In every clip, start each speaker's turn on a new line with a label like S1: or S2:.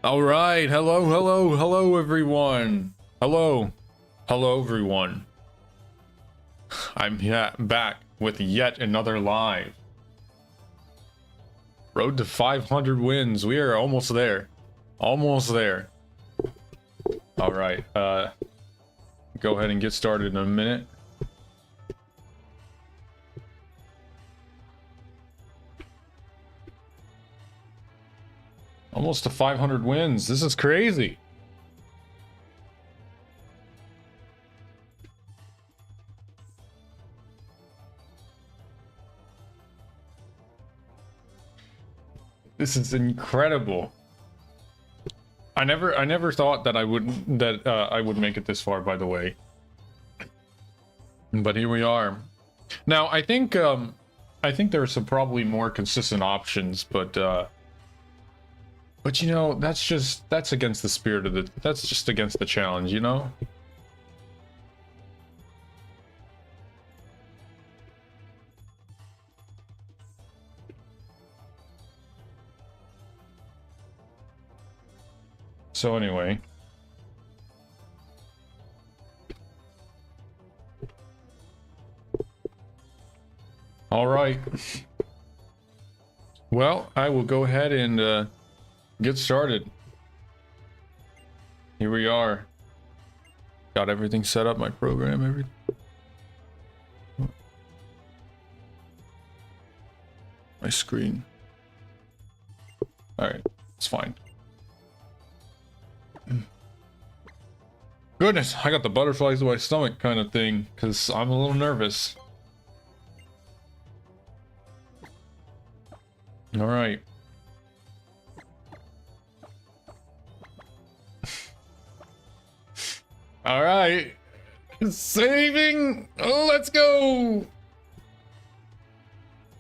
S1: All right. Hello, everyone. Hello, everyone. I'm back with yet another live. Road to 500 wins. We are almost there. Almost there. All right. Go ahead and get started in a minute. Almost to 500 wins. This is crazy. This is incredible. I never thought that I would make it this far, by the way. But here we are. Now, I think there are some probably more consistent options, but you know, that's against the spirit of that's just against the challenge, you know? So anyway. All right. Well, I will go ahead and get started. Here we are. Got everything set up, my program, everything. My screen. All right, it's fine. Goodness, I got the butterflies in my stomach kind of thing, because I'm a little nervous. All right. All right. Saving. Oh, let's go.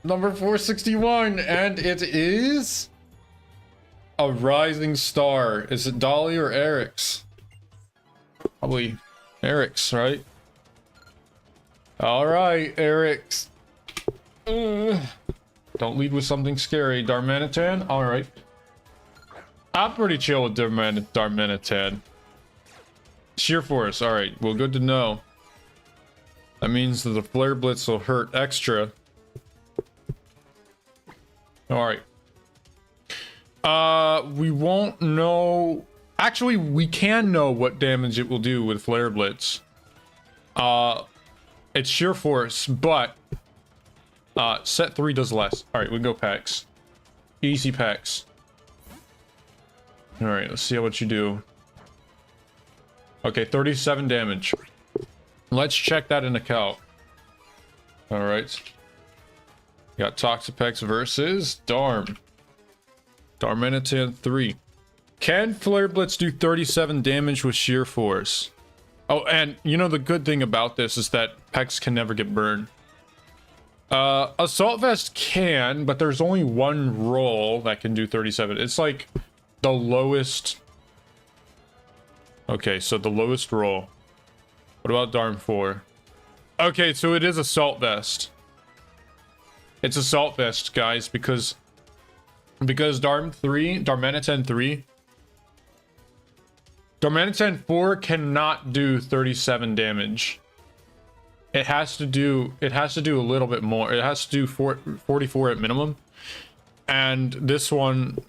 S1: Number 461, and it is a rising star. Is it Dolly or Eric's? Probably Eric's, right? All right, Eric's. Don't lead with something scary. Darmanitan? All right. I'm pretty chill with Darmanitan. Sheer Force. All right. Well, good to know. That means that the Flare Blitz will hurt extra. All right. We won't know. Actually, we can know what damage it will do with Flare Blitz. It's Sheer Force, but set 3 does less. All right, we can go packs. Easy packs. All right, let's see what you do. Okay, 37 damage. Let's check that in the calc. All right. Got Toxapex versus Darm. Darmanitan 3. Can Flare Blitz do 37 damage with Sheer Force? Oh, and you know the good thing about this is that Pex can never get burned. Assault Vest can, but there's only one roll that can do 37. It's like the lowest. Okay, so the lowest roll. What about Darm 4? Okay, so it is Assault Vest. It's Assault Vest, guys, because Darmanitan 3. Darmanitan 4 cannot do 37 damage. It has to do a little bit more. It has to do 44 at minimum. And this one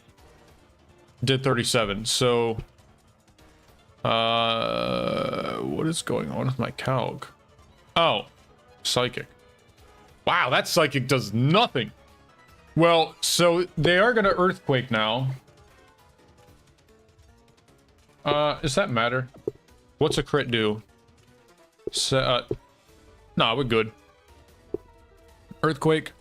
S1: did 37. So what is going on with my calc? Oh, Psychic. Wow, that Psychic does nothing. Well, so they are gonna Earthquake now. Does that matter? What's a crit do? Nah, we're good. Earthquake.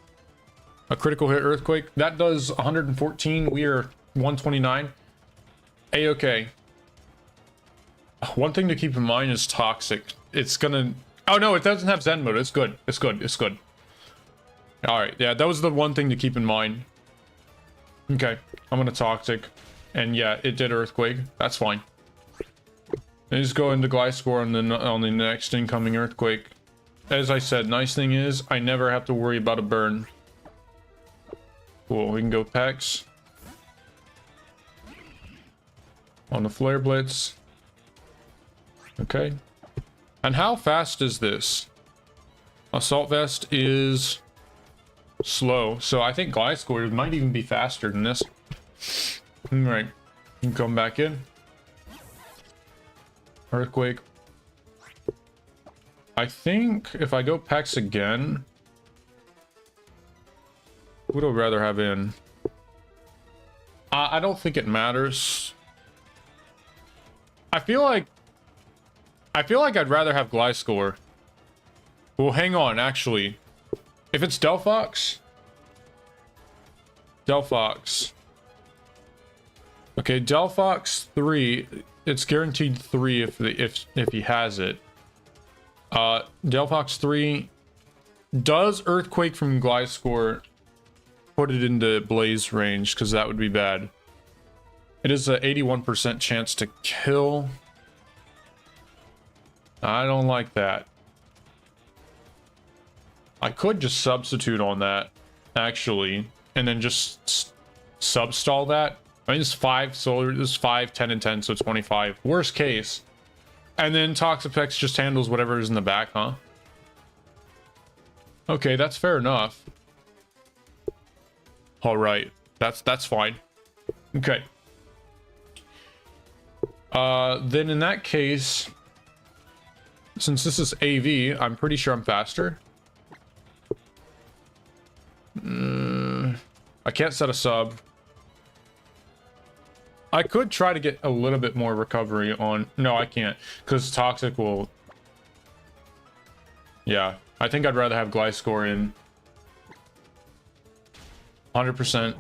S1: A critical hit Earthquake. That does 114. We are 129. A-okay. One thing to keep in mind is Toxic. It's gonna... Oh, no, it doesn't have Zen mode. It's good. It's good. It's good. Alright, yeah, that was the one thing to keep in mind. Okay, I'm gonna Toxic. And yeah, it did Earthquake. That's fine. And just go into Gliscor on the next incoming Earthquake. As I said, nice thing is, I never have to worry about a burn. Cool, we can go Pex. on the Flare Blitz. Okay. And how fast is this? Assault Vest is slow, so I think Gliscor might even be faster than this. Alright, come back in. Earthquake. I think if I go Pex again, who would I rather have in? I don't think it matters. I feel like I'd rather have Gliscor. Well, hang on, actually. If it's Delphox. Okay, Delphox 3, it's guaranteed 3 if he has it. Delphox 3, does Earthquake from Gliscor put it into Blaze range? Because that would be bad. It is an 81% chance to kill. I don't like that. I could just substitute on that, actually, and then just substall that. I mean, it's 5 solar, this is 5, 10, and 10, so 25. Worst case. And then Toxapex just handles whatever is in the back, huh? Okay, that's fair enough. Alright, that's fine. Okay. Then in that case, since this is AV, I'm pretty sure I'm faster. I can't set a sub. I could try to get a little bit more recovery on... No, I can't. Because Toxic will... Yeah. I think I'd rather have Gliscor in. 100%.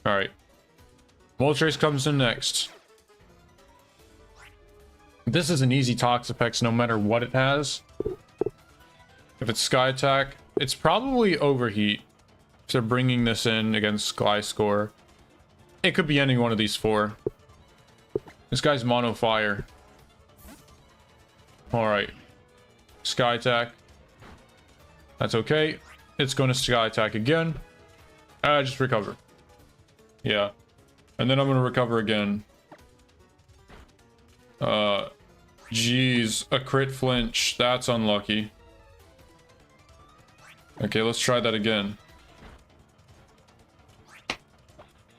S1: Alright. Moltres comes in next. This is an easy Toxapex no matter what it has. If it's Sky Attack, it's probably Overheat. If they're bringing this in against Gliscor. It could be any one of these 4. This guy's Mono Fire. Alright. Sky Attack. That's okay. It's going to Sky Attack again. Just recover. Yeah. And then I'm going to recover again. Jeez. A crit flinch. That's unlucky. Okay, let's try that again.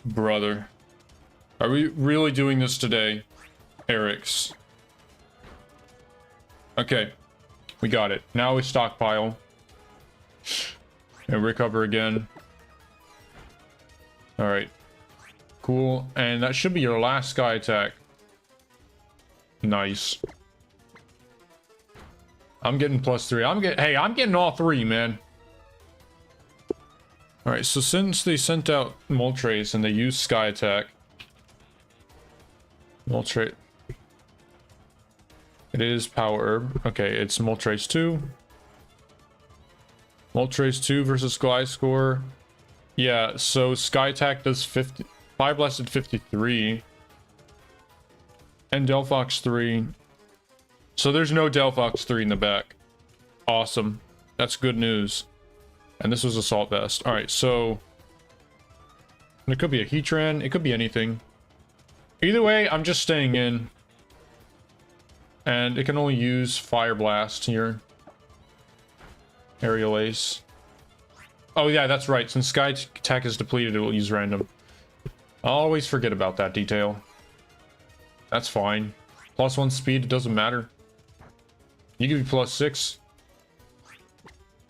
S1: Brother. Are we really doing this today? Eric's. Okay. We got it. Now we stockpile. And recover again. Alright. Cool. And that should be your last Sky Attack. Nice. I'm getting +3. Hey, I'm getting all 3, man. Alright, so since they sent out Moltres and they used Sky Attack. Moltres. It is Power Herb. Okay, it's Moltres 2. Moltres 2 versus Gliscor. Yeah, so Sky Attack does 5 blasted 53. And Delphox 3. So there's no Delphox 3 in the back. Awesome. That's good news. And this was Assault Vest. Alright, so... It could be a Heatran. It could be anything. Either way, I'm just staying in. And it can only use Fire Blast here. Aerial Ace. Oh yeah, that's right. Since Sky Attack is depleted, it will use random. I'll always forget about that detail. That's fine. +1 speed, it doesn't matter. You can be +6.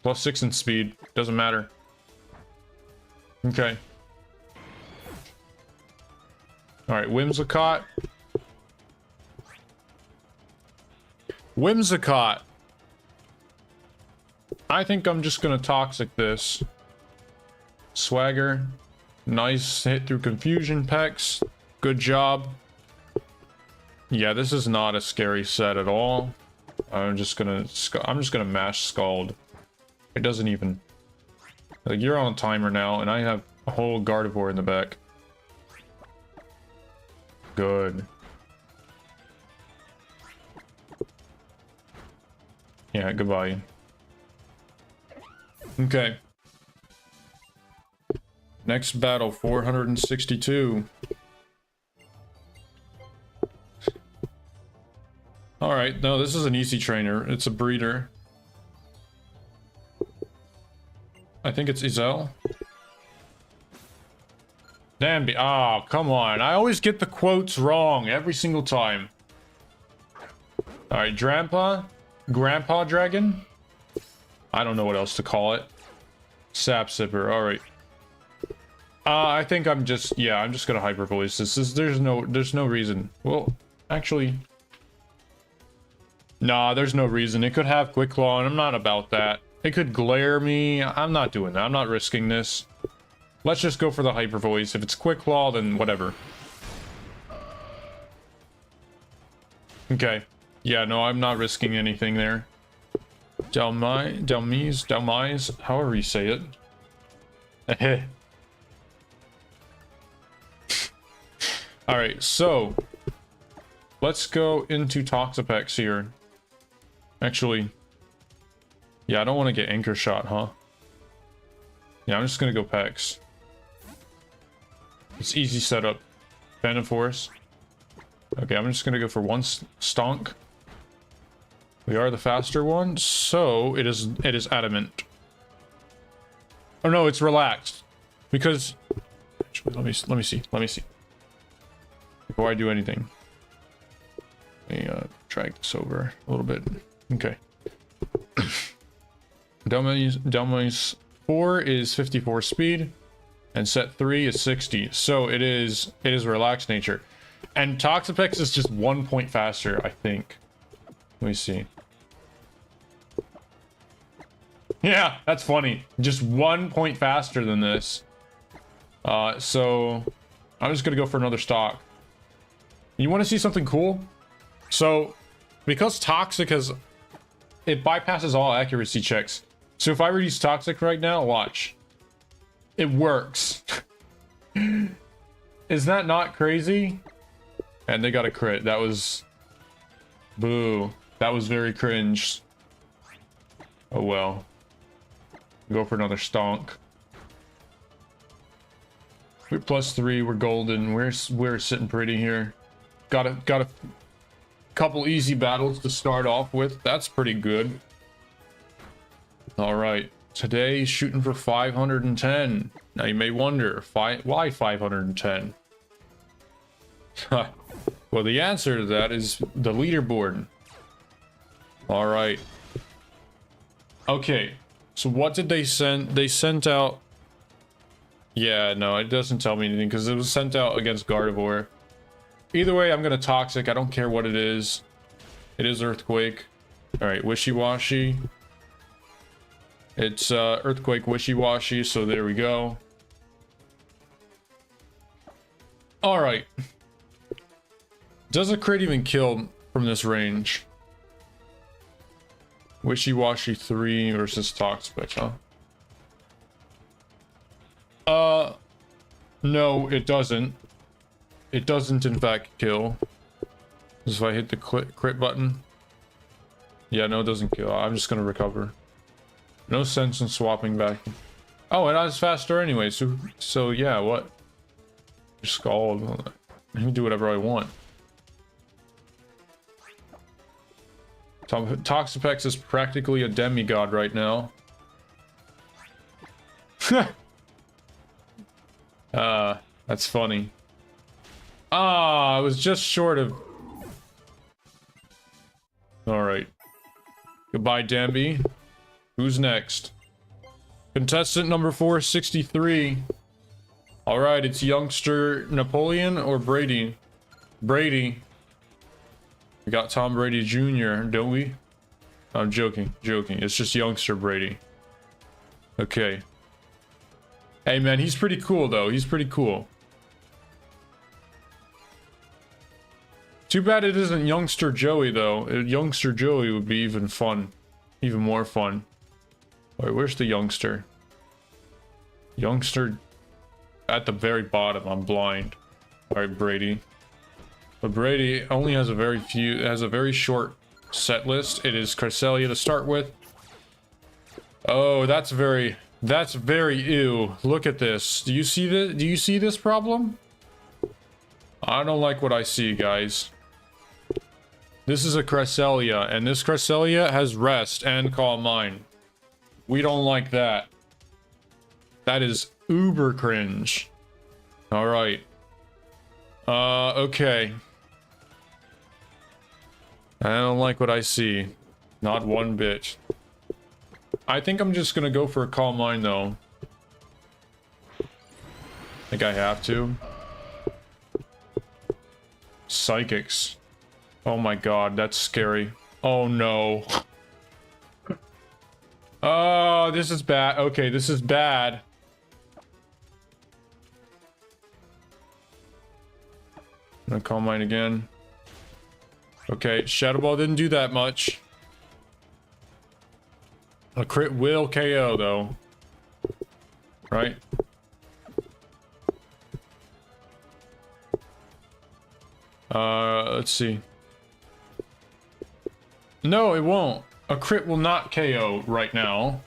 S1: +6 in speed, doesn't matter. Okay. Alright, Whimsicott. Whimsicott. I think I'm just gonna Toxic this. Swagger. Nice hit through Confusion Pex. Good job. Yeah, this is not a scary set at all. I'm just gonna mash Scald. It doesn't even... Like, you're on a timer now, and I have a whole Gardevoir in the back. Good. Yeah, goodbye. Okay. Next battle, 462. Alright, no, this is an easy trainer. It's a breeder. I think it's Izel. Danby. Oh, come on. I always get the quotes wrong every single time. Alright, Grandpa Dragon? I don't know what else to call it. Sap Sipper, alright. I think I'm just gonna hyper voice this. There's no reason. Well, actually... Nah, there's no reason. It could have Quick Claw, and I'm not about that. It could glare me. I'm not doing that. I'm not risking this. Let's just go for the hyper voice. If it's Quick Claw, then whatever. Okay. Yeah, no, I'm not risking anything there. Delmise, however you say it. Alright, so let's go into Toxapex here. Actually, yeah, I don't want to get Anchor Shot, huh? Yeah, I'm just gonna go Pex. It's easy setup. Venoforce. Okay, I'm just gonna go for one Stonk. We are the faster one, so it is Adamant. Oh no, it's Relaxed. Because actually, let me see. Before I do anything. Let me drag this over a little bit. Okay. Delmise 4 is 54 speed, and set 3 is 60. So it is Relaxed nature. And Toxapex is just 1 point faster, I think. Let me see. Yeah, that's funny. Just 1 point faster than this. So I'm just gonna go for another stock. You want to see something cool? So, because Toxic it bypasses all accuracy checks. So if I reduce Toxic right now, watch. It works. Is that not crazy? And they got a crit. That was... Boo. That was very cringe. Oh well. Go for another Stonk. We're +3, we're golden. We're sitting pretty here. Got a couple easy battles to start off with. That's pretty good. All right, today shooting for 510. Now you may wonder why 510. Well, the answer to that is the leaderboard. All right. Okay, so what did they send? They sent out... Yeah, no, it doesn't tell me anything because it was sent out against Gardevoir. Either way, I'm gonna Toxic. I don't care what it is. It is Earthquake. Alright, Wishy-Washy. It's Earthquake Wishy-Washy, so there we go. Alright. Does a crit even kill from this range? Wishy-Washy 3 versus Toxapex, huh? No, it doesn't. It doesn't, in fact, kill. If I hit the crit button. Yeah, no, it doesn't kill. I'm just gonna recover. No sense in swapping back. Oh, and I was faster anyway, so yeah, what? Just Scald. I can do whatever I want. Toxapex is practically a demigod right now. That's funny. I was just short of... Alright. Goodbye, Danby. Who's next? Contestant number 463. Alright, it's youngster Napoleon or Brady? Brady. We got Tom Brady Jr., don't we? I'm joking. It's just youngster Brady. Okay. Hey man, he's pretty cool though. He's pretty cool. Too bad it isn't youngster Joey though. Youngster Joey would be even fun. Even more fun. Alright, where's the youngster? Youngster at the very bottom. I'm blind. Alright, Brady. But Brady only has a very short set list. It is Cresselia to start with. Oh, that's very ew. Look at this. Do you see this? Do you see this problem? I don't like what I see, guys. This is a Cresselia, and this Cresselia has Rest and Calm Mind. We don't like that. That is uber cringe. Alright. Okay. I don't like what I see. Not one bit. I think I'm just gonna go for a Calm Mind, though. I think I have to. Psychics. Oh my god, that's scary. Oh no. Oh, this is bad. Okay, this is bad. I'm gonna Calm Mind again. Okay, Shadow Ball didn't do that much. A crit will KO, though. Right? Let's see. No, it won't. A crit will not KO right now.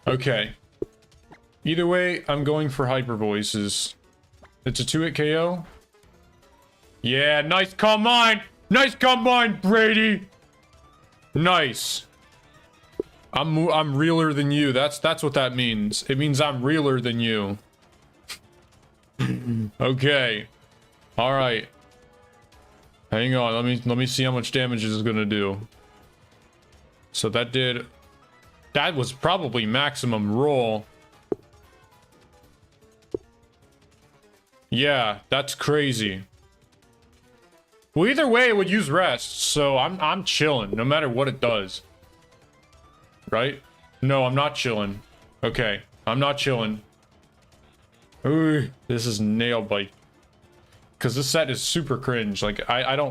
S1: Okay. Either way, I'm going for Hyper Voices. It's a 2-hit KO. Yeah, nice Calm Mind! Nice Calm Mind, Brady! Nice. I'm realer than you. That's what that means. It means I'm realer than you. Okay. All right. Hang on. Let me see how much damage this is gonna do. So that was probably maximum roll. Yeah, that's crazy. Well, either way, it would use Rest, so I'm chilling, no matter what it does. Right? No, I'm not chilling. Okay, I'm not chilling. Ooh, this is nail bite. Because this set is super cringe. Like, I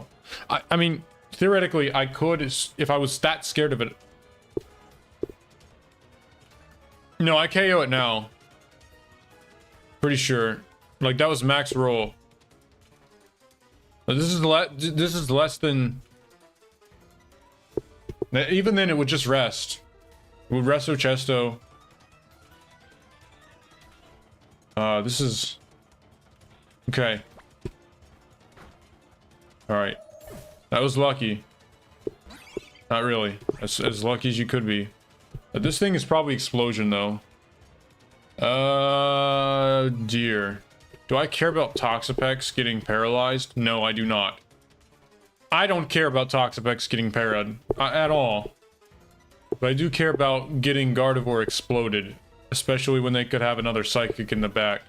S1: mean, theoretically, I could, if I was that scared of it. No, I KO it now. Pretty sure. Like, that was max roll. But this is less than... Even then, it would just rest. It would resto chesto. This is... Okay. Alright. That was lucky. Not really. As lucky as you could be. But this thing is probably Explosion, though. Dear. Do I care about Toxapex getting paralyzed? No, I do not. I don't care about Toxapex getting parried at all. But I do care about getting Gardevoir exploded. Especially when they could have another Psychic in the back.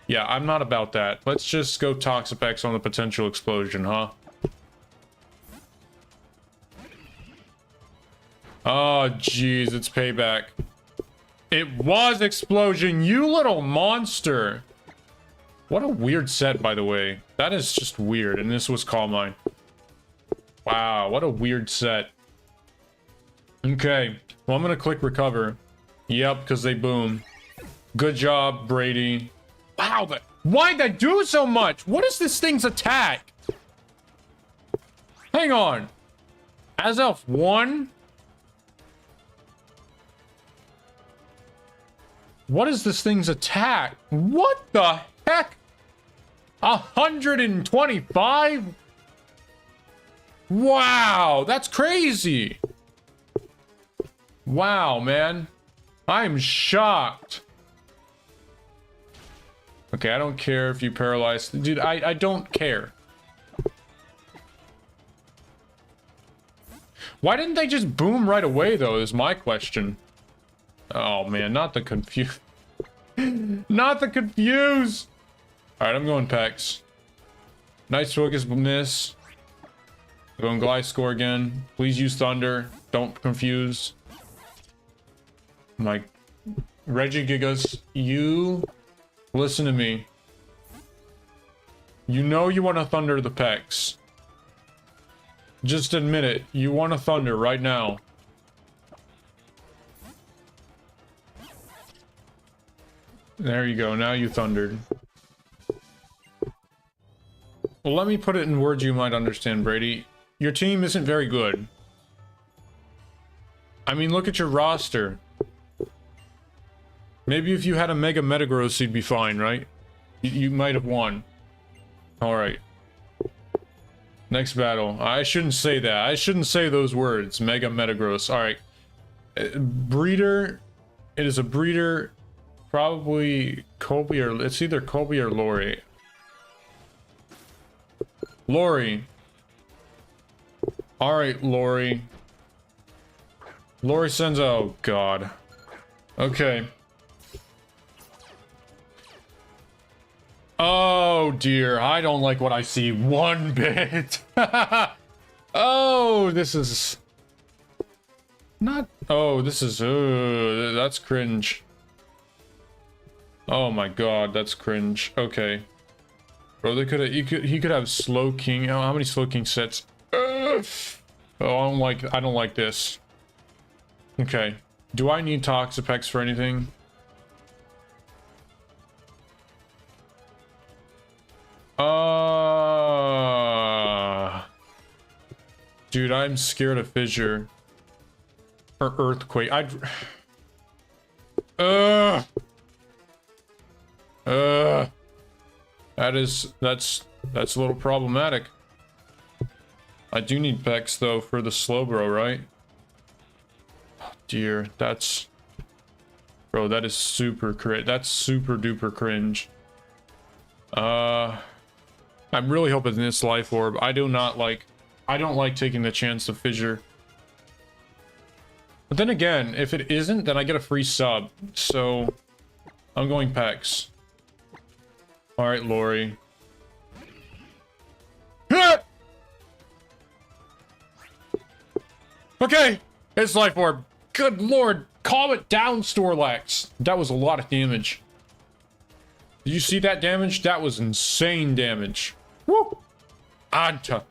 S1: Yeah, I'm not about that. Let's just go Toxapex on the potential explosion, huh? Oh, jeez, it's payback. It was Explosion, you little monster! What a weird set, by the way. That is just weird, and this was Calm Mind. Wow, what a weird set. Okay, well, I'm gonna click recover. Yep, because they boom. Good job, Brady. Wow, why'd that do so much? What is this thing's attack? Hang on. Azelf 1? What is this thing's attack? What the heck? 125? Wow, that's crazy. Wow, man. I'm shocked. Okay, I don't care if you paralyze. Dude, I don't care. Why didn't they just boom right away, though, is my question. Oh, man, not the confuse. Not the confuse. All right, I'm going Pex. Nice focus miss. I'm going Gliscor again. Please use Thunder. Don't confuse. My Regigigas, you listen to me. You know you want to Thunder the Pex. Just admit it. You want to Thunder right now. There you go. Now you thundered. Well, let me put it in words you might understand, Brady. Your team isn't very good. I mean, look at your roster. Maybe if you had a Mega Metagross, you'd be fine, right? You might have won. Alright. Next battle. I shouldn't say that. I shouldn't say those words. Mega Metagross. Alright. Breeder. It is a breeder. Probably Colby or... It's either Colby or Lori. Lori. Alright, Lori. Lori sends... Oh, God. Okay. Oh, dear. I don't like what I see one bit. Oh, this is... Not... Oh, this is... that's cringe. Oh, my God. That's cringe. Okay. Bro, they could have... He could have Slow King. Oh, how many Slow King sets? Oh, I don't like this. Okay. Do I need Toxapex for anything? Dude, I'm scared of Fissure. Or Earthquake. That's a little problematic. I do need Pex though for the Slowbro, right? Oh, dear, that's... Bro, that is super that's super duper cringe. I'm really hoping this Life Orb. I don't like taking the chance of Fissure. But then again, if it isn't, then I get a free sub. So, I'm going Pex. Alright, Lori. Okay, it's Life Orb. Good lord, calm it down, Snorlax. That was a lot of damage. Did you see that damage? That was insane damage. Woo! Anta.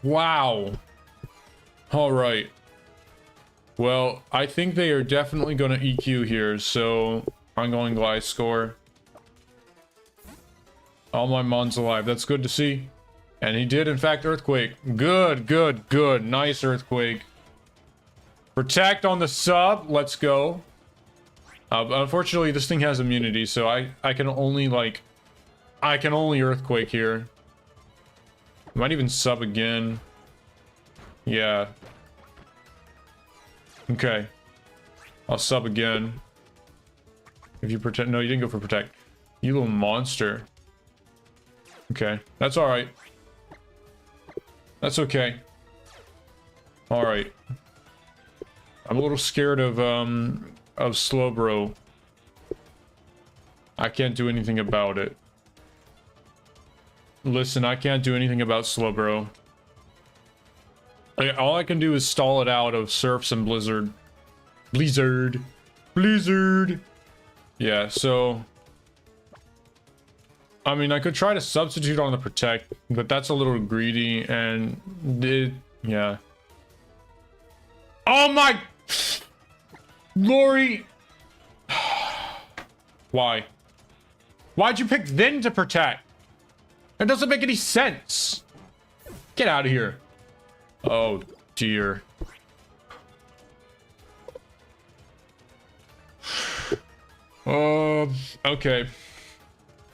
S1: Wow. Alright. Well, I think they are definitely going to EQ here, so I'm going Gliscor. All my Mons alive. That's good to see. And he did, in fact, Earthquake. Good, good, good. Nice Earthquake. Protect on the sub. Let's go. Unfortunately, this thing has immunity, so I can only, like... I can only Earthquake here. Might even sub again. Yeah. Okay. I'll sub again. If you protect... No, you didn't go for protect. You little monster. Okay. That's alright. That's okay. Alright. I'm a little scared of Slowbro. I can't do anything about it. Listen, I can't do anything about Slowbro. All I can do is stall it out of Surfs and Blizzard. Blizzard. Yeah, so... I mean, I could try to substitute on the Protect, but that's a little greedy, and... yeah. Oh my... Lori... Why? Why'd you pick then to Protect? It doesn't make any sense. Get out of here. Oh, dear. Okay.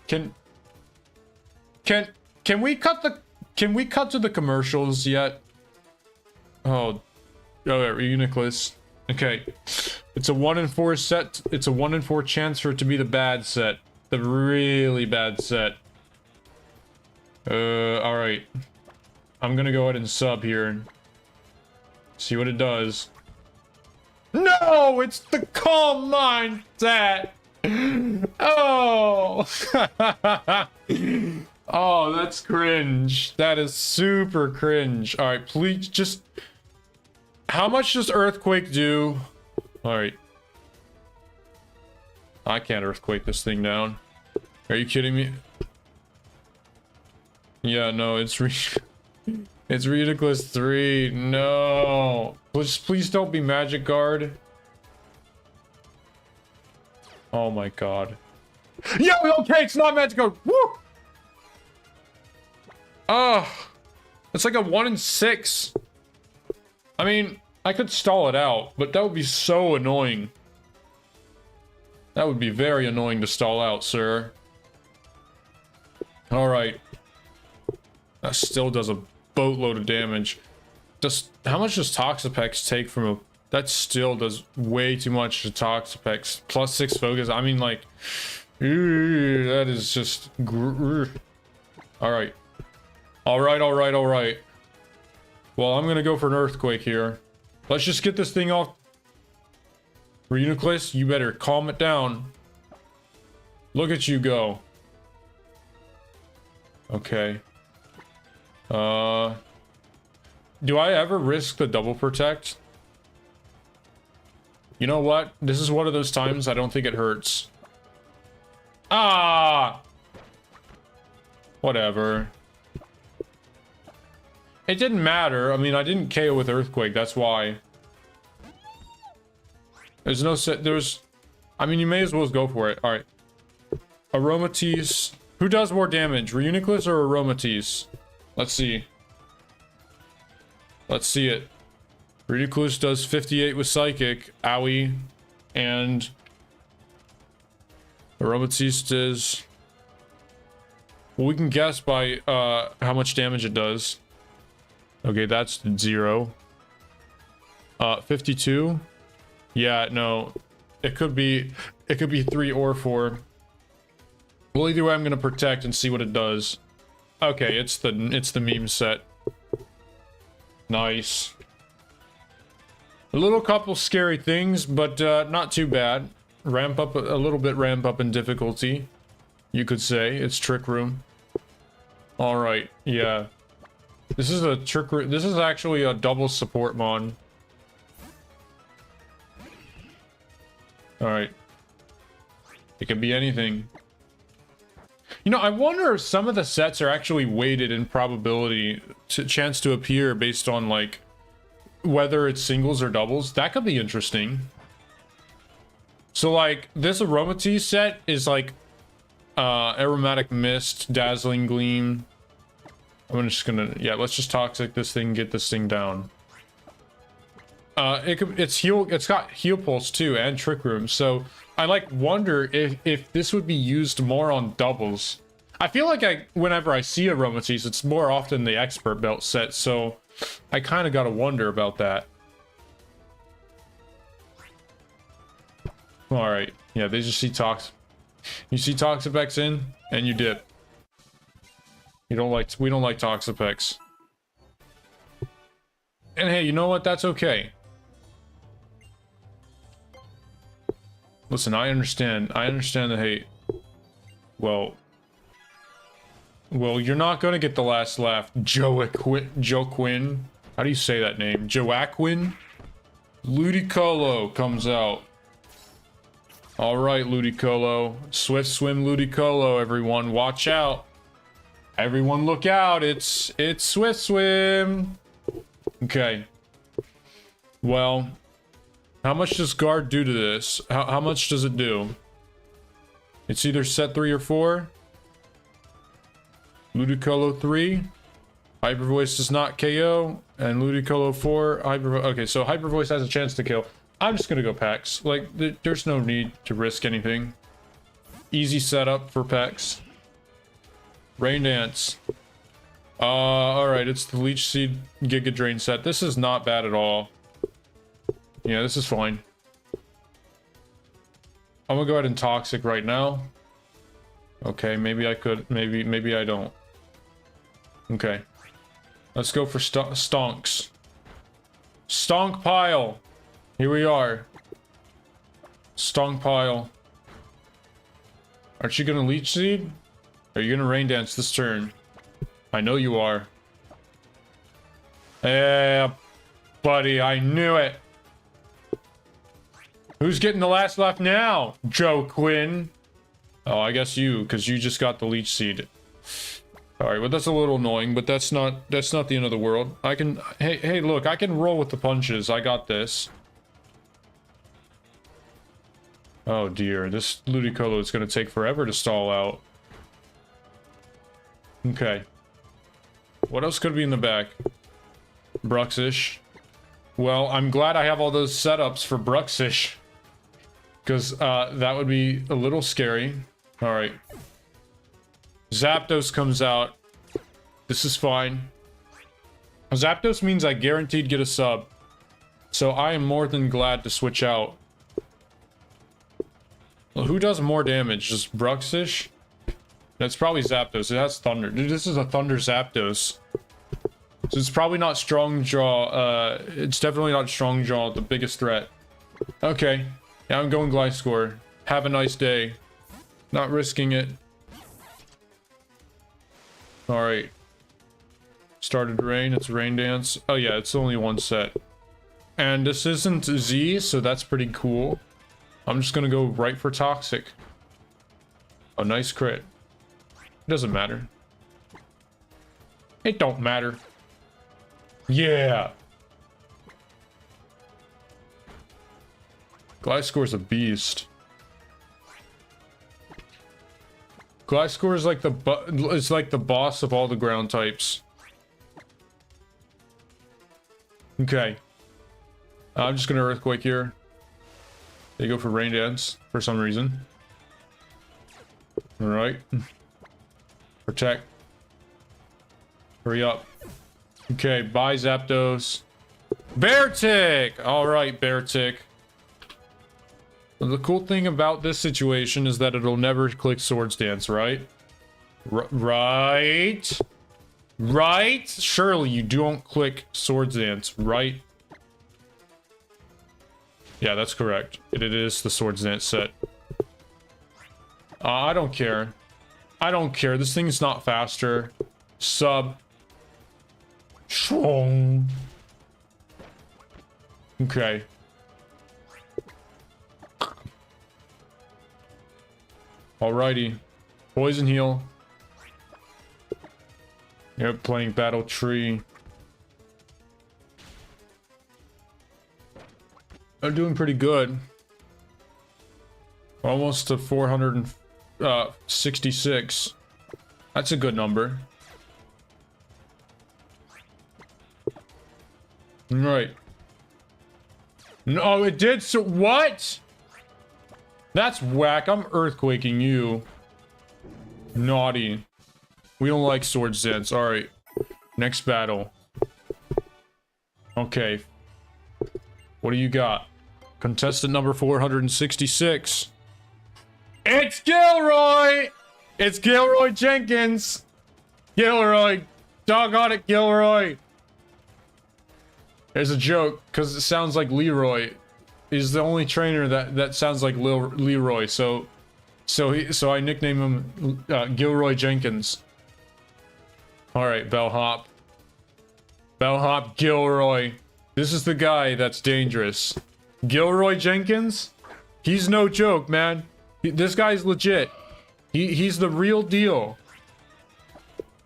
S1: Can we cut to the commercials yet? Oh, Uniclus. Okay. It's a 1 in 4 set. It's a 1 in 4 chance for it to be the bad set. The really bad set. Alright. I'm gonna go ahead and sub here and see what it does. No! It's the calm mindset! Oh! Oh, that's cringe. That is super cringe. Alright, please just... How much does Earthquake do? Alright. I can't Earthquake this thing down. Are you kidding me? Yeah, no, it's Ridiculous 3. No. Please don't be Magic Guard. Oh my god. Yeah, okay, it's not Magic Guard. Woo! Oh. It's like a 1 in 6. I mean, I could stall it out, but that would be so annoying. That would be very annoying to stall out, sir. All right. That still does a boatload of damage. Just how much does Toxapex take from a... That still does way too much to Toxapex. Plus 6 focus. I mean, like... that is just... Alright. Alright. Well, I'm gonna go for an earthquake here. Let's just get this thing off. Reuniclus, you better calm it down. Look at you go. Okay. Do I ever risk the double protect? You know what? This is one of those times I don't think it hurts. Ah! Whatever. It didn't matter. I mean, I didn't KO with Earthquake, that's why. There's no set, I mean, you may as well go for it. Alright. Aromatisse. Who does more damage, Reuniclus or Aromatisse? Let's see. Let's see it. Reuniclus does 58 with Psychic, owie, and Aromatisse does... Well, we can guess by how much damage it does. Okay, that's 0. 52. Yeah, no. It could be 3 or 4. Well, either way, I'm gonna protect and see what it does. Okay, it's the meme set. Nice. A little couple scary things, but not too bad. Ramp up a little bit, ramp up in difficulty. You could say it's Trick Room. All right, yeah. This is a Trick Room. This is actually a double support mon. All right. It could be anything. You know, I wonder if some of the sets are actually weighted in probability to chance to appear based on like whether it's singles or doubles. That could be interesting. So like this Aromatisse set is like Aromatic Mist, Dazzling Gleam. I'm just gonna, yeah, let's just toxic this thing, get this thing down. It's got Heal Pulse too and Trick Room, so I like wonder if this would be used more on doubles. I feel like whenever I see Aromatisse, it's more often the Expert Belt set, so I kind of gotta wonder about that. All right, yeah, they just see You see Toxapex in, and you dip. We don't like Toxapex. And hey, you know what? That's okay. Listen, I understand the hate. Well, you're not gonna get the last laugh, Joaquin. How do you say that name? Joaquin? Ludicolo comes out. All right, Ludicolo. Swift Swim Ludicolo, everyone. Watch out. Everyone look out. It's Swift Swim. Okay. Well, how much does guard do to this? How much does it do? It's either set 3 or 4. Ludicolo 3. Hyper Voice does not KO. And Ludicolo 4. Okay, so Hyper Voice has a chance to kill. I'm just gonna go Pax. Like, there's no need to risk anything. Easy setup for Pax. Rain Dance. Alright, it's the Leech Seed Giga Drain set. This is not bad at all. Yeah, this is fine. I'm gonna go ahead and Toxic right now. Okay, maybe I could, maybe I don't. Okay. Let's go for Stonks. Stonk Pile! Here we are. Stonk Pile. Aren't you gonna Leech Seed? Are you gonna Rain Dance this turn? I know you are. Yeah, buddy, I knew it. Who's getting the last laugh now? Joaquin. Oh, I guess you, because you just got the Leech Seed. Alright, well that's a little annoying, but that's not the end of the world. I can, hey, look, I can roll with the punches. I got this. Oh dear, this Ludicolo is going to take forever to stall out. Okay. What else could be in the back? Bruxish. Well, I'm glad I have all those setups for Bruxish. Because that would be a little scary. Alright. Zapdos comes out. This is fine. Zapdos means I guaranteed get a sub. So I am more than glad to switch out. Well, who does more damage? Just Bruxish? That's probably Zapdos. It has Thunder. Dude, this is a Thunder Zapdos. So it's probably not Strong Jaw. It's definitely not Strong Jaw, the biggest threat. Okay. Yeah, I'm going Gliscor. Have a nice day. Not risking it. Alright. Started rain. It's Rain Dance. Oh yeah, it's only one set. And this isn't Z, so that's pretty cool. I'm just gonna go right for Toxic. Oh, nice crit. It doesn't matter. It don't matter. Yeah. Gliscor's a beast. Gliscor is like the boss of all the ground types. Okay. I'm just gonna Earthquake here. They go for Rain Dance for some reason. Alright. Protect. Hurry up. Okay, bye Zapdos. Beartic! Alright, Beartic. The cool thing about this situation is that it'll never click Swords Dance, right? Right? Right? Surely you don't click Swords Dance, right? Yeah, that's correct. It is the Swords Dance set. I don't care. I don't care. This thing's not faster. Sub. Shong. Okay. Alrighty. Poison Heal. Yep, playing Battle Tree. I'm doing pretty good. Almost to 466. That's a good number. Right. No, it did so. What? That's whack. I'm earthquaking you. Naughty. We don't like Swords Dance. Alright. Next battle. Okay. What do you got? Contestant number 466. It's Gilroy! It's Gilroy Jenkins! Gilroy! Doggone it, Gilroy! There's a joke, because it sounds like Leroy. He's the only trainer that sounds like Leroy, so I nickname him Gilroy Jenkins. Alright, Bellhop. Bellhop Gilroy. This is the guy that's dangerous. Gilroy Jenkins? He's no joke, man. This guy's legit. He's the real deal.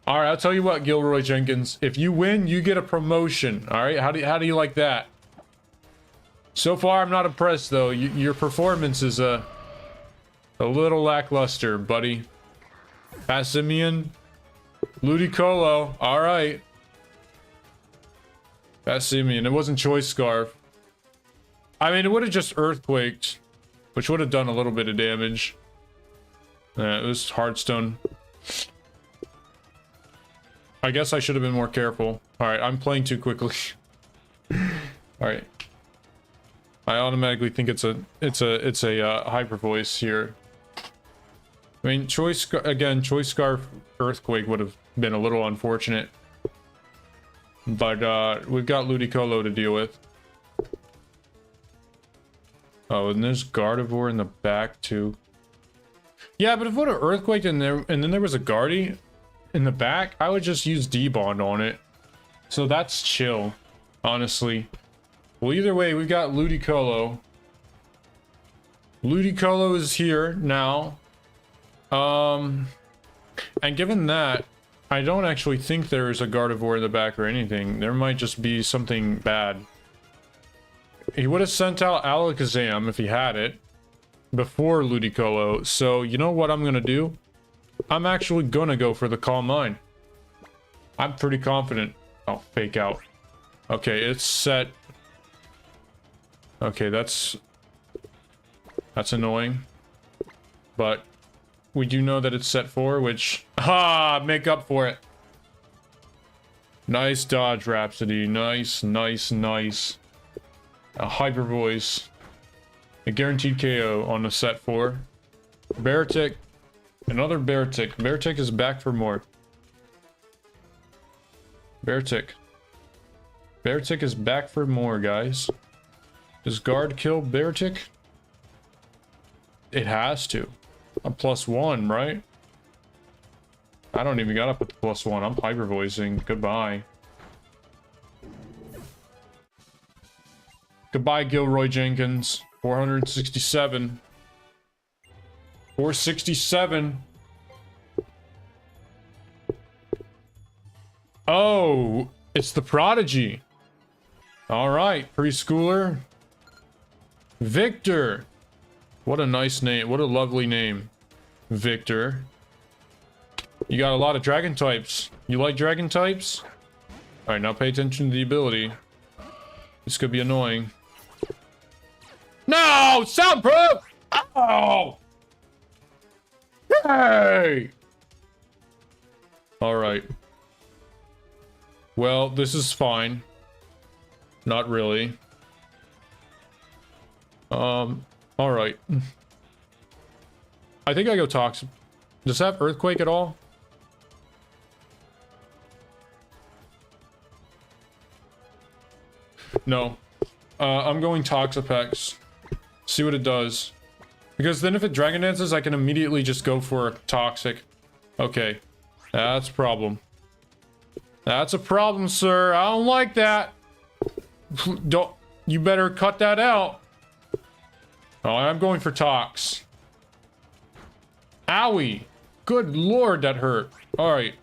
S1: Alright, I'll tell you what, Gilroy Jenkins. If you win, you get a promotion. Alright, how do you like that? So far, I'm not impressed, though. Your performance is a little lackluster, buddy. Passimian. Ludicolo. Alright. Passimian. It wasn't Choice Scarf. I mean, it would have just Earthquaked, which would have done a little bit of damage. It was Hearthstone. I guess I should have been more careful. Alright, I'm playing too quickly. Alright. I automatically think it's a hyper voice here. I mean, Choice Scarf Earthquake would have been a little unfortunate. But we've got Ludicolo to deal with. Oh, and there's Gardevoir in the back too. Yeah, but if it would have Earthquaked and then there was a Guardy in the back, I would just use D-Bond on it. So that's chill, honestly. Well, either way, we've got Ludicolo. Ludicolo is here now. And given that, I don't actually think there's a Gardevoir in the back or anything. There might just be something bad. He would have sent out Alakazam if he had it before Ludicolo. So, you know what I'm gonna do? I'm actually gonna go for the Calm Mind. I'm pretty confident. Oh, fake out. Okay, it's set. Okay, that's annoying. But we do know that it's set 4, which... make up for it. Nice dodge, Rhapsody. Nice, nice, nice. A hyper voice. A guaranteed KO on the set 4. Beartic. Another Beartic. Beartic is back for more. Beartic. Beartic is back for more, guys. Does guard kill Beartic? It has to. A +1, right? I don't even gotta put the +1. I'm hyper voicing. Goodbye. Goodbye, Gilroy Jenkins. 467. 467. Oh, it's the Prodigy. All right, preschooler. Victor. What a nice name. What a lovely name. Victor. You got a lot of dragon types. You like dragon types? All right, now pay attention to the ability. This could be annoying. No! Soundproof! Oh! Hey! All right. Well, this is fine. Not really. All right. I think I go Toxic. Does that have Earthquake at all? No. I'm going Toxapex. See what it does. Because then if it Dragon Dances, I can immediately just go for Toxic. Okay. That's a problem. That's a problem, sir. I don't like that. Don't. You better cut that out. Oh, I'm going for Tox. Owie. Good lord, that hurt. Alright.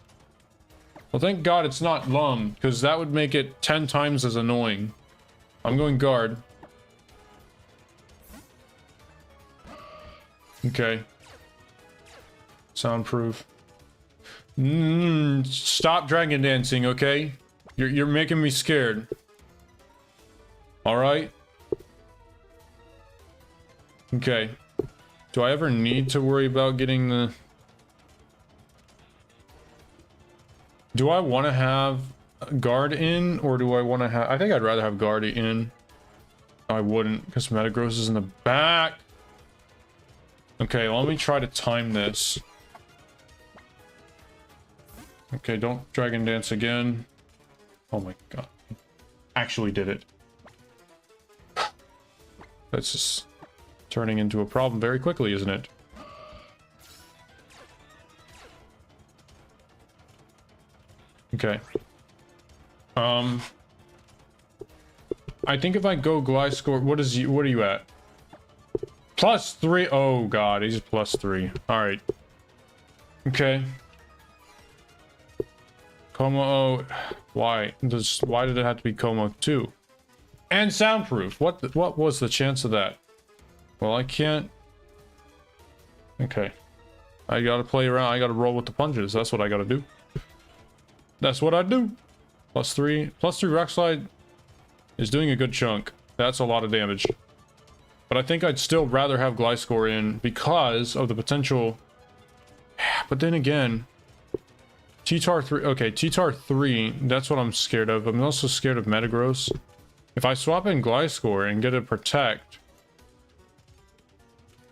S1: Well, thank God it's not Lum, because that would make it 10 times as annoying. I'm going guard. Okay. Soundproof. Stop dragon dancing, okay? You're making me scared. Alright. Okay. Do I ever need to worry about getting the... Do I want to have guard in, or do I want to have... I think I'd rather have guard in. I wouldn't, because Metagross is in the back. Okay, let me try to time this. Okay, don't Dragon Dance again. Oh my god. Actually did it. That's just turning into a problem very quickly, isn't it? Okay. I think if I go Gliscor, what are you at? +3. Oh god, he's +3. All right. Okay. Como. Why did it have to be Como 2? And soundproof. What was the chance of that? Well, I can't. Okay. I gotta play around. I gotta roll with the punches. That's what I gotta do. That's what I do. +3. +3 Rock Slide is doing a good chunk. That's a lot of damage. But I think I'd still rather have Gliscor in because of the potential. But then again, T-Tar 3. Okay, T-Tar 3. That's what I'm scared of. I'm also scared of Metagross. If I swap in Gliscor and get a Protect.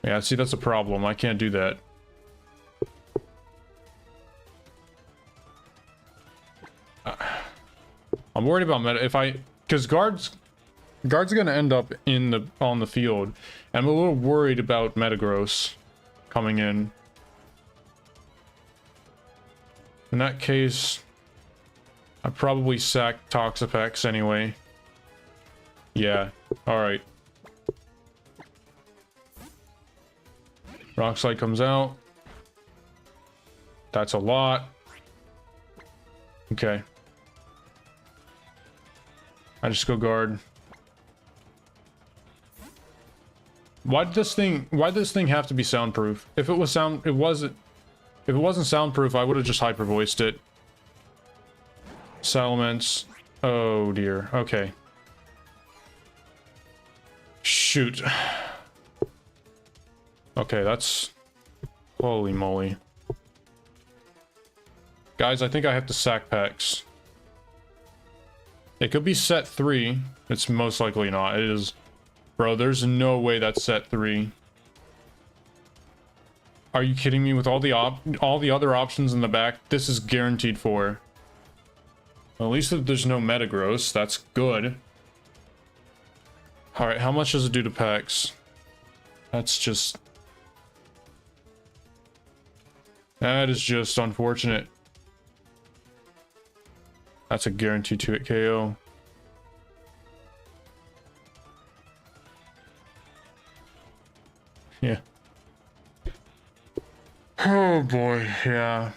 S1: Yeah, see, that's a problem. I can't do that. I'm worried about because guard's gonna end up on the field. I'm a little worried about Metagross coming in. In that case, I'd probably sack Toxapex anyway. Yeah, alright. Rock Slide comes out. That's a lot. Okay. I just go guard. Why'd this thing have to be soundproof? If it wasn't soundproof, I would have just hyper voiced it. Salamence. Oh dear. Okay. Shoot. Okay, that's Holy moly. Guys, I think I have to sack Pex. It could be set 3. It's most likely not. It is. Bro, there's no way that's set 3. Are you kidding me? With all the other options in the back, this is guaranteed 4. At least if there's no Metagross, that's good. Alright, how much does it do to Pex? That's just... That is just unfortunate. That's a guaranteed 2-hit KO. Yeah. Oh boy, yeah.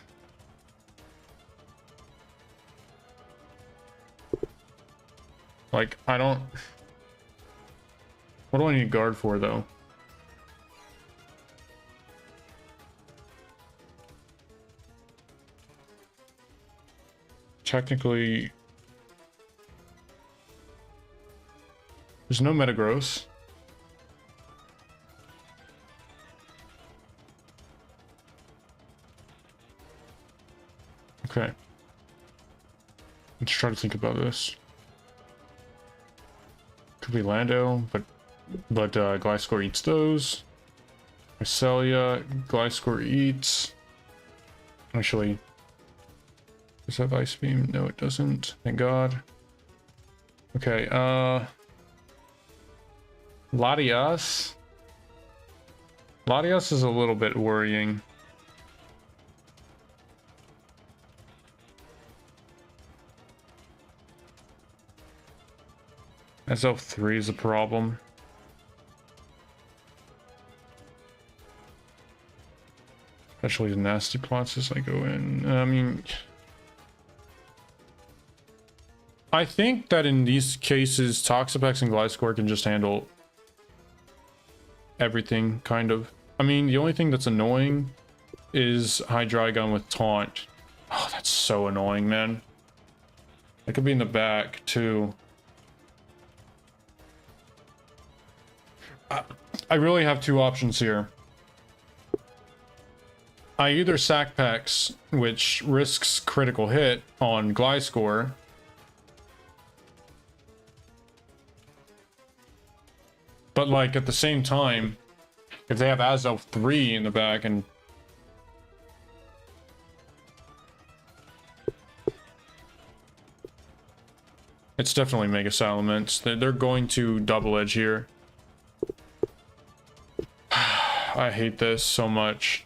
S1: Like, I don't... What do I need guard for, though? Technically... There's no Metagross. Okay. Let's try to think about this. Could be Lando, but Gliscor eats those. Cresselia, Gliscor eats. Actually, does that have Ice Beam? No, it doesn't. Thank God. Okay, Latias. Latias is a little bit worrying. SF3 is a problem. Especially the nasty plots as I go in. I mean... I think that in these cases, Toxapex and Gliscor can just handle everything, kind of. I mean, the only thing that's annoying is Hydreigon with Taunt. Oh, that's so annoying, man. It could be in the back, too. I really have two options here. I either sack Pex, which risks critical hit on Gliscor, but like at the same time, if they have Azelf 3 in the back and it's definitely Mega Salamence. They're going to double edge here. I hate this so much.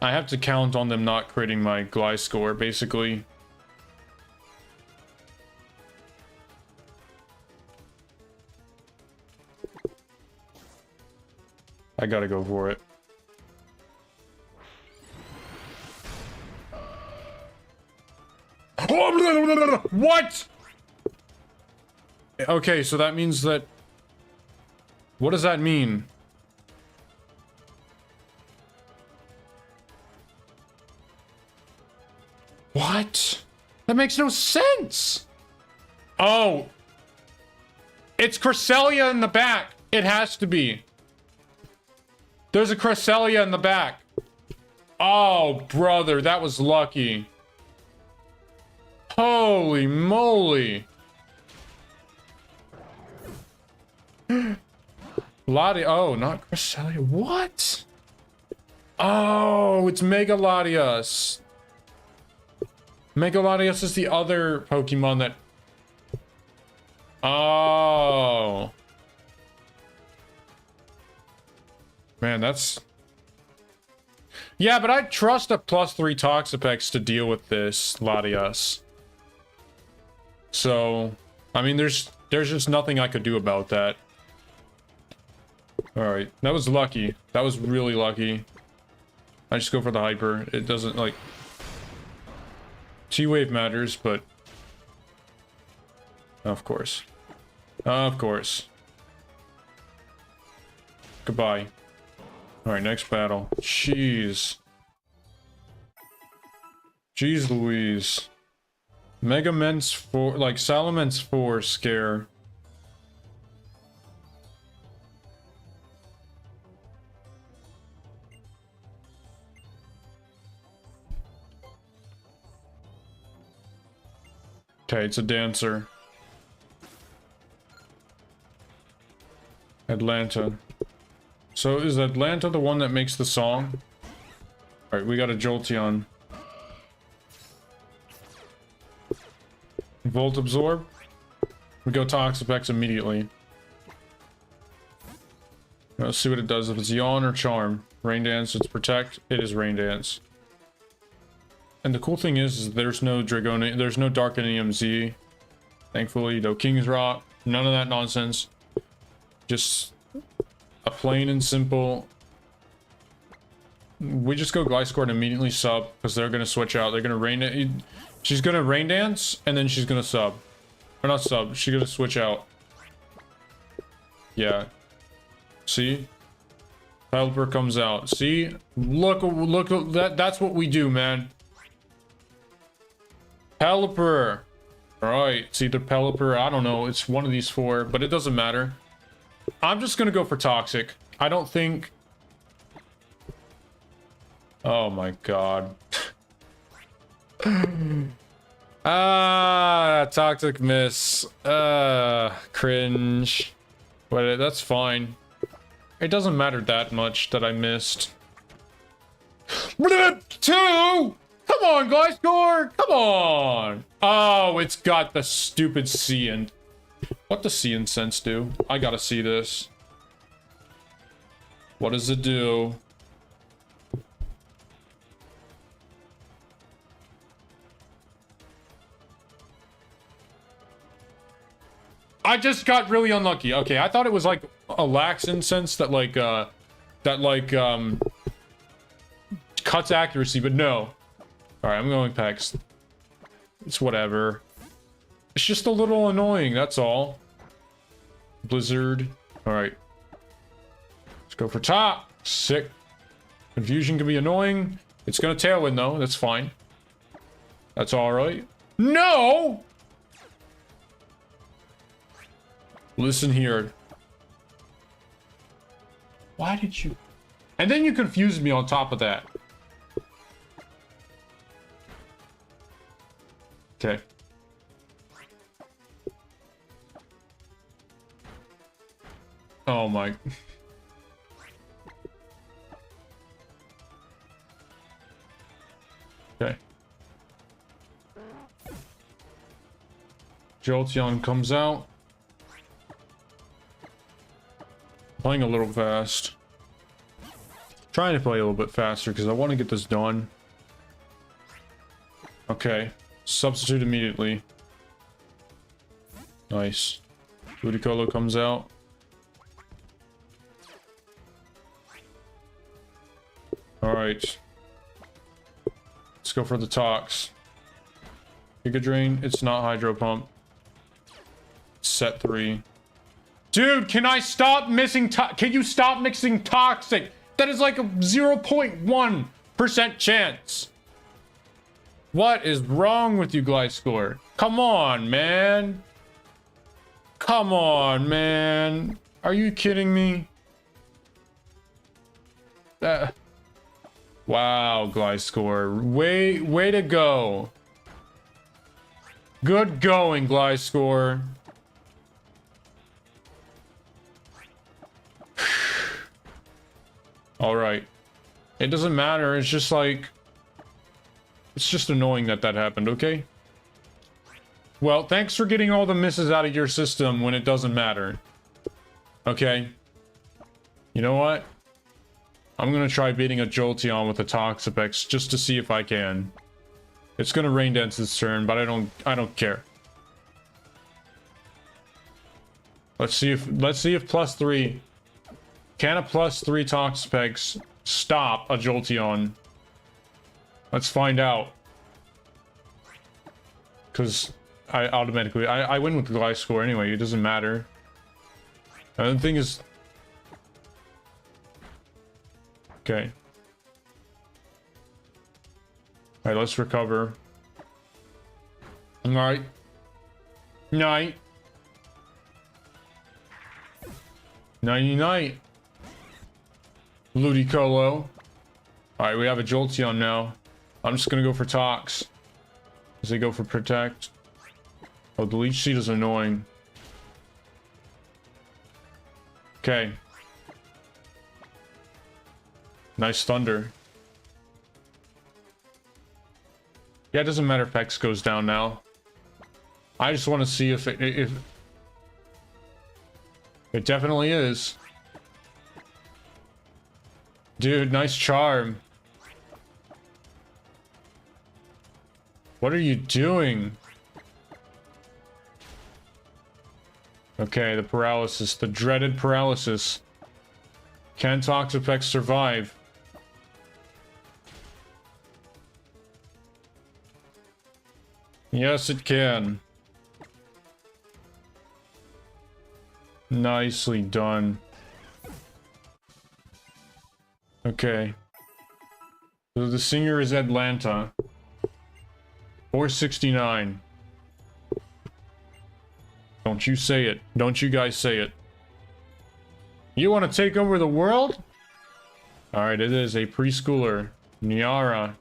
S1: I have to count on them not creating my Gliscor, basically. I gotta go for it. What? Okay, so that means that... What does that mean? What? That makes no sense! Oh! It's Cresselia in the back! It has to be. There's a Cresselia in the back. Oh, brother, that was lucky. Holy moly. Lati... Oh, not Cresselia. What? Oh, it's Mega Latias. Mega Latias is the other Pokemon that... Oh. Man, that's... Yeah, but I trust a +3 Toxapex to deal with this Latias. So, I mean, there's just nothing I could do about that. Alright, that was lucky. That was really lucky. I just go for the Hyper. It doesn't, like... T-Wave matters, but... Of course. Of course. Goodbye. Alright, next battle. Jeez. Jeez Louise. Megamence 4... Like, Salamence 4 scare. Okay, it's a dancer. Atlanta. So is Atlanta the one that makes the song? Alright, we got a Jolteon. Volt Absorb. We go Toxapex immediately. Let's see what it does. If it's Yawn or Charm. Rain Dance, it's Protect. It is Rain Dance. And the cool thing is there's no Dragonic, there's no Darkinium Z. Thankfully, no King's Rock. None of that nonsense. Just a plain and simple. We just go Gliscor and immediately sub because they're gonna switch out. They're gonna rain. She's gonna Rain Dance and then she's gonna sub. Or not sub. She's gonna switch out. Yeah. See? Pelipper comes out. See? Look, that's what we do, man. Pelipper. Alright, it's either Pelipper, I don't know, it's one of these four, but it doesn't matter. I'm just gonna go for Toxic. I don't think... Oh my god. Toxic miss. Cringe. But that's fine. It doesn't matter that much that I missed. 2! Come on, Gliscor! Come on! Oh, it's got the stupid Cian. What does Cian Sense do? I gotta see this. What does it do? I just got really unlucky. Okay, I thought it was like a lax incense that cuts accuracy, but no. Alright, I'm going Pex. It's whatever. It's just a little annoying, that's all. Blizzard. Alright. Let's go for top. Sick. Confusion can be annoying. It's gonna Tailwind though, that's fine. That's alright. No! Listen here. Why did you... And then you confused me on top of that. Okay. Oh my... Okay. Jolteon comes out. Playing a little fast. Trying to play a little bit faster because I want to get this done. Okay. Substitute immediately. Nice. Ludicolo comes out. Alright. Let's go for the Tox. Giga Drain. It's not Hydro Pump. Set 3. Dude, can I stop missing can you stop mixing Toxic? That is like a 0.1% chance. What is wrong with you, Gliscor? Come on, man. Come on, man. Are you kidding me? Wow, Gliscor. Way to go. Good going, Gliscor. All right. It doesn't matter. It's just like... It's just annoying that that happened, okay? Well, thanks for getting all the misses out of your system when it doesn't matter. Okay? You know what? I'm gonna try beating a Jolteon with a Toxapex just to see if I can. It's gonna Rain Dance this turn, but I don't care. Let's see if +3... Can a +3 Toxapex stop a Jolteon? Let's find out. Because I automatically... I win with the Gliscor anyway, it doesn't matter. And the thing is... Okay. Alright, let's recover. Alright. Night. Nighty-night. Ludicolo. Alright, we have a Jolteon now. I'm just gonna go for Tox. As they go for Protect. Oh, the leech seed is annoying. Okay. Nice thunder. Yeah, it doesn't matter if X goes down now. I just want to see if it definitely is. Dude, nice charm. What are you doing? Okay, the paralysis, the dreaded paralysis. Can Toxapex survive? Yes, it can. Nicely done. Okay. So the singer is Atlanta. 469. Don't you say it. Don't you guys say it. You want to take over the world? Alright, it is a preschooler. Niara.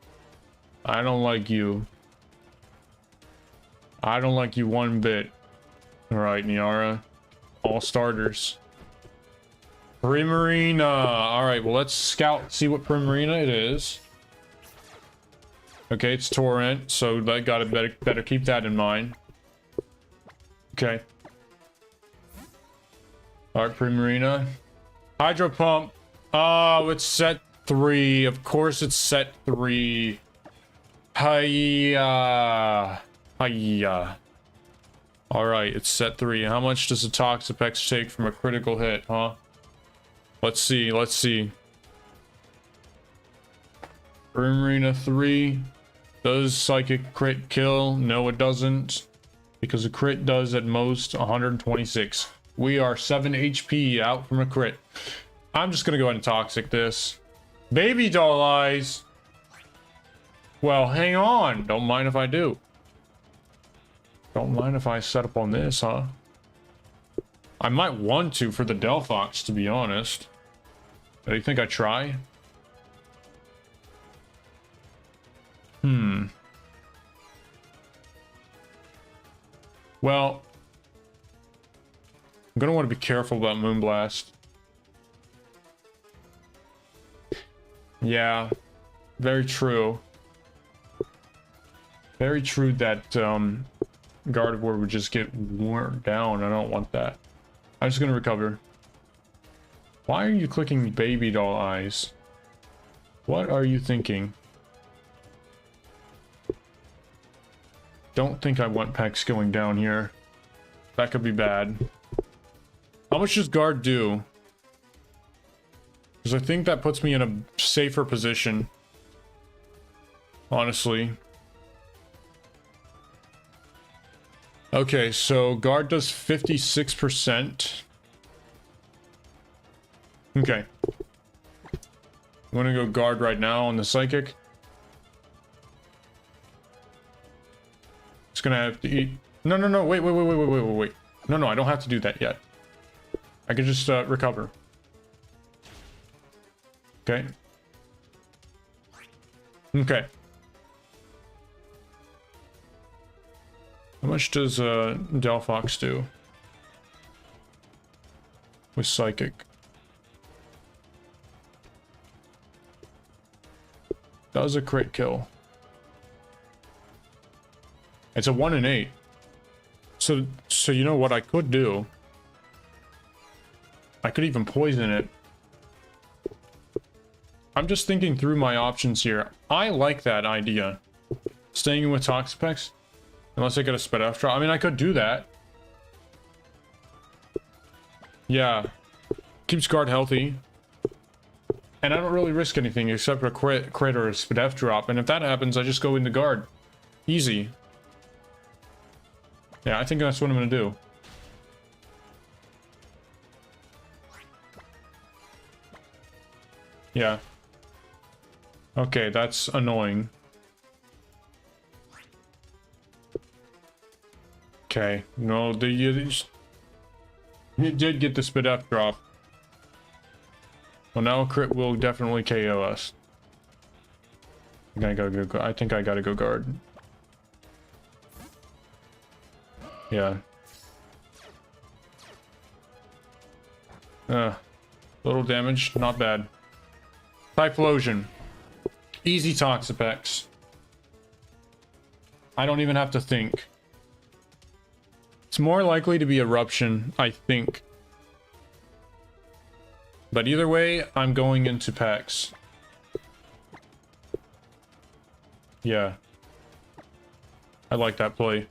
S1: I don't like you. I don't like you one bit. Alright, Niara. All starters. Primarina. Alright, well let's scout, see what Primarina it is. Okay, it's Torrent, so that got it. Better keep that in mind. Okay. Alright, Primarina. Hydro Pump. Oh, it's set 3. Of course it's set 3. Hiya. Hiya. Alright, it's set 3. How much does a Toxapex take from a critical hit, huh? Let's see, let's see. Primarina 3. Does Psychic crit kill? No, it doesn't. Because a crit does at most 126. We are 7 HP out from a crit. I'm just gonna go ahead and Toxic this. Baby doll eyes! Well, hang on. Don't mind if I do. Don't mind if I set up on this, huh? I might want to for the Delphox, to be honest. Do you think I try? Well, I'm gonna want to be careful about Moonblast. Yeah, very true. Very true that Gardevoir would just get worn down. I don't want that. I'm just gonna recover. Why are you clicking baby doll eyes? What are you thinking? Don't think I want Pex going down here. That could be bad. How much does guard do? Because I think that puts me in a safer position. Honestly. Okay, so guard does 56%. Okay. I'm gonna go guard right now on the psychic. It's gonna have to eat. No, no, no, wait. No, no, I don't have to do that yet. I can just recover. Okay. Okay. How much does Delphox do? With Psychic. That was a crit kill. It's a 1 in 8. So you know what I could do? I could even poison it. I'm just thinking through my options here. I like that idea. Staying in with Toxapex. Unless I get a Spadef drop. I mean, I could do that. Yeah. Keeps guard healthy. And I don't really risk anything except a crit or a Spadef drop. And if that happens, I just go into guard. Easy. Yeah, I think that's what I'm going to do. Yeah. Okay, that's annoying. Okay, no, you did get the Spadef drop. Well, now crit will definitely KO us. I think I gotta go guard. Yeah. Little damage, not bad. Typhlosion. Easy Toxapex. I don't even have to think. It's more likely to be Eruption, I think. But either way, I'm going into Pex. Yeah. I like that play.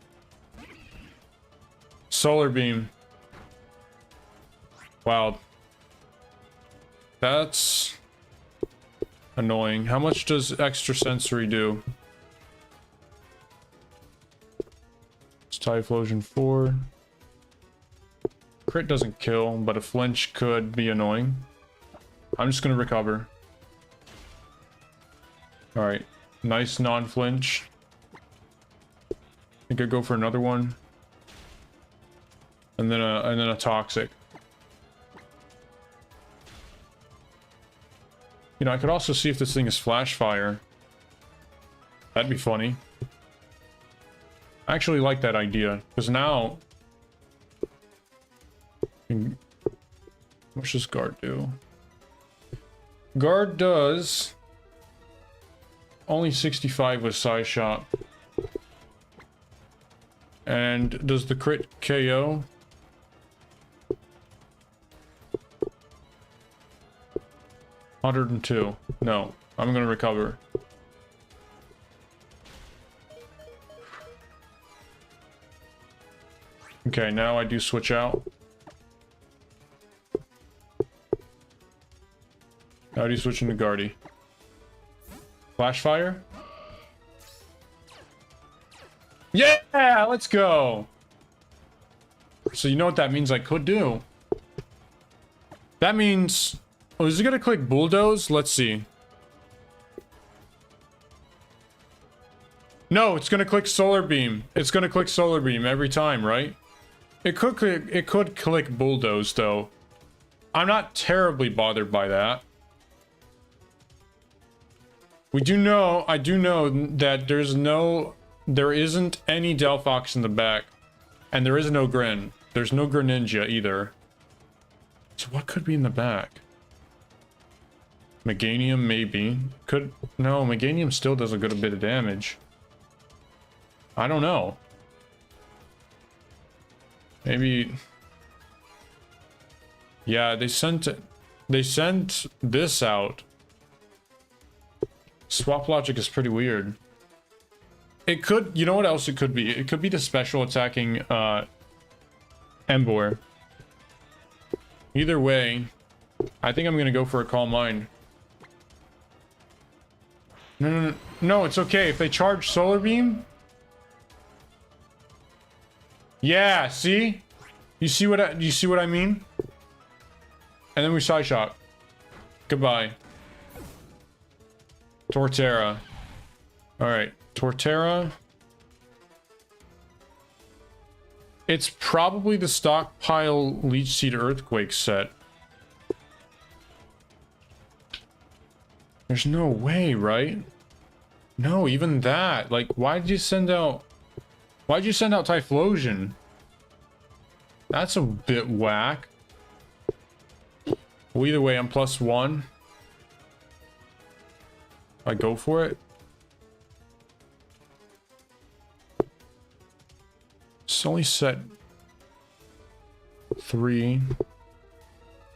S1: Solar Beam. Wow. That's annoying. How much does Extra Sensory do? It's Typhlosion 4. Crit doesn't kill, but a flinch could be annoying. I'm just gonna recover. Alright. Nice non-flinch. I think I'd go for another one. And then a toxic. You know, I could also see if this thing is flash fire. That'd be funny. I actually like that idea, because now... What does guard do? Guard does... only 65 with Psyshot. And does the crit KO? $102. No, I'm gonna recover. Okay, now I do switch out. Now I do switch into Guardy. Flash fire? Yeah, let's go. So you know what that means I could do? That means... Oh, is it gonna click Bulldoze? Let's see. No, it's gonna click Solar Beam. It's gonna click Solar Beam every time, right? It could click Bulldoze though. I'm not terribly bothered by that. We do know, I do know that there isn't any Delphox in the back. And there is no Grin. There's no Greninja either. So what could be in the back? Meganium, maybe. No, Meganium still does a good bit of damage. I don't know. Maybe... Yeah, they sent this out. Swap logic is pretty weird. It could, you know what else it could be? It could be the special attacking Emboar. Either way, I think I'm gonna go for a Calm Mind. No, it's okay. If they charge Solar Beam... Yeah, see? You see what I mean? And then we Side Shot. Goodbye. Torterra. Alright, Torterra. It's probably the Stockpile Leech Seed Earthquake set. There's no way, right? No, even that. Like, why'd you send out Typhlosion? That's a bit whack. Well, either way, I'm +1. I go for it. It's only set 3.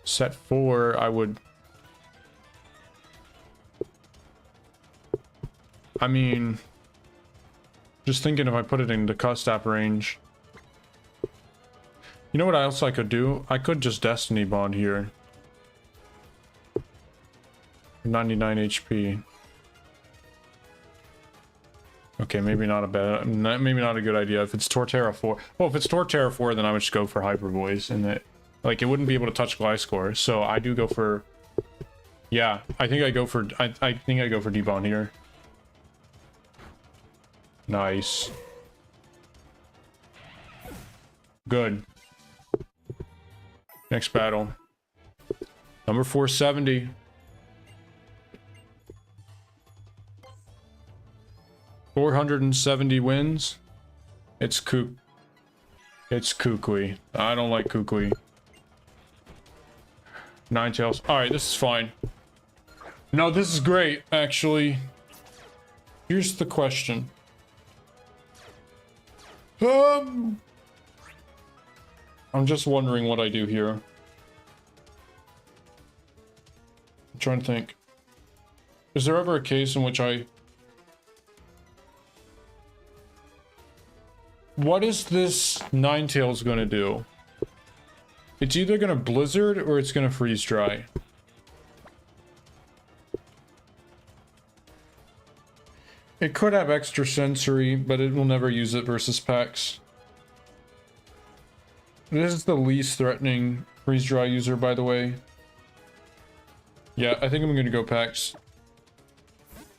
S1: Set 4, I would... I mean... Just thinking if I put it into Custap range. You know what else I could do? I could just Destiny Bond here. 99 HP. Okay, maybe not a good idea. If it's Torterra 4. Well, if it's Torterra 4, then I would just go for Hyper Voice, and it wouldn't be able to touch Gliscor. So I do go for... Yeah, I think I go for Debond here. Nice. Good. Next battle. Number 470. $470 wins. It's Coop. It's Kukui. I don't like Kukui. Ninetales. Alright, this is fine. No, this is great, actually. Here's the question. I'm just wondering what I do here. I'm trying to think. Is there ever a case in which what is this Ninetales gonna do? It's either gonna blizzard or it's gonna freeze dry. It could have extra sensory, but it will never use it versus Pex. This is the least threatening freeze dry user, by the way. Yeah, I think I'm gonna go Pex.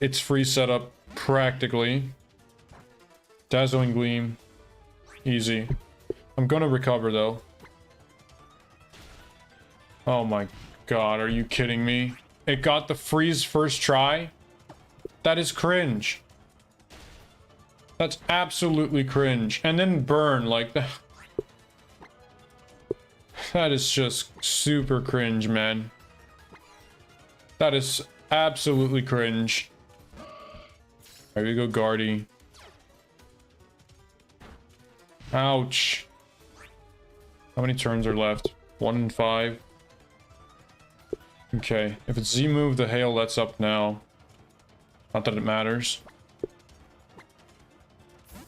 S1: It's free setup practically. Dazzling Gleam. Easy. I'm gonna recover though. Oh my god, are you kidding me? It got the freeze first try? That is cringe. That's absolutely cringe. And then burn like that. That is just super cringe, man. That is absolutely cringe. There you go, Guardy. Ouch. How many turns are left? 1 in 5. Okay, if it's Z move, the hail lets up now. Not that it matters.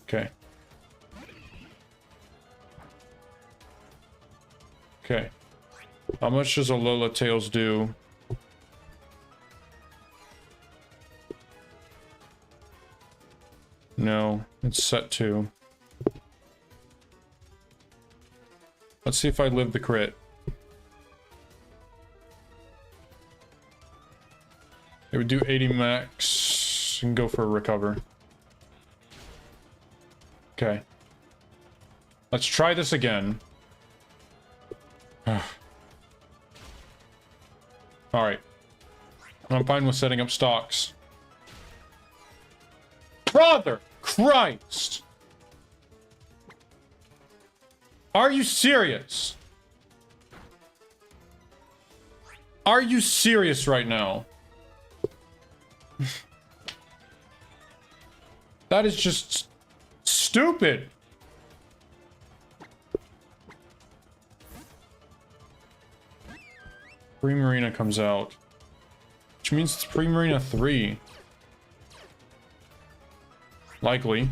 S1: Okay. Okay. How much does Alola Tails do? No, it's set 2. Let's see if I live the crit. It would do 80 max and go for a recover. Okay. Let's try this again. Alright. I'm fine with setting up stocks. Brother Christ! Are you serious? Are you serious right now? That is just stupid. Primarina comes out, which means it's Primarina 3. Likely.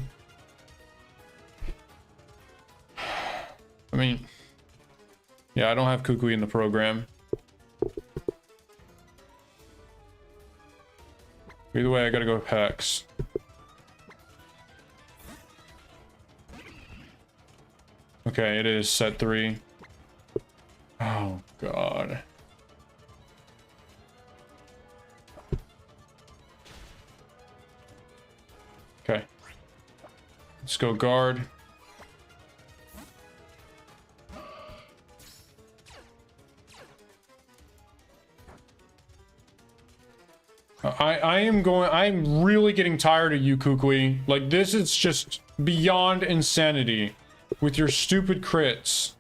S1: I mean, yeah, I don't have Kukui in the program. Either way, I gotta go Pex. Okay, it is set 3. Oh, God. Okay. Let's go guard. I'm really getting tired of you, Kukui. Like, this is just beyond insanity with your stupid crits.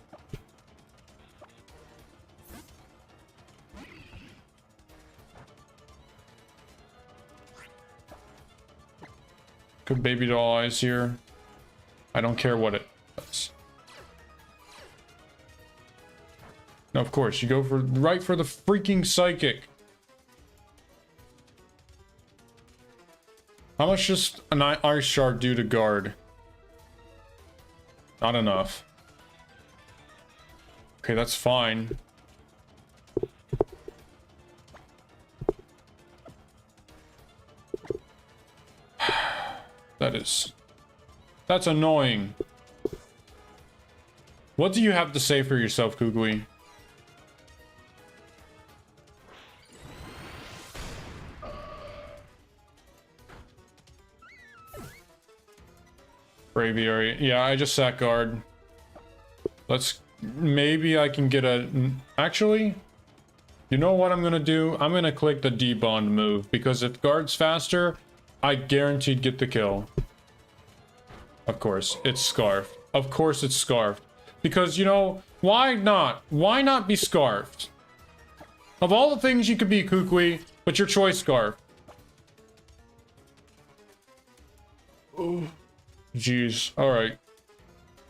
S1: Good baby doll eyes here. I don't care what it does. No, of course, you go for right for the freaking psychic. How much does an ice shard do to guard? Not enough. Okay, that's fine. That's annoying. What do you have to say for yourself, Kukui? Braviary. Yeah, I just sat guard. Maybe I can get a... Actually, you know what I'm gonna do? I'm gonna click the debond move, because if guard's faster, I guaranteed get the kill. Of course, it's Scarf. Of course it's Scarf. Because, you know, why not? Why not be scarfed? Of all the things you could be, Kukui, but your choice scarf. Oh, jeez. Alright.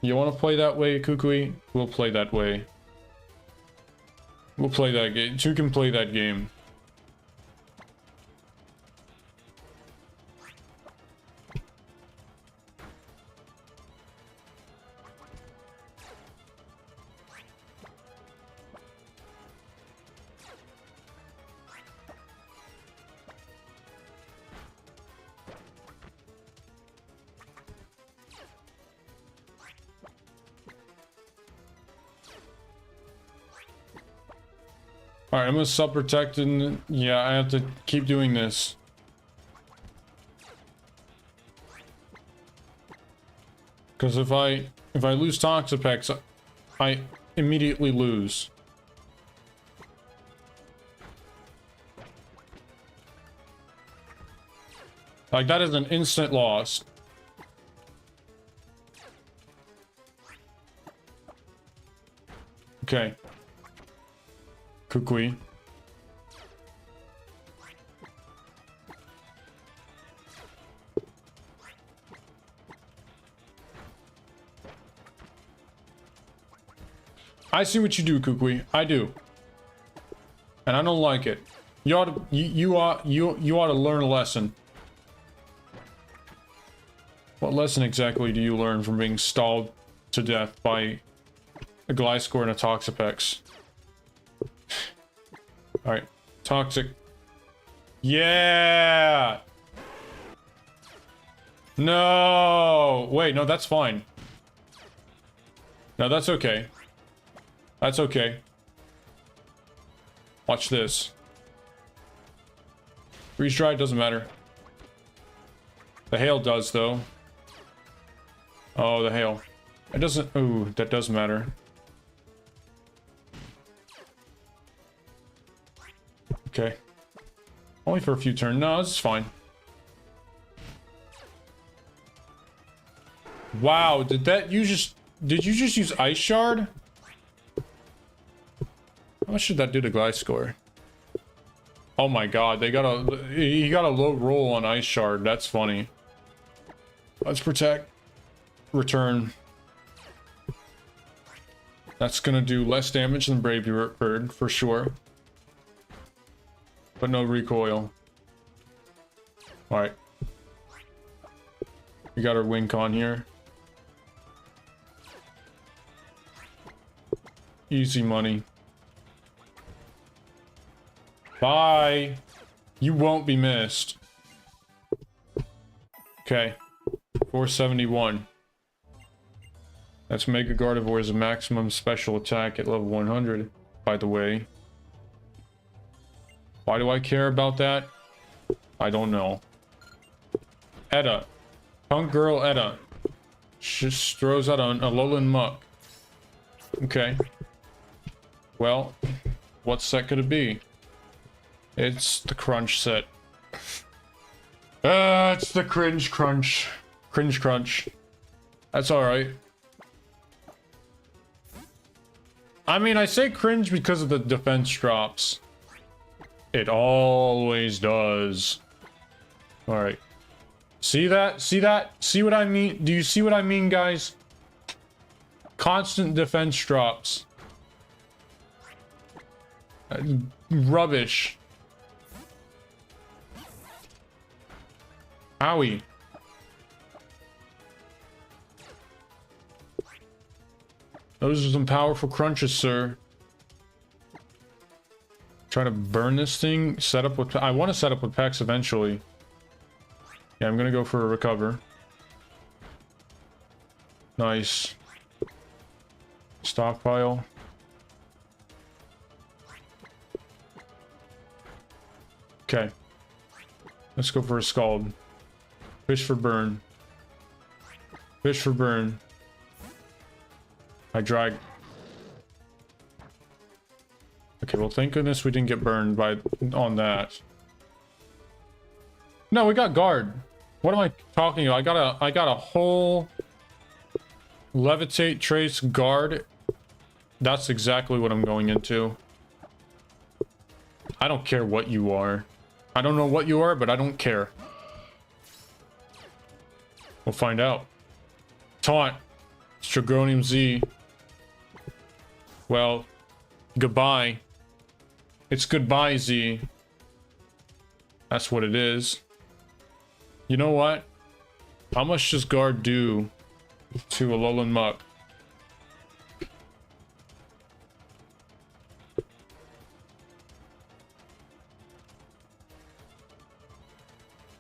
S1: You want to play that way, Kukui? We'll play that way. We'll play that game. Two can play that game. Alright, I'm gonna sub-protect and yeah, I have to keep doing this. Because if I lose Toxapex, I immediately lose. Like, that is an instant loss. Okay. Kukui. I see what you do, Kukui. I do. And I don't like it. You ought to, you ought to learn a lesson. What lesson exactly do you learn from being stalled to death by a Gliscor and a Toxapex? Alright. Toxic. Yeah! No! Wait, no, that's fine. No, that's okay. That's okay. Watch this. Freeze dry doesn't matter. The hail does, though. Oh, the hail. It doesn't... Ooh, that does matter. Okay. Only for a few turns. No, this is fine. Wow, did you just use Ice Shard? How much did that do to Gliscor? Oh my god, he got a low roll on Ice Shard. That's funny. Let's protect. Return. That's gonna do less damage than Brave Bird for sure. But no recoil. Alright. We got our Wink on here. Easy money. Bye! You won't be missed. Okay. 471. That's Mega Gardevoir's maximum special attack at level 100, by the way. Why do I care about that? I don't know. Edda. Punk Girl Edda. Just throws out a Alolan Muck. Okay. Well, what set could it be? It's the Crunch set. It's the Cringe Crunch. Cringe Crunch. That's alright. I mean, I say cringe because of the defense drops. It always does. Alright. See that? See that? See what I mean? Do you see what I mean, guys? Constant defense drops. Rubbish. Owie. Those are some powerful crunches, sir. Try to burn this thing. Set up with... I want to set up with Pex eventually. Yeah, I'm going to go for a recover. Nice. Stockpile. Okay. Let's go for a Scald. Fish for burn. Fish for burn. I drag. Okay, well, thank goodness we didn't get burned on that. No, we got guard. What am I talking about? I got a whole levitate trace guard That's exactly what I'm going into. I don't care what you are. I don't know what you are, but I don't care. We'll find out. Taunt. Stragonium Z. Well, goodbye. It's goodbye, Z. That's what it is. You know what? How much does guard do to Alolan Muck?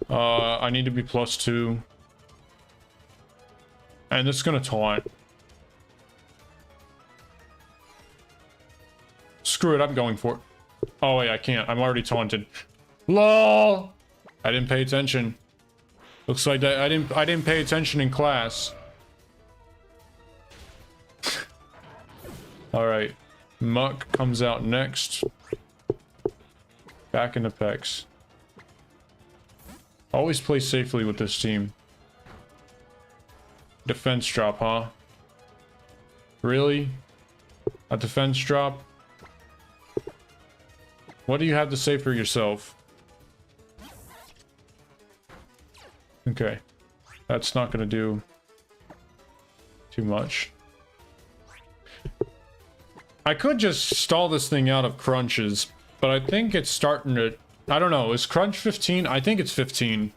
S1: I need to be +2. And it's gonna taunt. Screw it, I'm going for it. Oh wait, I can't. I'm already taunted. LOL! I didn't pay attention. Looks like that I didn't pay attention in class. Alright. Muck comes out next. Back into Pex. Always play safely with this team. Defense drop, huh? Really? A defense drop? What do you have to say for yourself? Okay. That's not gonna do too much. I could just stall this thing out of crunches, but I think it's starting to... I don't know, is crunch 15? I think it's 15.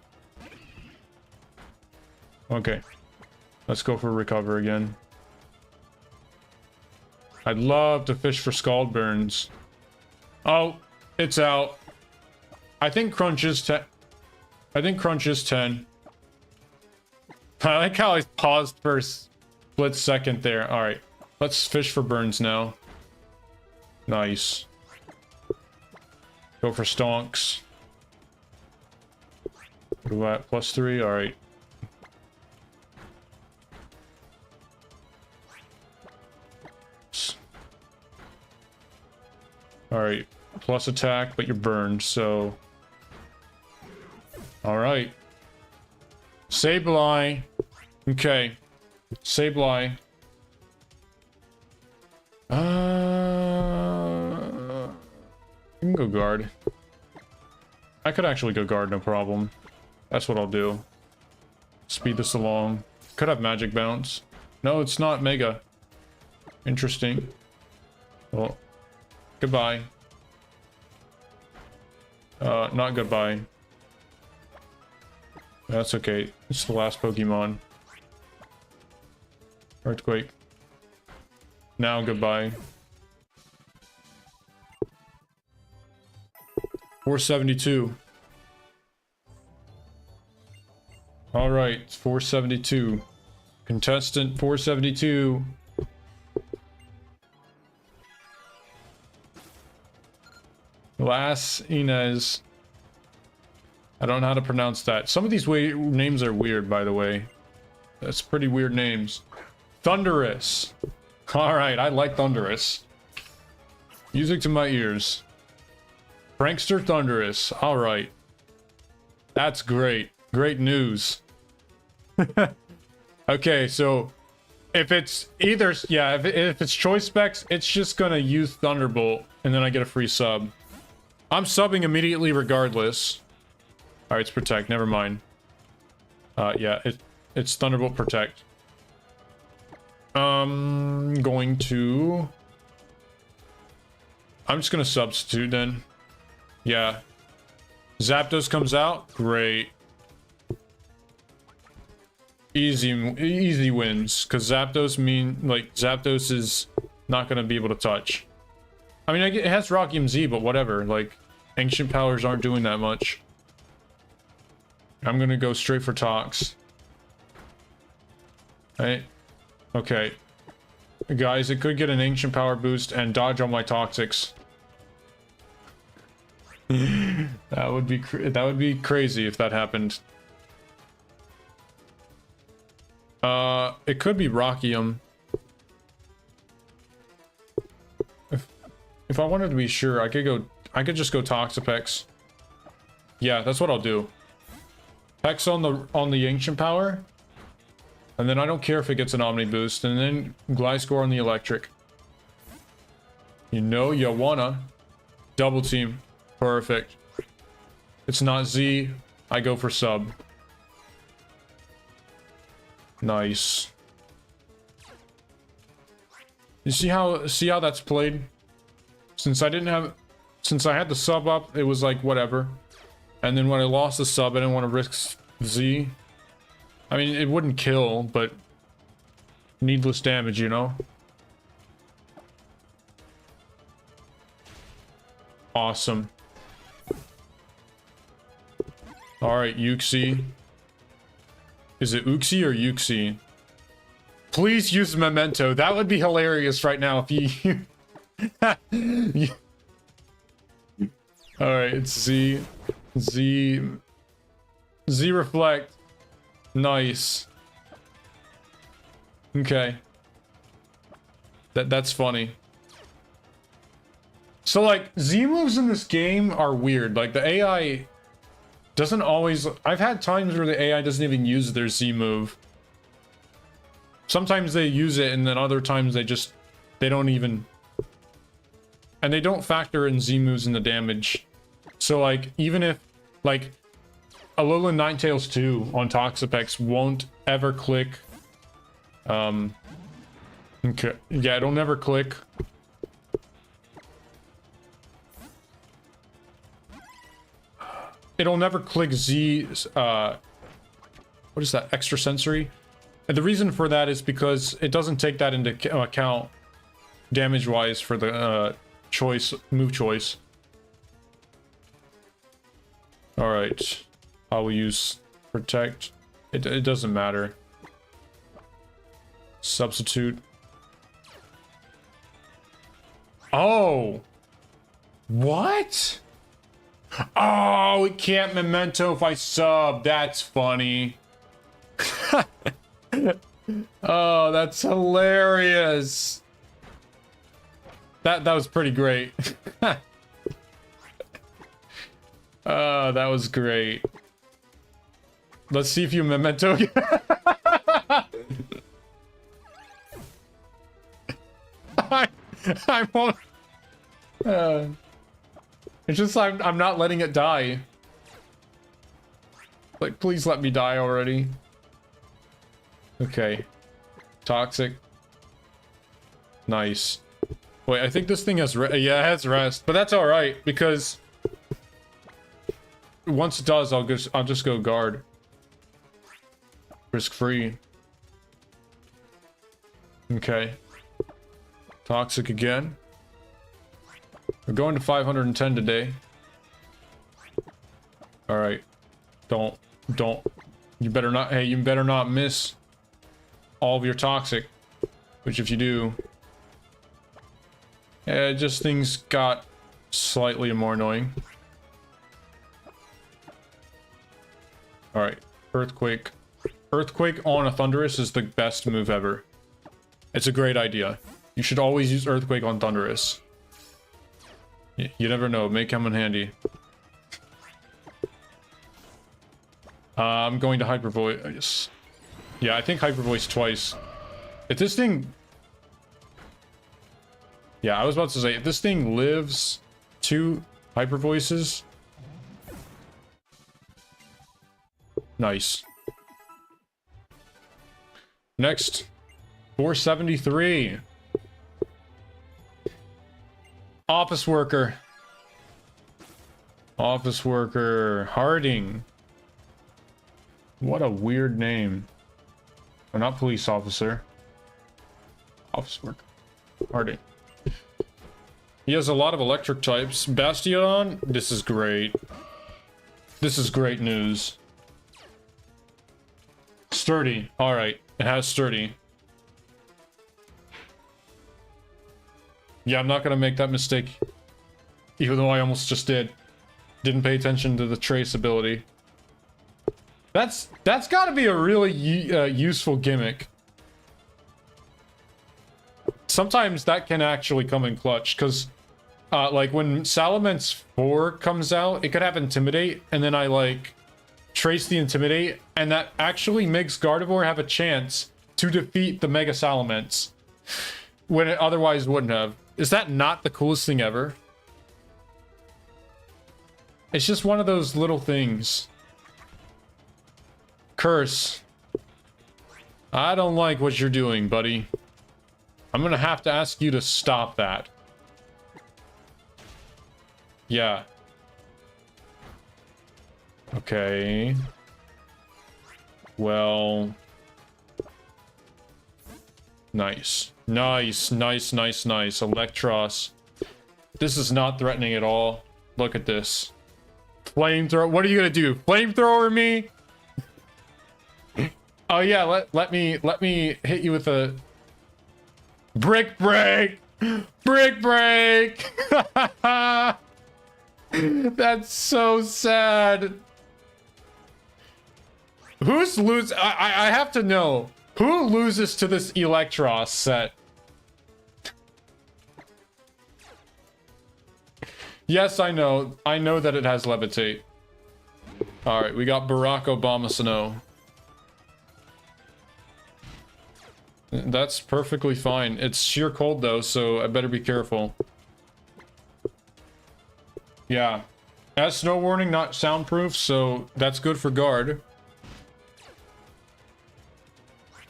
S1: Okay. Let's go for recover again. I'd love to fish for Scald Burns. Oh, it's out. I think crunch is 10. I think crunch is 10. I like how I paused for a split second there. Alright. Let's fish for Burns now. Nice. Go for Stonks. What do I at? +3? Alright. Alright. Plus attack, but you're burned, so... Alright. Sableye. Okay. Sableye. You can go guard. I could actually go guard, no problem. That's what I'll do. Speed this along. Could have magic bounce. No, it's not mega. Interesting. Well, goodbye. Not goodbye. That's okay. It's the last Pokemon. Earthquake. Now goodbye. 472. All right, it's 472. Contestant 472. Las Inez. I don't know how to pronounce that. Some of these names are weird, by the way. That's pretty weird names. Thundurus. All right, I like Thundurus. Music to my ears. Prankster Thundurus. All right. That's great. Great news. Okay, so if it's either, yeah, if it's choice specs, it's just gonna use Thunderbolt, and then I get a free sub. I'm subbing immediately regardless. All right, it's Protect. Never mind. Yeah, it's Thunderbolt Protect. Going to... I'm just gonna substitute then. Yeah. Zapdos comes out. Great. Easy wins, because Zapdos is not gonna be able to touch. I mean, it has Rockium Z, but whatever. Like, ancient powers aren't doing that much. I'm gonna go straight for Tox. Right? Okay. Guys, it could get an ancient power boost and dodge all my Toxics. That would be crazy if that happened. It could be Rockium. If I wanted to be sure, I could just go Toxapex. Yeah, that's what I'll do. Hex on the ancient power. And then I don't care if it gets an Omni boost, and then Gliscor on the electric. You know you wanna. Double team. Perfect. It's not Z. I go for sub. Nice. You see how that's played? Since I had the sub up, it was like whatever. And then when I lost the sub, I didn't want to risk Z. I mean, it wouldn't kill, but needless damage, you know? Awesome. Alright, Yuxi. Is it Uxie or Yuxi? Please use Memento. That would be hilarious right now if you... Alright, it's Z. Z Reflect. Nice. Okay. That's funny. So like Z moves in this game are weird. Like the AI doesn't always. I've had times where the AI doesn't even use their Z move. Sometimes they use it, and then other times they don't even. And they don't factor in Z moves in the damage. So like even if like Alolan Ninetales 2 on Toxapex won't ever click. Okay. Yeah, it'll never click. It'll never click Z, what is that, extrasensory? And the reason for that is because it doesn't take that into account damage-wise for the move choice. Alright, I will use Protect. It doesn't matter. Substitute. Oh! What? Oh, it can't Memento if I sub. That's funny. Oh, that's hilarious. That was pretty great. Oh, that was great. Let's see if you Memento. I won't. It's just I'm not letting it die. Like, please let me die already. Okay. Toxic. Nice. Wait, I think this thing has yeah, it has rest, but that's all right because once it does, I'll just go guard. Risk free. Okay. Toxic again. We're going to 510 today. All right. Don't. You better not. Hey, you better not miss all of your toxic. Which, if you do, just things got slightly more annoying. All right. Earthquake. Earthquake on a Thundurus is the best move ever. It's a great idea. You should always use Earthquake on Thundurus. You never know. May come in handy. I'm going to Hyper Voice. Yeah, I think Hyper Voice twice. If this thing... Yeah, I was about to say, if this thing lives 2 Hyper Voices... Nice. Next. 473. Office worker. Office worker. Harding. What a weird name. Oh, not police officer. Office worker. Harding. He has a lot of electric types. Bastion. This is great. This is great news. Sturdy. Alright. It has sturdy. Yeah, I'm not gonna make that mistake. Even though I almost just did. Didn't pay attention to the trace ability. That's gotta be a really useful gimmick. Sometimes that can actually come in clutch, because like when Salamence 4 comes out, it could have Intimidate, and then I like trace the Intimidate, and that actually makes Gardevoir have a chance to defeat the Mega Salamence when it otherwise wouldn't have. is that not the coolest thing ever? It's just one of those little things. Curse. I don't like what you're doing, buddy. I'm gonna have to ask you to stop that. Yeah. Okay. Well. Nice. Nice, nice, nice, nice. Electros. This is not threatening at all. Look at this. Flamethrower. What are you gonna do? Flamethrower me? Oh yeah, let me hit you with a brick break. Brick break. That's so sad. Who's lose? I have to know who loses to this Electros set. Yes, I know that it has levitate. All right, we got Barack Obama Snow. That's perfectly fine. It's sheer cold though, so I better be careful. Yeah. It has snow warning, not soundproof, so that's good for guard.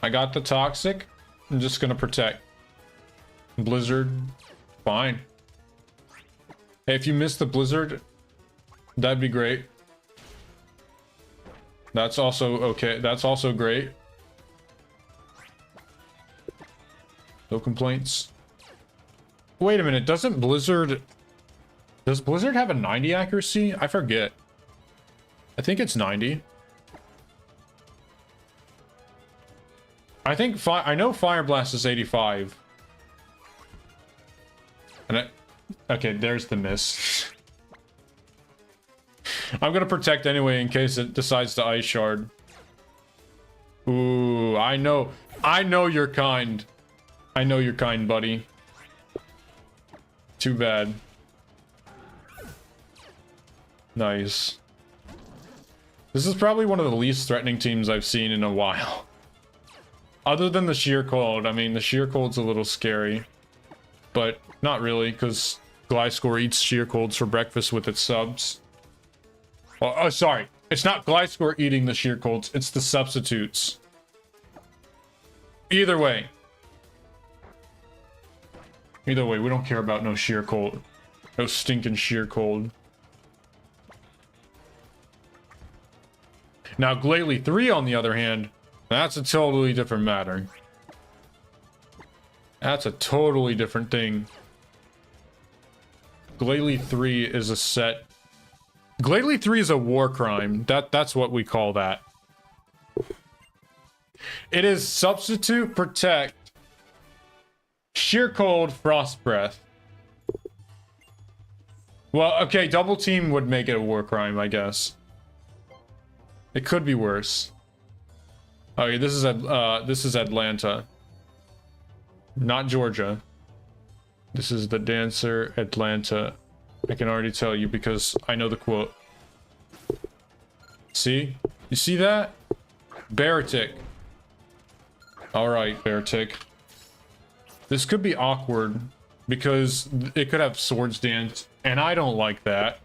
S1: I got the toxic. I'm just gonna protect. Blizzard. Fine. Hey, if you missed the blizzard, that'd be great. That's also okay. That's also great. No complaints. Wait a minute, doesn't Blizzard... Does Blizzard have a 90 accuracy? I forget. I think it's 90. I think... I know Fire Blast is 85. And okay, there's the miss. I'm gonna protect anyway in case it decides to Ice Shard. Ooh, I know you're kind. I know you're kind, buddy. Too bad. Nice. This is probably one of the least threatening teams I've seen in a while. Other than the sheer cold. I mean, the sheer cold's a little scary. But not really, because Gliscor eats sheer colds for breakfast with its subs. Oh, sorry. It's not Gliscor eating the sheer colds, it's the substitutes. Either way. Either way, we don't care about no sheer cold. No stinking sheer cold. Now, Glalie 3, on the other hand, that's a totally different matter. That's a totally different thing. Glalie 3 is a set... Glalie 3 is a war crime. That's what we call that. It is substitute, protect, sheer cold, frost breath. Well, okay, double team would make it a war crime, I guess. It could be worse. Okay, this is Atlanta. Not Georgia. This is the Dancer Atlanta. I can already tell you because I know the quote. See? You see that? Baratic. Alright, Baratic. This could be awkward because it could have Swords Dance, and I don't like that.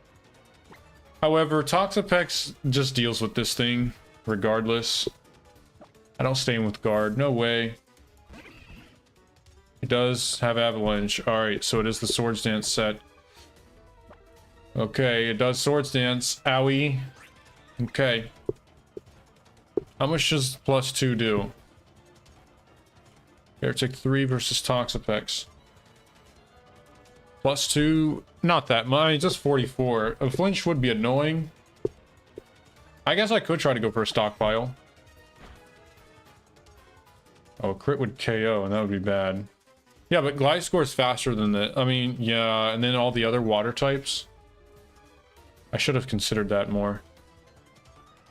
S1: However, Toxapex just deals with this thing regardless. I don't stay in with guard. No way. It does have Avalanche. Alright, so it is the Swords Dance set. Okay, it does Swords Dance. Owie. Okay. How much does +2 do? Heretic 3 versus Toxapex. +2, not that much, just 44. A flinch would be annoying. I guess I could try to go for a stockpile. Oh, crit would KO, and that would be bad. Yeah, but Gliscor is faster than that. I mean, yeah, and then all the other water types. I should have considered that more.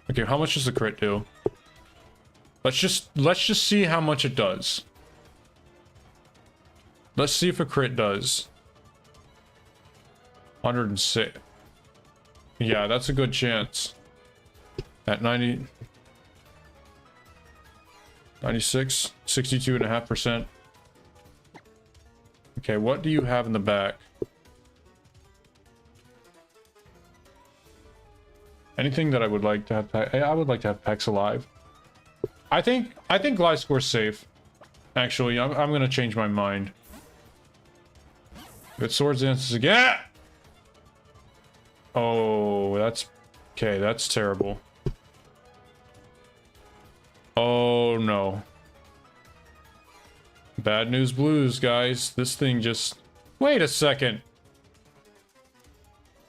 S1: Okay, how much does the crit do? Let's just see how much it does. Let's see if a crit does. 106. Yeah, that's a good chance. At 90... 96, 62.5%. Okay, what do you have in the back? Anything that I would like to have? I would like to have Pex alive. I think Gliscor's safe. Actually, I'm gonna change my mind. Good Swords Dances again. Oh, that's okay. That's terrible. Oh no. Bad news blues, guys. This thing just... Wait a second.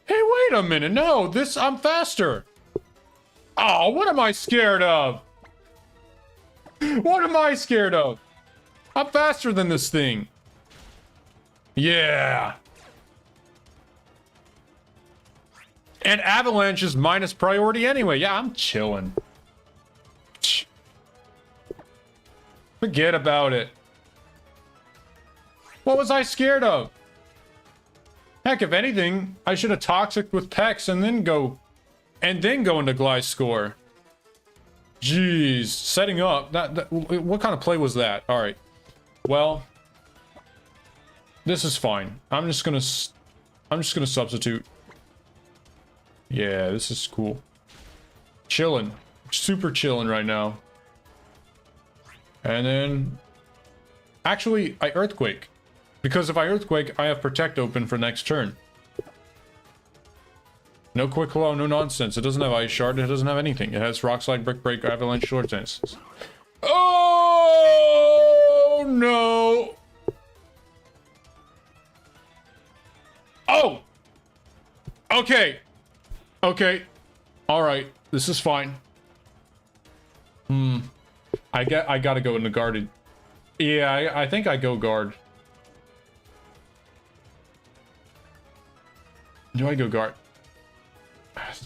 S1: Hey, wait a minute. No, I'm faster. Oh, what am I scared of? What am I scared of? I'm faster than this thing. Yeah. And Avalanche is minus priority anyway. Yeah, I'm chilling. Forget about it. What was I scared of? Heck, if anything, I should have Toxic with Pex and then go into Gliscor. Jeez, setting up. What kind of play was that? All right. Well, this is fine. I'm just gonna substitute. Yeah, this is cool. Chilling, super chilling right now. And then, actually, I Earthquake. Because if I Earthquake, I have Protect open for next turn. No Quick Hello, no nonsense. It doesn't have Ice Shard, it doesn't have anything. It has Rock Slide, Brick Break, Avalanche, Swords Dances. Oh, no! Oh! Okay. Okay. Alright. This is fine. I gotta go into guarded. Yeah, I think I go guard. Do I go guard?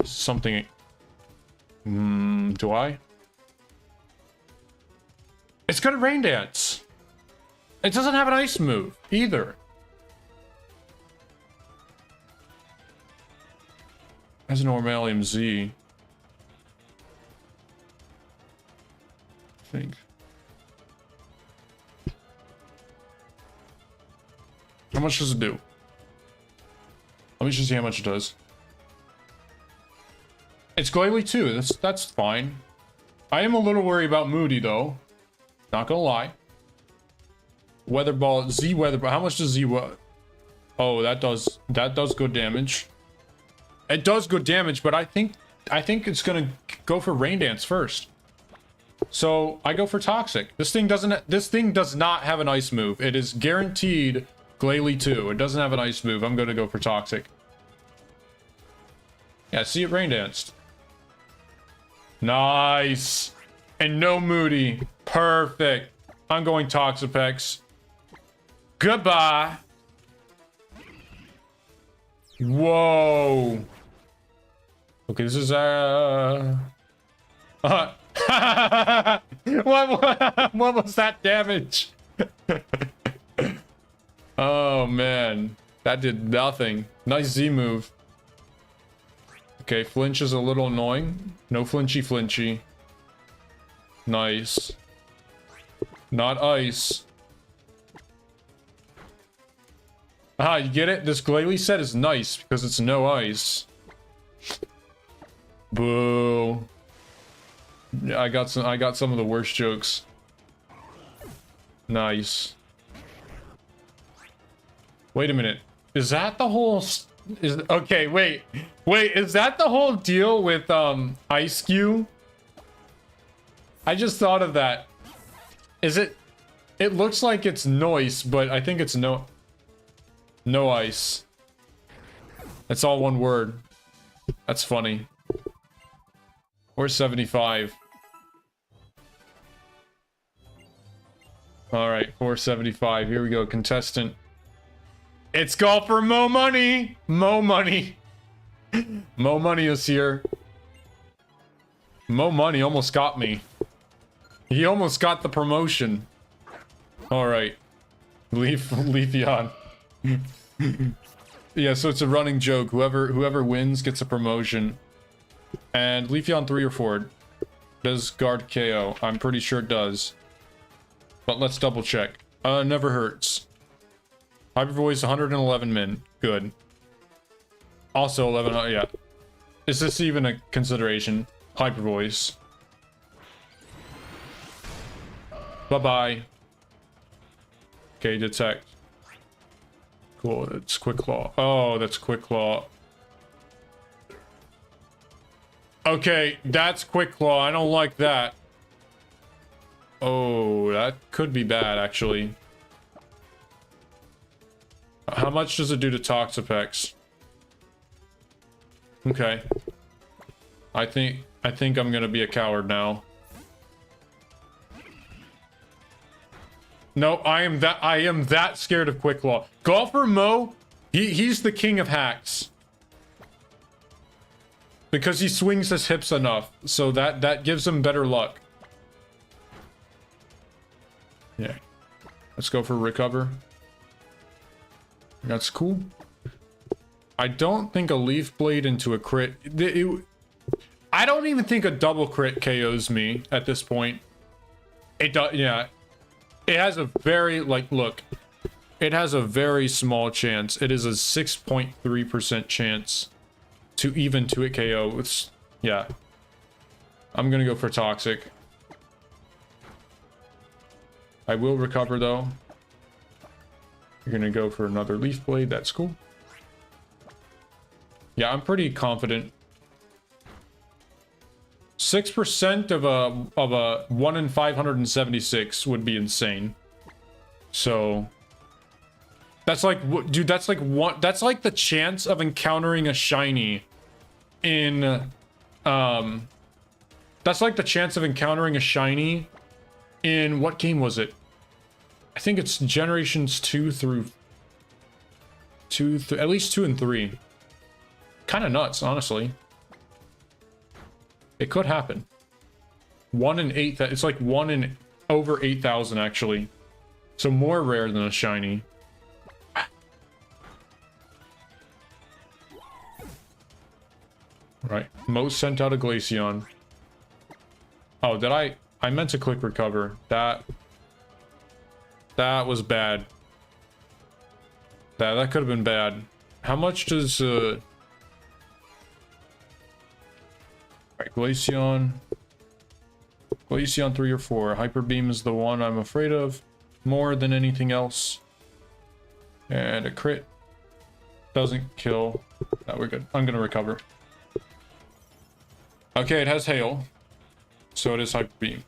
S1: Something. Do I? It's got a Rain Dance. It doesn't have an ice move either. Has an Normalium Z. I think. How much does it do? Let me just see how much it does. It's Glalie too. That's fine. I am a little worried about Moody though. Not gonna lie. Weather Ball, Z Weather Ball. How much does Z? Oh, that does good damage. It does good damage, but I think it's gonna go for Rain Dance first. So I go for Toxic. This thing does not have an ice move. It is guaranteed Glalie 2. It doesn't have an ice move. I'm gonna go for Toxic. Yeah, see it Rain Danced. Nice. And no Moody. Perfect. I'm going Toxapex. Goodbye. Whoa. Okay, this is what was that damage? Oh man, that did nothing. Nice Z move. Okay, flinch is a little annoying. No flinchy. Nice. Not ice. Ah, you get it? This Glalie set is nice because it's no ice. Boo. Yeah, I got some of the worst jokes. Nice. Wait a minute. Is that the whole okay, wait. Is that the whole deal with Ice Cube? I just thought of that. Is it looks like it's noise, but I think it's no ice. That's all one word. That's funny. Or 75. All right, 475. Here we go, contestant. It's called for Mo Money. Mo Money. Mo Money is here. Mo Money almost got me. He almost got the promotion. All right, Leafeon. Yeah, so it's a running joke. Whoever wins gets a promotion. And Leafeon 3 or 4 does guard KO. I'm pretty sure it does. But let's double check. Never hurts. Hyper Voice 111 min. Good. Also 11, yeah. Is this even a consideration? Hyper Voice. Bye-bye. Okay, detect. Cool, it's Quick Claw. Oh, that's Quick Claw. Okay, that's Quick Claw. I don't like that. Oh, that could be bad, actually. How much does it do to Toxapex? Okay. I think I'm gonna be a coward now. No, I am that scared of Quick Claw. Golfer Mo, he's the king of hacks. Because he swings his hips enough, so that gives him better luck. Yeah. Let's go for recover. That's cool. I don't think a Leaf Blade into a crit... I don't even think a double crit KOs me at this point. It does, yeah. It has a very, like, look. It has a very small chance. It is a 6.3% chance to even to it KO. It's, yeah. I'm gonna go for Toxic. I will recover, though. You're gonna go for another Leaf Blade. That's cool. Yeah, I'm pretty confident. 6% of a 1 in 576 would be insane. So that's like, dude, that's like that's like the chance of encountering a shiny in that's like the chance of encountering a shiny in, what game was it? I think it's generations 2 through at least 2 and 3. Kind of nuts, honestly. It could happen. 1 in 8, it's like 1 in over 8,000 actually. So more rare than a shiny. Right, Mo sent out a Glaceon. Oh, did I meant to click recover. That was bad. That could have been bad. How much does right, Glaceon 3 or 4. Hyper Beam is the one I'm afraid of more than anything else. And a crit doesn't kill. No, we're good. I'm gonna recover. Okay, it has hail. So it is Hyper Beam.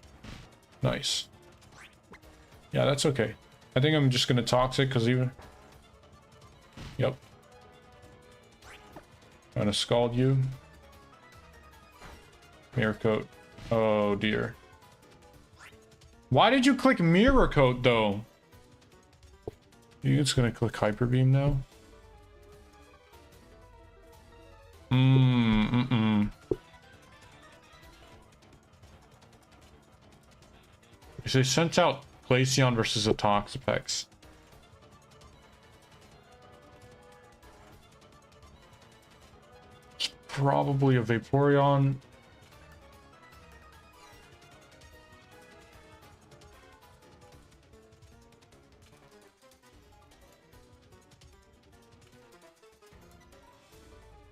S1: Nice. Yeah, that's okay. I think I'm just gonna Toxic because even... Yep. I'm gonna Scald you. Mirror Coat. Oh dear. Why did you click Mirror Coat though? You're just gonna click Hyper Beam now? So they sent out Glaceon versus a Toxapex. It's probably a Vaporeon.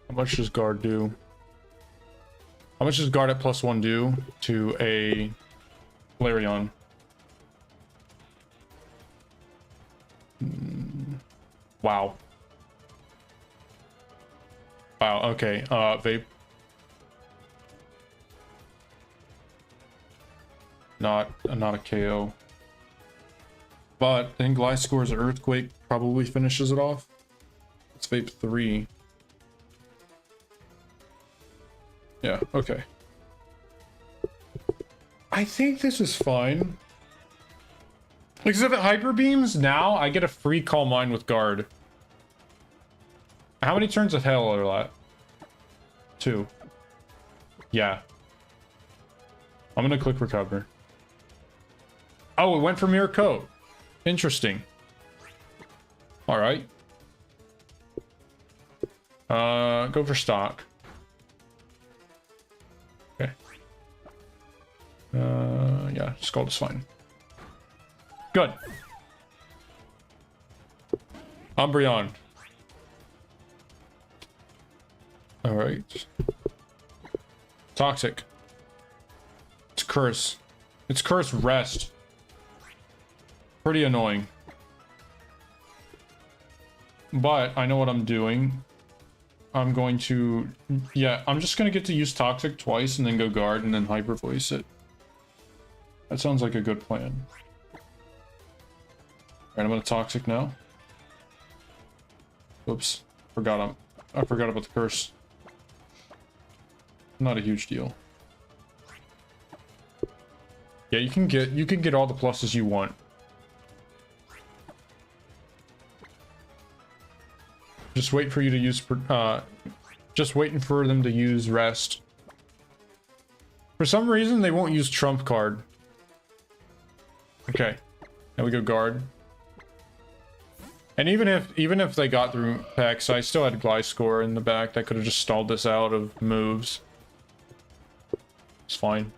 S1: How much does Guard do? How much does Guard at +1 do to a Flareon? Wow. Wow, okay. Vape. Not a KO. But I think Gliscor's Earthquake probably finishes it off. It's Vape 3. Yeah, okay. I think this is fine. Because if it Hyper Beams now, I get a free Calm Mind with Guard. How many turns of Hail are that? 2. Yeah. I'm gonna click Recover. Oh, it went for Mirror Coat. Interesting. Alright. Go for Stock. Okay. Yeah, Scald is fine. Good. Umbreon. Alright. Toxic. It's Curse. It's Curse Rest. Pretty annoying. But I know what I'm doing. I'm going to... Yeah, I'm just going to get to use Toxic twice and then go Guard and then Hyper Voice it. That sounds like a good plan. Alright, I'm going to Toxic now. Oops. I forgot about the Curse. Not a huge deal. Yeah, you can get all the pluses you want. Just wait for you to use just waiting for them to use Rest. For some reason they won't use Trump Card. Okay. Now we go Guard. And even if they got through Pex, I still had Gliscor in the back that could have just stalled this out of moves. It's fine.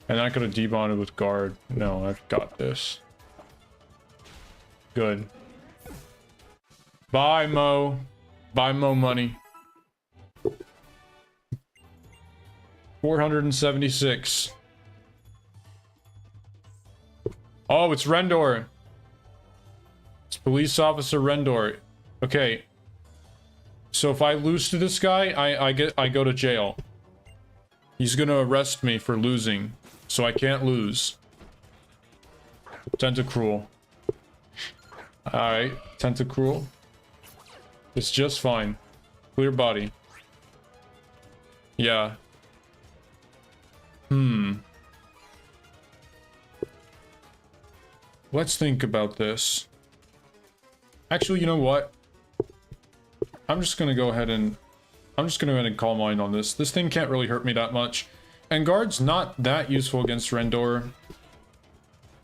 S1: And I could have debonded with Guard. No, I've got this. Good. Bye, Mo. Buy Mo money. 476. Oh, it's Rendor. It's Police Officer Rendor. Okay. So if I lose to this guy, I go to jail. He's gonna arrest me for losing, so I can't lose. Tentacruel. Alright, Tentacruel. It's just fine. Clear body. Yeah. Let's think about this. Actually, you know what? I'm just gonna go ahead and Calm Mind on this. This thing can't really hurt me that much. And Guard's not that useful against Rendor.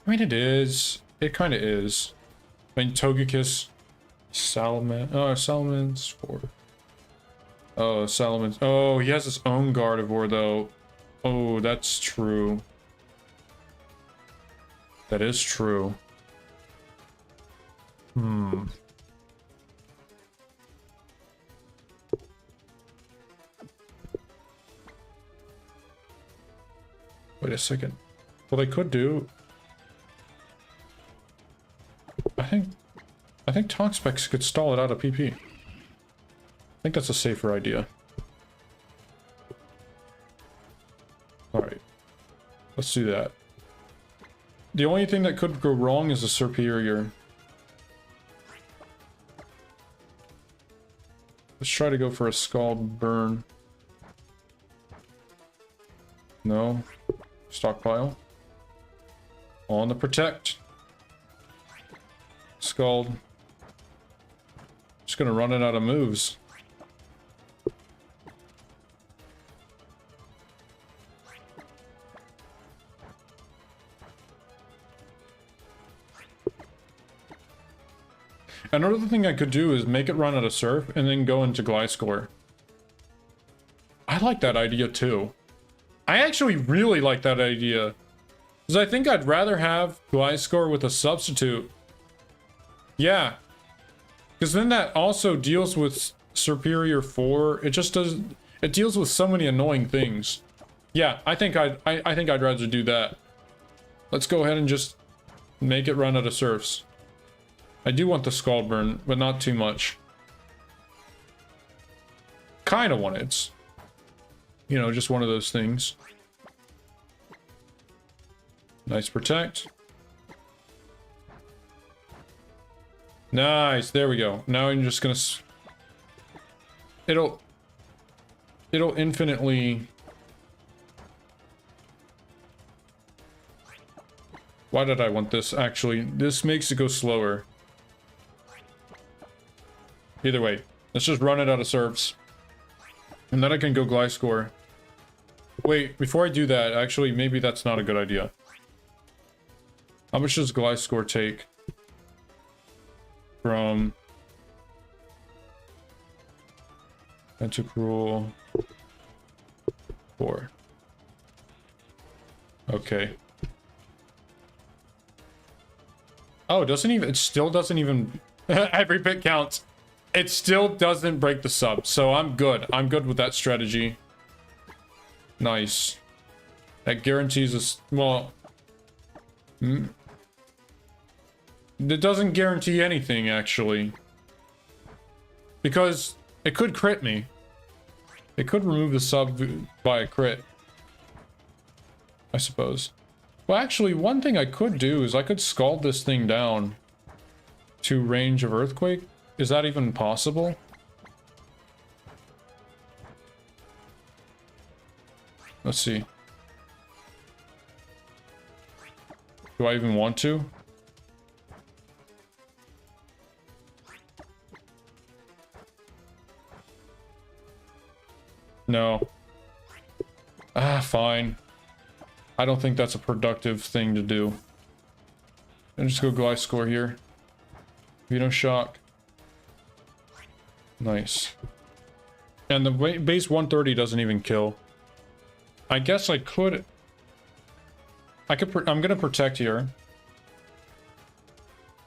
S1: I mean, it is. It kind of is. I mean, Togekiss. Salamence 4. Oh, Salamence. Oh, he has his own Gardevoir, though. Oh, that's true. That is true. Wait a second. Well, they could do... I think Toxapex could stall it out of PP. I think that's a safer idea. Alright. Let's do that. The only thing that could go wrong is a Serperior. Let's try to go for a Scald Burn. No. Stockpile. On the Protect. Scald. Just gonna run it out of moves. Another thing I could do is make it run out of Surf and then go into Gliscor. I like that idea too. I actually really like that idea. Because I think I'd rather have Gliscor with a substitute. Yeah. Because then that also deals with Serperior 4. It just does... It deals with so many annoying things. Yeah, I think I'd rather do that. Let's go ahead and just make it run out of Surfs. I do want the Scald Burn, but not too much. Kind of want it. You know, just one of those things. Nice Protect. Nice, there we go. Now I'm just gonna... It'll infinitely... Why did I want this? Actually, this makes it go slower. Either way, let's just run it out of serves. And then I can go Gliscor. Wait, before I do that, actually, maybe that's not a good idea. How much does Gliscor take? From... Tentacruel... 4. Okay. Oh, it doesn't even... It still doesn't even Every bit counts. It still doesn't break the sub, so I'm good. I'm good with that strategy. Nice. That guarantees us, well... It doesn't guarantee anything, actually. Because it could crit me. It could remove the sub by a crit. I suppose. Well, actually, one thing I could do is I could scald this thing down to range of Earthquake. Is that even possible? Let's see. Do I even want to? No. Ah, fine. I don't think that's a productive thing to do. I'll just go Gliscor here. Venoshock. Nice. And the base 130 doesn't even kill. I guess I could... I'm gonna protect here.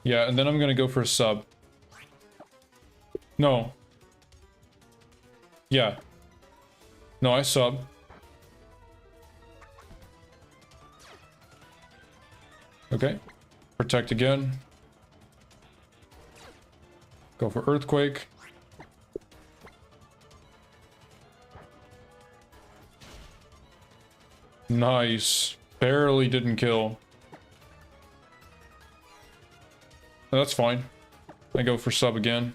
S1: Yeah, and then I'm gonna go for a sub. No. Yeah. No, I sub. Okay. Protect again. Go for Earthquake. Nice. Barely didn't kill. That's fine. I go for sub again.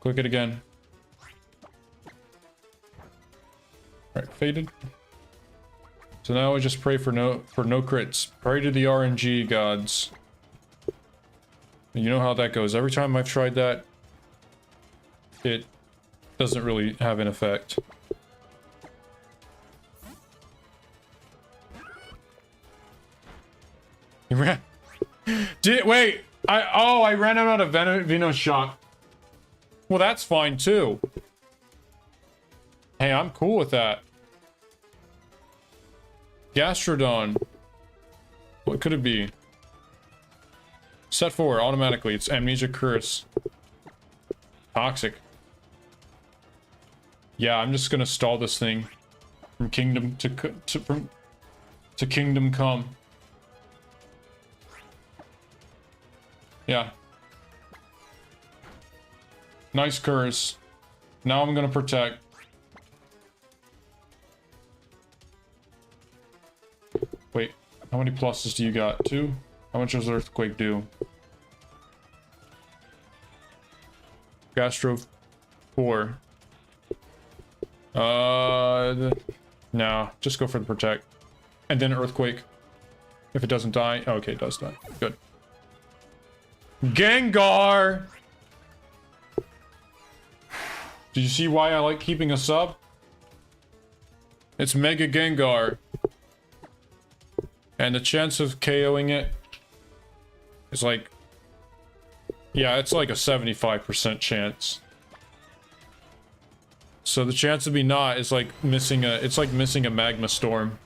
S1: Click it again. Alright, faded. So now I just pray for no crits. Pray to the RNG gods. You know how that goes. Every time I've tried that, it doesn't really have an effect. You ran. Wait. I ran out of Venoshock. Well, that's fine too. Hey, I'm cool with that. Gastrodon. What could it be? Set 4 automatically. It's Amnesia Curse. Toxic. Yeah, I'm just gonna stall this thing from Kingdom to Kingdom Come. Yeah. Nice curse. Now I'm gonna protect. Wait, how many pluses do you got? 2? How much does Earthquake do? Gastro 4. No, just go for the protect. And then Earthquake. If it doesn't die. Oh, okay, it does die. Good. Gengar! Do you see why I like keeping a sub? It's Mega Gengar. And the chance of KOing it is like... Yeah, it's like a 75% chance. So the chance of me not is like missing a... It's like missing a Magma Storm.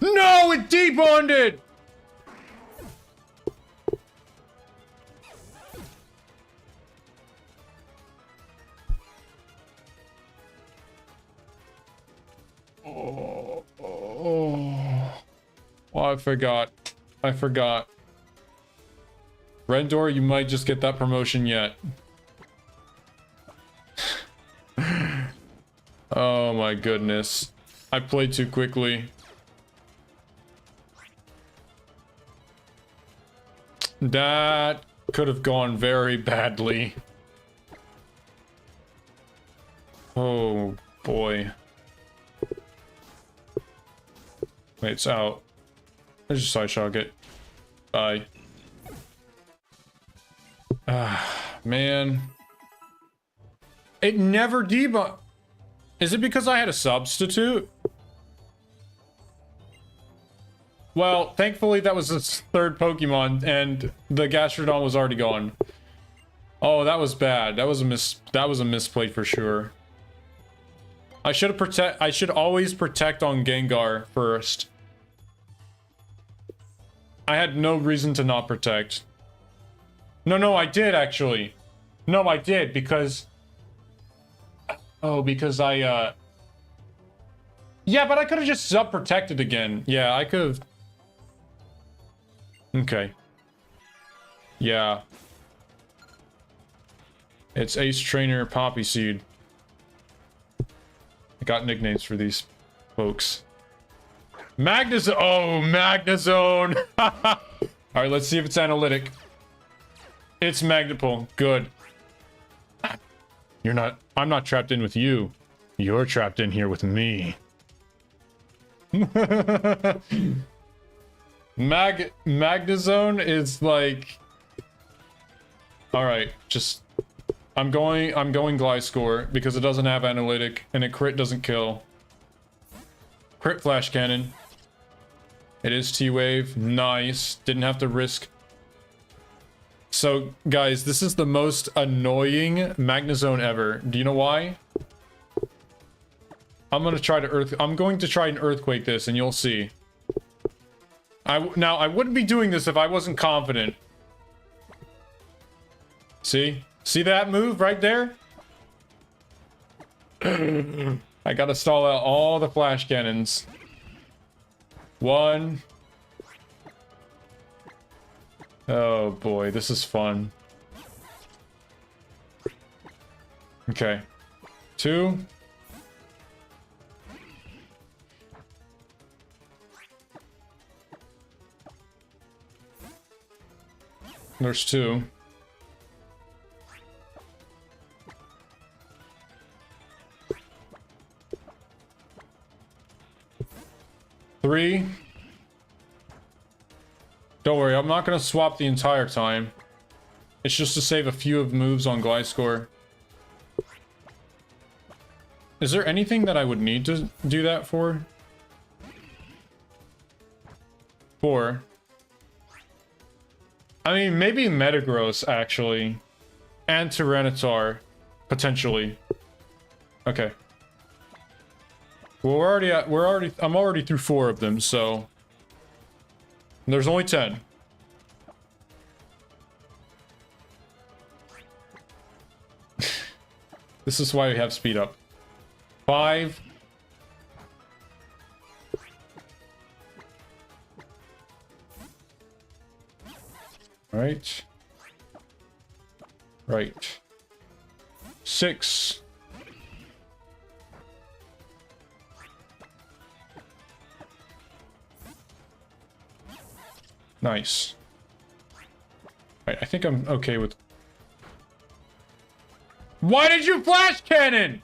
S1: No! It debonded! Oh, I forgot. I forgot. Rendor, you might just get that promotion yet. Oh my goodness. I played too quickly. That could have gone very badly. Oh boy. Wait, it's out. Let's just side shock it. Bye. Ah, man. It never debug. Is it because I had a substitute? Well, thankfully that was its third Pokemon, and the Gastrodon was already gone. Oh, that was bad. That was a misplay for sure. I should always protect on Gengar first. I had no reason to not protect. No, I did actually. No, I did because... Oh, because I, Yeah, but I could have just sub-protected again. Yeah, I could have... Okay. Yeah. It's Ace Trainer Poppy Seed. I got nicknames for these folks. Magnezone! Oh, Magnezone! Alright, let's see if it's analytic. It's Magnapul. Good. You're not... I'm not trapped in with you. You're trapped in here with me. Magnezone is like... Alright, just... I'm going Gliscor because it doesn't have analytic and it crit doesn't kill. Crit flash cannon. It is T-Wave. Nice. Didn't have to risk. So, guys, this is the most annoying Magnezone ever. Do you know why? I'm going to try and Earthquake this and you'll see. Now, I wouldn't be doing this if I wasn't confident. See? See that move right there? I gotta stall out all the flash cannons. 1. Oh boy, this is fun. Okay. 2. There's 2. 3. Don't worry, I'm not going to swap the entire time. It's just to save a few of moves on Gliscor. Is there anything that I would need to do that for? 4. I mean, maybe Metagross, actually. And Tyranitar, potentially. Okay. Well, I'm already through 4 of them, so... There's only 10. This is why we have speed up. 5. Right. Right. 6. Nice. Right, I think I'm okay with... Why did you flash cannon?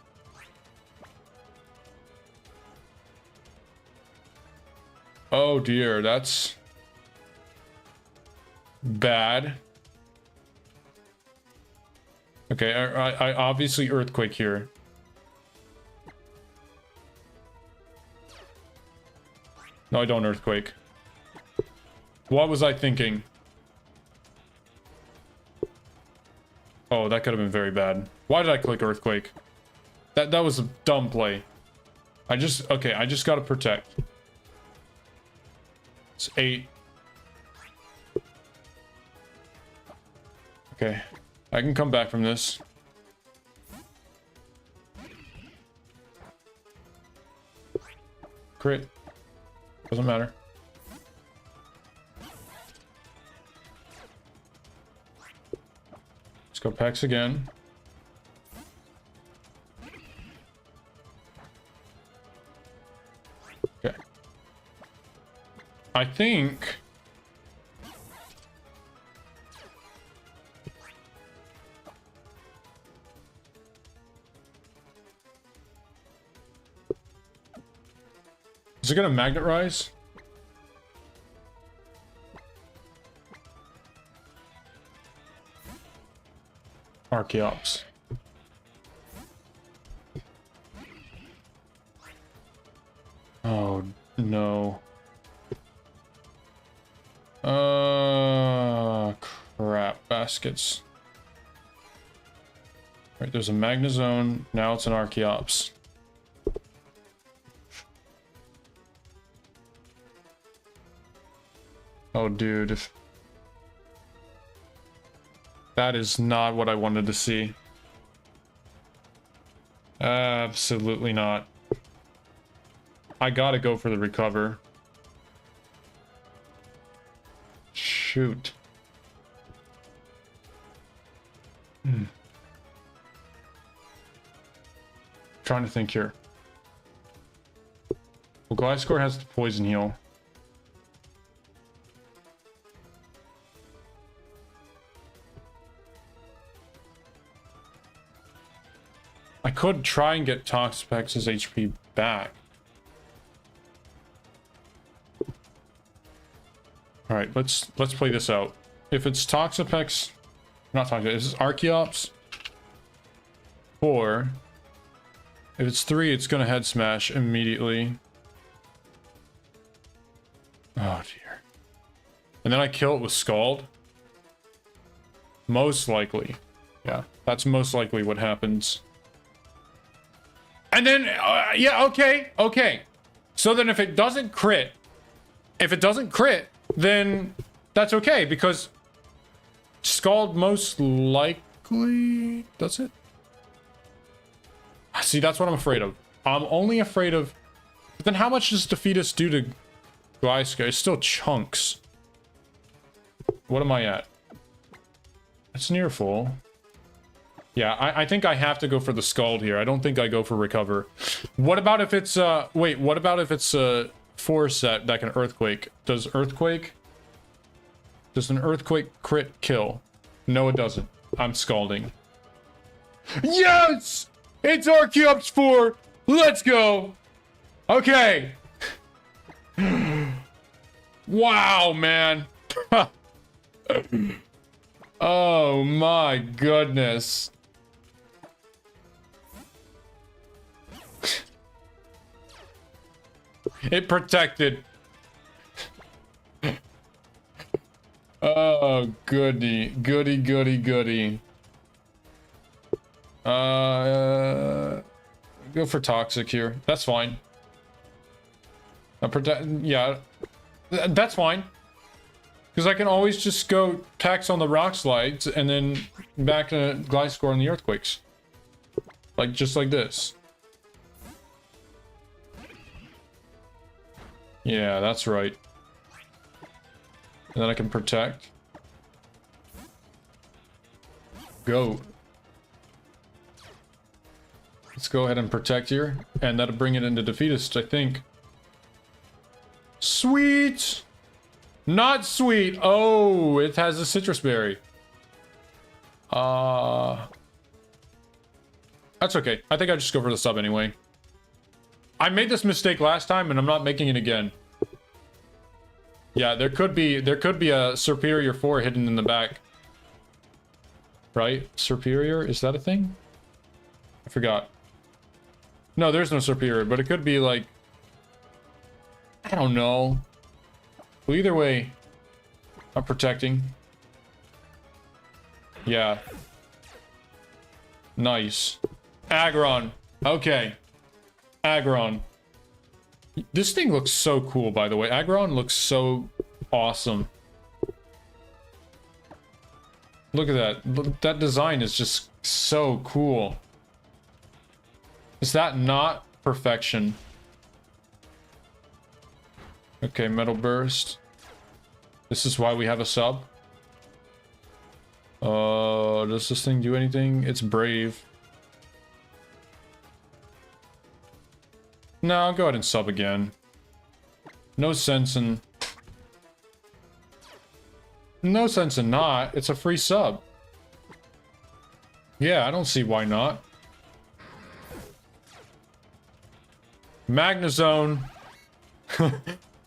S1: Oh dear, that's... bad. Okay, I obviously Earthquake here. No, I don't Earthquake. What was I thinking? Oh, that could have been very bad. Why did I click Earthquake? That was a dumb play. I just gotta protect. It's 8. Okay. I can come back from this. Crit. Doesn't matter. Let's go Pex again. Okay. I think... Is it gonna Magnet Rise? Archeops. Oh no. Crap. Baskets. Right, there's a Magnezone. Now it's an Archeops. Oh, dude. That is not what I wanted to see. Absolutely not. I gotta go for the recover. Shoot. Trying to think here. Well, Gliscor has the poison heal. I could try and get Toxapex's HP back. All right, let's play this out. If it's Toxapex, not Toxapex, this is Archeops. 4. If it's 3, it's gonna head smash immediately. Oh dear. And then I kill it with Scald. Most likely. Yeah, that's most likely what happens. And then, yeah, okay. So then if it doesn't crit, then that's okay, because Scald most likely does it. See, that's what I'm afraid of. I'm only afraid of... But then how much does Defeatus do to Gliscor? It's still chunks. What am I at? It's near full. Yeah, I think I have to go for the Scald here. I don't think I go for Recover. What about if it's, wait, what about if it's a 4 set that can Earthquake? Does an Earthquake crit kill? No, it doesn't. I'm Scalding. Yes! It's Archeops 4! Let's go! Okay. Wow, man. Oh my goodness. It protected. Oh, goody. Goody. Go for Toxic here. That's fine. Yeah. That's fine. Because I can always just go tax on the Rock Slides and then back to Gliscor on the Earthquakes. Like, just like this. Yeah, that's right. And then I can protect. Go. Let's go ahead and protect here. And that'll bring it into Defeatist, I think. Sweet! Not sweet! Oh, it has a Citrus Berry. That's okay. I think I just go for the sub anyway. I made this mistake last time, and I'm not making it again. Yeah, there could be a Superior 4 hidden in the back. Right? Superior? Is that a thing? I forgot. No, there's no Superior, but it could be like... I don't know. Well, either way, I'm protecting. Yeah. Nice. Aggron. Okay. Aggron. This thing looks so cool, by the way. Aggron looks so awesome. Look at that. That design is just so cool. Is that not perfection? Okay, Metal Burst. This is why we have a sub. Does this thing do anything? It's Brave. No, I'll go ahead and sub again. No sense in... No sense in not. It's a free sub. Yeah, I don't see why not. Magnezone.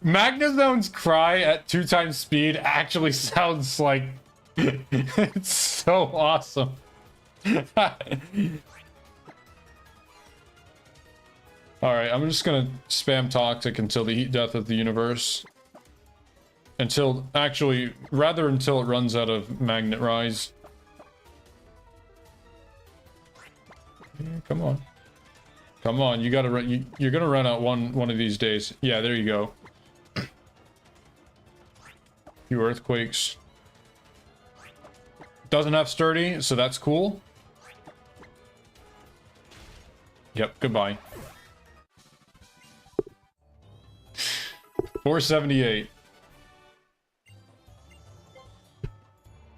S1: Magnezone's cry at 2 times speed actually sounds like... It's so awesome. Alright, I'm just gonna spam Toxic until the Heat Death of the Universe. Until, actually, rather until it runs out of Magnet Rise. Come on. Come on, you gotta run, you're gonna run out one of these days. Yeah, there you go. Few earthquakes. Doesn't have sturdy, so that's cool. Yep, goodbye. 478.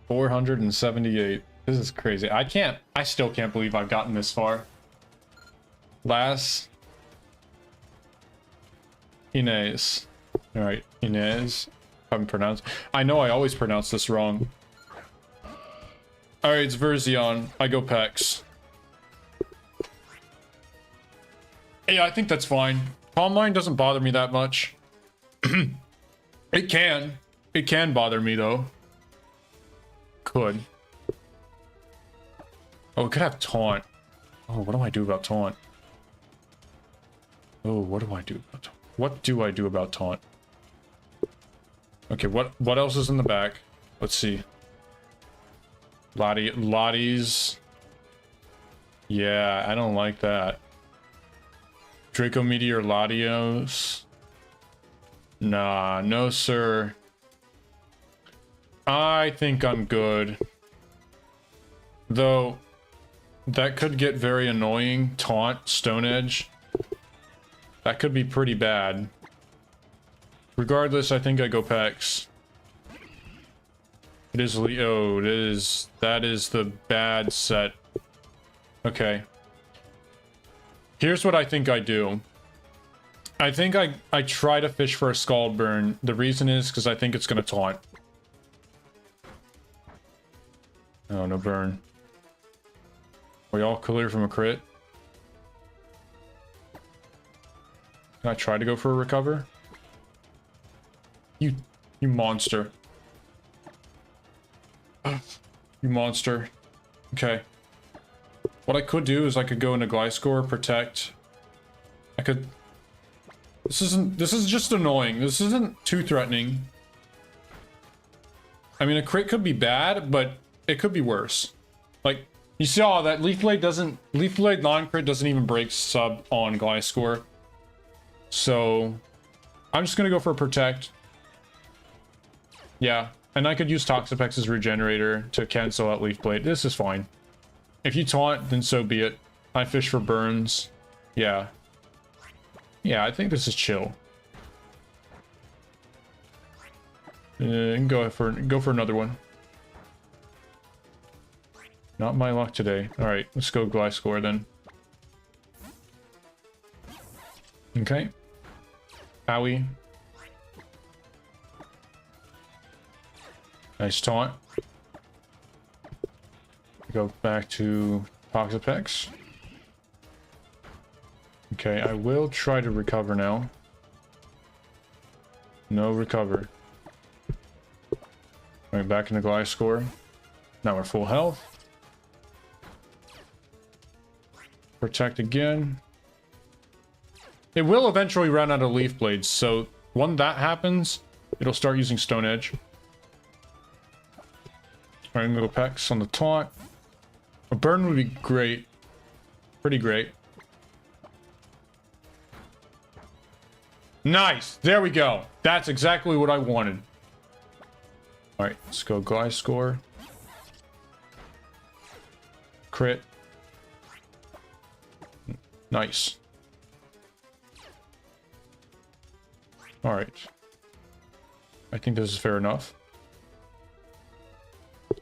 S1: 478. This is crazy. I still can't believe I've gotten this far. Las Inez. Alright, Inez. I'm pronounced. I know I always pronounce this wrong. Alright, it's Verzion. I go Pex. Yeah, I think that's fine. Calm Mind doesn't bother me that much. It can. It can bother me, though. Could. Oh, it could have Taunt. Oh, what do I do about Taunt? Oh, what do I do about Taunt? What do I do about Taunt? Okay, what else is in the back? Let's see. Lottie's. Yeah, I don't like that. Draco Meteor Latios. Nah, no sir. I think I'm good. Though, that could get very annoying. Taunt, Stone Edge. That could be pretty bad. Regardless, I think I go Pex. It is Leo. That is the bad set. Okay. Here's what I think I do. I think I try to fish for a Scald Burn. The reason is because I think it's going to taunt. Oh, no burn. We all clear from a crit. Can I try to go for a recover? You monster. You monster. Okay. What I could do is I could go into Gliscor, protect. I could... This is just annoying. This isn't too threatening. I mean, a crit could be bad, but it could be worse. Like, you saw that Leaf Blade non-crit doesn't even break sub on Gliscor. So, I'm just gonna go for a protect. Yeah, and I could use Toxapex's Regenerator to cancel out Leaf Blade. This is fine. If you taunt, then so be it. I fish for burns. Yeah. Yeah, I think this is chill. And go for another one. Not my luck today. Alright, let's go Gliscor then. Okay. Owie. Nice taunt. Go back to Toxapex. Okay, I will try to recover now. No recover. Alright, back into Gliscor. Now we're full health. Protect again. It will eventually run out of Leaf Blades, so when that happens, it'll start using Stone Edge. Alright, I'm gonna go Pex on the taunt. A burn would be great. Pretty great. Nice! There we go! That's exactly what I wanted. Alright, let's go Gliscor. Crit. Nice. Alright. I think this is fair enough.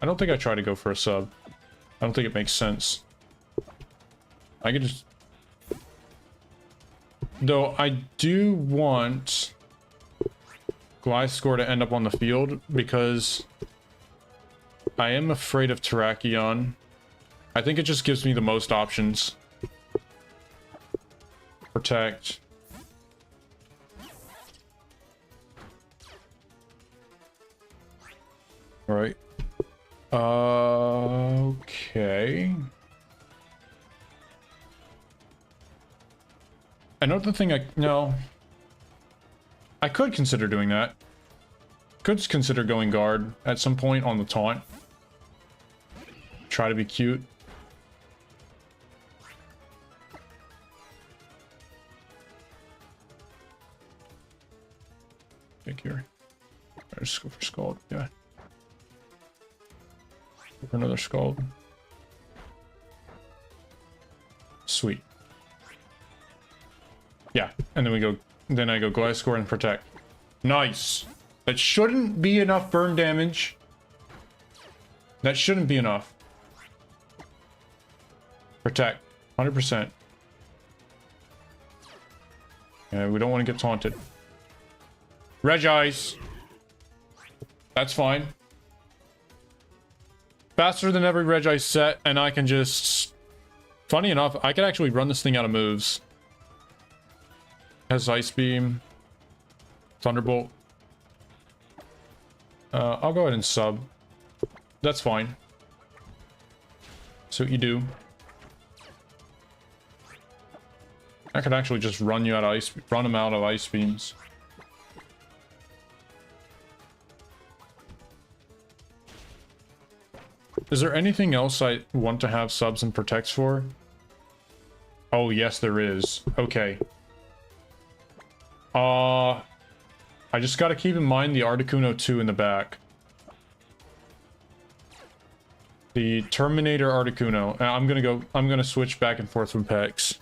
S1: I don't think I try to go for a sub. I don't think it makes sense. I could just... Though, I do want Gliscor to end up on the field, because I am afraid of Terrakion. I think it just gives me the most options. Protect. Alright. Okay. Another thing no. I could consider doing that. Could consider going guard at some point on the taunt. Try to be cute. Take here. Let's go for Scald. Yeah. Go for another Scald. Sweet. Yeah, and then we go. Then I go Gliscor and Protect. Nice. That shouldn't be enough burn damage. That shouldn't be enough. Protect. 100%. Yeah, we don't want to get taunted. Regice. That's fine. Faster than every Regice set, and I can just... Funny enough, I can actually run this thing out of moves. Has Ice Beam. Thunderbolt. I'll go ahead and sub. That's fine. So what you do. I could actually just run you out of run him out of Ice Beams. Is there anything else I want to have subs and protects for? Oh, yes, there is. Okay. I just gotta keep in mind the Articuno 2 in the back. The Terminator Articuno. I'm gonna switch back and forth with Pex.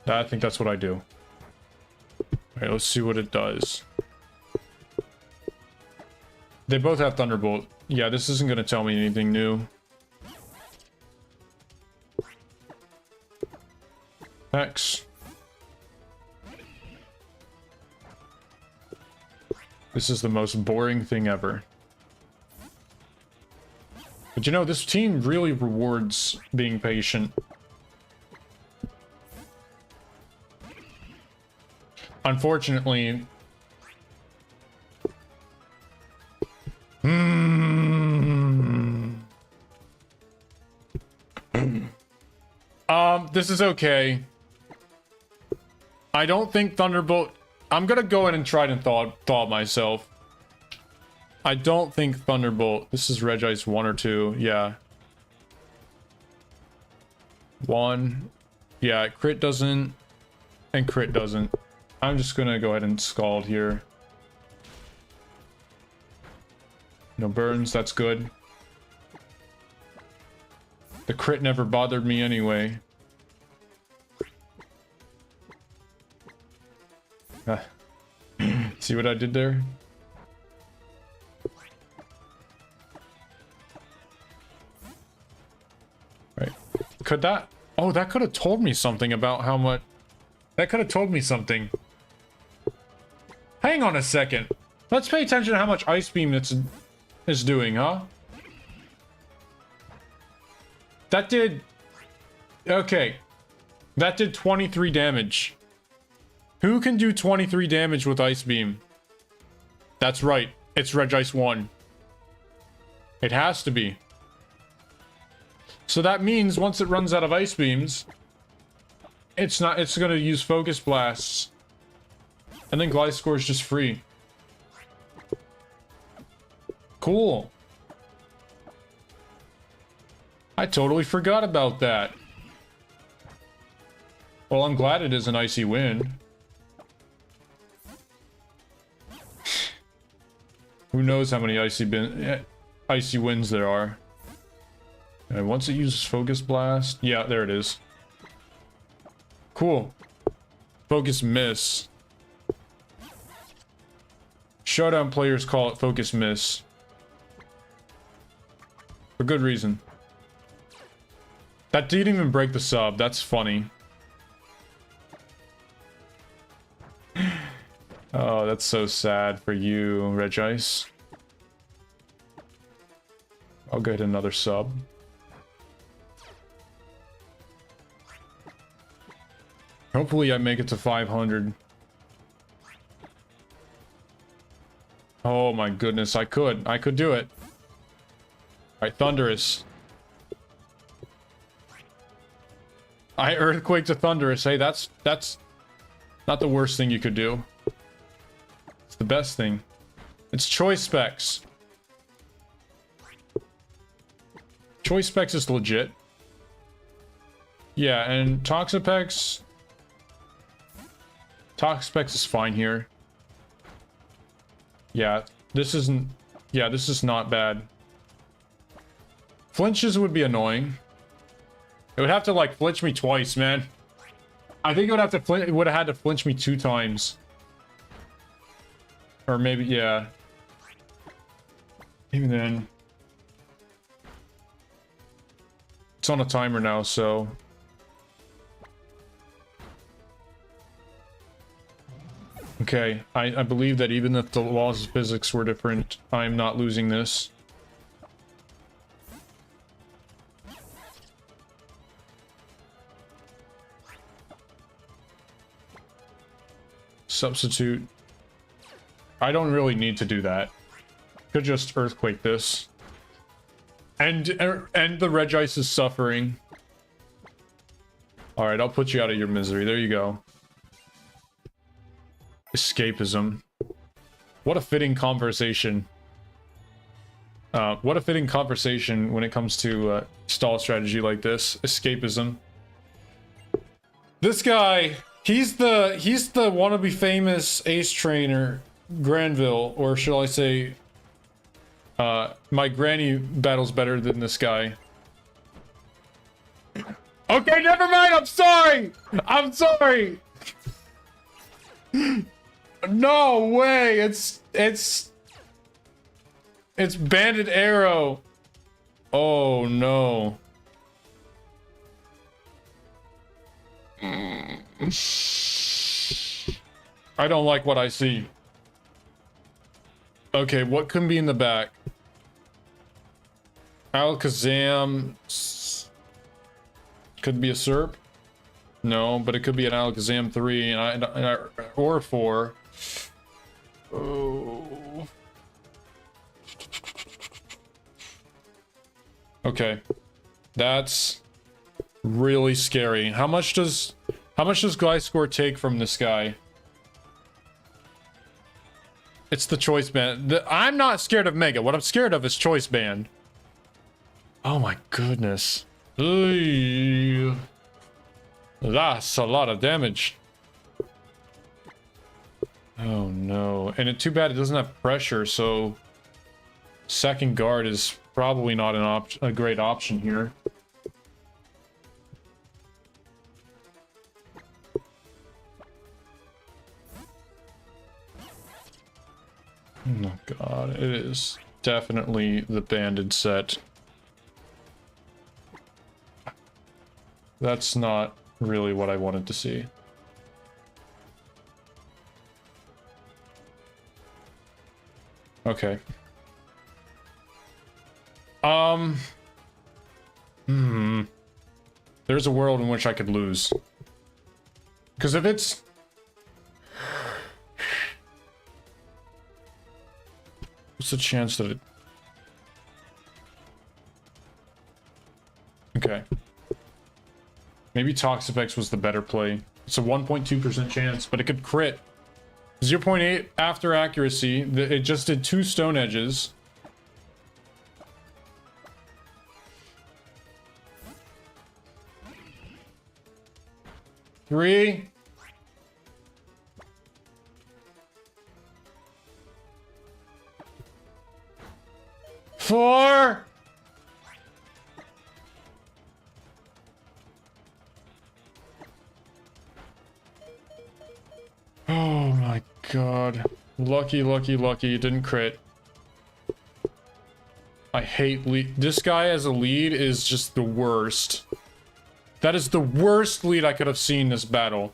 S1: I think that's what I do. Alright, let's see what it does. They both have Thunderbolt. Yeah, this isn't gonna tell me anything new. Pex. This is the most boring thing ever. But you know, this team really rewards being patient. Unfortunately... This is okay. I don't think Thunderbolt... I'm gonna go ahead and try and thaw myself. I don't think Thunderbolt... This is Regice 1 or 2. Yeah. 1. Yeah, crit doesn't... And crit doesn't. I'm just gonna go ahead and Scald here. No burns, that's good. The crit never bothered me anyway. See what I did there? Right. Could that... Oh, that could have told me something about how much... That could have told me something. Hang on a second. Let's pay attention to how much Ice Beam it's doing, huh? That did... Okay. That did 23 damage. Who can do 23 damage with Ice Beam? That's right. It's Regice 1. It has to be. So that means once it runs out of Ice Beams, it's going to use Focus Blasts. And then Gliscor is just free. Cool. I totally forgot about that. Well, I'm glad it is an Icy Wind. Who knows how many Icy Winds there are. And once it uses Focus Blast... Yeah, there it is. Cool. Focus Miss. Showdown players call it Focus Miss. For good reason. That didn't even break the sub. That's funny. Oh, that's so sad for you, Regice. I'll get another sub. Hopefully I make it to 500. Oh my goodness, I could do it. Alright, Thundurus. I Earthquake to Thundurus. Hey, that's not the worst thing you could do. It's the best thing. It's Choice Specs. Choice Specs is legit. Yeah, and Toxapex... Toxapex is fine here. Yeah, this isn't... Yeah, this is not bad. Flinches would be annoying. It would have to, like, flinch me twice, man. I think it would have to it would have had to flinch me 2 times. Or maybe, yeah. Even then. It's on a timer now, so... Okay, I believe that even if the laws of physics were different, I'm not losing this. Substitute. I don't really need to do that. Could just earthquake this. And the Regice is suffering. Alright, I'll put you out of your misery. There you go. Escapism. What a fitting conversation. What a fitting conversation when it comes to stall strategy like this. Escapism. This guy, he's the wannabe famous ace trainer, Granville, or shall I say, my granny battles better than this guy. Okay, never mind. I'm sorry. I'm sorry. No way! It's Bandit Arrow. Oh no. I don't like what I see. Okay, what can be in the back? Alakazam could be a Serp. No, but it could be an Alakazam 3 or 4. Oh. Okay. That's really scary. How much does Gliscor take from this guy? It's the Choice Band. I'm not scared of Mega. What I'm scared of is Choice Band. Oh my goodness. Ooh. That's a lot of damage. Oh no. And too bad it doesn't have pressure, so second guard is probably not a great option here. Oh god, it is definitely the banded set. That's not really what I wanted to see. Okay. There's a world in which I could lose. Because if it's... What's the chance that it... Okay. Maybe Toxapex was the better play. It's a 1.2% chance, but it could crit. 0.8 after accuracy. It just did 2 Stone Edges. Three. Four. Oh my god. Lucky, lucky, lucky. It didn't crit. I hate lead. This guy as a lead is just the worst. That is the worst lead I could have seen this battle.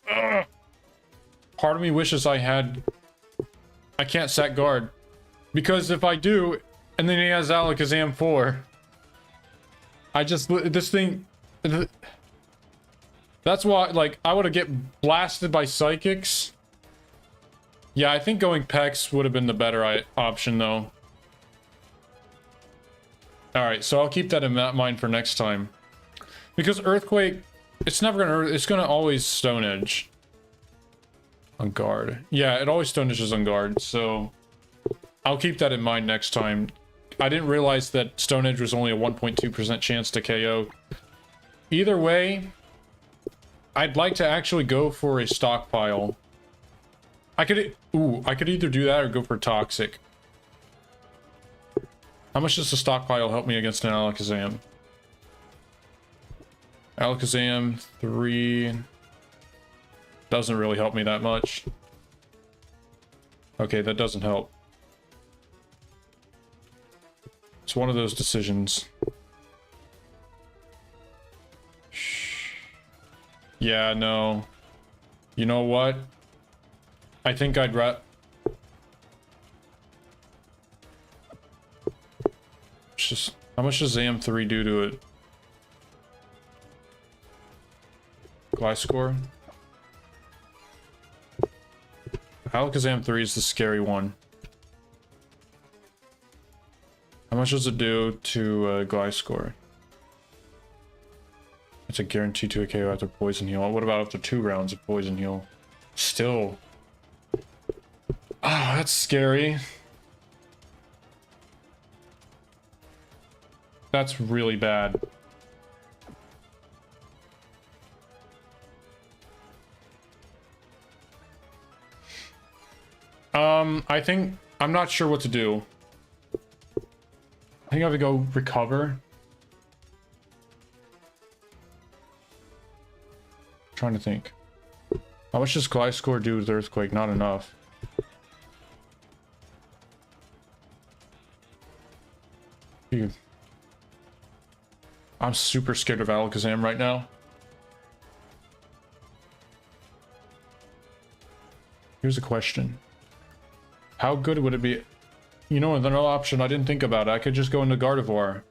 S1: Ugh. Part of me wishes I had... I can't set guard. Because if I do, and then he has Alakazam 4... I just... This thing... That's why, like, I would have get blasted by Psychics. Yeah, I think going Pex would have been the better option, though. Alright, so I'll keep that in mind for next time. Because Earthquake, it's gonna always Stone Edge. On guard. Yeah, it always Stone Edges on guard, so... I'll keep that in mind next time. I didn't realize that Stone Edge was only a 1.2% chance to KO. Either way... I'd like to actually go for a stockpile. I could... Ooh, I could either do that or go for Toxic. How much does the stockpile help me against an Alakazam? Alakazam 3... Doesn't really help me that much. Okay, that doesn't help. It's one of those decisions. Yeah, no. You know what? I think I'd just... How much does AM3 do to it? Gliscor? Alakazam 3 is the scary one. How much does it do to Gliscor? It's a guarantee to a KO after Poison Heal. What about after 2 rounds of Poison Heal? Still. Oh, that's scary. That's really bad. I think... I'm not sure what to do. I think I have to go recover. Trying to think. How much does Gliscor do with Earthquake? Not enough. Dude. I'm super scared of Alakazam right now. Here's a question. How good would it be? You know, another option I didn't think about. I could just go into Gardevoir.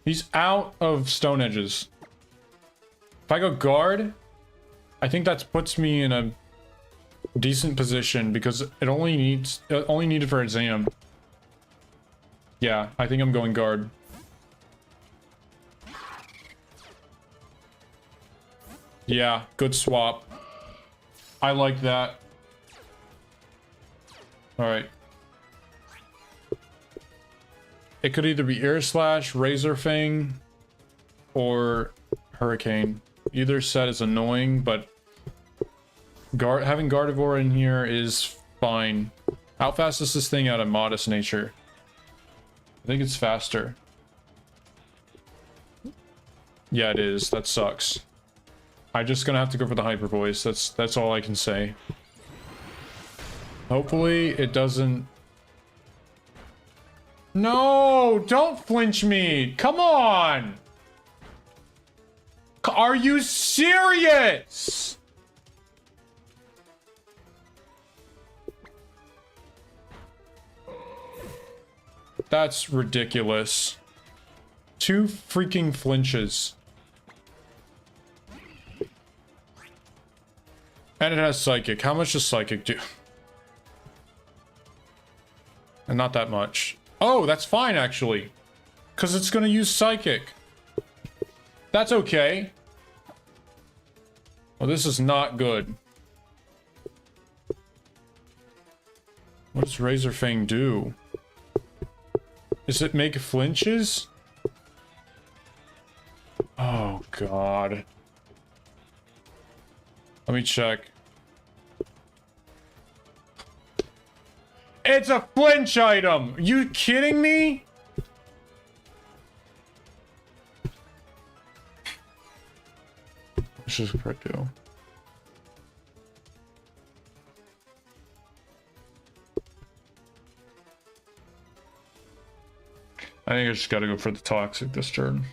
S1: He's out of Stone Edges. If I go guard, I think that puts me in a decent position because it only needed for exam. Yeah, I think I'm going guard. Yeah, good swap. I like that. Alright. It could either be Air Slash, Razor Fang, or Hurricane. Either set is annoying, but having Gardevoir in here is fine. How fast is this thing out of Modest Nature? I think it's faster. Yeah, it is. That sucks. I'm just gonna have to go for the Hyper Voice. That's all I can say. Hopefully it doesn't... No! Don't flinch me! Come on! Are you serious? That's ridiculous. 2 freaking flinches. And it has Psychic. How much does Psychic do? And not that much. Oh, that's fine, actually. Because it's going to use Psychic. That's okay. Well, this is not good. What does Razor Fang do? Does it make flinches? Oh, God. Let me check. It's a flinch item! You kidding me? Let's just do. I think I just gotta go for the Toxic this turn.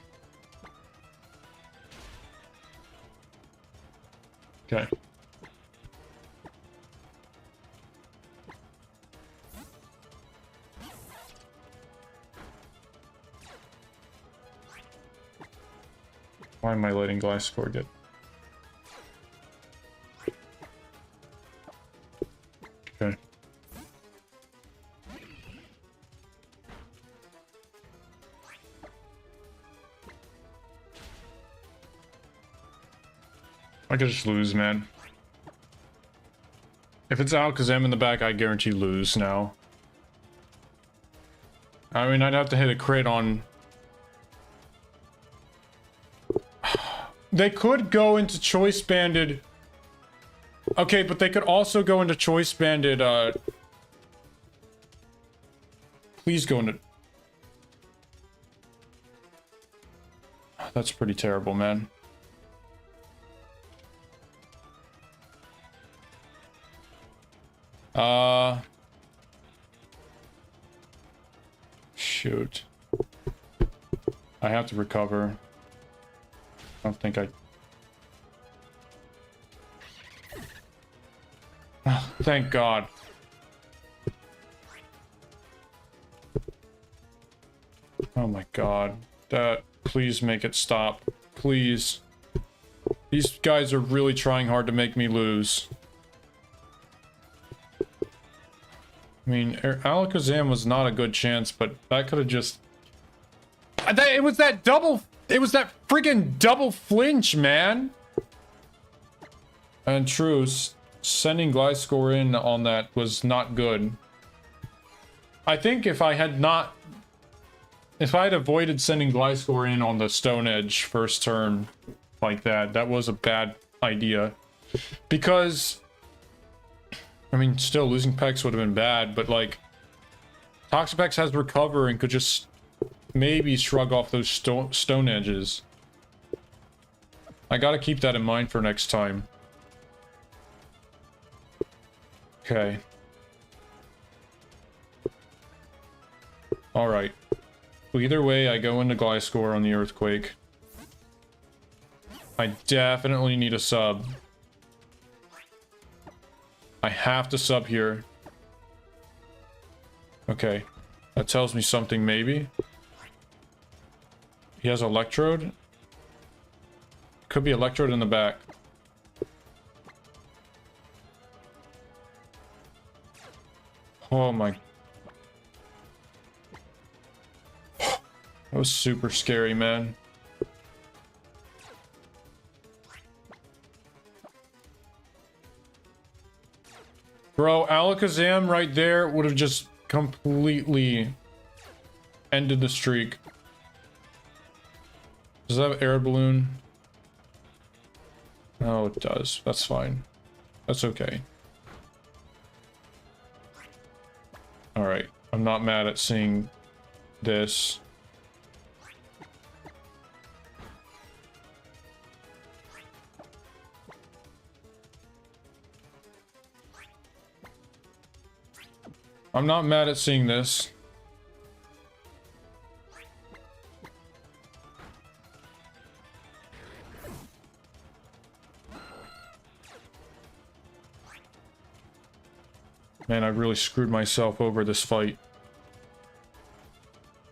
S1: Okay. Why am I letting Gliscor get... Okay. I could just lose, man. If it's Alakazam in the back, I guarantee lose now. I mean, I'd have to hit a crit on... They could go into Choice Banded Okay, but they could also go into Choice Banded, please go into... That's pretty terrible, man. Shoot. I have to recover. I don't think I... Thank God. Oh my God. That... Please make it stop. Please. These guys are really trying hard to make me lose. I mean, Alakazam was not a good chance, but that could have just... It was that double... It was that friggin' double flinch, man! And true, sending Gliscor in on that was not good. I think if I had not... If I had avoided sending Gliscor in on the Stone Edge first turn like that, that was a bad idea. Because... I mean, still, losing Pex would have been bad, but, like... Toxapex has Recover and could just maybe shrug off those Stone Edges. I gotta keep that in mind for next time. Okay. Alright. Well, either way, I go into Gliscor on the Earthquake. I definitely need a sub. I have to sub here. Okay. That tells me something, maybe. He has Electrode. Could be Electrode in the back. Oh my... That was super scary, man. Bro, Alakazam right there would have just completely ended the streak. Does that have Air Balloon? Oh, it does. That's fine. That's okay. Alright. I'm not mad at seeing this. I'm not mad at seeing this. Man, I really screwed myself over this fight.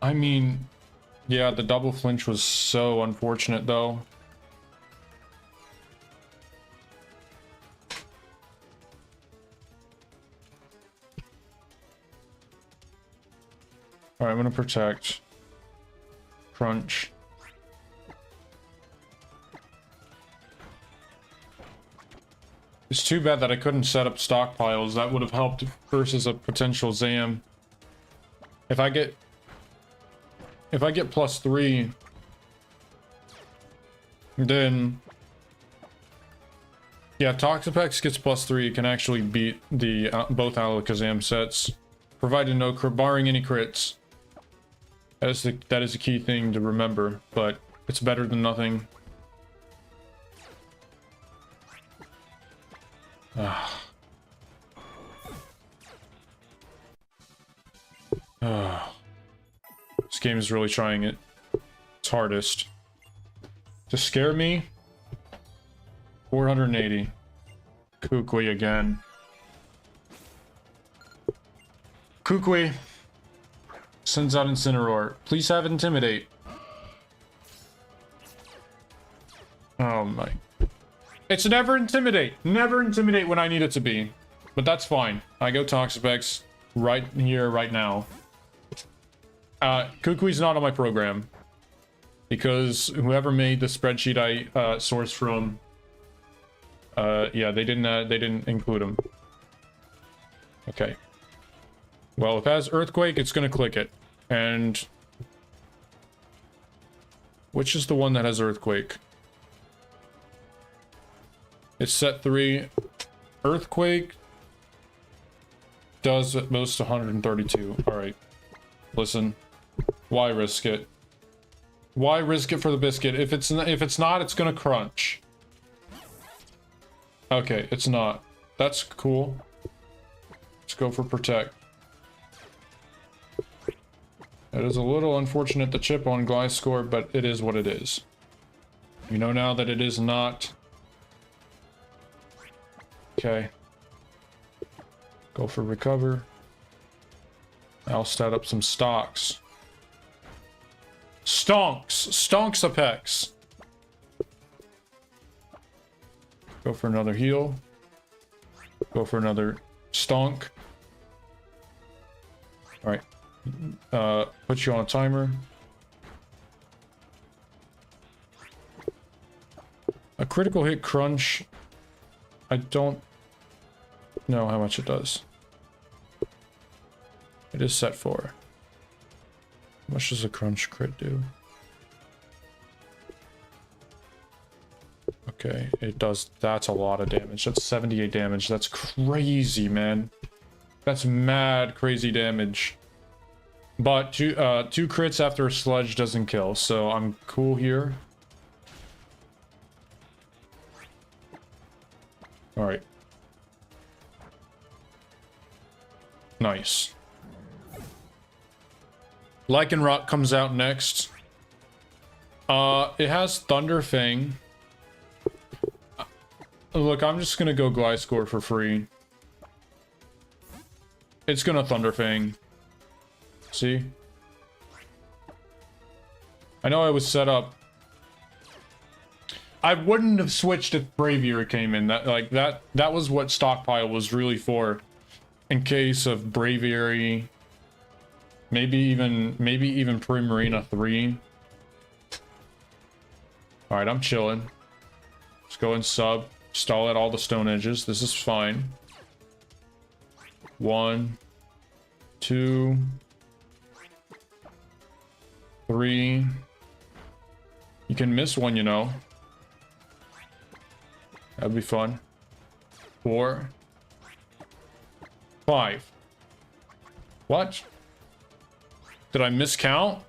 S1: I mean, yeah, the double flinch was so unfortunate though. Alright, I'm gonna protect. Crunch. It's too bad that I couldn't set up stockpiles. That would have helped versus a potential Zam. If I get +3, then yeah, Toxapex gets +3. It can actually beat the both Alakazam sets, provided no barring any crits. That is a key thing to remember, but it's better than nothing. This game is really trying its hardest to scare me. 480. Kukui again. Kukui sends out Incineroar. Please have Intimidate. Oh my. It's never Intimidate. Never Intimidate when I need it to be. But that's fine. I go Toxapex right here, right now. Kukui's not on my program. Because whoever made the spreadsheet I sourced from, yeah, they didn't include him. Okay. Well, if it has Earthquake, it's gonna click it. And which is the one that has Earthquake? It's set 3. Earthquake does at most 132. Alright. Listen. Why risk it? Why risk it for the biscuit? If it's not, it's gonna crunch. Okay, it's not. That's cool. Let's go for protect. It is a little unfortunate the chip on Gliscor, but it is what it is. You know now that it is not. Okay. Go for recover. I'll stat up some stocks. Stonks Apex. Go for another heal. Go for another stonk. Alright. Put you on a timer. A critical hit crunch. I don't know how much it does. It is set for. How much does a crunch crit do? Okay, it does. That's a lot of damage. That's 78 damage. That's crazy, man. That's mad crazy damage. But two crits after a sludge doesn't kill, so I'm cool here. Alright. Nice. Lycanroc comes out next. It has Thunder Fang. Look, I'm just gonna go Gliscor for free. It's gonna Thunder Fang. See? I know I was set up. I wouldn't have switched if Braviary came in. That was what Stockpile was really for. In case of Braviary. Maybe even Primarina 3. Alright, I'm chilling. Let's go and sub. Stall at all the stone edges. This is fine. 1, 2, 3. You can miss one, you know. That'd be fun. 4, 5. What? Did I miscount?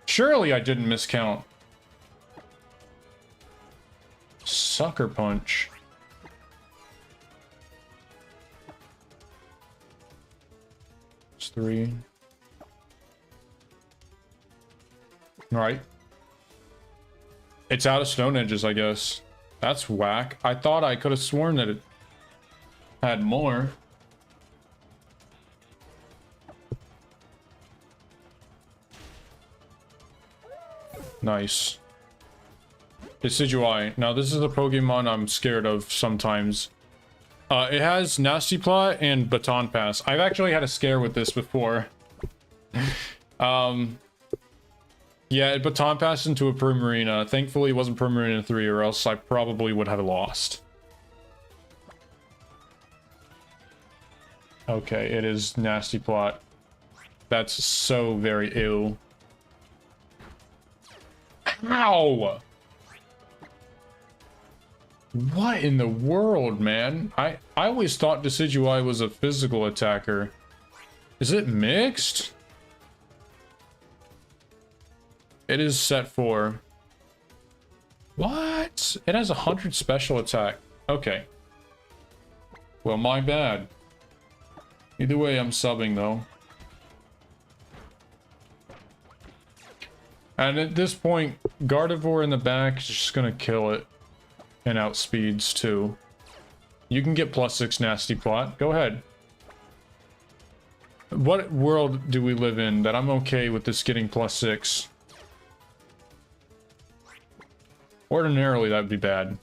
S1: Surely I didn't miscount. Sucker Punch. It's 3. Alright. It's out of stone edges, I guess. That's whack. I thought I could have sworn that it had more. Nice. Decidueye. Now, this is a Pokemon I'm scared of sometimes. It has Nasty Plot and Baton Pass. I've actually had a scare with this before. Yeah, it Baton Passed into a Primarina. Thankfully, it wasn't Primarina 3, or else I probably would have lost. Okay, it is Nasty Plot. That's so very ill. Ow! What in the world, man? I always thought Decidueye was a physical attacker. Is it mixed? It is set for... What? It has 100 special attack. Okay. Well, my bad. Either way, I'm subbing, though. And at this point, Gardevoir in the back is just gonna kill it. And outspeeds, too. You can get +6 Nasty Plot. Go ahead. What world do we live in that I'm okay with this getting +6? Ordinarily, that'd be bad.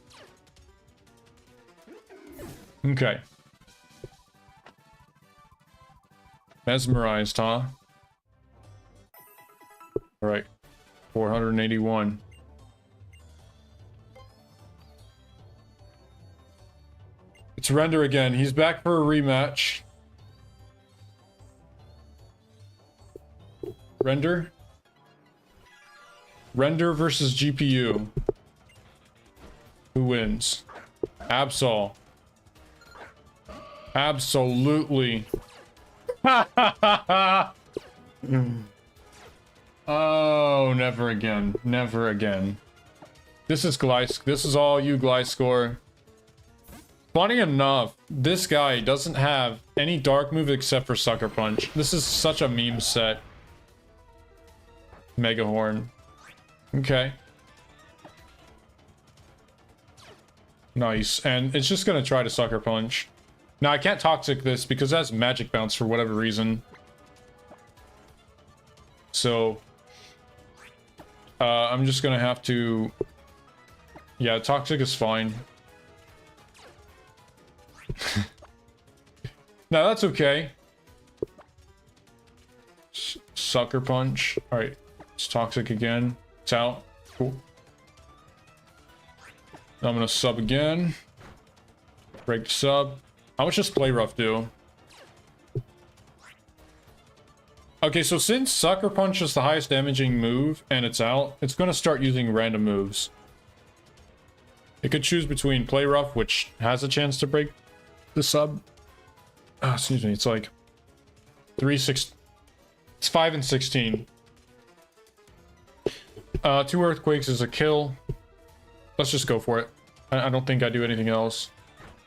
S1: Okay. Mesmerized, huh? Alright. 481. It's Render again. He's back for a rematch. Render? Render versus GPU. Who wins? Absol. Absolutely. Oh, never again. Never again. This is all you, Gliscor. Funny enough, this guy doesn't have any dark move except for Sucker Punch. This is such a meme set. Megahorn. Okay. Nice. And it's just gonna try to Sucker Punch. Now, I can't Toxic this because it has Magic Bounce for whatever reason. So... I'm just gonna have to... Yeah, Toxic is fine. No, that's okay. Sucker Punch. Alright. It's Toxic again. It's out. Cool. I'm gonna sub again. Break the sub. How much does Play Rough do? Okay, so since Sucker Punch is the highest damaging move and it's out, it's gonna start using random moves. It could choose between Play Rough, which has a chance to break the sub. Oh, excuse me, it's like 3-6. It's 5 and 16. 2 Earthquakes is a kill. Let's just go for it. I don't think I do anything else.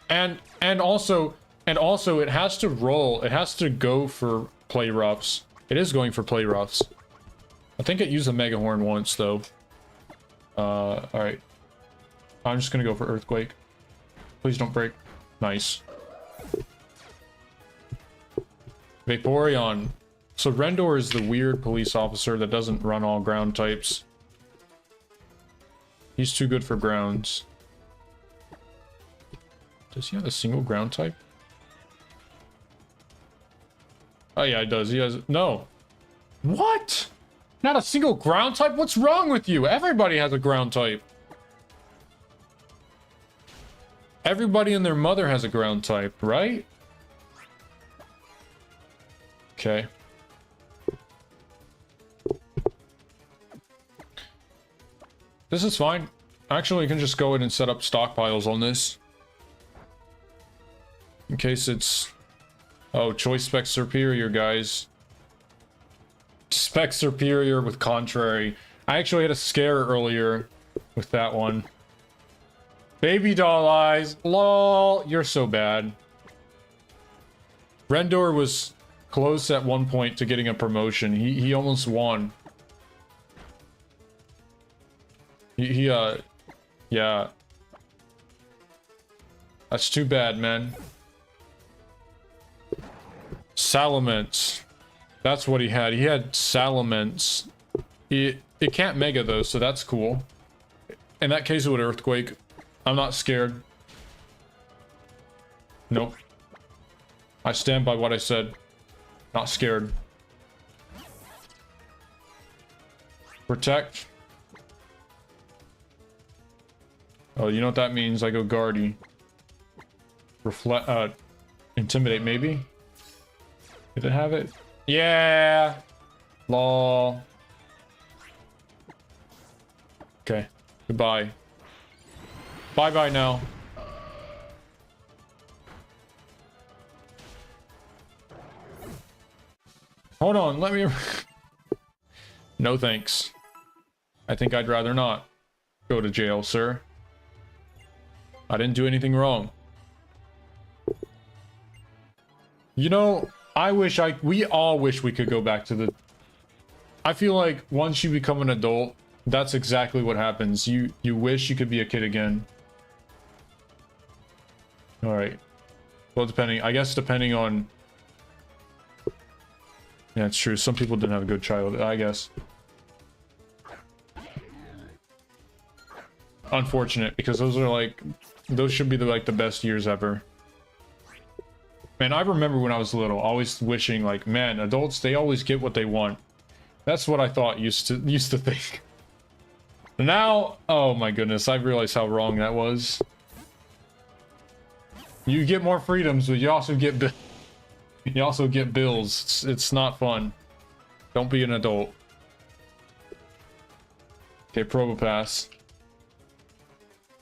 S1: And also it has to roll. It has to go for Play Roughs. It is going for Play Roughs. I think it used a Megahorn once though. Alright. I'm just gonna go for Earthquake. Please don't break. Nice. Vaporeon. So Rendor is the weird police officer that doesn't run all ground types. He's too good for grounds. Does he have a single ground type? Oh yeah, it does. He has... No. What? Not a single ground type? What's wrong with you? Everybody has a ground type. Everybody and their mother has a ground type, right? Okay. This is fine. Actually, you can just go in and set up stockpiles on this. In case it's... Oh, Choice Spec Superior, guys. Spec Superior with Contrary. I actually had a scare earlier with that one. Baby doll eyes. Lol. You're so bad. Rendor was close at one point to getting a promotion. He almost won. Yeah. That's too bad, man. Salamence. That's what he had. He had Salamence. It can't Mega though, so that's cool. In that case, it would Earthquake. I'm not scared. Nope. I stand by what I said. Not scared. Protect. Oh, you know what that means? I go Guardy. Reflect. Intimidate, maybe? Did it have it? Yeah! Lol. Okay. Goodbye. Bye-bye now. Hold on, let me... No thanks. I think I'd rather not go to jail, sir. I didn't do anything wrong. You know, we all wish we could go back to the... I feel like once you become an adult, that's exactly what happens. You wish you could be a kid again. Alright. Well, I guess depending on... Yeah, it's true. Some people didn't have a good childhood, I guess. Unfortunate, because those should be the best years ever. Man, I remember when I was little, always wishing like, man, adults, they always get what they want. That's what I thought used to think. Now, oh my goodness, I realized how wrong that was. You get more freedoms, but you also get bills. It's not fun. Don't be an adult. Okay, Probopass.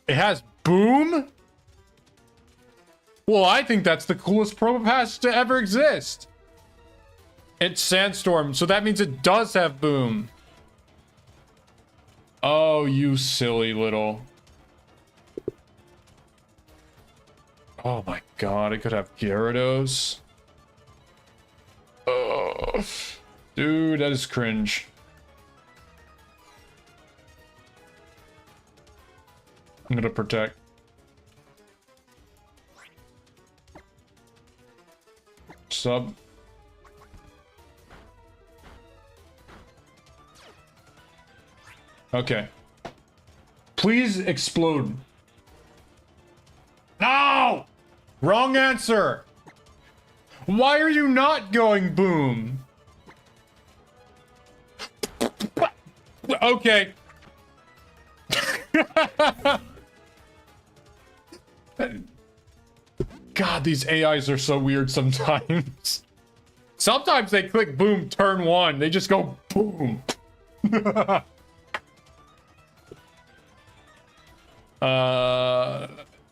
S1: It has Boom? Well, I think that's the coolest Probopass to ever exist. It's Sandstorm, so that means it does have Boom. Oh, you silly little... Oh my god, it could have Gyarados. Oh, dude, that is cringe. I'm gonna protect. Sub. Okay. Please explode. No! Wrong answer! Why are you not going boom? Okay. God, these AIs are so weird sometimes. Sometimes they click boom, turn one. They just go boom.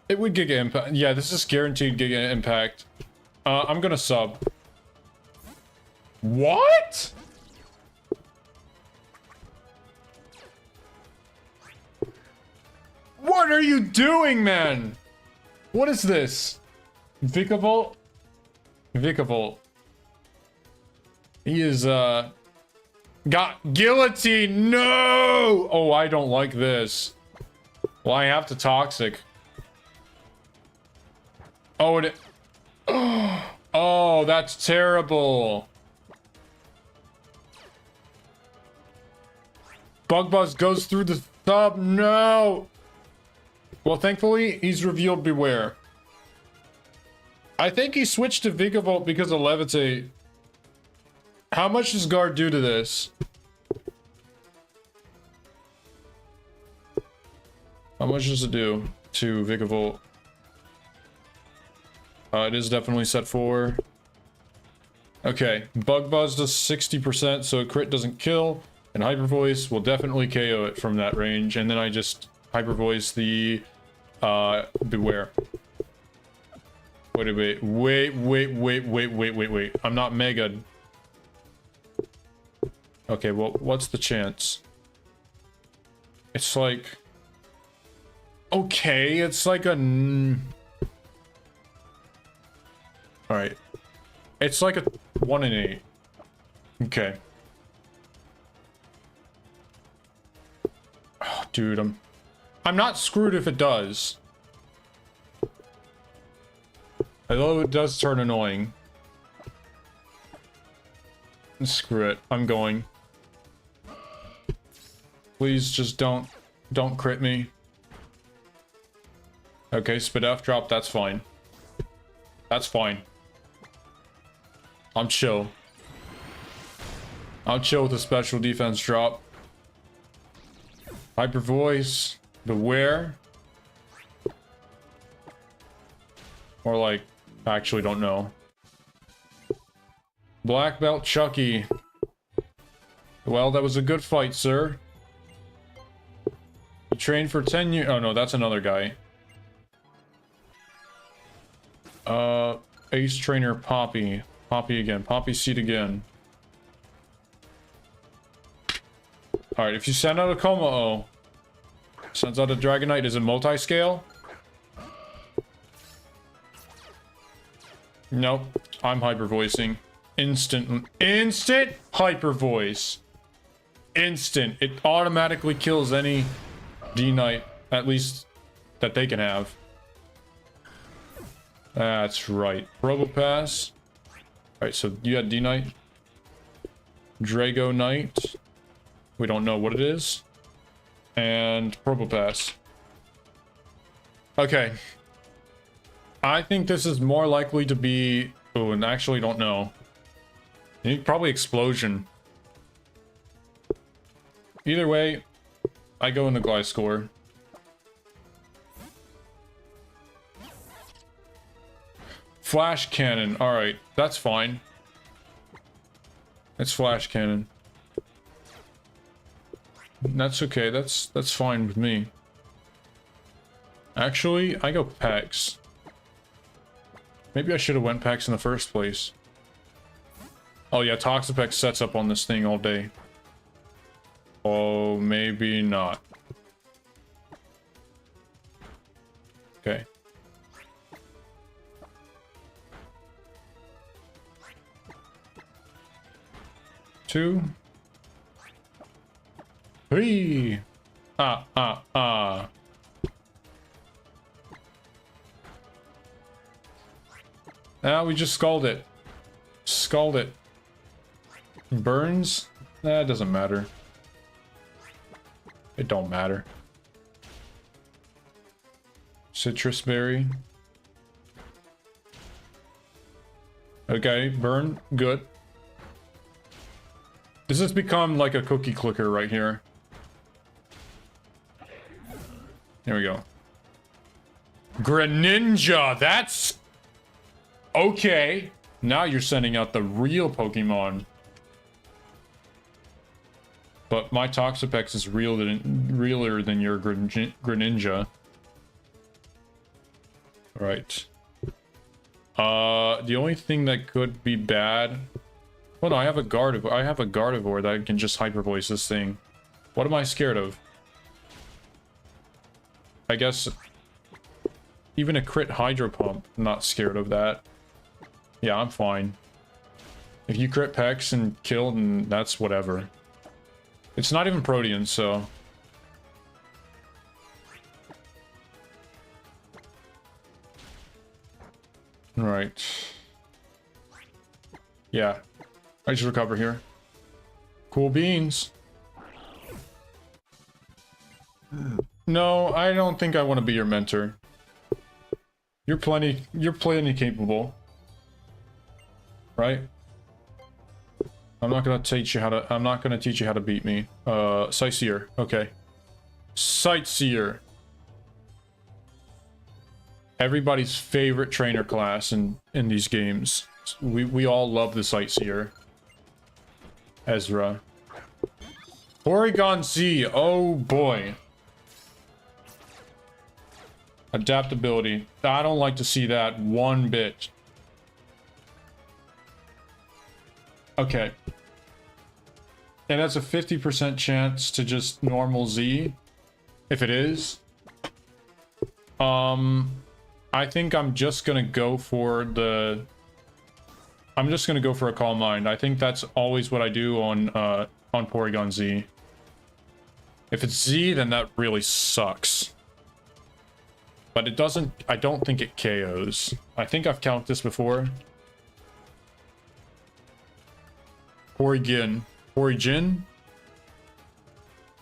S1: It would Giga Impact. Yeah, this is guaranteed Giga Impact. I'm gonna sub. What? What are you doing, man? What is this? Vikavolt? Vikavolt. He is, got Guillotine! No! Oh, I don't like this. Well, I have to Toxic. Oh, it... Oh, that's terrible. Bug Buzz goes through the sub. No! Well, thankfully, he's revealed Beware. I think he switched to Vikavolt because of Levitate. How much does Guard do to this? How much does it do to Vikavolt? It is definitely set 4. Okay, Bug Buzz does 60%, so a crit doesn't kill. And Hyper Voice will definitely KO it from that range. And then I just Hyper Voice the Beware. Wait. I'm not Mega. Okay, well, what's the chance? It's like... Okay, it's like a... Alright. It's like a 1 in 8. Okay. Oh, dude, I'm not screwed if it does. Although it does turn annoying. Screw it. I'm going. Please just don't crit me. Okay, Spidef drop, that's fine. That's fine. I'm chill. I'll chill with a special defense drop. Hyper Voice. Beware. Or like, I actually don't know. Black Belt Chucky. Well, that was a good fight, sir. You trained for 10 years. Oh no, that's another guy. Ace Trainer Poppy. Poppy again. Poppy Seed again. Alright, if you send out a Como-O, sends out a Dragonite, is it multi-scale? Nope. I'm Hyper Voicing. Instant Hyper Voice. Instant. It automatically kills any D-Knight, at least that they can have. That's right. Probopass. Alright, so you had D-Knight. Drago Knight. We don't know what it is. And Probopass. Okay. I think this is more likely to be... Oh, and I actually don't know. Probably Explosion. Either way, I go in the Gliscor. Flash Cannon. Alright, that's fine. It's Flash Cannon. That's okay. That's fine with me. Actually, I go Pex. Maybe I should have went Pex in the first place. Oh yeah, Toxapex sets up on this thing all day. Oh, maybe not. Okay. Two. Three. We just scald it. Scald it. Burns? That doesn't matter. It don't matter. Citrus berry. Okay, burn. Good. This has become like a cookie clicker right here. There we go. Greninja, that's... Okay. Now you're sending out the real Pokemon. But my Toxapex is realer than your Greninja. Right. The only thing that could be bad... Well, no, I have a Gardevoir that can just Hyper Voice this thing. What am I scared of? I guess... Even a crit Hydro Pump, I'm not scared of that. Yeah, I'm fine. If you crit Pex and kill, then that's whatever. It's not even Protean, so... Right. Yeah. I just recover here. Cool beans. No, I don't think I want to be your mentor. You're plenty capable. Right? I'm not gonna teach you how to beat me. Sightseer, okay. Sightseer. Everybody's favorite trainer class in these games. We all love the Sightseer. Ezra. Porygon Z, oh boy. Adaptability. I don't like to see that one bit. Okay. And that's a 50% chance to just normal Z. If it is. I think I'm just gonna go for the... I'm just gonna go for a Calm Mind. I think that's always what I do on Porygon Z. If it's Z, then that really sucks. But it doesn't... I don't think it KOs. I think I've counted this before. Porygon.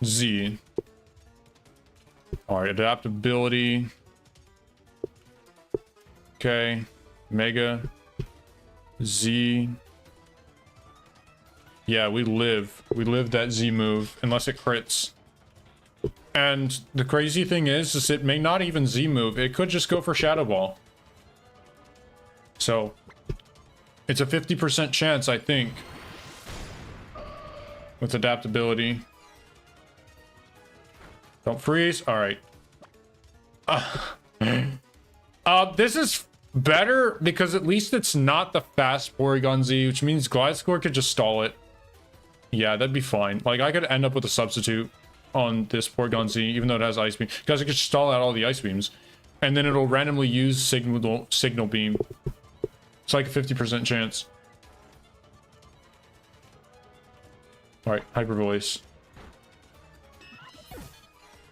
S1: Z. Alright, adaptability. Okay. Mega. Z. Yeah, we live. We live that Z move, unless it crits. And the crazy thing is it may not even Z move. It could just go for Shadow Ball. So, it's a 50% chance, I think. With adaptability. Don't freeze. Alright. This is better because at least it's not the fast Porygon Z, which means Gliscor could just stall it. Yeah, that'd be fine. Like, I could end up with a substitute on this Porygon Z, even though it has Ice Beam. Because it could stall out all the Ice Beams. And then it'll randomly use Signal Beam. It's like a 50% chance. Alright, Hyper Voice.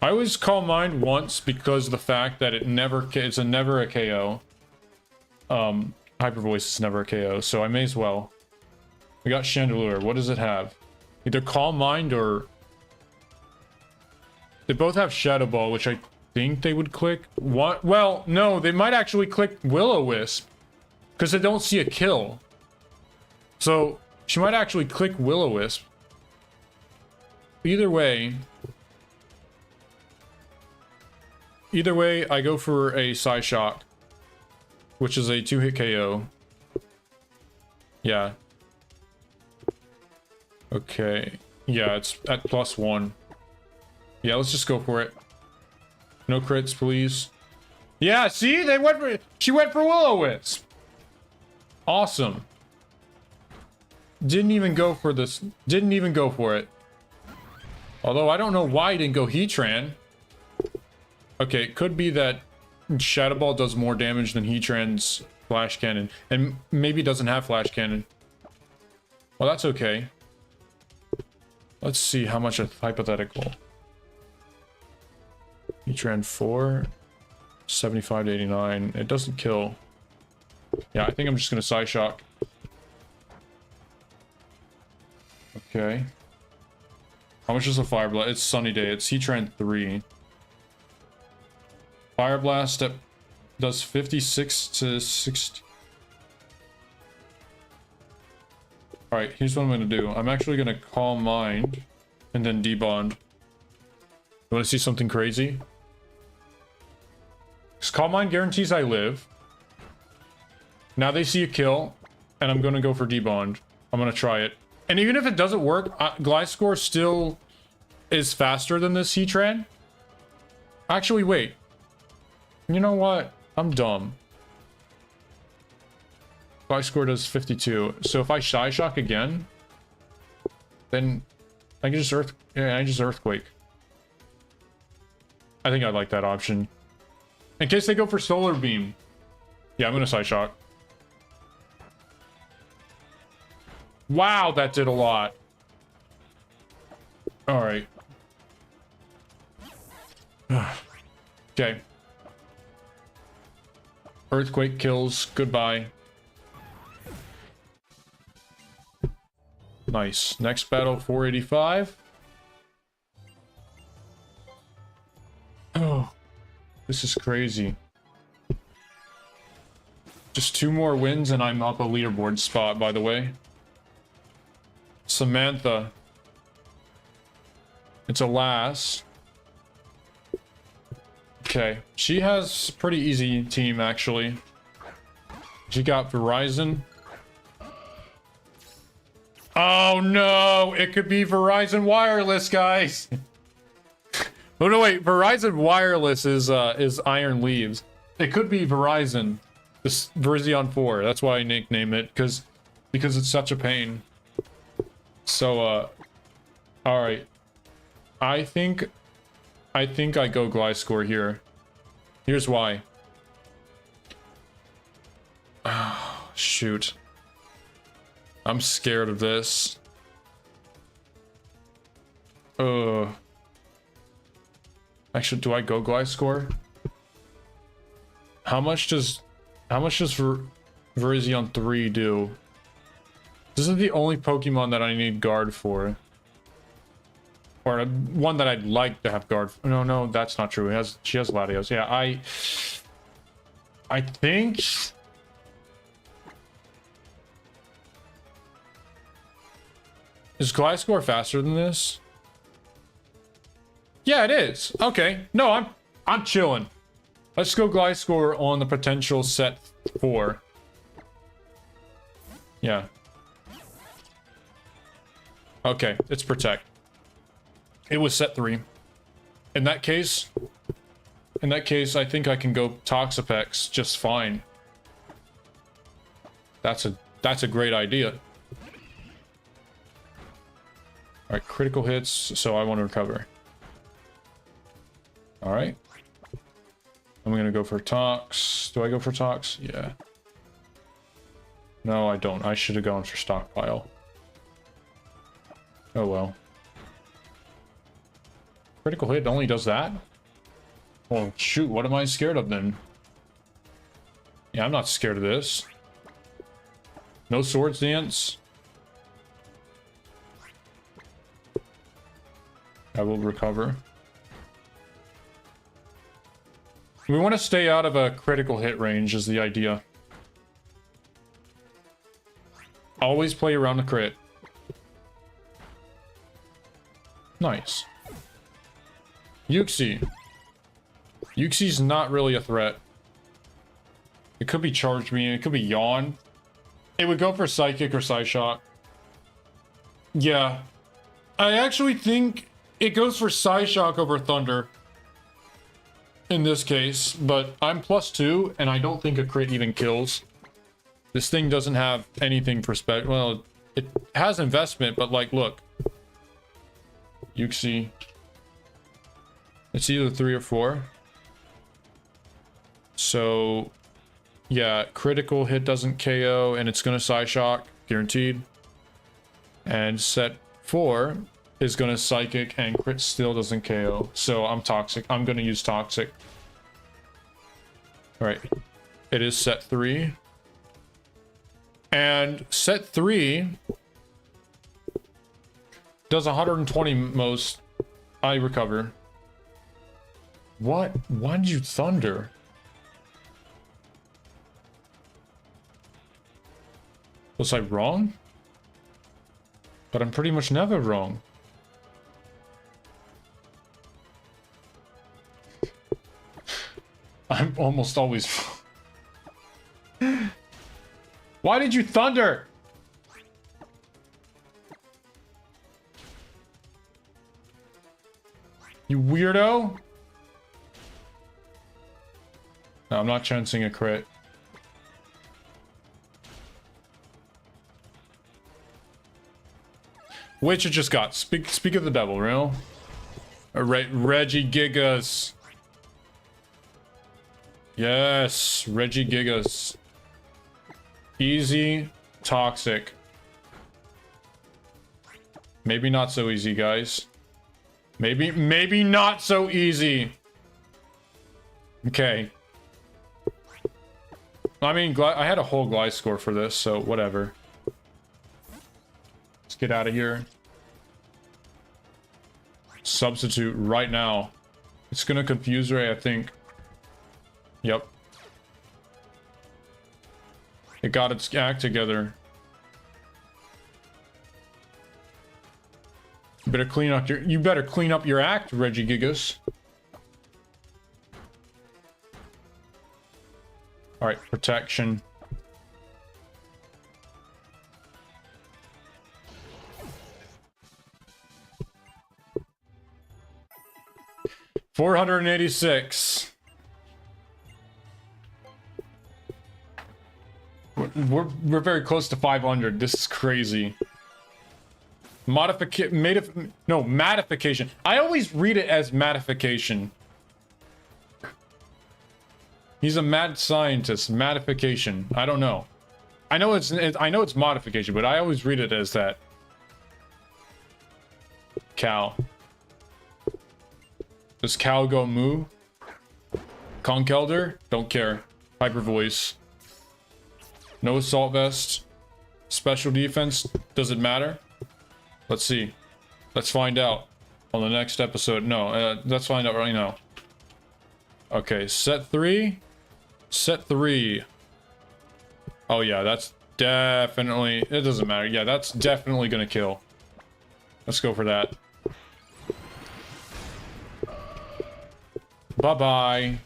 S1: I always call mine once because of the fact that it's never a KO. Hyper Voice is never a KO, so I may as well. We got Chandelure. What does it have? Either Calm Mind or... They both have Shadow Ball, which I think they would click. What? Well, no, they might actually click Will-O-Wisp. Because they don't see a kill. So, she might actually click Will-O-Wisp. Either way, I go for a Psyshock, which is a 2-hit KO. Yeah. Okay. Yeah, it's at +1. Yeah, let's just go for it. No crits, please. Yeah, see? She went for Will-O-Wisp. Awesome. Didn't even go for this. Didn't even go for it. Although I don't know why he didn't go Heatran. Okay, it could be that Shadow Ball does more damage than Heatran's Flash Cannon. And maybe doesn't have Flash Cannon. Well, that's okay. Let's see how much a hypothetical. Heatran 4. 75 to 89. It doesn't kill. Yeah, I think I'm just gonna Psyshock. Okay. How much is a Fire Blast? It's Sunny Day. It's Heatran 3. Fire Blast that does 56 to 60. Alright, here's what I'm gonna do. I'm actually gonna Calm Mind and then debond. You wanna see something crazy? Because Calm Mind guarantees I live. Now they see a kill, and I'm gonna go for debond. I'm gonna try it. And even if it doesn't work, Gliscor still is faster than this Heatran. Actually, wait. You know what? I'm dumb. Gliscor does 52. So if I Psyshock again, then I can just Earthquake. I think I like that option. In case they go for Solar Beam. Yeah, I'm gonna Psyshock. Wow, that did a lot. Alright. Okay. Earthquake kills. Goodbye. Nice. Next battle, 485. Oh. This is crazy. Just 2 more wins and I'm up a leaderboard spot, by the way. Samantha. It's a lass. Okay. She has a pretty easy team, actually. She got Verizon. Oh no! It could be Verizon Wireless, guys! Oh no, wait. Verizon Wireless is Iron Leaves. It could be Verizon. This Virizion 4. That's why I nickname it, because it's such a pain. So, alright. I think I go Gliscor here. Here's why. Oh, shoot. I'm scared of this. Actually, do I go Gliscor? How much does Virizion 3 do? This is the only Pokemon that I need guard for. Or one that I'd like to have guard for. No, that's not true. She has Latios. Yeah, I think... Is Gliscor faster than this? Yeah, it is. Okay. No, I'm chilling. Let's go Gliscor on the potential set 4. Yeah. Okay, it's Protect. It was set 3. In that case, I think I can go Toxapex just fine. That's a great idea. Alright, critical hits, so I want to recover. Alright. I'm gonna go for Tox. Do I go for Tox? Yeah. No, I don't. I should have gone for Stockpile. Oh well. Critical hit only does that? Well, shoot, what am I scared of then? Yeah, I'm not scared of this. No Swords Dance. I will recover. We want to stay out of a critical hit range is the idea. Always play around the crit. Nice. Uxie. Uxie's not really a threat. It could be Charge Beam, it could be Yawn. It would go for Psychic or Psyshock. Yeah. I actually think it goes for Psyshock over Thunder. In this case, but I'm +2, and I don't think a crit even kills. This thing doesn't have anything for special. Well, it has investment, but like, look. Yuxi. It's either 3 or 4. So, yeah, critical hit doesn't KO, and it's gonna Psyshock, guaranteed. And set 4 is gonna Psychic, and crit still doesn't KO. So I'm Toxic. I'm gonna use Toxic. All right. It is set 3. And set 3 does 120 most. I recover. What? Why did you thunder? Was I wrong? But I'm pretty much never wrong. I'm almost always wrong. Why did you thunder? You weirdo. No, I'm not chancing a crit. Which it just got. Speak of the devil, real. Regigigas. Yes, Regigigas. Easy, Toxic. Maybe not so easy, guys. Maybe not so easy. Okay. I mean, I had a whole Gliscor for this, so whatever. Let's get out of here. Substitute right now. It's gonna confuse Ray, I think. Yep. It got its act together. You better clean up your act, Regigigas. All right, protection. $486. We're very close to 500. This is crazy. Matification. I always read it as matification. He's a mad scientist. Matification. I don't know. I know it's modification, but I always read it as that. Cal. Does Cal go moo? Conkeldurr? Don't care. Hyper voice. No assault vest. Special defense. Does it matter? Let's see. Let's find out on the next episode. No, let's find out right now. Okay, set 3. Set 3. Oh yeah, that's definitely... It doesn't matter. Yeah, that's definitely gonna kill. Let's go for that. Bye-bye.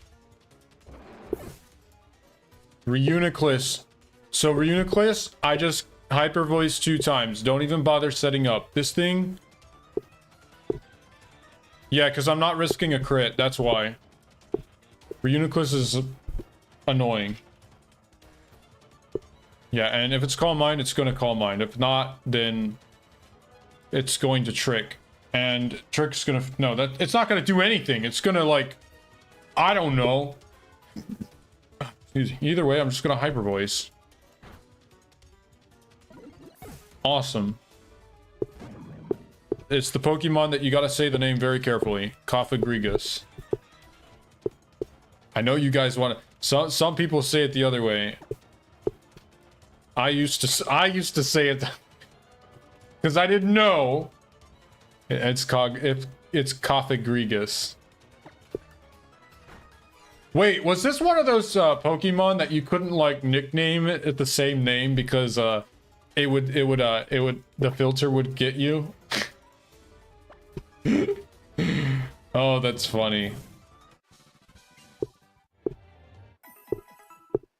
S1: Reuniclus. So Reuniclus, I just hyper voice 2 times. Don't even bother setting up. This thing... Yeah, because I'm not risking a crit. That's why. Reuniclus is annoying. Yeah, and if it's Calm Mind, it's going to Calm Mind. If not, then it's going to Trick. And Trick's going to... No, it's not going to do anything. It's going to, like... I don't know. Either way, I'm just going to hyper voice. Awesome. It's the Pokemon that you gotta say the name very carefully. Cofagrigus. I know you guys want to... Some people say it the other way. I used to say it... Because I didn't know. It's Cofagrigus. Wait, was this one of those Pokemon that you couldn't, like, nickname it at the same name because, the filter would get you? Oh, that's funny.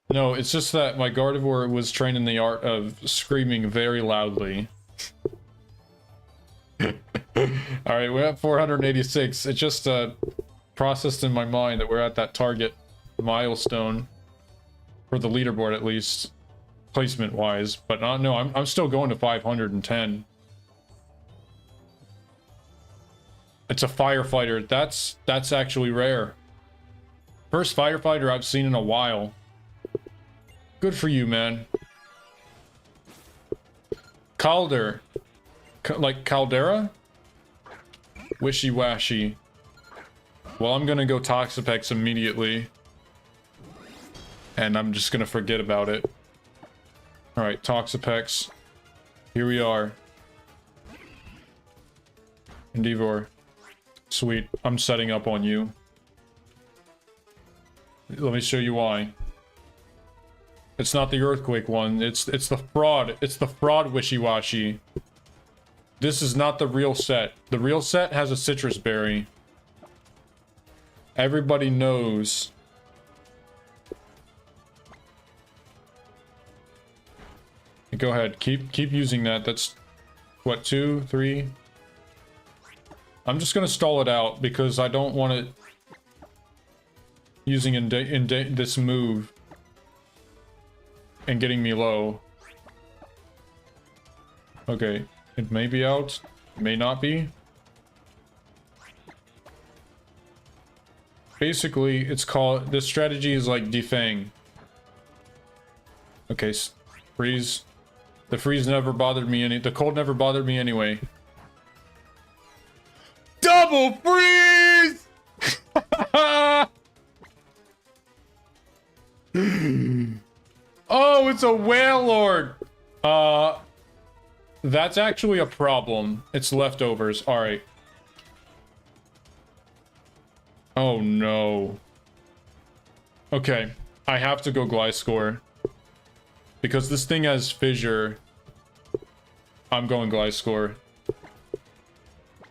S1: No, it's just that my Gardevoir was trained in the art of screaming very loudly. Alright, we're at 486. It just, processed in my mind that we're at that target milestone. For the leaderboard, at least. placement wise, but no, I'm still going to 510. It's a firefighter. That's actually rare. First firefighter I've seen in a while. Good for you, man. Calder. Like Caldera? Wishy-washy. Well, I'm gonna go Toxapex immediately. And I'm just gonna forget about it. Alright, Toxapex. Here we are. Endeavor. Sweet. I'm setting up on you. Let me show you why. It's not the earthquake one. It's the fraud. It's the fraud wishy-washy. This is not the real set. The real set has a citrus berry. Everybody knows. Go ahead. Keep using that. That's what, 2, 3. I'm just gonna stall it out because I don't want it using this move and getting me low. Okay, it may be out, may not be. Basically, it's called, this strategy is like defang. Okay, freeze. The freeze never bothered me the cold never bothered me anyway. Double freeze! Oh, it's a Wailord! That's actually a problem. It's leftovers. Alright. Oh no. Okay. I have to go Gliscor. Because this thing has Fissure. I'm going Gliscor.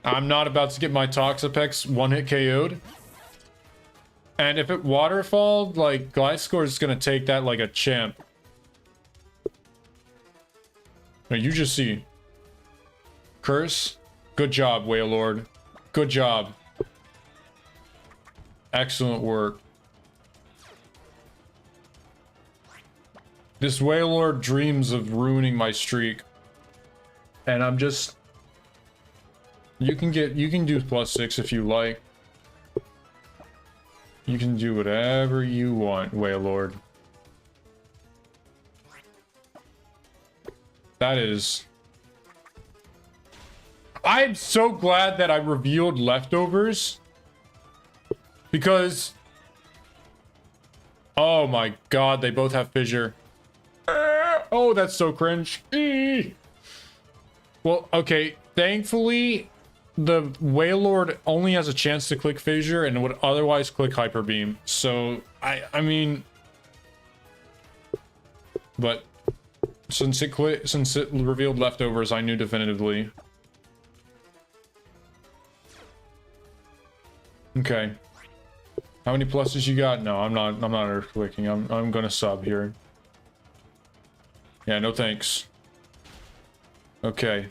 S1: I'm not about to get my Toxapex one-hit KO'd. And if it waterfalled, like, Gliscor is gonna take that like a champ. Now, you just see. Curse. Good job, Wailord. Good job. Excellent work. This Wailord dreams of ruining my streak. And I'm just... You can do +6 if you like. You can do whatever you want, Wailord. That is... I'm so glad that I revealed leftovers. Because... Oh my god, they both have Fissure. Oh, that's so cringe. Well, okay, thankfully, the Wailord only has a chance to click Fissure and would otherwise click Hyper Beam. So, I mean... But, since it revealed leftovers, I knew definitively. Okay. How many pluses you got? No, I'm not earthquaking. I'm gonna sub here. Yeah, no thanks. Okay.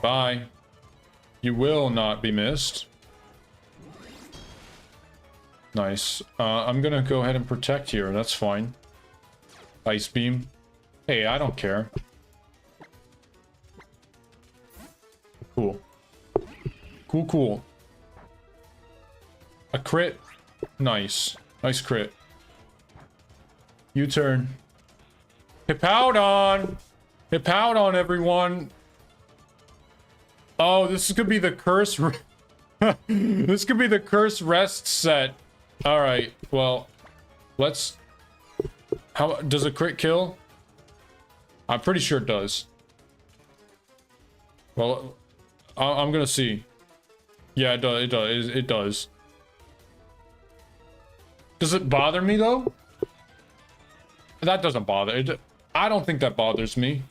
S1: Bye. You will not be missed. Nice. I'm gonna go ahead and protect here. That's fine. Ice Beam. Hey, I don't care. Cool. Cool. A crit. Nice. Nice crit. U-turn. Hippowdon! Hippowdon, everyone! Oh, this could be the curse... This could be the curse rest set. Alright, well... Let's... How... Does a crit kill? I'm pretty sure it does. Well... I'm gonna see. Yeah, it does. Does it bother me, though? That doesn't bother it. I don't think that bothers me.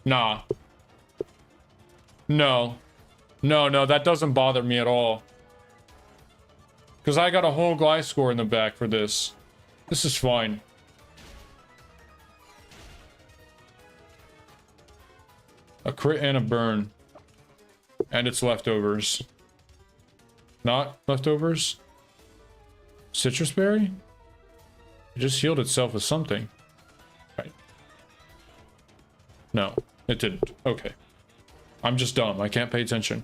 S1: Nah. No, that doesn't bother me at all. Because I got a whole Gliscor in the back for this. This is fine. A crit and a burn. And it's leftovers. Not leftovers? Citrus berry? It just healed itself with something. Right. No, it didn't. Okay. I'm just dumb. I can't pay attention.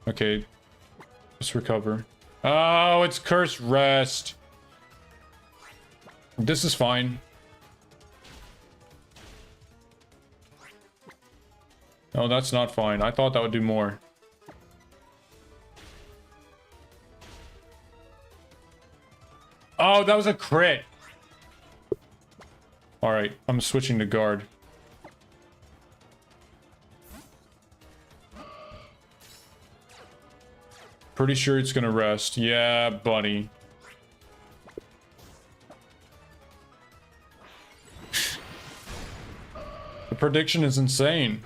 S1: Okay. Let's recover. Oh, it's Cursed Rest. This is fine. Oh, that's not fine. I thought that would do more. Oh, that was a crit. Alright, I'm switching to guard. Pretty sure it's gonna rest. Yeah, buddy. The prediction is insane.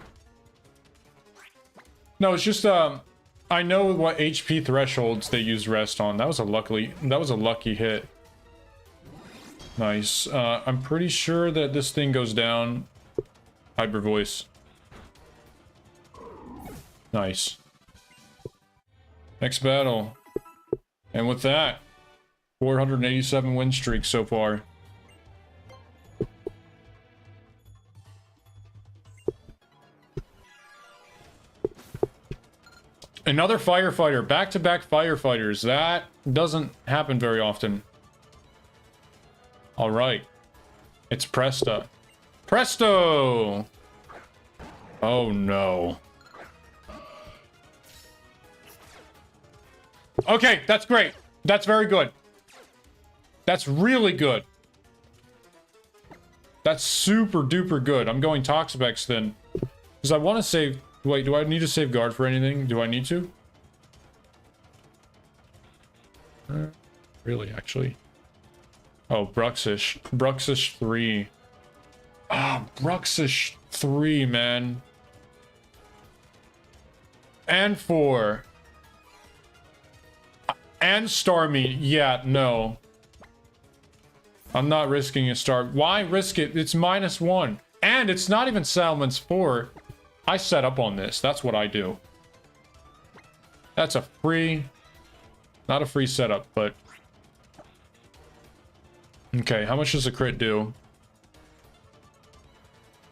S1: No, it's just I know what HP thresholds they use rest on. That was a lucky hit. Nice. I'm pretty sure that this thing goes down. Hyper voice. Nice. Next battle. And with that, 487 win streak so far. Another firefighter. Back-to-back firefighters. That doesn't happen very often. Alright. It's Presta. Presto! Oh no. Okay, that's great. That's very good. That's really good. That's super duper good. I'm going Toxapex then. Because I want to save... Wait, do I need to save guard for anything? Do I need to? Really, actually. Oh, Bruxish. Bruxish 3. Ah, Bruxish 3, man. And 4. And Starmie. Yeah, no. I'm not risking a star. Why risk it? It's -1. And it's not even Salamence 4. I set up on this. That's what I do. That's a free... Not a free setup, but... Okay, how much does a crit do?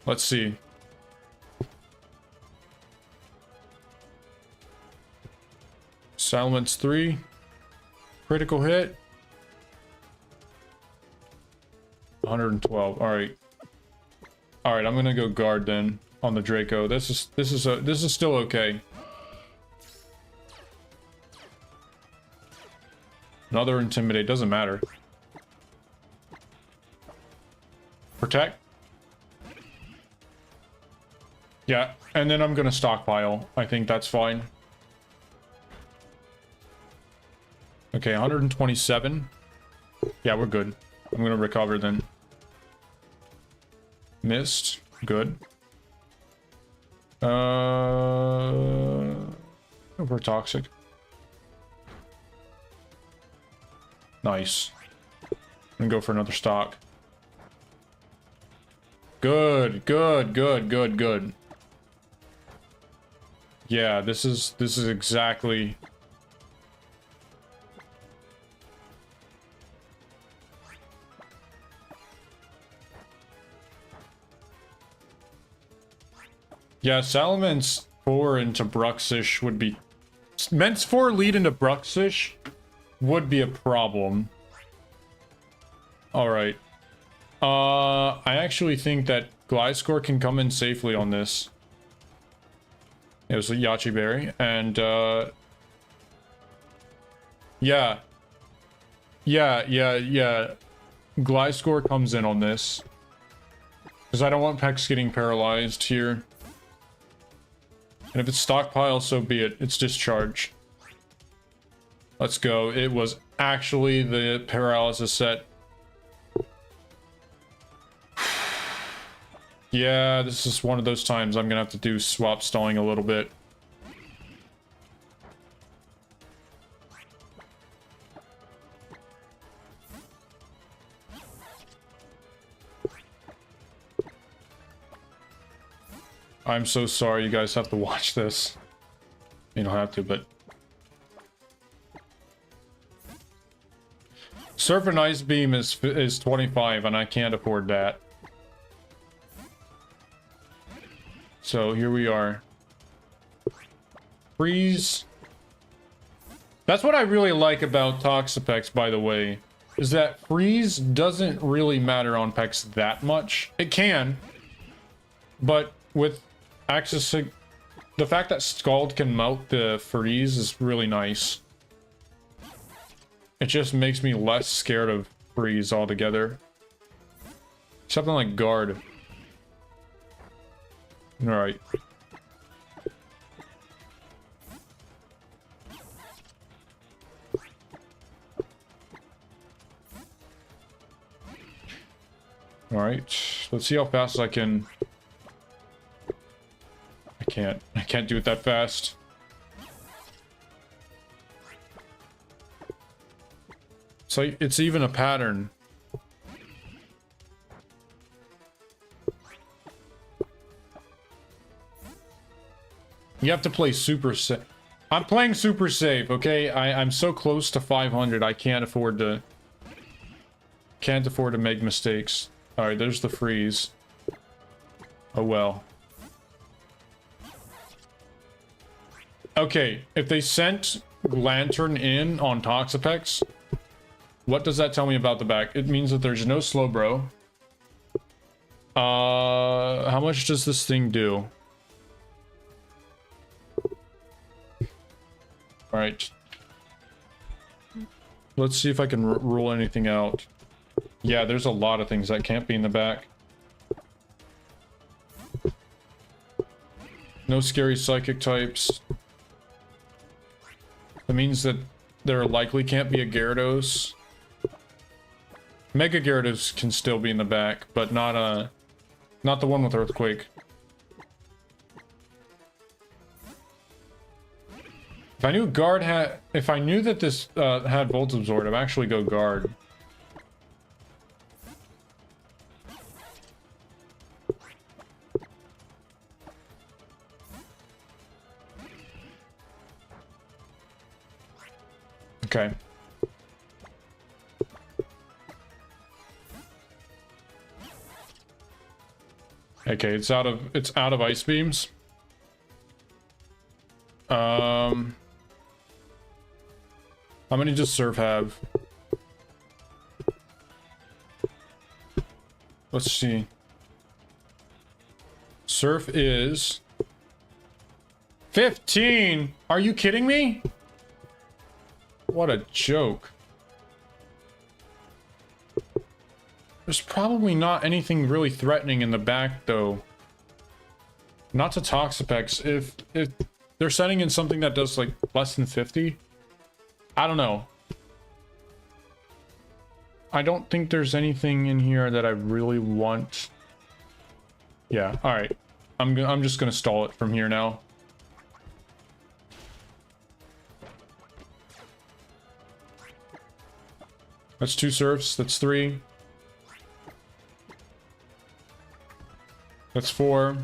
S1: Let's see. Salamence 3. Critical hit. 112. Alright. Alright, I'm gonna go guard then on the Draco. This is still okay. Another Intimidate, doesn't matter. Protect. Yeah, and then I'm gonna stockpile. I think that's fine. Okay, 127. Yeah, we're good. I'm gonna recover then. Missed. Good. We're toxic. Nice. I'm gonna go for another stock. Good, good, good, good, good. Yeah, this is exactly... Yeah, Salamence 4 into Bruxish would be... Mence 4 lead into Bruxish would be a problem. Alright. I actually think that Gliscor can come in safely on this. It was a Yachi Berry, and yeah. Yeah. Gliscor comes in on this. Because I don't want Pex getting paralyzed here. And if it's stockpile, so be it. It's discharge. Let's go. It was actually the paralysis set. Yeah, this is one of those times I'm gonna have to do swap stalling a little bit. I'm so sorry you guys have to watch this. You don't have to, but... Surf and Ice Beam is 25, and I can't afford that. So here we are. Freeze. That's what I really like about Toxapex, by the way, is that freeze doesn't really matter on Pex that much. It can, but with accessing the fact that Scald can melt the freeze is really nice. It just makes me less scared of freeze altogether. Something like guard. All right. All right, let's see how fast I can. I can't do it that fast. So it's even a pattern. You have to play super safe. I'm playing super safe, okay? I'm so close to 500, I can't afford to make mistakes. All right, there's the freeze. Oh well. Okay, if they sent Lantern in on Toxapex, what does that tell me about the back? It means that there's no Slowbro. How much does this thing do? All right. Let's see if I can rule anything out. Yeah, there's a lot of things that can't be in the back. No scary psychic types. That means that there likely can't be a Gyarados. Mega Gyarados can still be in the back, but not the one with Earthquake. If I knew if I knew that this had Volt Absorb, I'd actually go Guard. Okay. Okay, it's out of Ice Beams. How many does Surf have? Let's see. Surf is 15. Are you kidding me? What a joke. There's probably not anything really threatening in the back, though. Not to Toxapex. If they're setting in something that does, like, less than 50, I don't know. I don't think there's anything in here that I really want. Yeah, alright. I'm just gonna stall it from here now. That's 2 Surfs. That's 3. That's 4.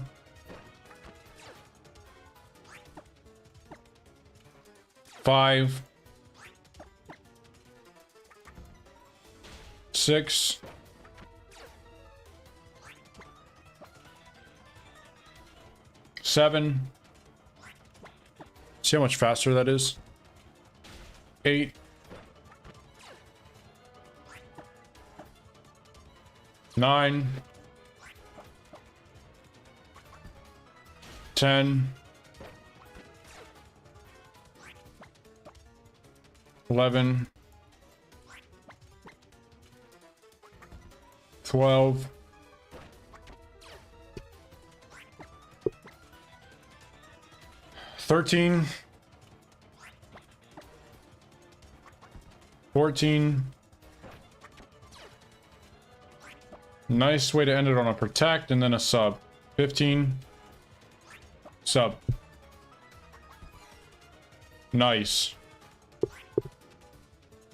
S1: Five. 6. 7. See how much faster that is? 8. 9. 10. 11. 12. 13. 14. Nice way to end it on a protect and then a sub. 15. Sub. Nice.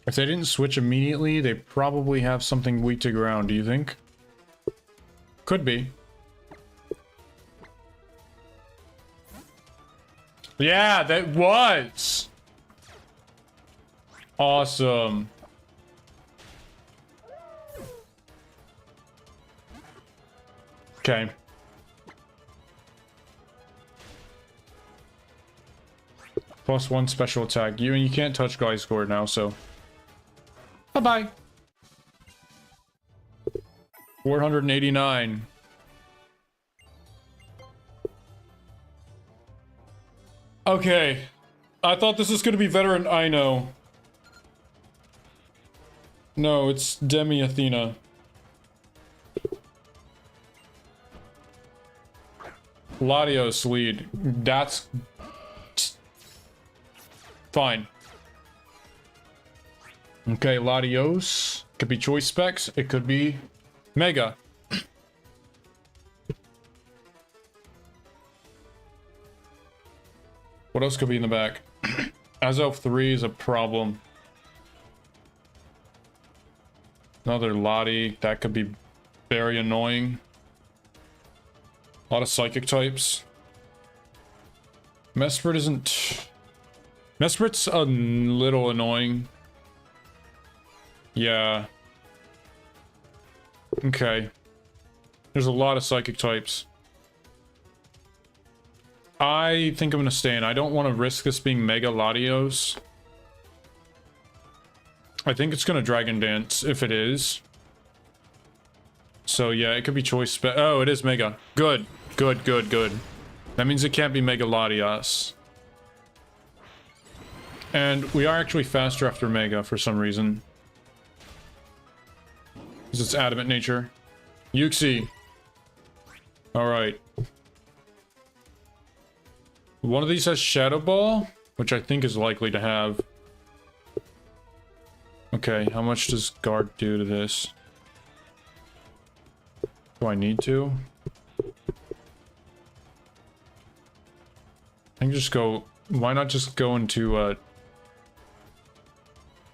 S1: If they didn't switch immediately, they probably have something weak to ground, do you think? Could be. Yeah, that was! Awesome. Okay. +1 special attack. You can't touch Gliscor now, so. Bye-bye. 489. Okay. I thought this was gonna be veteran Ino. No, it's Demi Athena. Latios lead. That's fine. Okay, Latios. Could be choice specs. It could be Mega. What else could be in the back? Azelf 3 is a problem. Another Lottie. That could be very annoying. A lot of psychic types. Mesprit isn't... Mesprit's a little annoying. Yeah. Okay. There's a lot of psychic types. I think I'm gonna stay in. I don't want to risk this being Mega Latios. I think it's gonna Dragon Dance if it is. So yeah, it could be choice spec. Oh, it is Mega. Good. Good, good, good. That means it can't be Mega Latias. And we are actually faster after Mega for some reason. Because it's adamant nature. Yuxi. Alright. One of these has Shadow Ball, which I think is likely to have. Okay, how much does Guard do to this? Do I need to? I can just go... Why not just go into,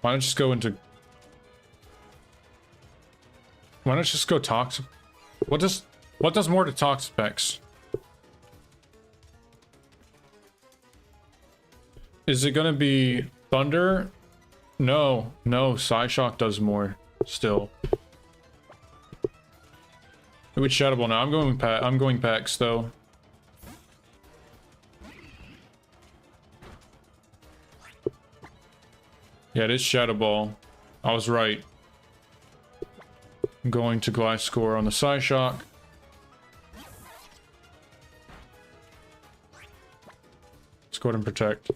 S1: Why not just go into... Why not just go Toxic... What does more to Toxapex? Is it gonna be Thunder? No, no, Psyshock does more still. Which Shadow Ball now? I'm going Pex though. Yeah, it is Shadow Ball. I was right. I'm going to Gliscor on the Psyshock. Let's go ahead and protect.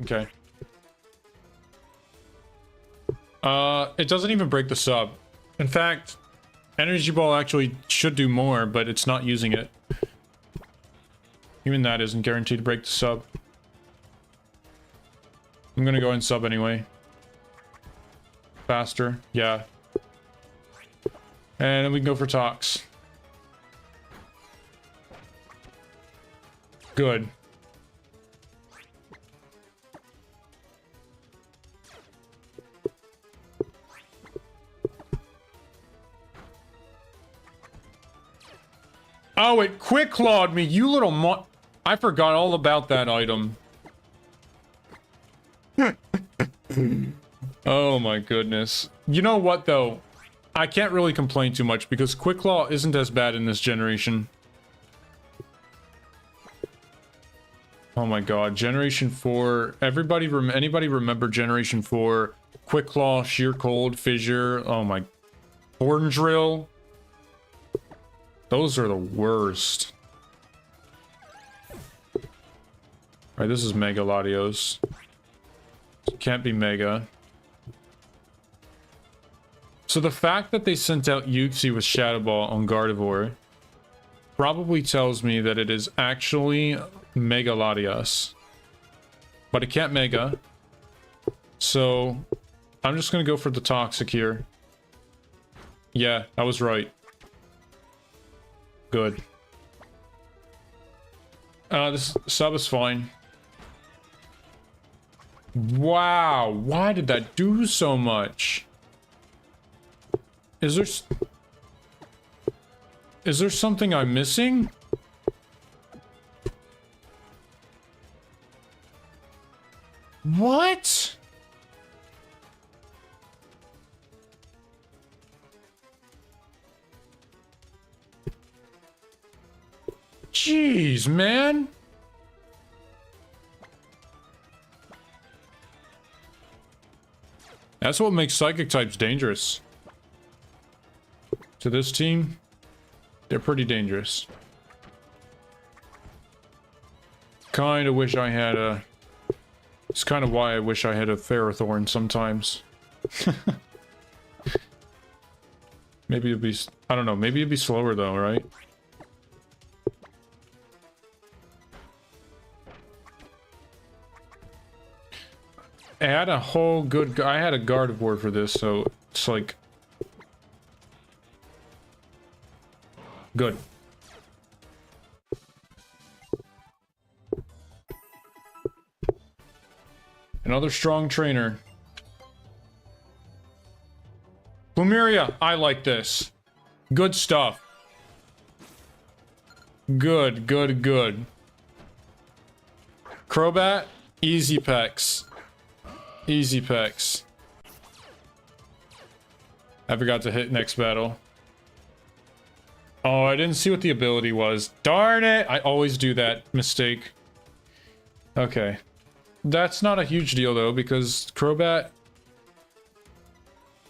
S1: Okay. It doesn't even break the sub. In fact, Energy Ball actually should do more, but it's not using it. Even that isn't guaranteed to break the sub. I'm gonna go in sub anyway. Faster, yeah. And then we can go for Tox. Good. Oh, it quick clawed me, you little I forgot all about that item. Oh my goodness. You know what though? I can't really complain too much because Quick Claw isn't as bad in this generation. Oh my god, Generation 4. Anybody remember Generation 4? Quick Claw, Sheer Cold, Fissure. Oh my. Horn Drill. Those are the worst. Alright, this is Mega Latios. Can't be Mega. So the fact that they sent out Yuxi with Shadow Ball on Gardevoir probably tells me that it is actually Mega Latias. But it can't Mega. So I'm just gonna go for the Toxic here. Yeah, I was right. Good. This sub is fine. Wow, why did that do so much? Is there something I'm missing? What? Jeez, man. That's what makes psychic types dangerous. To this team, they're pretty dangerous. Kinda wish I had a... It's kind of why I wish I had a Ferrothorn sometimes. Maybe it'd be... I don't know, maybe it'd be slower though, right? I had a whole good... I had a Gardevoir for this, so it's like... Good. Another strong trainer. Plumeria, I like this. Good stuff. Good, good, good. Crobat, easy pecs. Easy pecs. I forgot to hit next battle. Oh, I didn't see what the ability was. Darn it! I always do that mistake. Okay. That's not a huge deal though, because Crobat...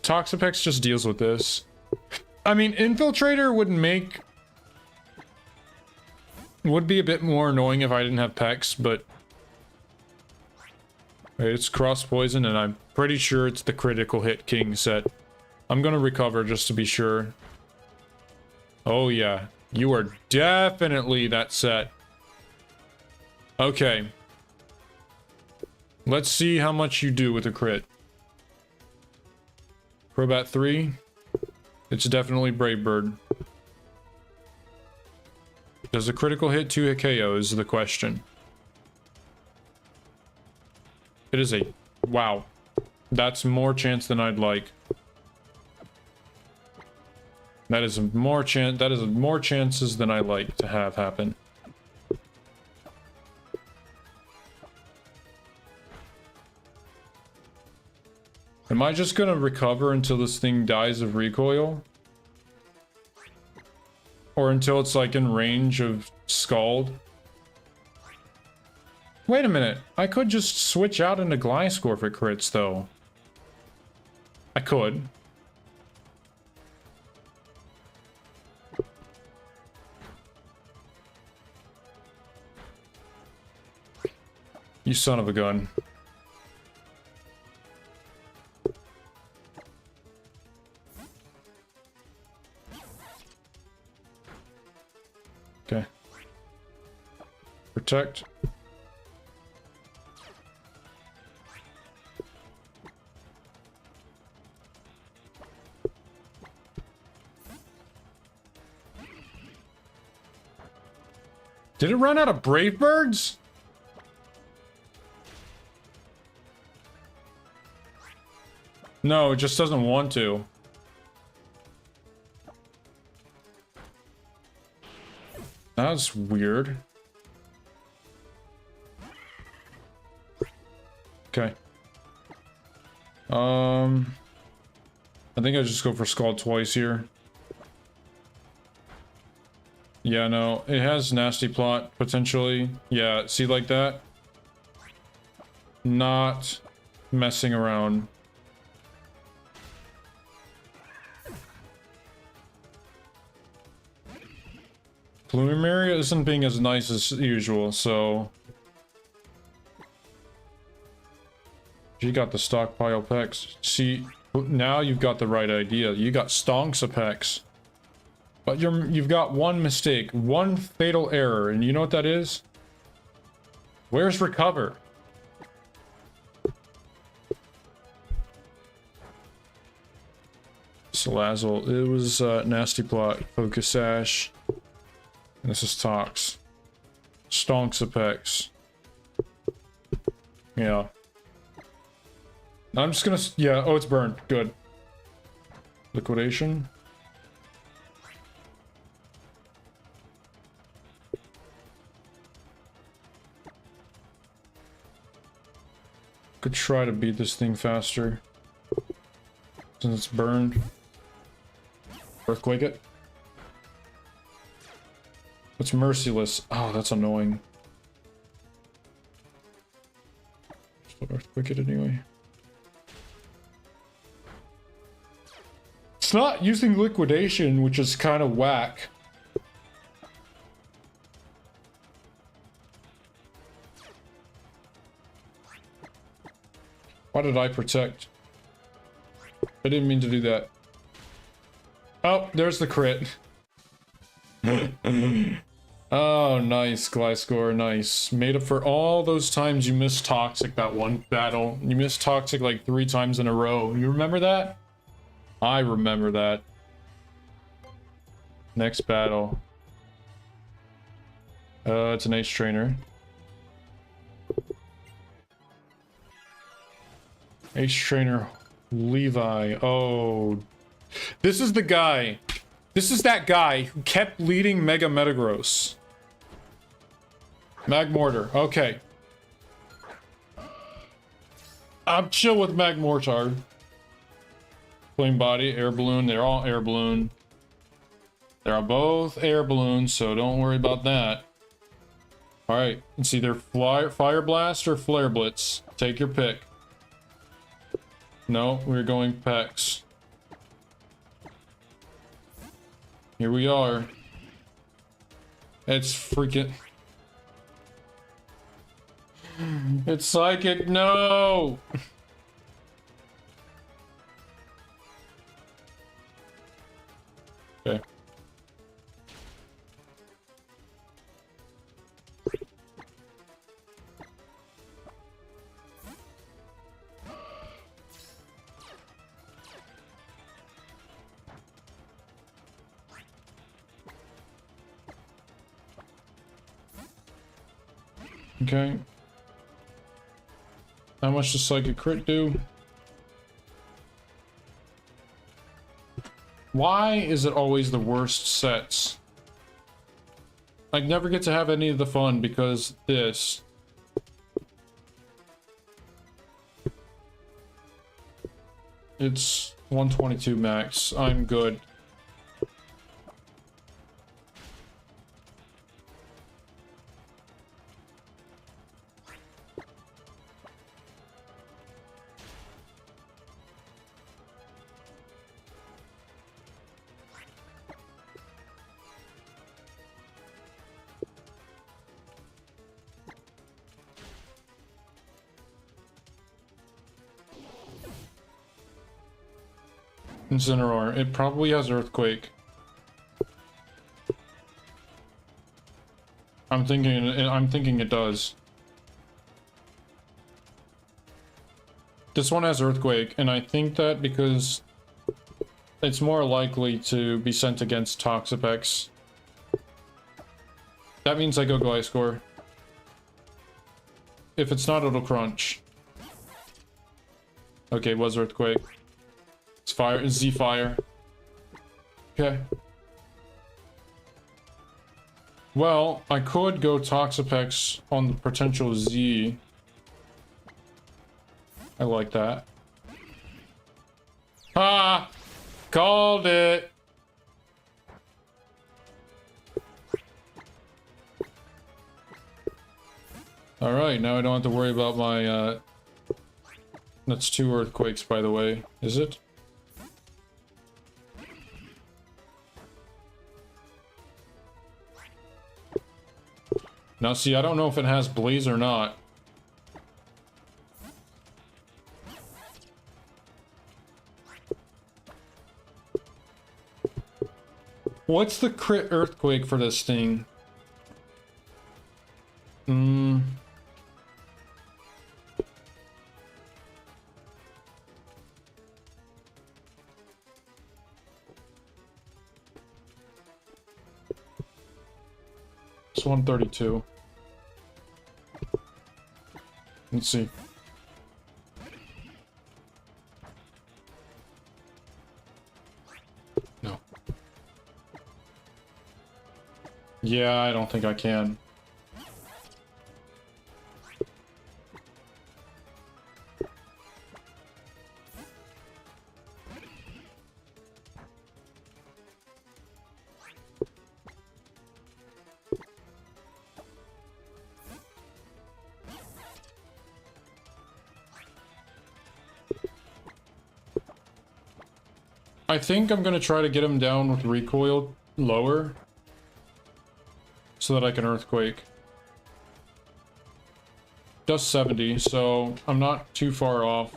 S1: Toxapex just deals with this. I mean, Infiltrator would make... Would be a bit more annoying if I didn't have Pex, but... It's Cross Poison, and I'm pretty sure it's the Critical Hit King set. I'm gonna recover just to be sure. Oh yeah, you are definitely that set. Okay. Let's see how much you do with a crit. Crobat 3. It's definitely Brave Bird. Does a critical hit 2 hit KO is the question. It is a... Wow. That's more chance than I'd like. That is more chances than I like to have happen. Am I just gonna recover until this thing dies of recoil? Or until it's like in range of Scald? Wait a minute, I could just switch out into Gliscor if it crits though. I could. You son of a gun. Okay. Protect. Did it run out of Brave Birds? No, it just doesn't want to. That's weird. Okay. I think I just go for Scald twice here. Yeah, no, it has Nasty Plot, potentially. Yeah, see like that? Not messing around. Plumeria isn't being as nice as usual, so... You got the stockpile Pex. See, now you've got the right idea. You got Stonks-a-Pex. But you've got one mistake, one fatal error, and you know what that is? Where's Recover? Salazzle, it was Nasty Plot, Focus Sash. This is Tox. Stonks-a-Pex. Yeah. I'm just gonna... Yeah, oh, it's burned. Good. Liquidation. Could try to beat this thing faster. Since it's burned. Earthquake it. It's merciless. Oh, that's annoying. Just earthquake it anyway. It's not using liquidation, which is kind of whack. Why did I protect? I didn't mean to do that. Oh, there's the crit. Oh, nice, Gliscor, nice. Made up for all those times you missed Toxic that one battle. You missed Toxic like 3 times in a row. You remember that? I remember that. Next battle. It's an Ace Trainer. Ace Trainer Levi. Oh. This is the guy. This is that guy who kept leading Mega Metagross. Magmortar. Okay. I'm chill with Magmortar. Flame Body, Air Balloon. They're all Air Balloon. They're both Air Balloons, so don't worry about that. Alright. It's either Fire Blast or Flare Blitz. Take your pick. No, we're going Pex. Here we are. It's freaking... It's Psychic, no! Okay. Okay. How much does Psychic Crit do? Why is it always the worst sets? I never get to have any of the fun because this. It's 122 max. I'm good. Incineroar. It probably has Earthquake. I'm thinking it does. This one has Earthquake, and I think that because it's more likely to be sent against Toxapex. That means I go Gliscor. If it's not, it'll Crunch. Okay, it was Earthquake. It's Fire, Z-Fire. Okay. Well, I could go Toxapex on the potential Z. I like that. Ah! Called it! Alright, now I don't have to worry about my, That's 2 Earthquakes, by the way. Is it? Now, see, I don't know if it has Blaze or not. What's the crit Earthquake for this thing? It's 132. Let's see. No. Yeah, I don't think I can. I think I'm gonna try to get him down with recoil lower so that I can earthquake. Does 70, so I'm not too far off.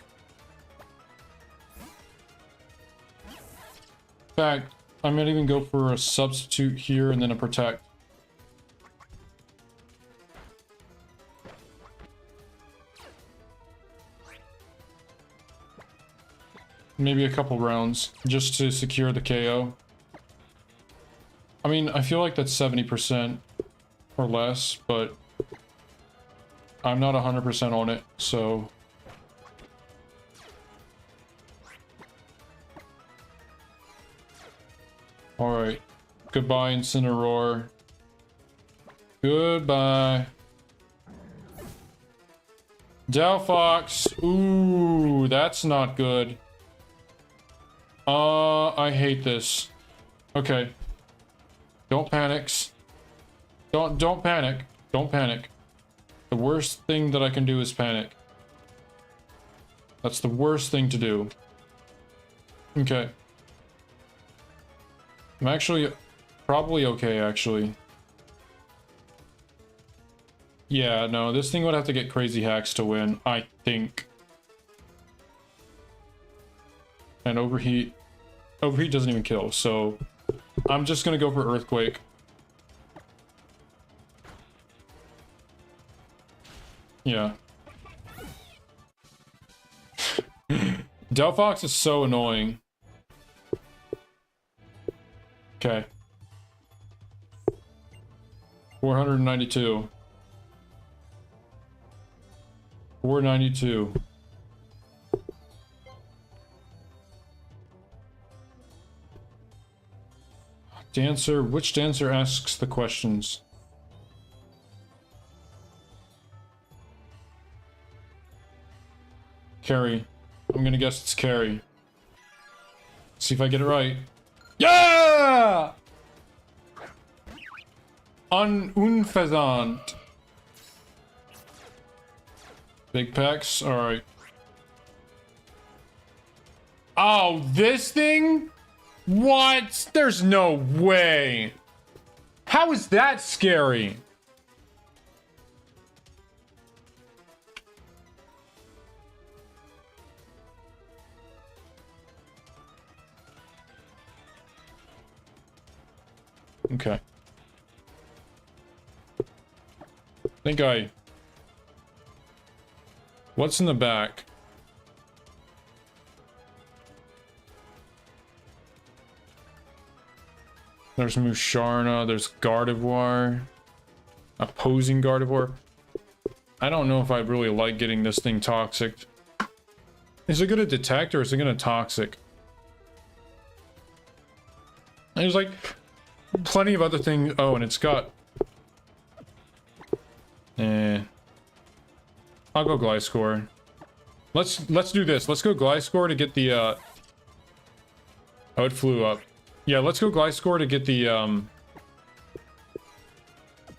S1: In fact, I might even go for a substitute here and then a protect. Maybe a couple rounds just to secure the KO. I mean, I feel like that's 70% or less, but I'm not 100% on it, so... Alright. Goodbye, Incineroar. Goodbye. Delphox. Ooh, that's not good. I hate this. Okay. Don't panics. Don't panic. Don't panic. The worst thing that I can do is panic. That's the worst thing to do. Okay. I'm actually probably okay, actually. Yeah, no, this thing would have to get crazy hacks to win, I think. And overheat. Overheat doesn't even kill, so I'm just gonna go for Earthquake. Yeah. Delphox is so annoying. Okay. 492. 492. Dancer, which dancer asks the questions? Carrie. I'm gonna guess it's Carrie. See if I get it right. Yeah! Unfezant. Big packs, alright. Oh, this thing? What? There's no way. How is that scary? Okay. What's in the back? There's Musharna, there's Gardevoir. Opposing Gardevoir. I don't know if I really like getting this thing toxic. Is it gonna detect or is it gonna toxic? There's like plenty of other things. Oh, and it's got... I'll go Gliscor. Let's do this. Let's go Gliscor to get the oh, it flew up. Yeah, let's go Gliscor to get the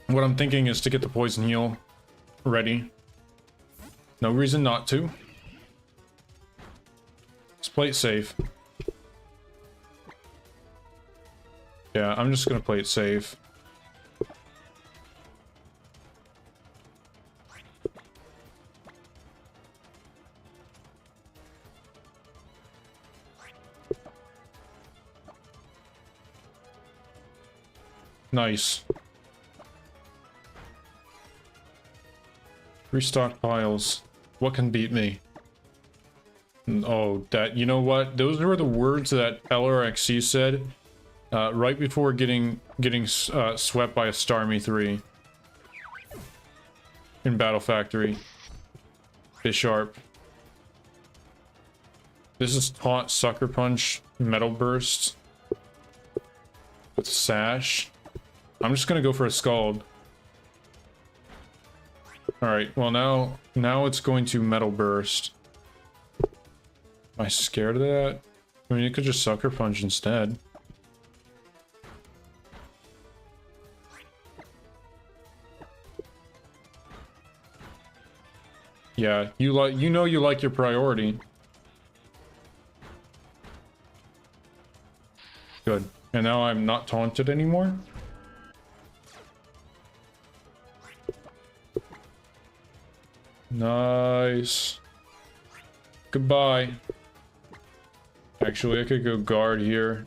S1: what I'm thinking is to get the Poison Heal ready. No reason not to. Let's play it safe. Yeah, I'm just gonna play it safe. Nice. Restock piles. What can beat me? Oh, that, you know what? Those were the words that LRXC said right before getting swept by a Starmie 3 in Battle Factory. Bisharp. This is Taunt, Sucker Punch, Metal Burst with Sash. I'm just gonna go for a Scald. Alright, well now it's going to Metal Burst. Am I scared of that? I mean, it could just Sucker Punch instead. Yeah, you know you like your priority. Good. And now I'm not taunted anymore. Nice. Goodbye. Actually, I could go guard here.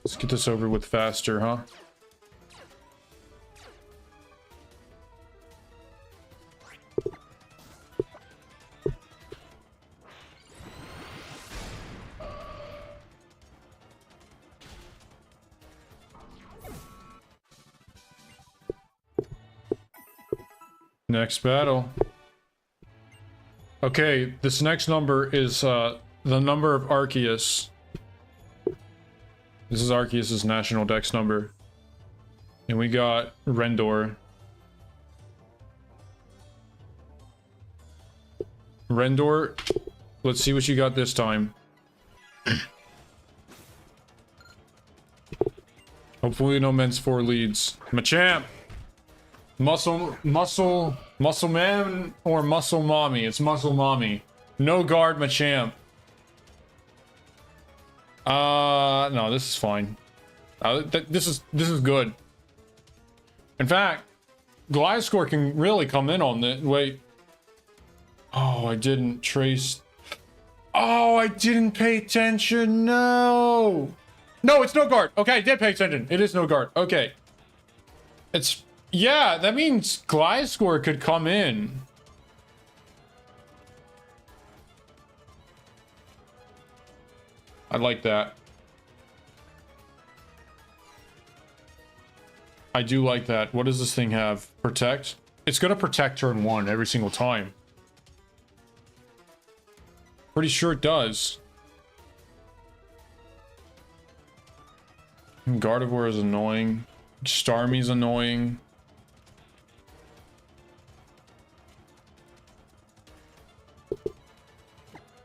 S1: Let's get this over with faster, huh? Next battle. Okay, this next number is the number of Arceus. This is Arceus's national dex number. And we got Rendor. Rendor, let's see what you got this time. Hopefully no men's 4 leads. Machamp! Muscle man or muscle mommy? It's muscle mommy. No guard Machamp. No, this is fine. This is good. In fact, Gliscor can really come in on this. Wait. Oh, I didn't trace. Oh, I didn't pay attention. No. No, it's no guard. Okay, I did pay attention. It is no guard. Okay. It's... Yeah, that means Gliscor could come in. I like that. I do like that. What does this thing have? Protect? It's gonna protect turn 1 every single time. Pretty sure it does. Gardevoir is annoying. Starmie's annoying.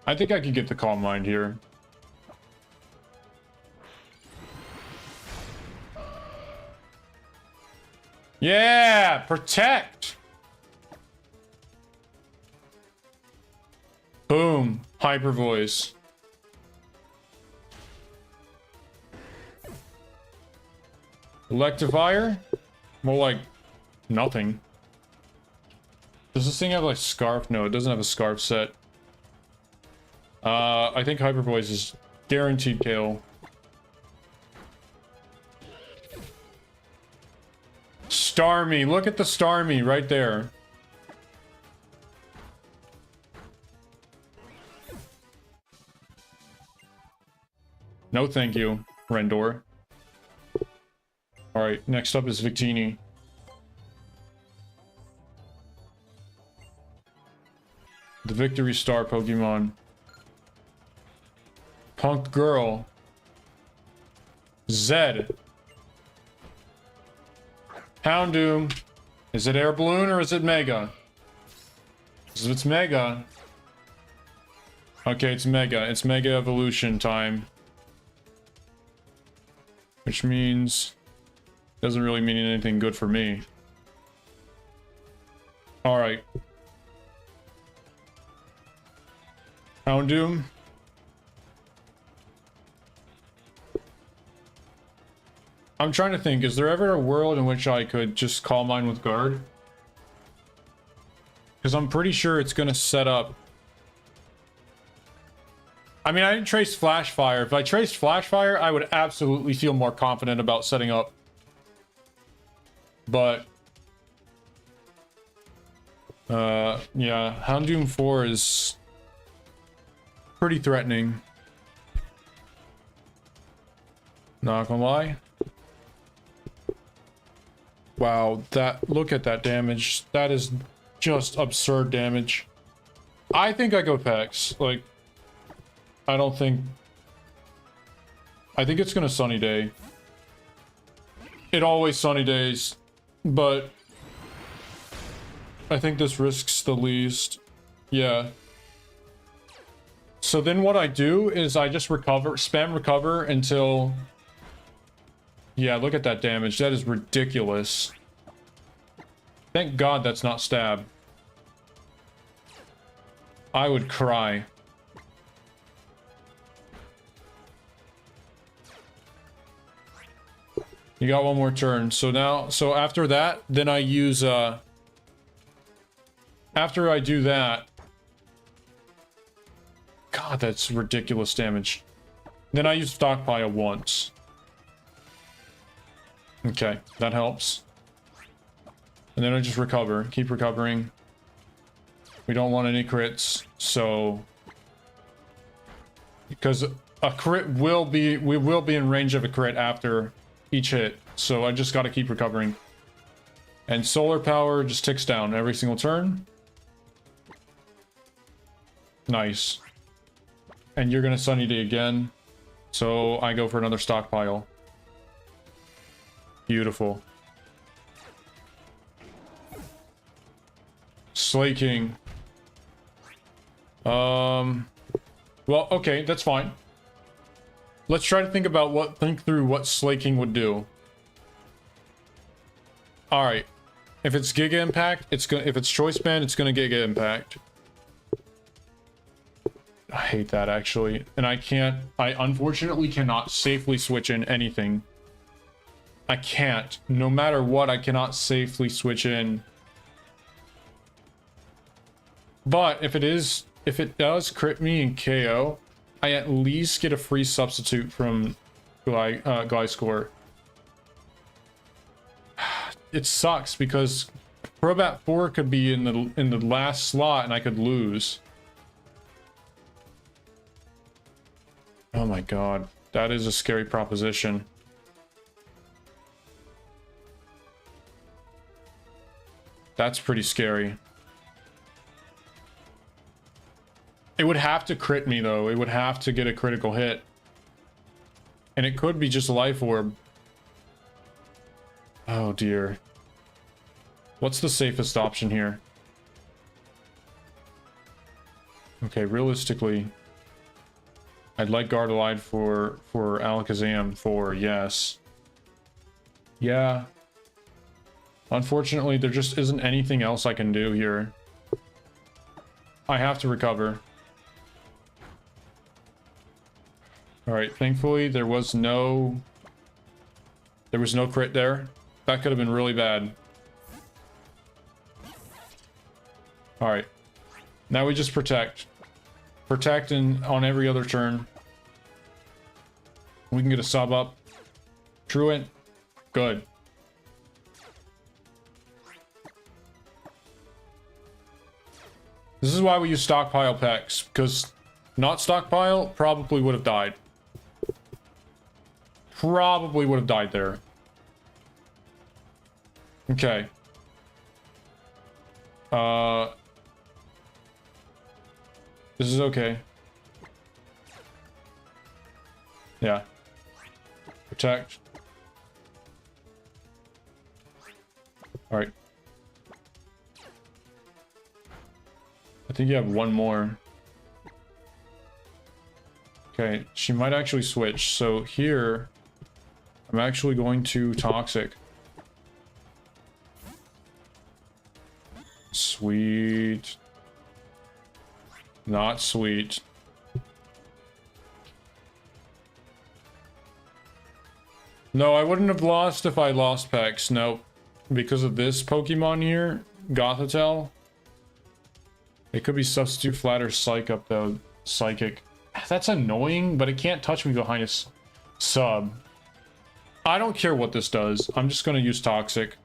S1: I think I could get the Calm Mind here. Yeah! Protect! Boom. Hyper Voice. Electivire? More like nothing. Does this thing have like Scarf? No, it doesn't have a Scarf set. I think Hyper Voice is guaranteed kill. Starmie, look at the Starmie right there. No thank you, Rendor. Alright, next up is Victini. The Victory Star Pokemon. Punk Girl. Zed. Houndoom. Is it Air Balloon or is it Mega? If it's Mega. Okay, it's Mega. It's Mega Evolution time. Which means... doesn't really mean anything good for me. Alright. Houndoom. I'm trying to think, is there ever a world in which I could just Calm Mind with Guard? Because I'm pretty sure it's going to set up... I mean, I didn't trace Flash Fire. If I traced Flash Fire, I would absolutely feel more confident about setting up. But... yeah, Houndoom 4 is... pretty threatening. Not gonna lie. Wow, look at that damage. That is just absurd damage. I think I go Pex. Like, I think it's gonna Sunny Day. It always Sunny Days, but I think this risks the least. Yeah. So then what I do is I just spam recover until... Yeah, look at that damage. That is ridiculous. Thank God that's not stab. I would cry. You got one more turn. So now, so after that, then I use, after I do that, God, that's ridiculous damage. Then I use stockpile once. Okay, that helps. And then I just recover, keep recovering. We don't want any crits, so... Because a crit will be, we will be in range of a crit after each hit, so I just gotta keep recovering. And solar power just ticks down every single turn. Nice. And you're gonna Sunny Day again, so I go for another stockpile. Beautiful. Slaking. Well, okay, that's fine. Let's try to think through what slaking would do. All right. If it's Giga Impact, if it's Choice Band, it's gonna Giga Impact. I hate that, actually. And I unfortunately cannot safely switch in anything. I can't. No matter what, I cannot safely switch in. But if it does crit me and KO, I at least get a free substitute from Gliscor. It sucks because Crobat 4 could be in the last slot and I could lose. Oh my god, that is a scary proposition. That's pretty scary. It would have to crit me though. It would have to get a critical hit. And it could be just Life Orb. Oh dear. What's the safest option here? Okay, realistically, I'd like Gardalide for Alakazam for yes. Yeah. Unfortunately, there just isn't anything else I can do here. I have to recover. Alright, thankfully there was no crit there. That could have been really bad. Alright. Now we just protect. Protect on every other turn. We can get a sub up. Truant. Good. This is why we use stockpile packs, because not stockpile probably would have died. Probably would have died there. Okay. This is okay. Yeah. Protect. Alright. I think you have one more. Okay, she might actually switch. So here, I'm actually going to Toxic. Sweet. Not sweet. No, I wouldn't have lost if I lost Pex. Nope. Because of this Pokemon here, Gothitelle. It could be Substitute Flat or Psych Up though. Psychic. That's annoying, but it can't touch me behind a sub. I don't care what this does. I'm just gonna use Toxic.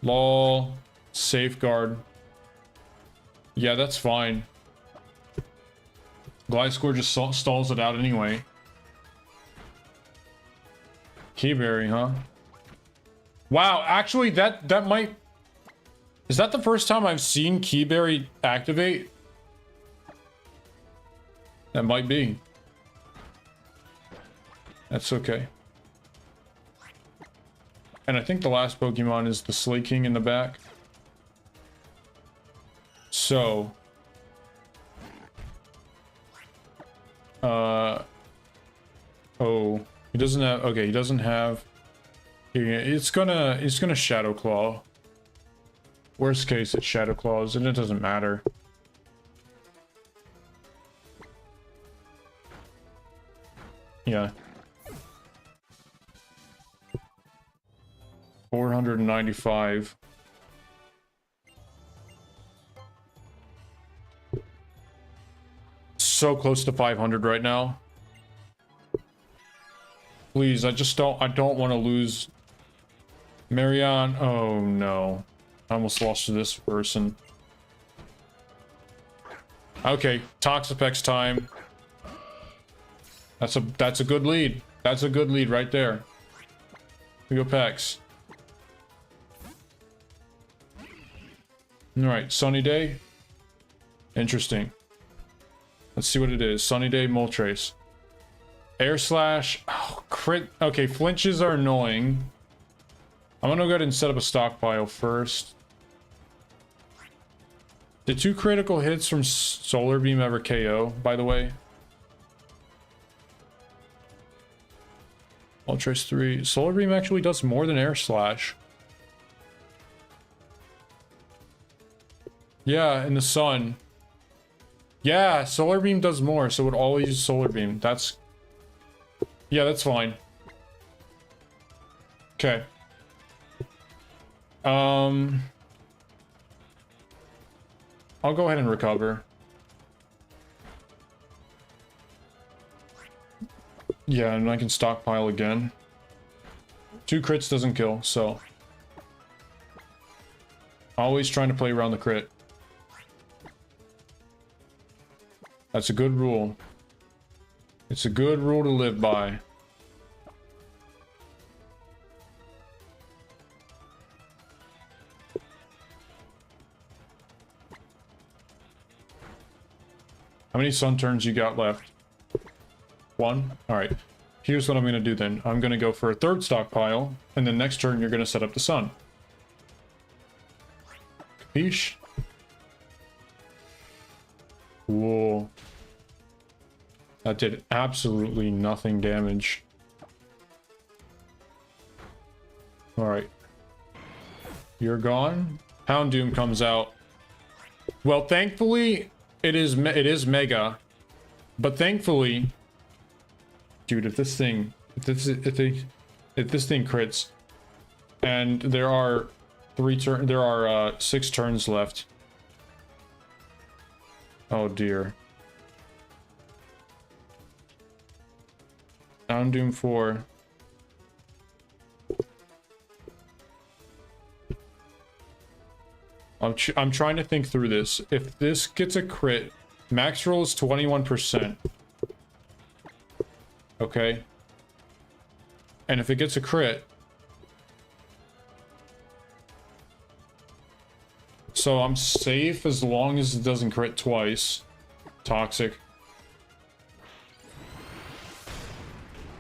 S1: Lol. Safeguard. Yeah, that's fine. Gliscor just stalls it out anyway. Keyberry, huh? Wow, actually, that might... Is that the first time I've seen Keyberry activate? That might be. That's okay. And I think the last Pokemon is the Slaking in the back. So... Oh, he doesn't have... Okay, he doesn't have... It's gonna Shadow Claw. Worst case, it's Shadow Claws, and it doesn't matter. Yeah. 495. So close to 500 right now. Please, I don't want to lose. Marianne, oh no. I almost lost to this person. Okay, Toxapex time. That's a good lead. That's a good lead right there. We go Pex. Alright, sunny day. Interesting. Let's see what it is. Sunny day, Moltres. Air slash. Oh, crit. Okay, flinches are annoying. I'm gonna go ahead and set up a stockpile first. Did 2 critical hits from Solar Beam ever KO, by the way? Moltres 3. Solar Beam actually does more than Air Slash. Yeah, in the sun. Yeah, Solar Beam does more, so it would always use Solar Beam. That's... Yeah, that's fine. Okay. I'll go ahead and recover. Yeah, and I can stockpile again. 2 crits doesn't kill, so... Always trying to play around the crit. That's a good rule. It's a good rule to live by. How many sun turns you got left? 1? Alright. Here's what I'm going to do then. I'm going to go for a 3rd stockpile, and then next turn you're going to set up the sun. Capiche? Cool. That did absolutely nothing damage. Alright. You're gone. Houndoom comes out. Well, thankfully, it is Mega. But thankfully... Dude, if this thing crits, and there are 6 turns left. Oh dear. Houndoom 4. I'm trying to think through this. If this gets a crit, max roll is 21%. Okay. And if it gets a crit... So I'm safe as long as it doesn't crit twice. Toxic.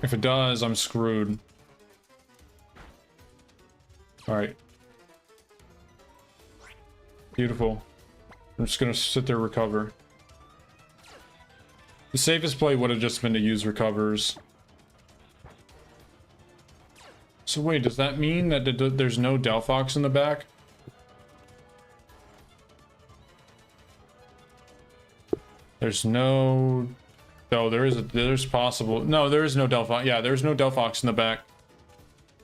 S1: If it does, I'm screwed. Alright. Beautiful. I'm just gonna sit there, recover. The safest play would have just been to use recovers. So wait, does that mean that there's no Delphox in the back? There's no... No, there's possible... No, there is no Delphox. Yeah, there's no Delphox in the back.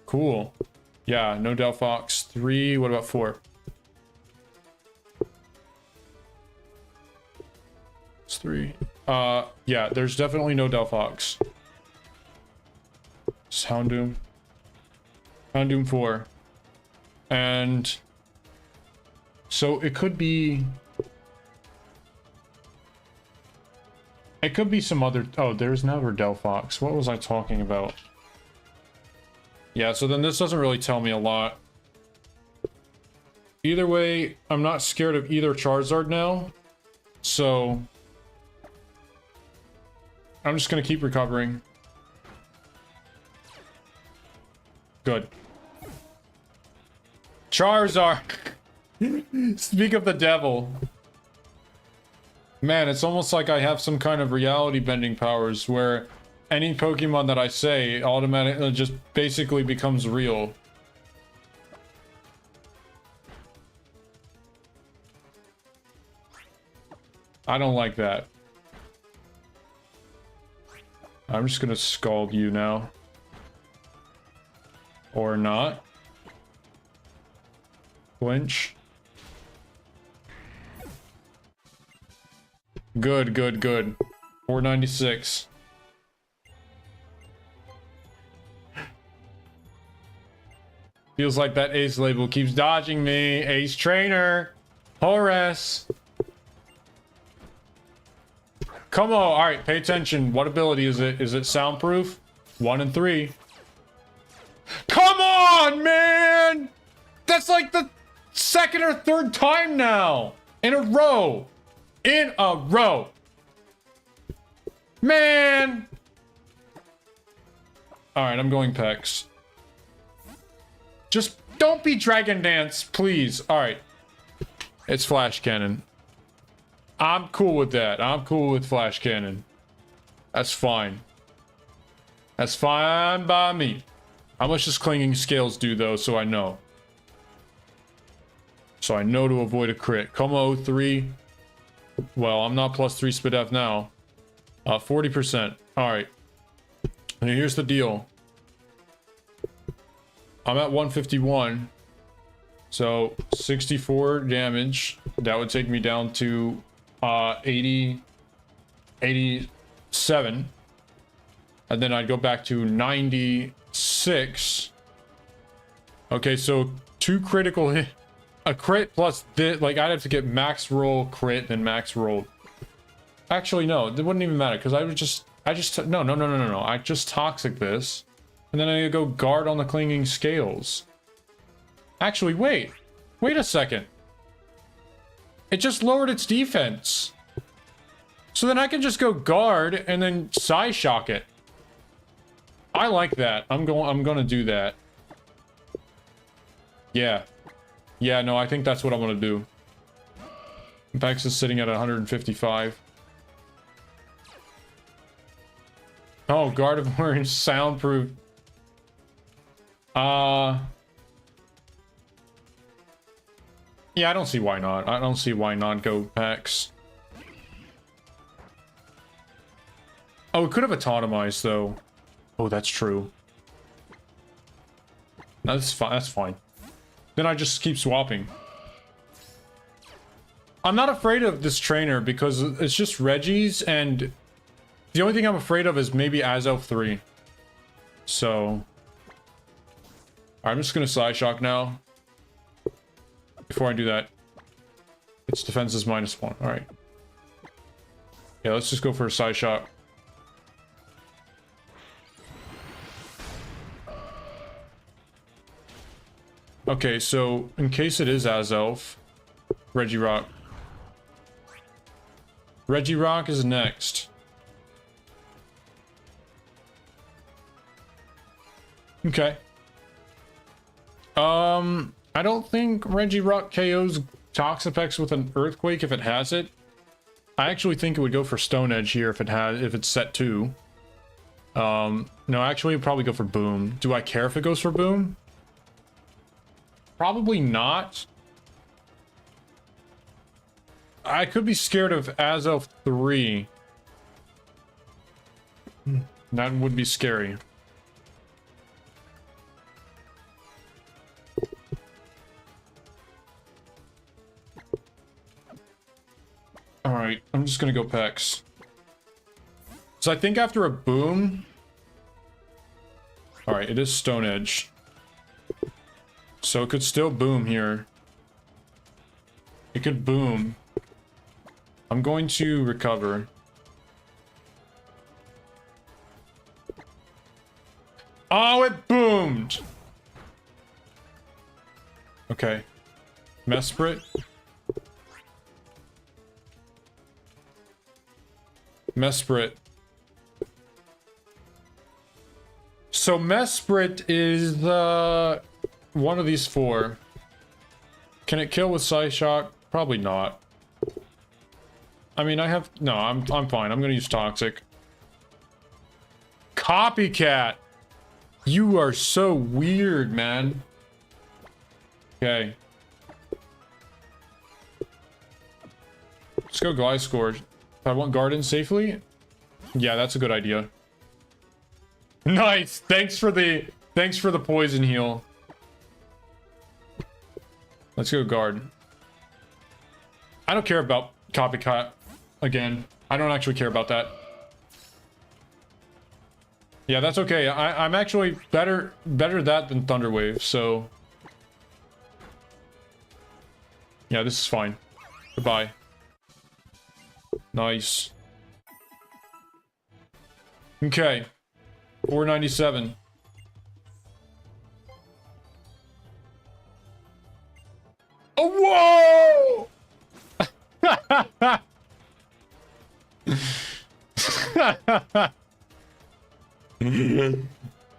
S1: Cool. Yeah, no Delphox. 3, what about 4? It's 3. Yeah, there's definitely no Delphox. It's Houndoom. Houndoom 4. And... So it could be... It could be some other... Oh, there's never Delphox. What was I talking about? Yeah, so then this doesn't really tell me a lot. Either way, I'm not scared of either Charizard now. So... I'm just gonna keep recovering. Good. Charizard! Speak of the devil. Man, it's almost like I have some kind of reality bending powers where any Pokemon that I say automatically just basically becomes real. I don't like that. I'm just gonna scald you now. Or not. Flinch. Good, good, good. 496. Feels like that ace label keeps dodging me. Ace trainer. Horace. Come on. All right, pay attention. What ability is it? Is it soundproof? 1 and 3. Come on, man! That's like the second or third time now. In a row. In a row. Man! Alright, I'm going Pex. Just don't be Dragon Dance, please. Alright. It's Flash Cannon. I'm cool with that. I'm cool with Flash Cannon. That's fine. That's fine by me. How much does Clinging Scales do, though, so I know? So I know to avoid a crit. Como 03. Well, I'm not plus 3 SPDF now. 40%. Alright. And here's the deal. I'm at 151. So 64 damage. That would take me down to 87. And then I'd go back to 96. Okay, so 2 critical hit. A crit plus this, like I'd have to get max roll crit and max roll. Actually, no, it wouldn't even matter because I just no. I just toxic this, and then I go guard on the Clinging Scales. Actually, wait a second. It just lowered its defense, so then I can just go guard and then Psyshock it. I like that. I'm gonna do that. Yeah. Yeah, no, I think that's what I'm gonna do. Pex is sitting at 155. Oh, Gardevoir is soundproof. Yeah, I don't see why not. I don't see why not go Pex. Oh, it could have autotomized though. Oh, that's true. No, that's fine. That's fine. Then I just keep swapping. I'm not afraid of this trainer because it's just Reggie's, and the only thing I'm afraid of is maybe Azelf 3. So I'm just gonna Psyshock now. Before I do that, its defense is -1. Alright. Yeah, let's just go for a Psyshock. Okay, so in case it is Azelf, Regirock. Regirock is next. Okay. I don't think Regirock KOs Toxapex with an Earthquake if it has it. I actually think it would go for Stone Edge here if it's set 2. No, actually it'd probably go for Boom. Do I care if it goes for Boom? Probably not. I could be scared of Azelf 3. That would be scary. Alright, I'm just gonna go Pex. So I think after a Boom... Alright, it is Stone Edge. So it could still Boom here. It could Boom. I'm going to recover. Oh, it boomed! Okay. Mesprit. Mesprit. So Mesprit is the... one of these 4. Can it kill with Psyshock? Probably not. I mean, I have... No, I'm fine. I'm gonna use Toxic. Copycat! You are so weird, man. Okay. Let's go Gliscor. If I want Garden safely? Yeah, that's a good idea. Nice. Thanks for the poison heal. Let's go guard. I don't care about copycat again. I don't actually care about that. Yeah, that's okay. I'm actually better that than Thunderwave, so yeah, this is fine. Goodbye. Nice. Okay. 497. Oh, whoa!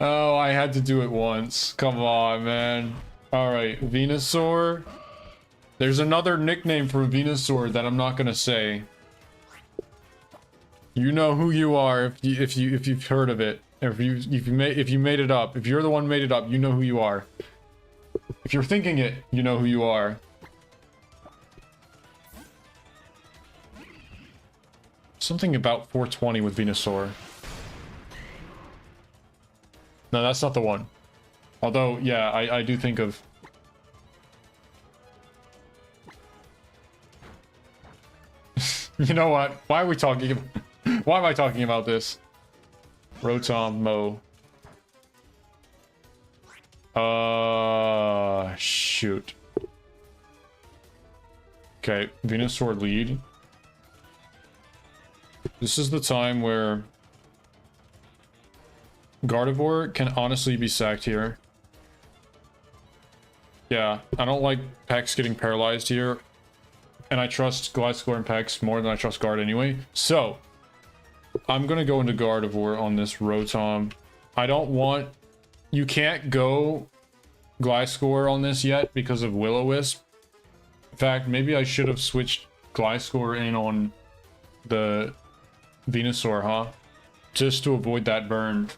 S1: Oh, I had to do it once. Come on, man. Alright, Venusaur. There's another nickname for Venusaur that I'm not gonna say. You know who you are if you've heard of it. If you made it up. If you're the one who made it up, you know who you are. If you're thinking it, you know who you are. Something about 420 with Venusaur. No, that's not the one. Although, yeah, I do think of... You know what? Why are we talking about... Why am I talking about this? Rotom, Mo. Shoot. Okay, Venusaur lead. This is the time where Gardevoir can honestly be sacked here. Yeah, I don't like Pex getting paralyzed here. And I trust Gliscor and Pex more than I trust Guard anyway. So, I'm gonna go into Gardevoir on this Rotom. I don't want... You can't go Gliscor on this yet because of Will-O-Wisp. In fact, maybe I should have switched Gliscor in on the Venusaur, huh? Just to avoid that burn.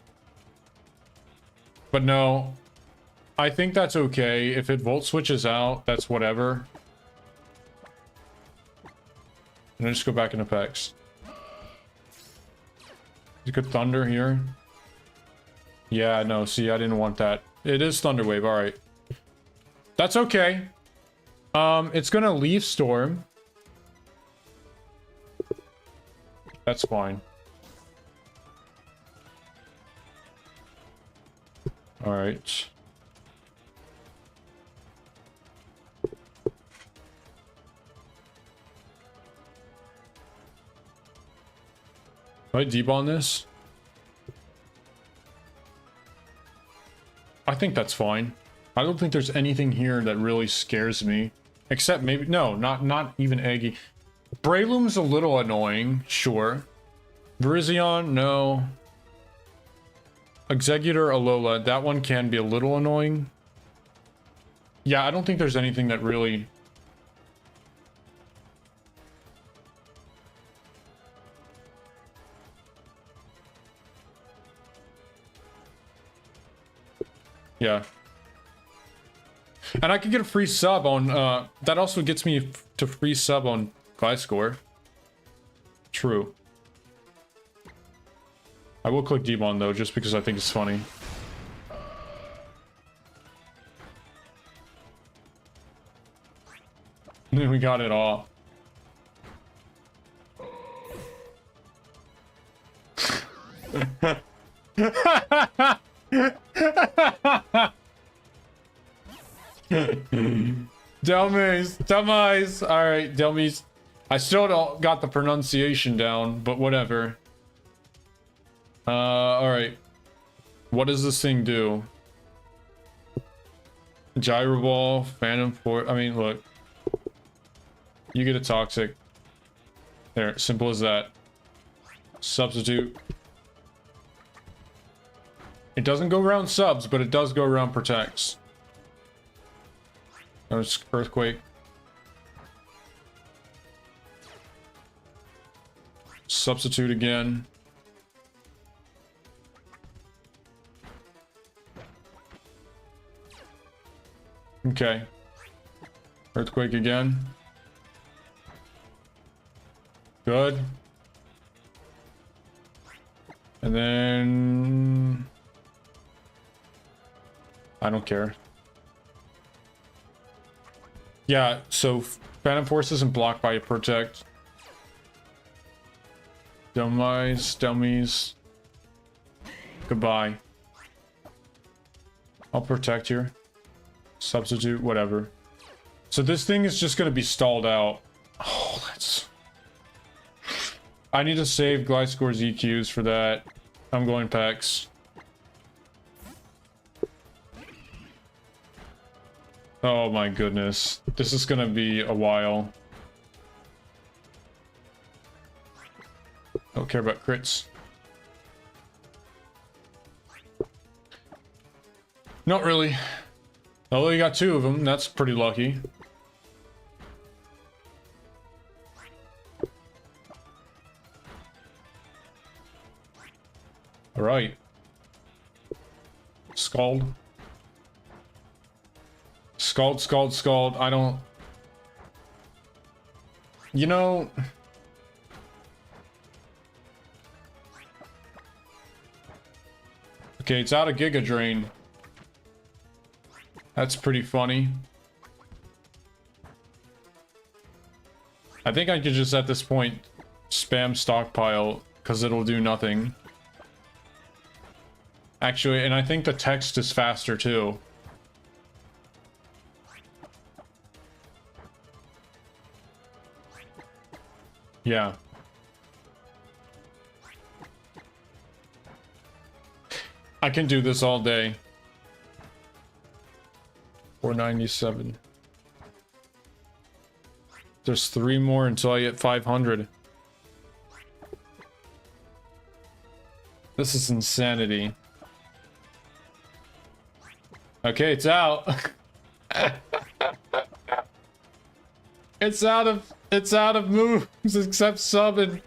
S1: But no, I think that's okay. If it Volt Switches out, that's whatever. And I just go back into Pex. You could Thunder here. Yeah, no, see, I didn't want that. It is Thunder Wave, alright. That's okay. It's gonna Leaf Storm. That's fine. Alright. Do I deep on this? I think that's fine. I don't think there's anything here that really scares me. Except maybe... No, not even Eggy. Breloom's a little annoying, sure. Virizion, no. Exeggutor, Alola, that one can be a little annoying. Yeah, I don't think there's anything that really... Yeah. And I could get a free sub on, that also gets me to free sub on Gliscor. True. I will click Demon though, just because I think it's funny. We got it all. Delmise. Alright, Delmise. I still don't got the pronunciation down, but whatever. Alright. What does this thing do? Gyro Ball, Phantom Force. I mean, look. You get a Toxic. There, simple as that. Substitute. It doesn't go around subs, but it does go around protects. There's Earthquake. Substitute again. Okay. Earthquake again. Good. And then... I don't care. Yeah, so Phantom Force isn't blocked by a Protect. Dummies. Goodbye. I'll Protect here. Substitute, whatever. So this thing is just going to be stalled out. Oh, that's... I need to save Gliscor's EQs for that. I'm going Pex. Oh my goodness. This is going to be a while. Don't care about crits. Not really. Although you got 2 of them, that's pretty lucky. Alright. Scald. Scald. I don't... You know... Okay, it's out of Giga Drain. That's pretty funny. I think I could just at this point spam Stockpile because it'll do nothing. Actually, and I think the text is faster too. Yeah. I can do this all day. 497. There's 3 more until I get 500. This is insanity. Okay, it's out. It's out of moves except sub and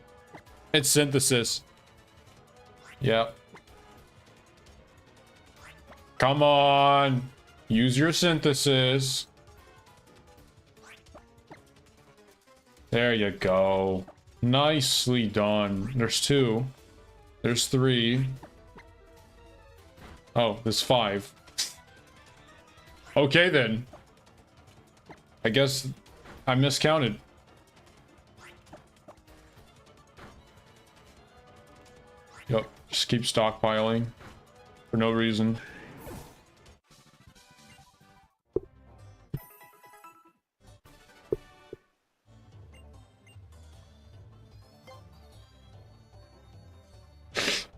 S1: it's Synthesis. Yep. Come on. Use your Synthesis. There you go. Nicely done. There's 2. There's 3. Oh, there's 5. Okay then. I guess I miscounted. Yep, just keep stockpiling for no reason.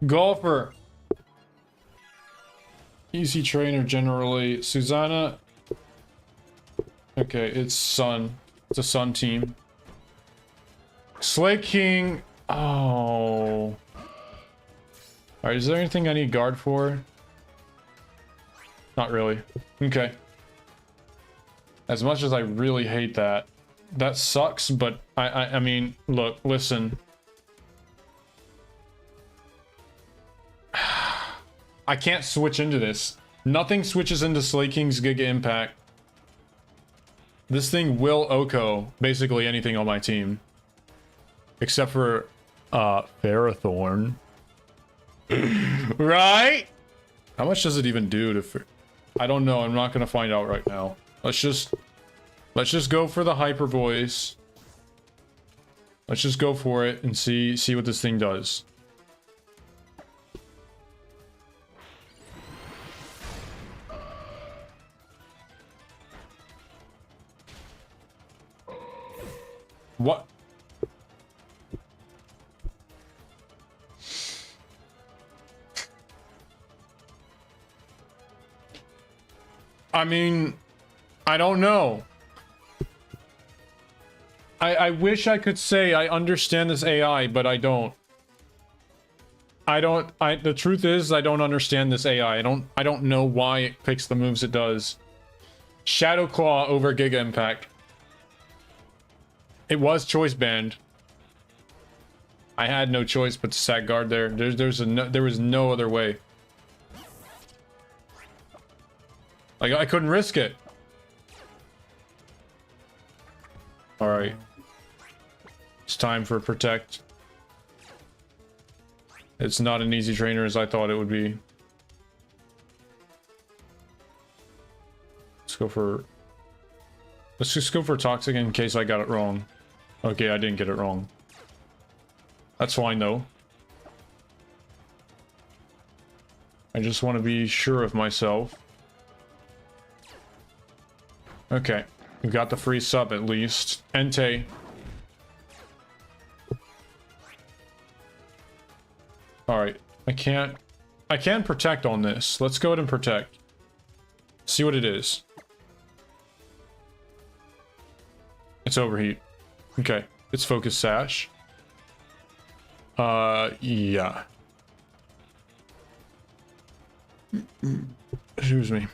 S1: Golfer. Easy trainer generally. Susanna. Okay, it's Sun. It's a Sun team. Slaking. Oh. Alright, is there anything I need guard for? Not really. Okay. As much as I really hate that. That sucks, but I mean, look, listen. I can't switch into this. Nothing switches into Slaking's Giga Impact. This thing will Oko basically anything on my team. Except for, Ferrothorn. Right? How much does it even do to... I don't know. I'm not going to find out right now. Let's just go for the Hyper Voice. Let's just go for it and see what this thing does. What? I mean, I don't know. I wish I could say I understand this AI, but I don't. The truth is I don't understand this AI. I don't know why it picks the moves it does. Shadow Claw over Giga Impact. It was choice banned. I had no choice but to sack guard there. There was no other way. Like, I couldn't risk it. Alright. It's time for Protect. It's not an easy trainer as I thought it would be. Let's just go for toxic in case I got it wrong. Okay, I didn't get it wrong. That's fine though. I just want to be sure of myself. Okay, we got the free sub at least. Entei. Alright, I can protect on this. Let's go ahead and protect. See what it is. It's overheat. Okay, it's focus sash. Yeah. Excuse me.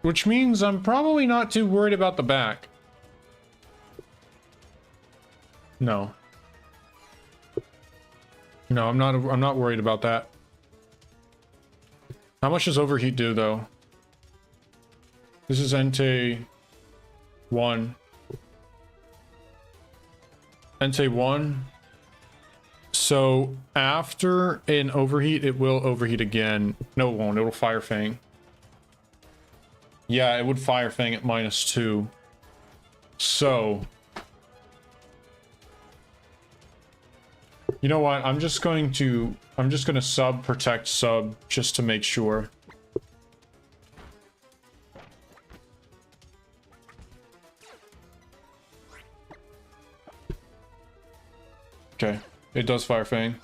S1: Which means I'm probably not too worried about the back. No. No, I'm not worried about that. How much does overheat do though? This is Entei 1. Entei 1. So after an overheat, it will overheat again. No, it won't. It'll Fire Fang. Yeah, it would Fire Fang at -2. So you know what? I'm just gonna sub protect sub just to make sure. Okay, it does Fire Fang.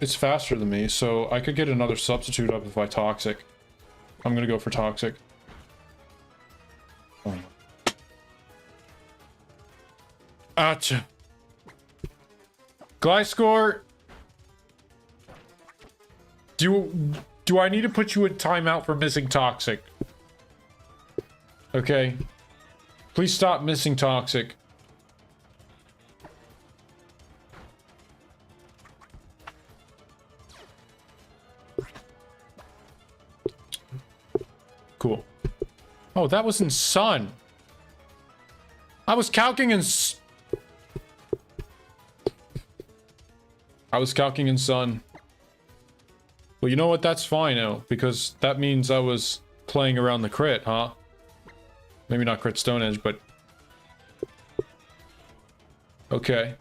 S1: It's faster than me, so I could get another substitute up if I toxic. I'm gonna go for toxic. Oh. Acha. Gliscor. Do I need to put you in timeout for missing toxic? Okay. Please stop missing toxic. Cool. Oh, that was in Sun. I was calcing in Sun. Well, you know what? That's fine now, because that means I was playing around the crit, huh? Maybe not crit Stone Edge, but... Okay.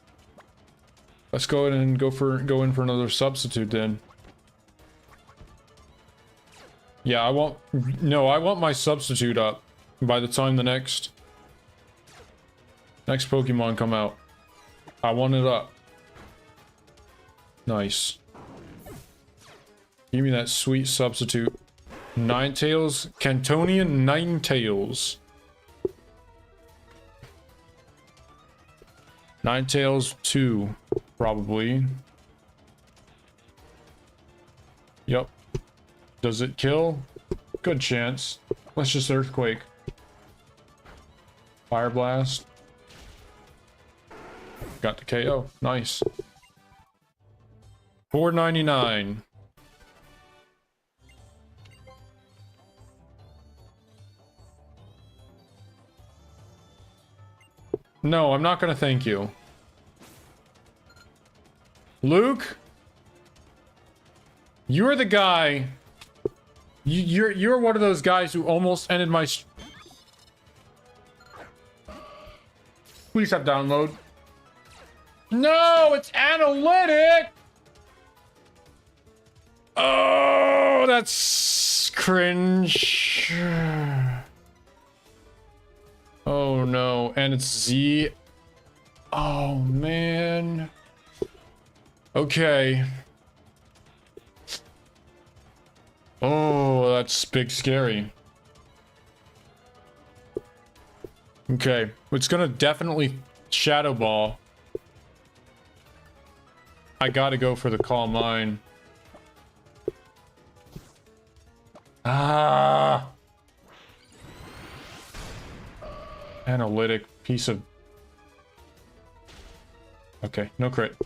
S1: Let's go ahead and go in for another substitute then. Yeah, I want my substitute up by the time the next Pokemon come out. I want it up. Nice. Give me that sweet substitute. Ninetales, Cantonian Ninetales. Ninetales 2, probably. Yep. Does it kill? Good chance. Let's just Earthquake. Fire Blast. Got the KO. Nice. $4.99. No, I'm not gonna thank you. Luke? You're the guy... You're one of those guys who almost ended my... Please have download. No, it's analytic! Oh, that's cringe. Oh no, and it's Z. Oh man. Okay. Oh, that's big scary. Okay, it's gonna definitely Shadow Ball. I gotta go for the Calm Mind. Ah! Analytic piece of... Okay, no crit.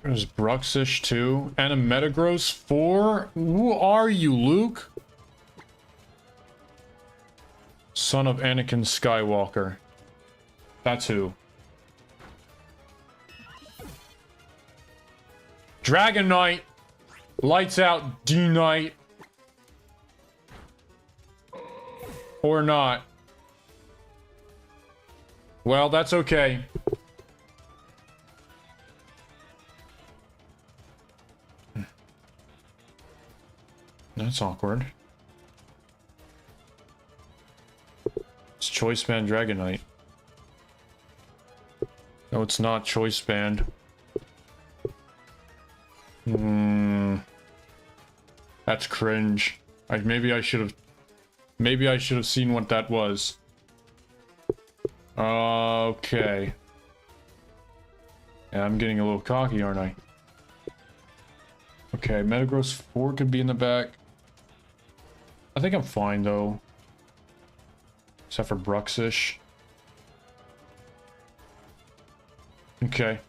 S1: There's Bruxish 2 and a Metagross 4. Who are you, Luke? Son of Anakin Skywalker. That's who. Dragon Knight. Lights out, D-Knight. Or not. Well, that's okay. That's awkward. It's Choice Band Dragon Knight. No, it's not Choice Band. That's cringe. Maybe I should have seen what that was. Okay. Yeah, I'm getting a little cocky, aren't I? Okay, Metagross 4 could be in the back. I think I'm fine though. Except for Bruxish. Okay.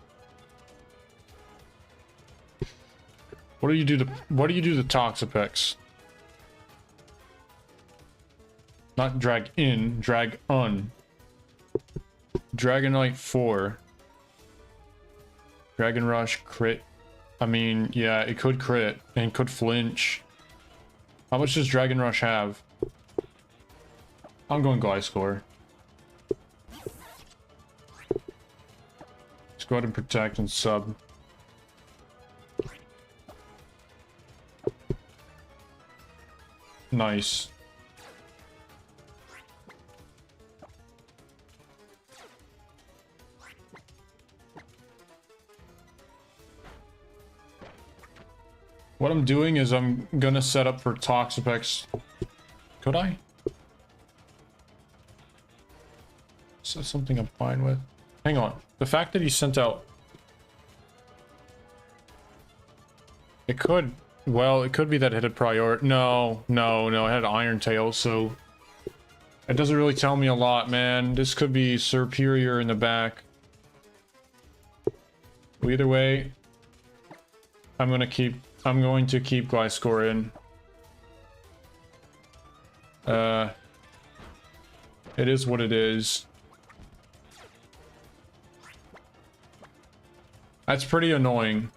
S1: What do you do to Toxapex? Not drag in, drag on. Dragonite 4. Dragon Rush crit. I mean, yeah, it could crit and could flinch. How much does Dragon Rush have? I'm going Gliscor. Let's go ahead and protect and sub. Nice. What I'm doing is I'm gonna set up for Toxapex. Could I? Is that something I'm fine with? Hang on. The fact that he sent out... It could... Well, it could be that it had priority. No, it had Iron Tail, so... It doesn't really tell me a lot, man. This could be superior in the back. Well, either way, I'm going to keep Gliscor in. It is what it is. That's pretty annoying.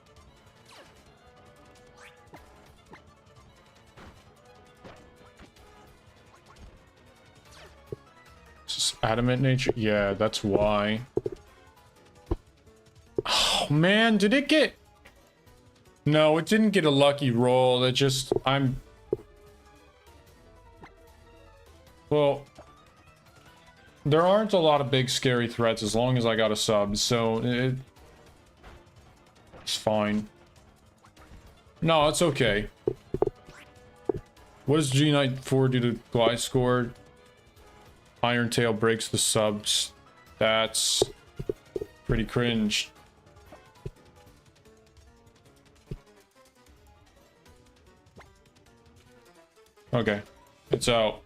S1: Adamant nature? Yeah, that's why. Oh, man, did it get... No, it didn't get a lucky roll. It just... Well... There aren't a lot of big scary threats as long as I got a sub, so it's fine. No, it's okay. What does G-Knight 4 do to Gliscor? Iron Tail breaks the subs. That's pretty cringe. Okay, it's out.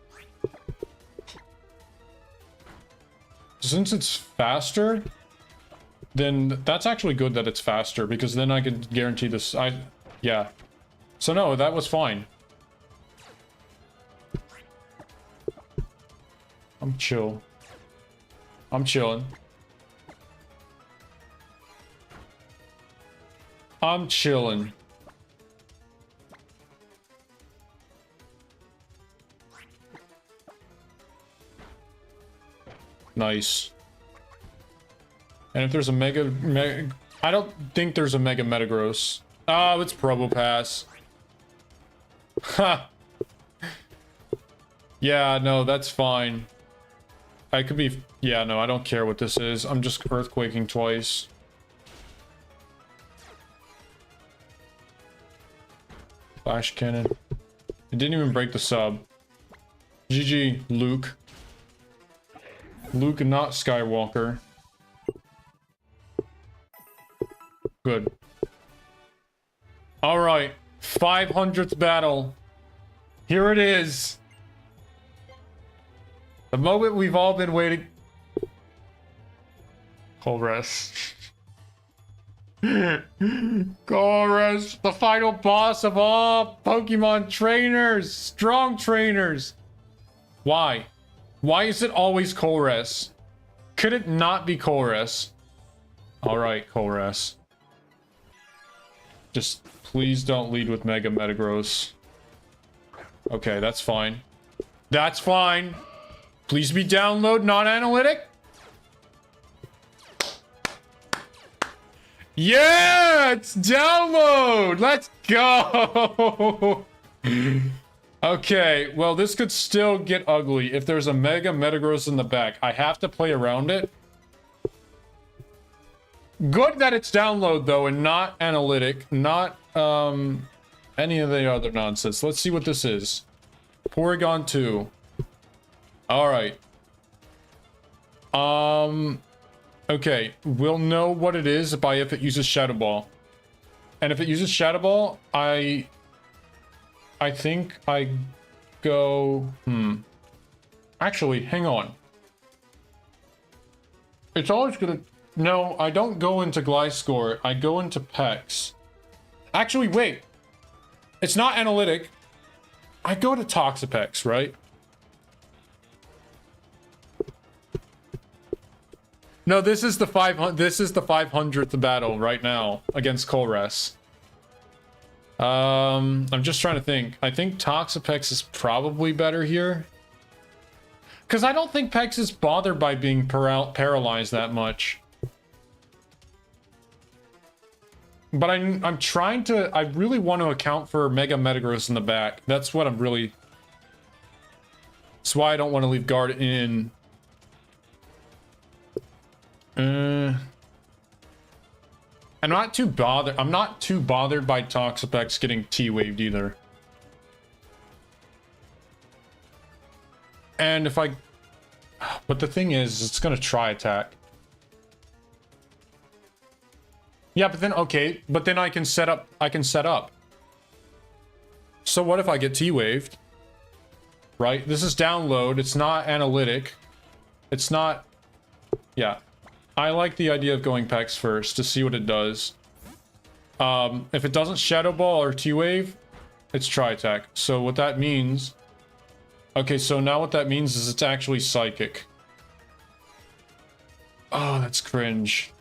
S1: Since it's faster, then that's actually good that it's faster, because then I could guarantee this. Yeah. So no, that was fine. I'm chill. I'm chilling. I'm chilling. Nice. And if there's a mega I don't think there's a Mega Metagross. Oh, it's Probopass. Ha! Yeah, no, that's fine. I could be... Yeah, no, I don't care what this is. I'm just earthquaking twice. Flash Cannon. It didn't even break the sub. GG, Luke. Luke and not Skywalker. Good. Alright. 500th battle. Here it is. The moment we've all been waiting. Colress. Colress, the final boss of all Pokemon trainers. Strong trainers. Why? Why is it always Colress? Could it not be Colress? Alright, Colress. Just please don't lead with Mega Metagross. Okay, that's fine. That's fine. Please be download, not analytic. Yeah, it's download. Let's go. Okay, well, this could still get ugly if there's a Mega Metagross in the back. I have to play around it. Good that it's download, though, and not analytic. Not, any of the other nonsense. Let's see what this is. Porygon 2. Alright. Okay. We'll know what it is by if it uses Shadow Ball. And if it uses Shadow Ball, I think I go... Actually, hang on. It's always gonna... No, I don't go into Gliscor. I go into Pex. Actually, wait. It's not analytic. I go to Toxapex, right? No, this is the 500th battle right now against Colress. I'm just trying to think. I think Toxapex is probably better here. Because I don't think Pex is bothered by being paralyzed that much. But I'm trying to... I really want to account for Mega Metagross in the back. That's what I'm really... That's why I don't want to leave guard in. I'm not too bothered. I'm not too bothered by Toxapex getting T-waved either. And if I... But the thing is, it's going to try attack. Yeah, but then, okay, but then I can set up, So what if I get T-waved? Right? This is download, it's not analytic. It's not, yeah. I like the idea of going Pex first to see what it does. If it doesn't Shadow Ball or T-wave, it's Tri-Attack. So what that means, okay, so now what that means is it's actually Psychic. Oh, that's cringe.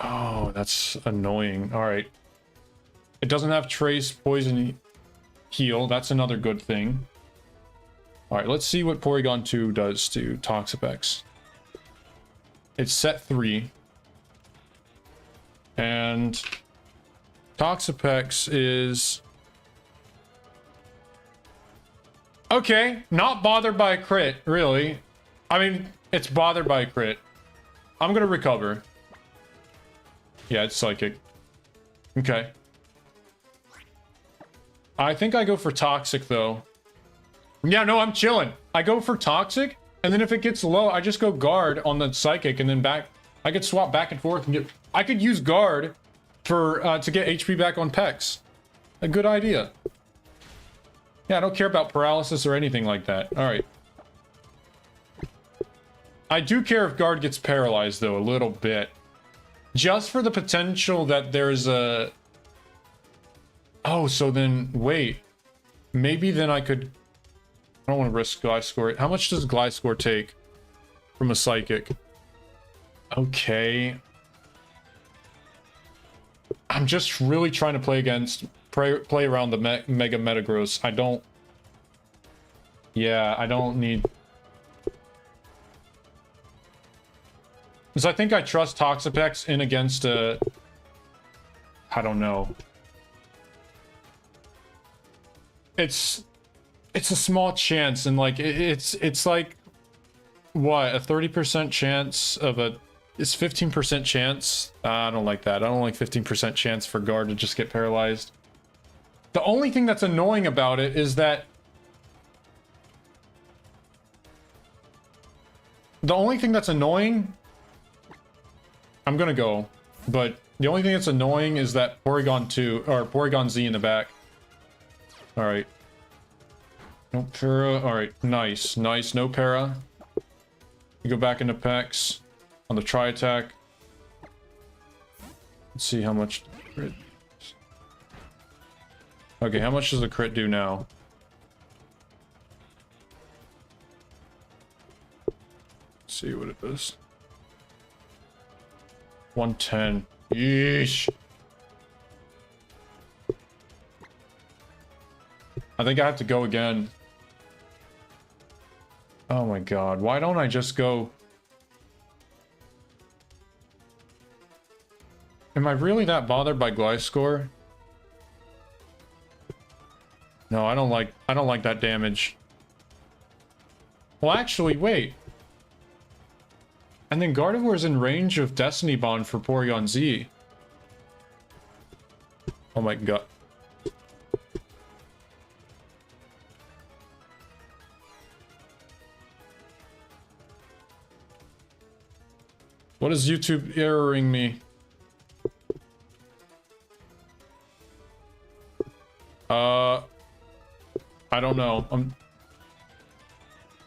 S1: Oh, that's annoying. All right. It doesn't have Trace, Poison, Heal. That's another good thing. All right, let's see what Porygon 2 does to Toxapex. It's set 3. And Toxapex is... Okay, not bothered by a crit, really. I mean, it's bothered by a crit. I'm gonna recover. Yeah, it's Psychic. Okay. I think I go for Toxic, though. Yeah, no, I'm chilling. I go for Toxic, and then if it gets low, I just go Guard on the Psychic, and then back... I could swap back and forth and get... I could use Guard for to get HP back on Pex. A good idea. Yeah, I don't care about paralysis or anything like that. Alright. I do care if Guard gets paralyzed, though, a little bit. Just for the potential that there's a... Oh, so then, wait. Maybe then I could... I don't want to risk Gliscor. How much does Gliscor take from a Psychic? Okay. I'm just really trying to play against... Play around the Mega Metagross. I don't... Yeah, I don't need... Because I think I trust Toxapex in against a... I don't know. It's a small chance, and like it's like what, a 30% chance of a... It's 15% chance. I don't like that. I don't like 15% chance for Guard to just get paralyzed. The only thing that's annoying about it is that... The only thing that's annoying... I'm gonna go, but the only thing that's annoying is that Porygon 2, or Porygon Z in the back. Alright. No para. Alright, nice. Nice, no para. We go back into Pex on the Tri-Attack. Let's see how much crit. Okay, how much does the crit do now? see what it is. 110. Yeesh. I think I have to go again. Oh my god. Why don't I just go... Am I really that bothered by Gliscor? No, I don't like that damage. Well, actually, wait. And then Gardevoir is in range of Destiny Bond for Porygon Z. Oh my god. What is YouTube erroring me? I don't know.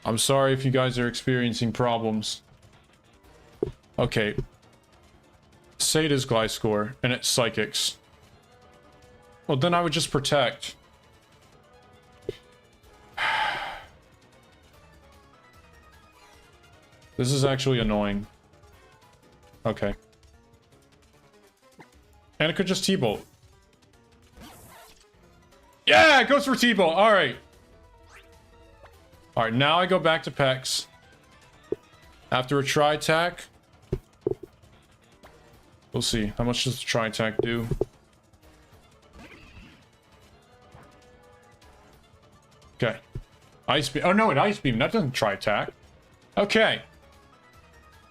S1: I'm sorry if you guys are experiencing problems. Okay. Say it is Gliscor, and it's Psychics. Well, then I would just protect. This is actually annoying. Okay. And it could just T-Bolt. Yeah, it goes for T-Bolt. Alright. Alright, now I go back to Pex. After a Tri-Attack. We'll see. How much does the Tri-Attack do? Okay. Ice Beam. Oh, no, it Ice Beam. That doesn't Tri-Attack. Okay.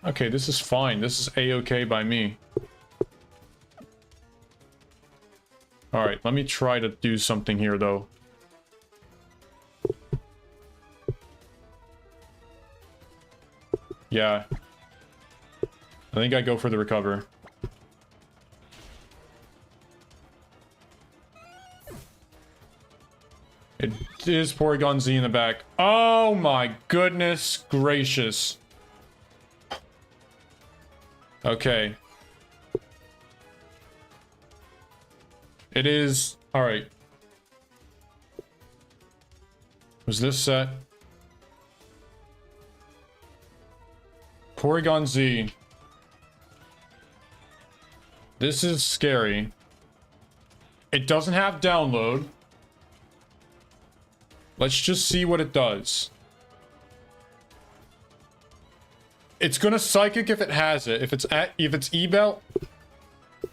S1: Okay, this is fine. This is A-okay by me. Alright, let me try to do something here, though. Yeah. I think I go for the recover. It is Porygon Z in the back. Oh my goodness gracious. Okay. It is... Alright. Was this set? Porygon Z. This is scary. It doesn't have download. Let's just see what it does. It's gonna Psychic if it has it. If it's E-Belt...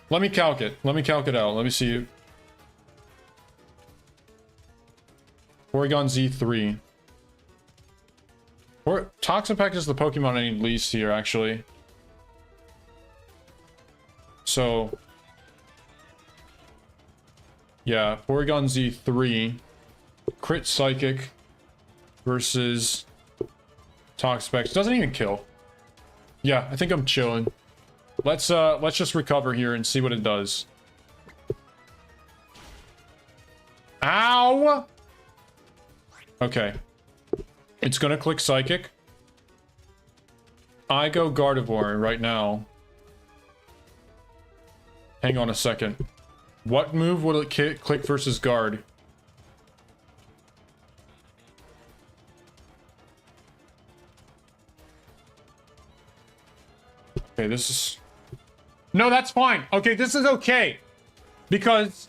S1: Let me calc it. Let me calc it out. Let me see. Porygon Z3. Or Toxapex is the Pokemon I need least here, actually. So... Yeah, Porygon Z3. Crit Psychic versus Toxapex. Doesn't even kill. Yeah, I think I'm chilling. Let's just recover here and see what it does. Ow! Okay. It's gonna click Psychic. I go Gardevoir right now. Hang on a second. What move will it click versus Guard? Okay, this is... No, that's fine. Okay, this is okay. Because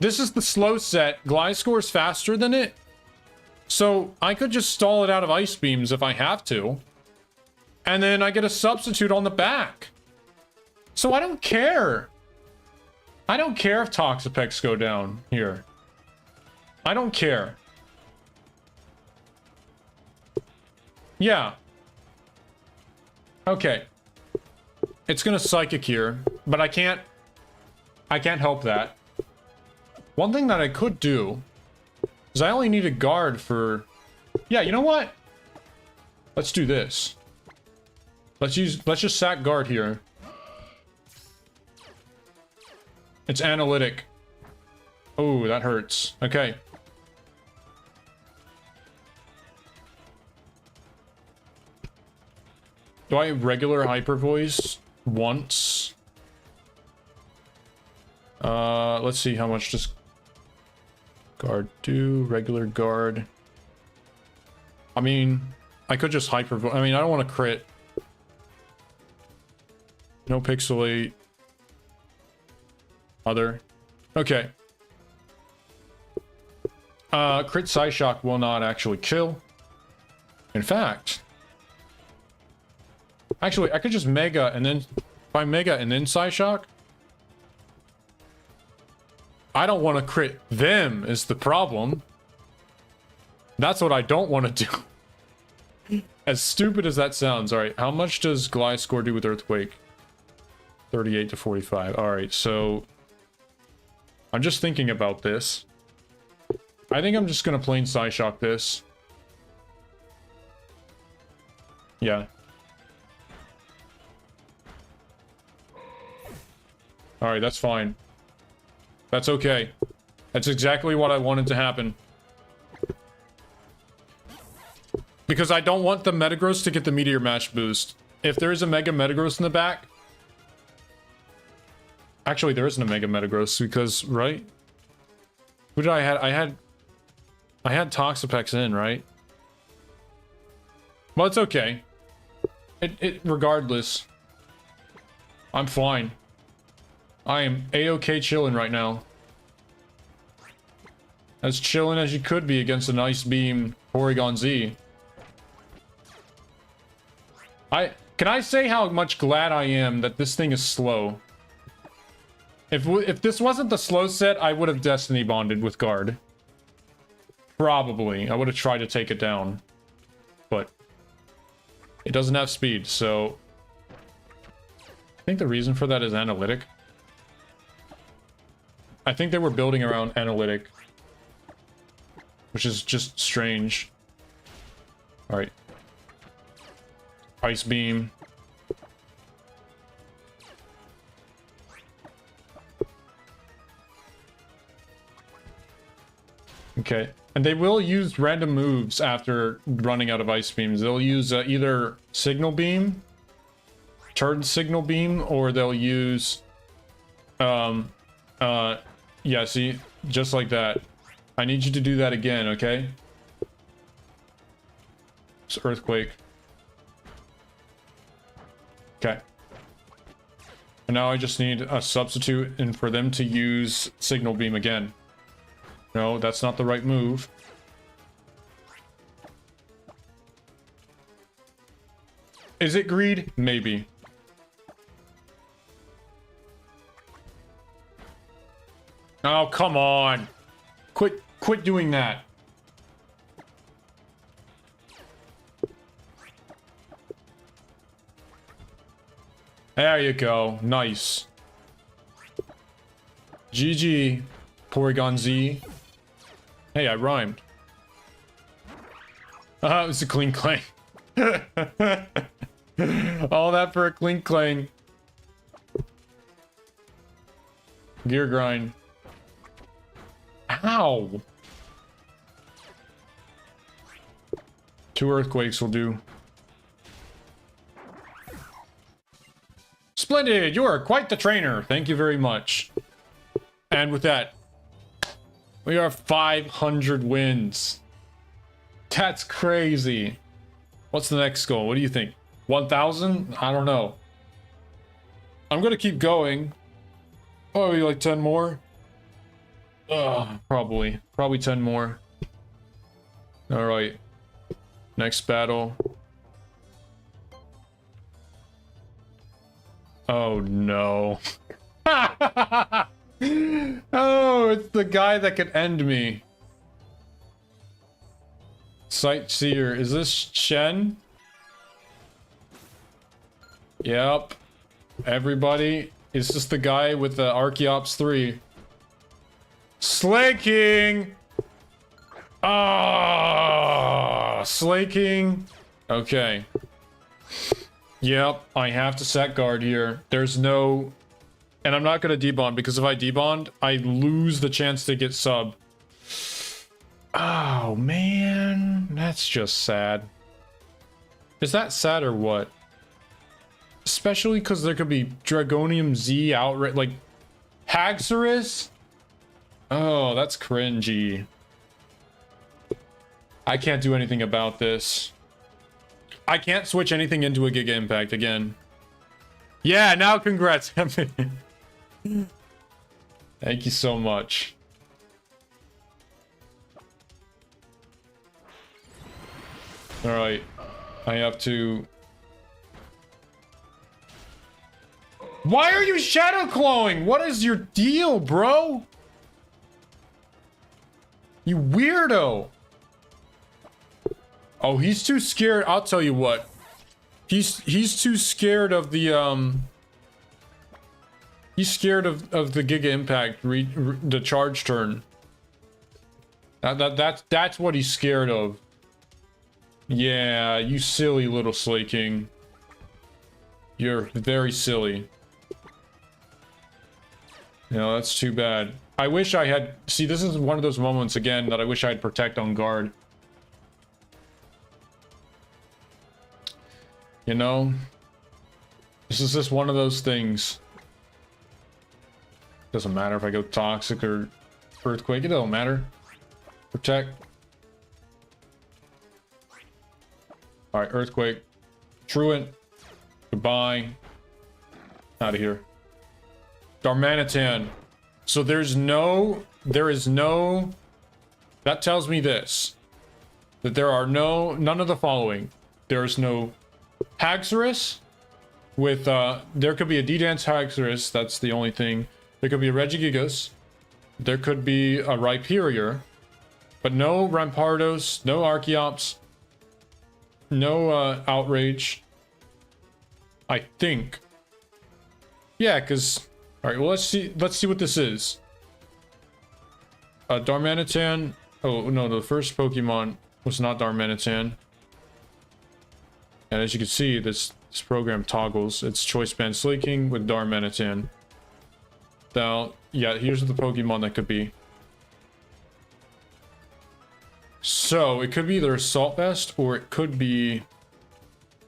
S1: this is the slow set. Gliscor is faster than it. So I could just stall it out of Ice Beams if I have to. And then I get a substitute on the back. So I don't care. I don't care if Toxapex go down here. I don't care. Yeah. Okay. It's gonna Psychic here, but I can't help that. One thing that I could do is I only need a Guard for... Yeah, you know what? Let's do this. Let's just sack Guard here. It's Analytic. Oh, that hurts. Okay. Do I regular Hyper Voice once? Let's see how much does Guard do. Regular Guard. I mean, I could just Hyper Voice. I mean, I don't want to crit. No pixelate. Other. Okay. Crit Psyshock will not actually kill. In fact... Actually, I could just Mega and then... If I Mega and then Psyshock... I don't want to crit them is the problem. That's what I don't want to do. As stupid as that sounds. Alright, how much does Gliscor do with Earthquake? 38 to 45. Alright, so... I'm just thinking about this. I think I'm just gonna plain Psyshock this. Yeah. Alright, that's fine. That's okay. That's exactly what I wanted to happen. Because I don't want the Metagross to get the Meteor Mash boost. If there is a Mega Metagross in the back... Actually, there isn't a Mega Metagross because, right? Who did I had? I had Toxapex in, right? Well, it's okay. Regardless. I'm fine. I am A-okay chilling right now. As chilling as you could be against an Ice Beam Porygon Z. Can I say how much glad I am that this thing is slow? If this wasn't the slow set, I would have Destiny Bonded with Guard. Probably. I would have tried to take it down. But it doesn't have speed, so... I think the reason for that is Analytic. I think they were building around Analytic. Which is just strange. Alright. Ice Beam. Okay. And they will use random moves after running out of Ice Beams. They'll use either Signal Beam, Turn Signal Beam, or they'll use... yeah, see? Just like that. I need you to do that again, okay? It's Earthquake. Okay. And now I just need a substitute and for them to use Signal Beam again. No, that's not the right move. Is it greed? Maybe. Oh, come on. Quit doing that. There you go. Nice. GG, Porygon Z. Hey, I rhymed. It was a clean clang. All that for a clean clang. Gear grind. Ow! 2 earthquakes will do. Splendid! You are quite the trainer. Thank you very much. And with that, we are 500 wins. That's crazy. What's the next goal? What do you think? 1,000? I don't know. I'm gonna keep going. Oh, you like 10 more? Probably 10 more. All right. Next battle. Oh no. Oh, it's the guy that could end me. Sightseer. Is this Shen? Yep. Everybody. It's just the guy with the Archeops 3. Slaking! Ah, Slaking. Okay. Yep, I have to set guard here. There's no... And I'm not going to debond, because if I debond, I lose the chance to get sub. Oh, man. That's just sad. Is that sad or what? Especially because there could be Dragonium Z outright, like... Haxorus? Oh, that's cringy. I can't do anything about this. I can't switch anything into a Giga Impact again. Yeah, now congrats. Thank you so much. Alright. I have to... Why are you shadow clawing? What is your deal, bro? You weirdo. Oh, he's too scared. I'll tell you what. He's too scared of the he's scared of the Giga Impact the charge turn. That's what he's scared of. Yeah, you silly little Slaking. You're very silly. You know, that's too bad. I wish I had... See, this is one of those moments, again, that I wish I had Protect on guard. You know? This is just one of those things. Doesn't matter if I go Toxic or Earthquake. It don't matter. Protect. Alright, Earthquake. Truant. Goodbye. Out of here. Darmanitan. So there is no, that tells me this, that there are none of the following. There is no Haxorus with, there could be a D-Dance Haxorus, that's the only thing. There could be a Regigigas. There could be a Rhyperior, but no Rampardos, no Archeops, no, Outrage. I think. Yeah, because... Alright, well, let's see what this is. Darmanitan. Oh, no, the first Pokemon was not Darmanitan. And as you can see, this program toggles. It's Choice Band Slaking with Darmanitan. Now, yeah, here's the Pokemon that could be. So, it could be either Assault Vest, or it could be...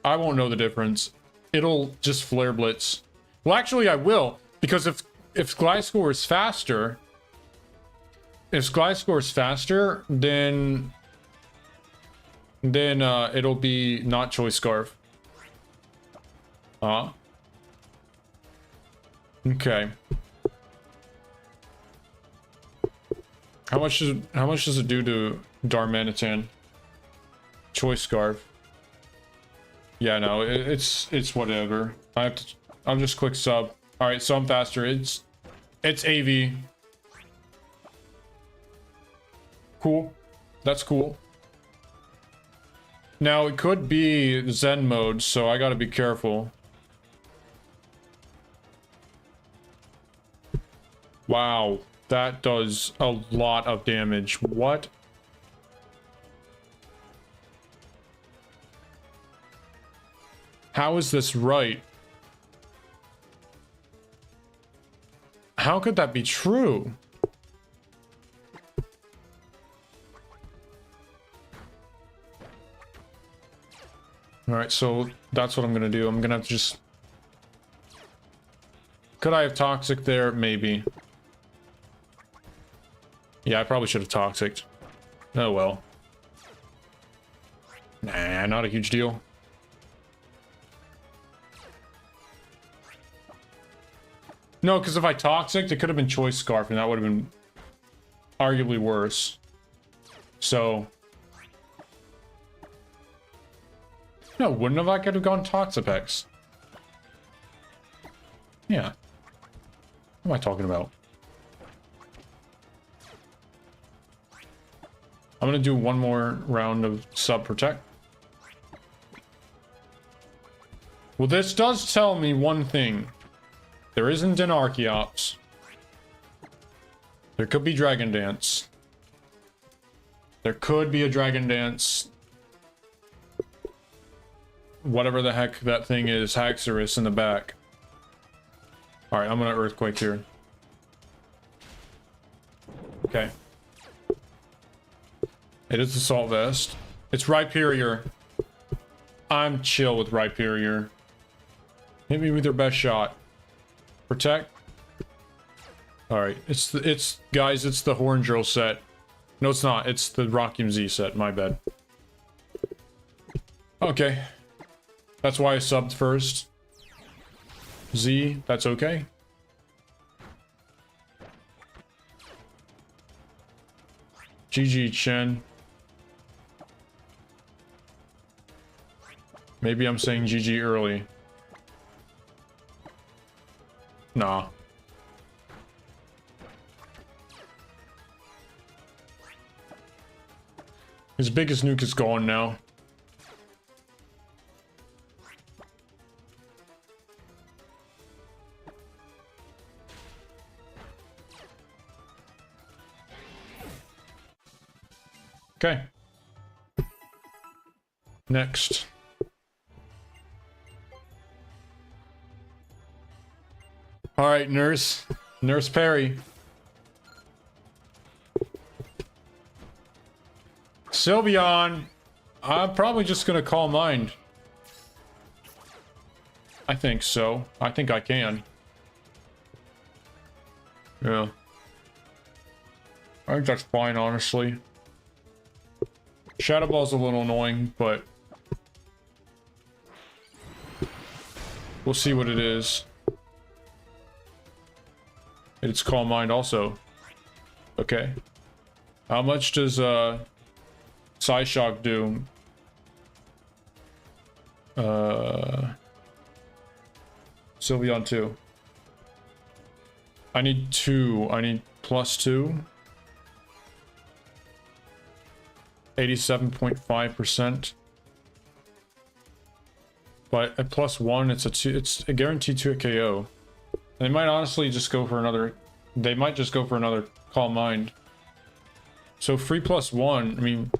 S1: I won't know the difference. It'll just Flare Blitz. Well, actually, I will. Because if Gliscor is faster, then it'll be not Choice Scarf. Okay. How much does it do to Darmanitan? Choice Scarf. Yeah, no, it's whatever. I'll just click sub. Alright, so I'm faster. It's AV. Cool. That's cool. Now, it could be Zen mode, so I gotta be careful. Wow, that does a lot of damage. What? How is this right? How could that be true? Alright, so that's what I'm gonna do. I'm gonna have to just... Could I have Toxic there? Maybe. Yeah, I probably should have Toxic. Oh well. Nah, not a huge deal. No, because if I Toxic, it could have been Choice Scarf, and that would have been arguably worse. So... No, wouldn't have I could have gone Toxapex? Yeah. What am I talking about? I'm gonna do one more round of Sub Protect. Well, this does tell me one thing. There isn't an Archeops. There could be Dragon Dance. There could be a Dragon Dance. Whatever the heck that thing is, Haxorus in the back. Alright, I'm gonna Earthquake here. Okay. It is Assault Vest. It's Rhyperior. I'm chill with Rhyperior. Hit me with your best shot. Protect. Alright, guys, it's the Horn Drill set. No, it's not. It's the Rockium Z set. My bad. Okay. That's why I subbed first. Z, that's okay. GG, Chen. Maybe I'm saying GG early. Nah. His biggest nuke is gone now. Okay. Next. All right, Nurse. Nurse Perry. Sylveon. I'm probably just gonna call mine. I think so. I think I can. Yeah. I think that's fine, honestly. Shadow Ball's a little annoying, but we'll see what it is. It's Calm Mind also. Okay. How much does Psyshock do? Sylveon 2. I need 2. I need +2. 87.5%. But at +1, it's a guaranteed 2 KO. They might honestly just go for another. They might just go for another Calm Mind. So free +1. I mean,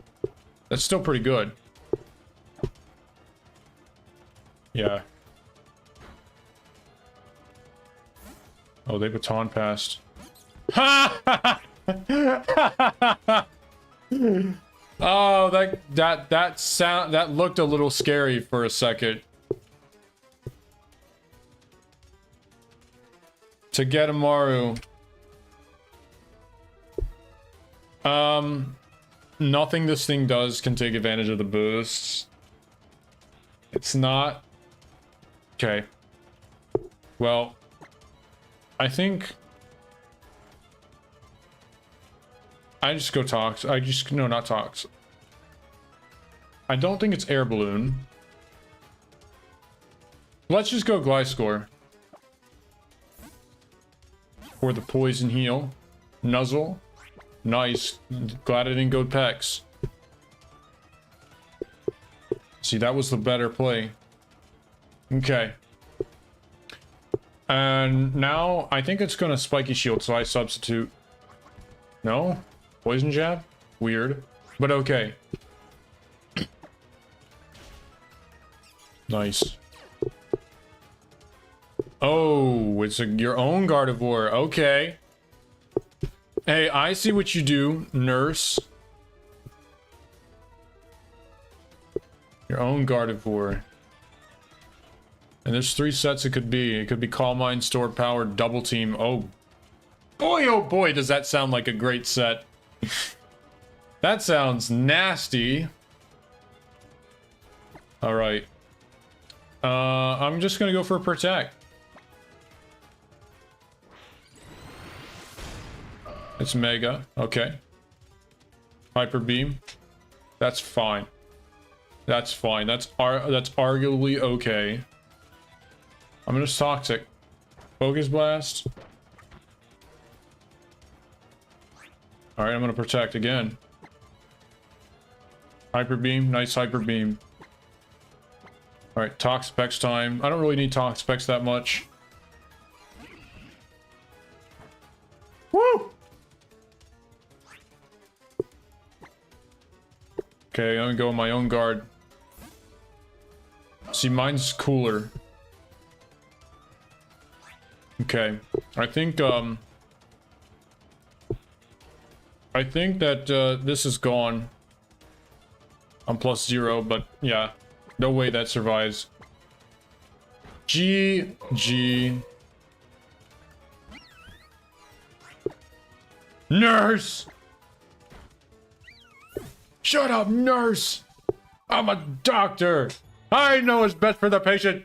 S1: that's still pretty good. Yeah. Oh, they baton passed. Oh, that looked a little scary for a second. To get Amaru. Nothing this thing does can take advantage of the boosts. It's not... Okay. Well, I think... I just go Tox. No, not Tox. I don't think it's Air Balloon. Let's just go Gliscor. For the Poison Heal. Nuzzle. Nice. Glad I didn't go Pex. See, that was the better play. Okay. And now, I think it's going to Spiky Shield, so I substitute. No? Poison Jab? Weird. But okay. Nice. Oh, it's your own Gardevoir. Okay. Hey, I see what you do, Nurse. Your own Gardevoir. And there's 3 sets it could be. It could be Calm Mind, Stored Power, Double Team. Oh boy, does that sound like a great set. That sounds nasty. Alright. I'm just gonna go for a Protect. It's Mega. Okay. Hyper Beam. That's fine. That's fine. That's arguably okay. I'm gonna Toxic. Focus Blast. Alright, I'm gonna Protect again. Hyper Beam. Nice Hyper Beam. Alright, Toxapex time. I don't really need Toxapex that much. Woo! Okay, I'm gonna go with my own guard. See, mine's cooler. Okay, I think that this is gone. I'm +0, but yeah, no way that survives. GG. Nurse! Shut up, Nurse! I'm a doctor! I know what's best for the patient!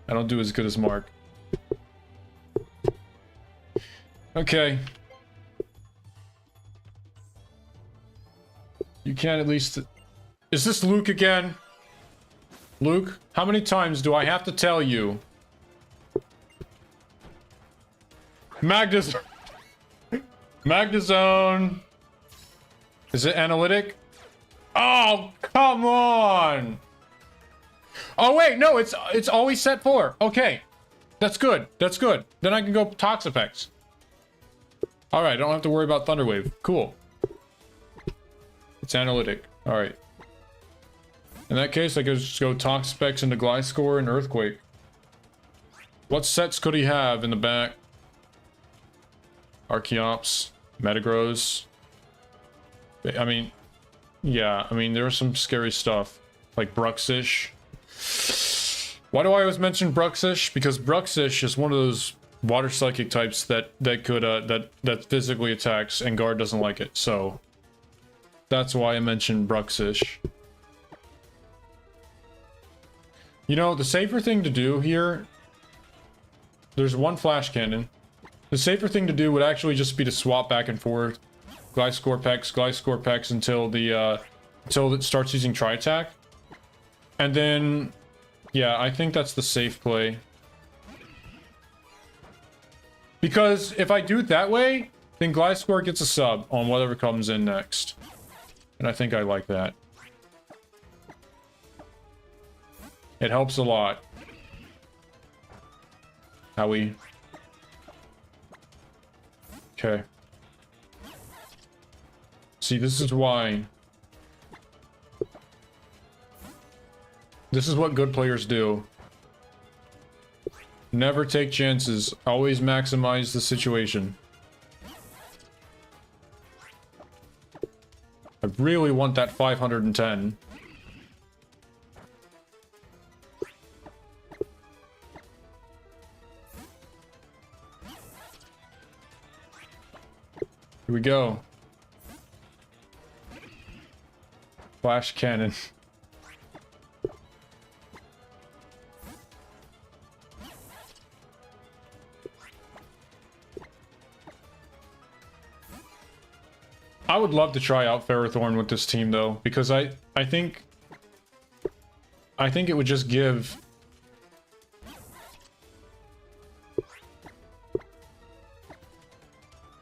S1: I don't do as good as Mark. Okay. You can at least... Is this Luke again? Luke, how many times do I have to tell you? Magnus... Magnezone. Is it analytic? Oh, come on! Oh wait, no, it's always set for. Okay. That's good. That's good. Then I can go Toxapex. Alright, I don't have to worry about Thunderwave. Cool. It's analytic. Alright. In that case, I could just go Toxapex into Gliscor and Earthquake. What sets could he have in the back? Archeops, Metagross. I mean, yeah, I mean, there's some scary stuff. Like Bruxish. Why do I always mention Bruxish? Because Bruxish is one of those water psychic types that could that physically attacks, and Guard doesn't like it, so that's why I mentioned Bruxish. You know, the safer thing to do here, there's one Flash Cannon. The safer thing to do would actually just be to swap back and forth, Gliscor-Pex until it starts using Tri-Attack. And then, yeah, I think that's the safe play. Because if I do it that way, then Gliscor gets a sub on whatever comes in next. And I think I like that. It helps a lot. Howie. Okay. See, this is why. This is what good players do. Never take chances. Always maximize the situation. I really want that 510. Here we go. Flash Cannon. I would love to try out Ferrothorn with this team though, because I think it would just give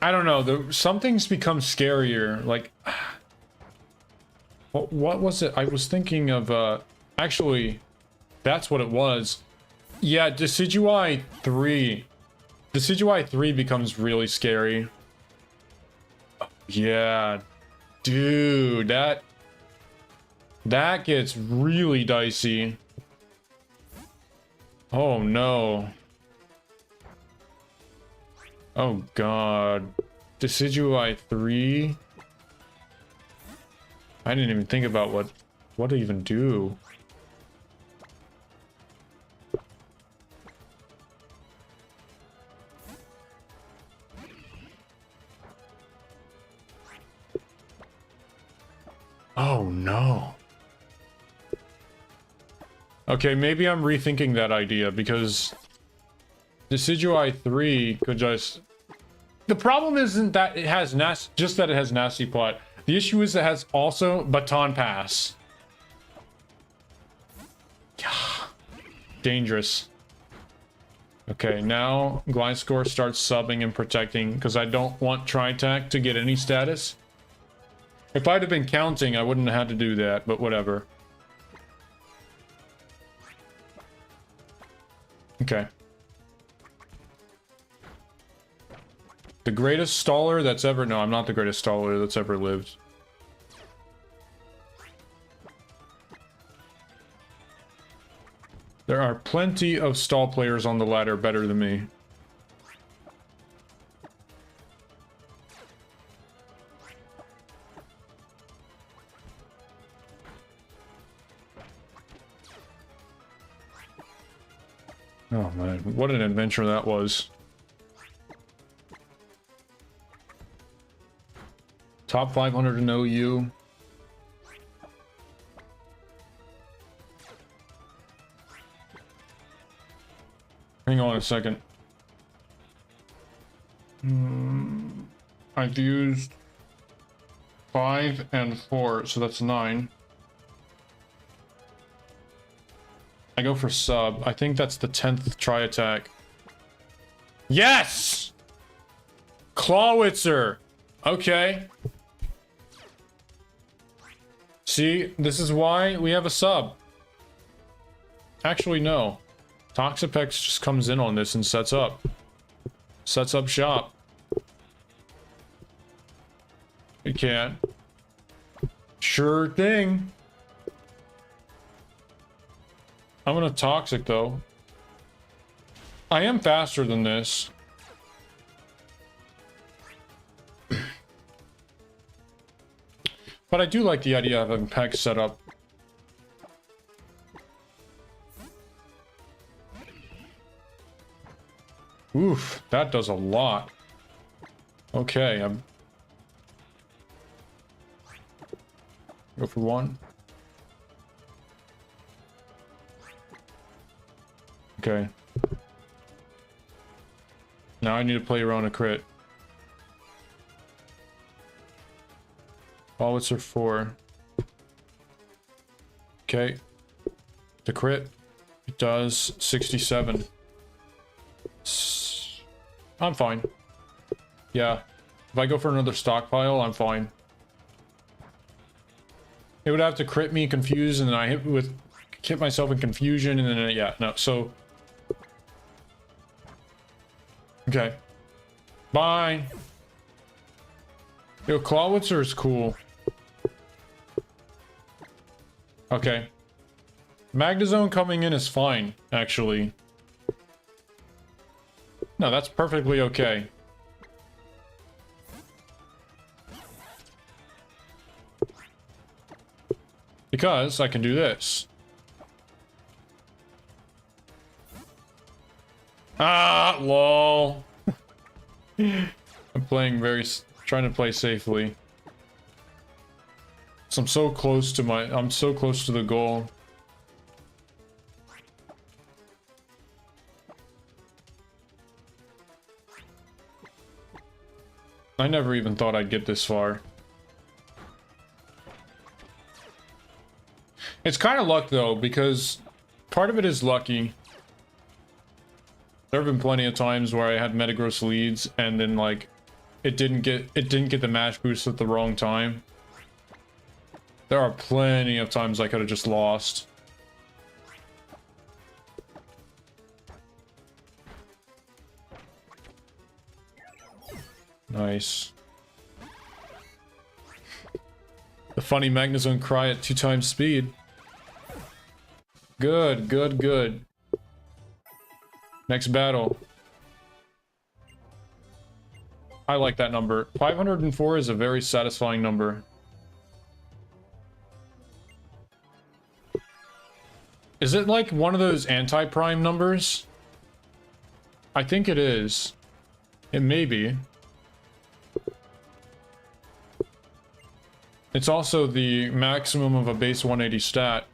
S1: I don't know, some things become scarier, like what was it? I was thinking of actually that's what it was. Yeah, Decidueye 3. Decidueye 3 becomes really scary. Yeah, dude, that gets really dicey. Oh no. Oh god. Decidueye 3? I didn't even think about what to even do. Oh no. Okay, maybe I'm rethinking that idea because Decidueye 3 could just... The problem isn't that it has just that it has Nasty Plot. The issue is it has also Baton Pass. Yeah. Dangerous. Okay, now Gliscor starts subbing and protecting because I don't want Tri-Attack to get any status. If I'd have been counting, I wouldn't have had to do that, but whatever. Okay. The greatest staller that's ever... No, I'm not the greatest staller that's ever lived. There are plenty of stall players on the ladder better than me. Oh man, what an adventure that was. Top 500 in OU. Hang on a second. I've used 5 and 4, so that's 9. I go for sub. I think that's the 10th try attack. Yes! Clawitzer! Okay. See, this is why we have a sub. Actually, no. Toxapex just comes in on this and sets up. Sets up shop. You can't. Sure thing. I'm gonna Toxic, though. I am faster than this. But I do like the idea of having Pex set up. Oof, that does a lot. Okay, I'm... Go for 1. Okay. Now I need to play around a crit. Howitzer 4. Okay. The crit. It does 67. I'm fine. Yeah. If I go for another stockpile, I'm fine. It would have to crit me, confuse, and then I hit myself in confusion, and then yeah, no. So. Okay. Bye. Yo, Clawitzer is cool. Okay. Magnezone coming in is fine, actually. No, that's perfectly okay. Because I can do this. Ah, lol. I'm trying to play safely. So I'm so close to the goal. I never even thought I'd get this far. It's kind of luck though, because part of it is lucky. There have been plenty of times where I had Metagross leads and then like it didn't get the mash boost at the wrong time. There are plenty of times I could have just lost. Nice. The funny Magnezone cry at 2 times speed. Good, good, good. Next battle. I like that number. 504 is a very satisfying number. Is it like one of those anti-prime numbers? I think it is. It may be. It's also the maximum of a base 180 stat.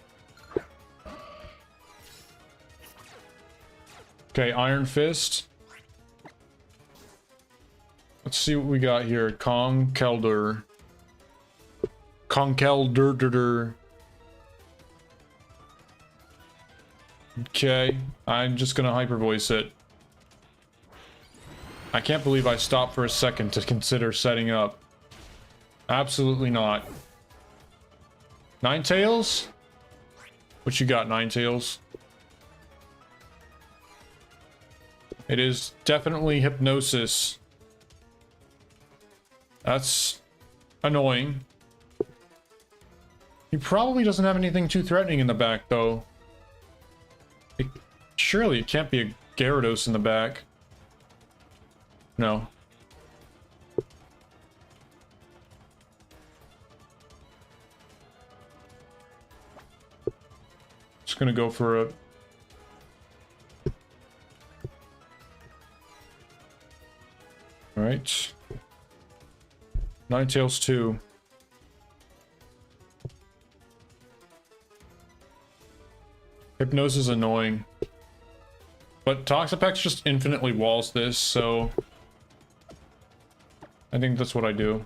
S1: Okay, Iron Fist. Let's see what we got here. Conkeldurr. Conkeldurr. Okay, I'm just gonna hyper voice it. I can't believe I stopped for a second to consider setting up. Absolutely not. Ninetales? What you got, Ninetales? It is definitely Hypnosis. That's annoying. He probably doesn't have anything too threatening in the back, though. Surely it can't be a Gyarados in the back. No. Just gonna go for a... Alright. Ninetales 2. Hypnosis is annoying. But Toxapex just infinitely walls this, so I think that's what I do.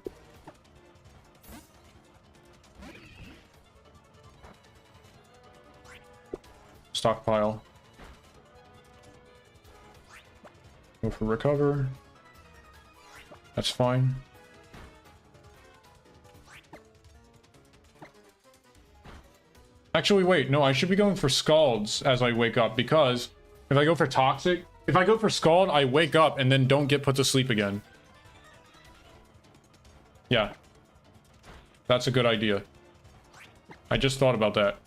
S1: Stockpile. Go for recover. That's fine. Actually, wait, no, I should be going for Scalds as I wake up, because if I go for Toxic, if I go for Scald, I wake up and then don't get put to sleep again. Yeah. That's a good idea. I just thought about that.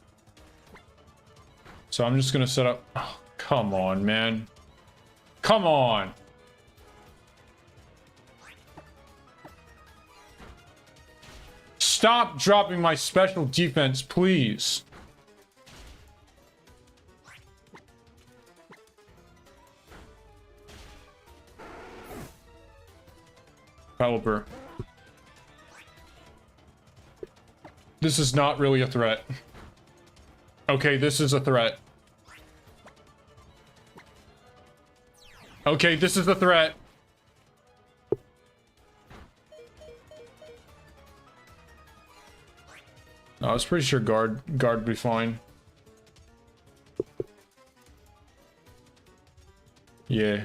S1: So I'm just gonna set up... Oh, come on, man. Come on! Stop dropping my special defense, please. Caliber. This is not really a threat. Okay, this is a threat. Okay, this is a threat. I was pretty sure guard would be fine. Yeah.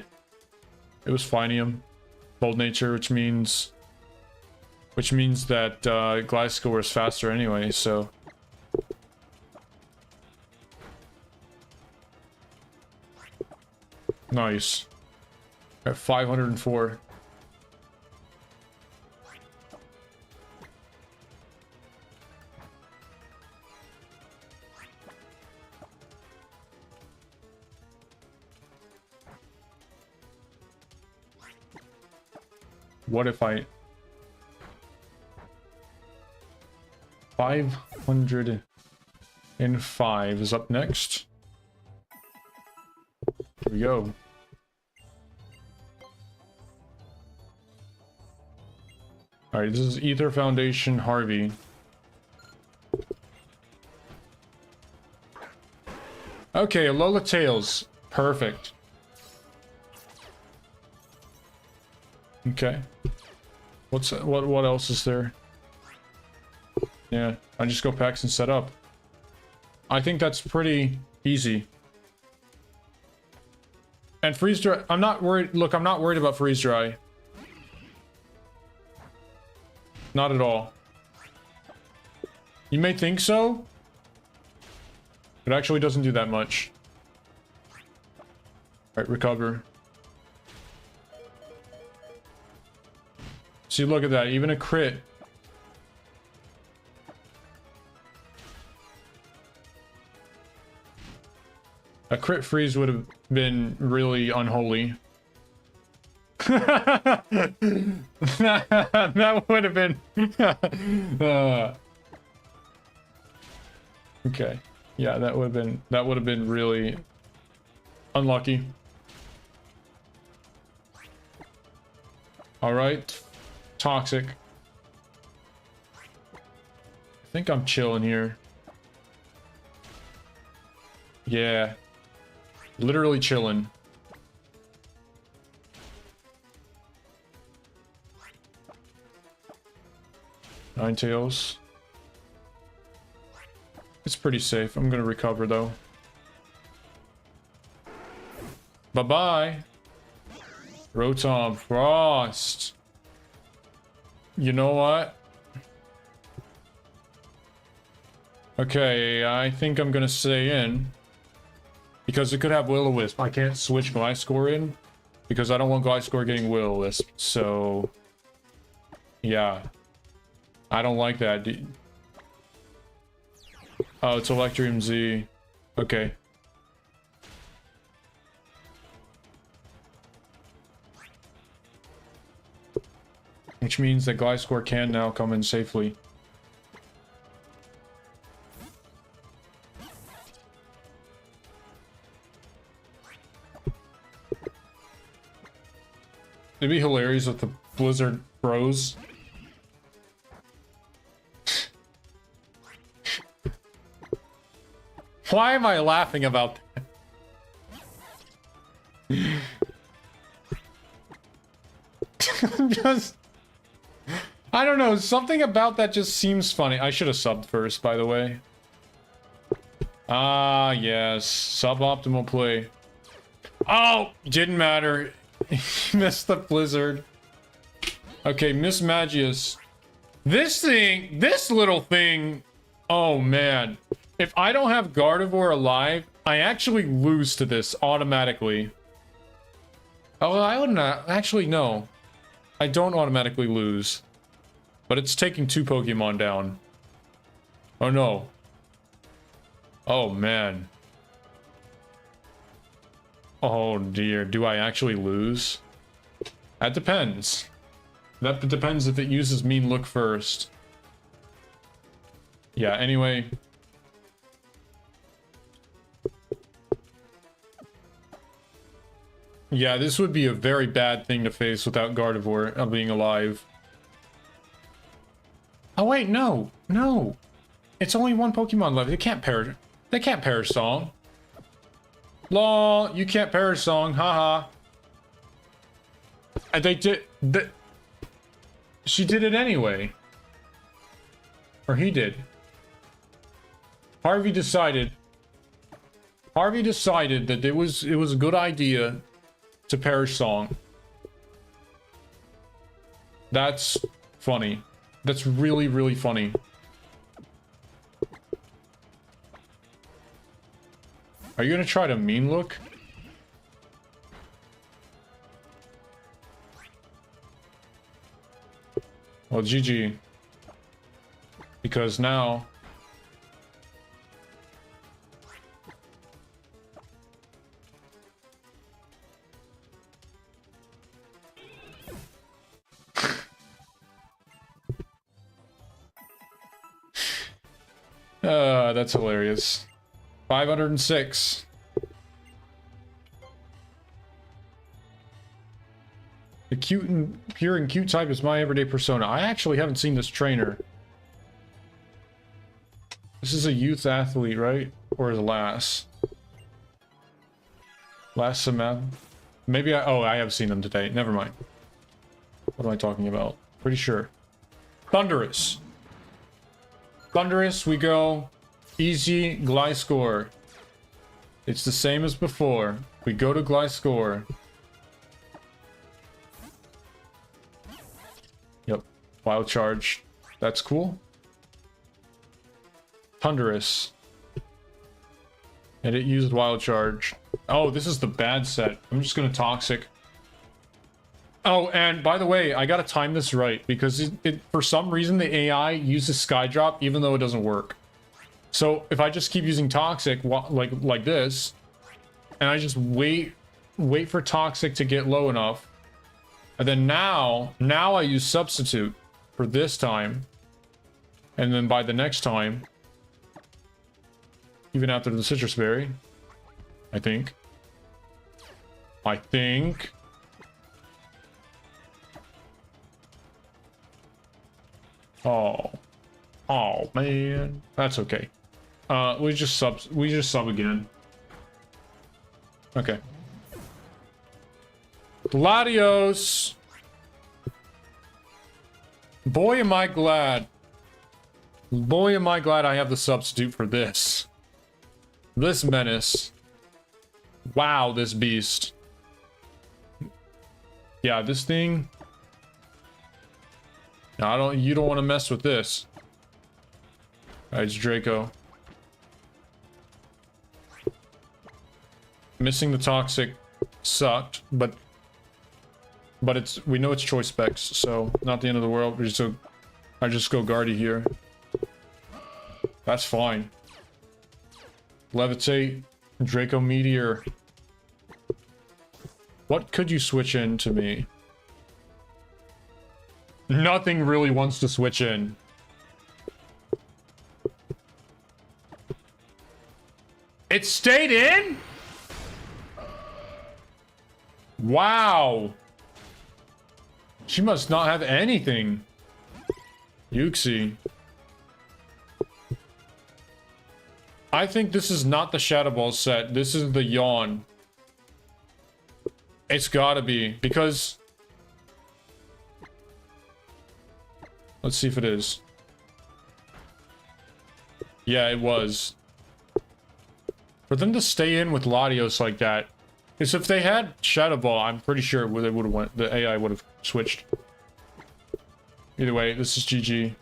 S1: It was Finium. Bold nature, which means that Gliscor is faster anyway, so nice. At 504. What if I... 505 is up next. Here we go. Alright, this is Ether Foundation Harvey. Okay, Alola Tails. Perfect. Okay. What else is there? Yeah, I just go packs and set up. I think that's pretty easy. And freeze dry, I'm not worried. Look, I'm not worried about freeze dry. Not at all. You may think so. It actually doesn't do that much. Alright, recover. See, look at that. Even a crit. A crit freeze would have been really unholy. That would have been... Okay. Yeah, that would have been really unlucky. All right. Toxic. I think I'm chilling here. Yeah. Literally chilling. Ninetales. It's pretty safe. I'm gonna recover though. Bye-bye. Rotom Frost. You know what? Okay, I think I'm gonna stay in. Because it could have Will-O-Wisp. I can't switch Gliscor in. Because I don't want Gliscor getting Will-O-Wisp. So... yeah. I don't like that. Oh, it's Electrium Z. Okay. Which means that Gliscor can now come in safely. It'd be hilarious if the Blizzard froze. Why am I laughing about that? Just, I don't know, something about that just seems funny. I should have subbed first, by the way. Ah, yes, suboptimal play. Oh, didn't matter. Missed the blizzard. Okay, Miss Magius. This thing, this little thing, oh man. If I don't have Gardevoir alive, I actually lose to this automatically. Oh, I wouldn't actually, no. I don't automatically lose. But it's taking 2 Pokemon down. Oh no. Oh man. Oh dear, do I actually lose? That depends. That depends if it uses Mean Look first. Yeah, anyway. Yeah, this would be a very bad thing to face without Gardevoir being alive. Oh wait, no. No. It's only 1 Pokemon left. They can't perish. They can't perish Song. Lol, you can't perish Song. Haha. And they did... She did it anyway. Or he did. Harvey decided that it was a good idea to perish Song. That's funny. That's really, really funny. Are you gonna try to Mean Look? Well, GG. Because now... that's hilarious. 506. The pure and cute type is my everyday persona. I actually haven't seen this trainer. This is a youth athlete, right? Or is it Lass? Lass Samantha? Maybe I have seen them today. Never mind. What am I talking about? Pretty sure. Thundurus. Thundurus, we go. Easy Gliscor. It's the same as before. We go to Gliscor. Yep. Wild Charge. That's cool. Thundurus. And it used Wild Charge. Oh, this is the bad set. I'm just gonna Toxic. Oh, and by the way, I gotta time this right, because it for some reason the AI uses Skydrop even though it doesn't work. So if I just keep using Toxic like this, and I just wait for Toxic to get low enough, and then now I use Substitute for this time, and then by the next time, even after the Citrus Berry, I think. Oh man, that's okay. We just sub again. Okay. Gladios. Boy am I glad. Boy am I glad I have the substitute for this. This menace. Wow, this beast. Yeah, this thing. No, you don't want to mess with this. Alright, it's Draco. Missing the Toxic sucked, but we know it's choice specs, so not the end of the world. I just go Guardy here. That's fine. Levitate, Draco Meteor. What could you switch in to me? Nothing really wants to switch in. It stayed in? Wow. She must not have anything. Yuxi. I think this is not the Shadow Ball set. This is the Yawn. It's gotta be, because... Let's see if it is. Yeah, it was. For them to stay in with Latios like that, is if they had Shadow Ball, I'm pretty sure they would have went. The AI would have switched. Either way, this is GG.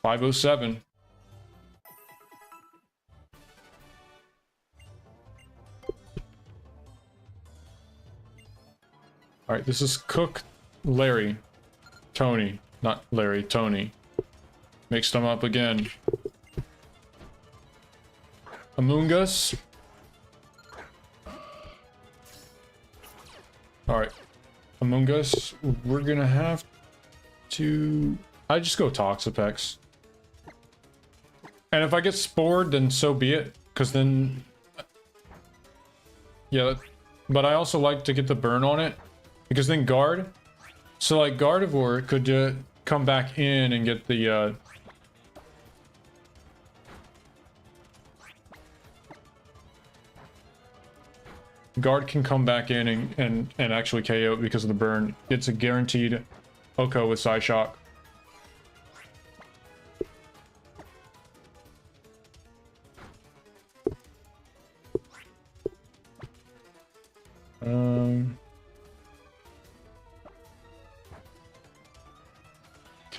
S1: 507. All right, this is Cook, Larry, Tony, not Larry, Tony. Mixed them up again. Among Us. All right, Among Us. We're gonna have to. I just go Toxapex. And if I get spored, then so be it. Because then, yeah. But I also like to get the burn on it. Because then guard, so like Gardevoir could come back in and get the guard can come back in and actually KO it because of the burn. It's a guaranteed Oko with Psyshock.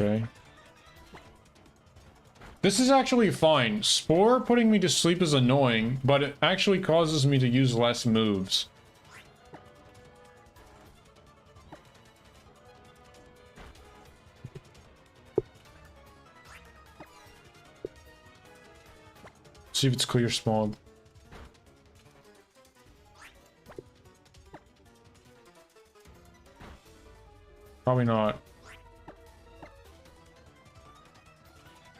S1: Okay. This is actually fine. Spore putting me to sleep is annoying, but it actually causes me to use less moves. See if it's clear smog. Probably not.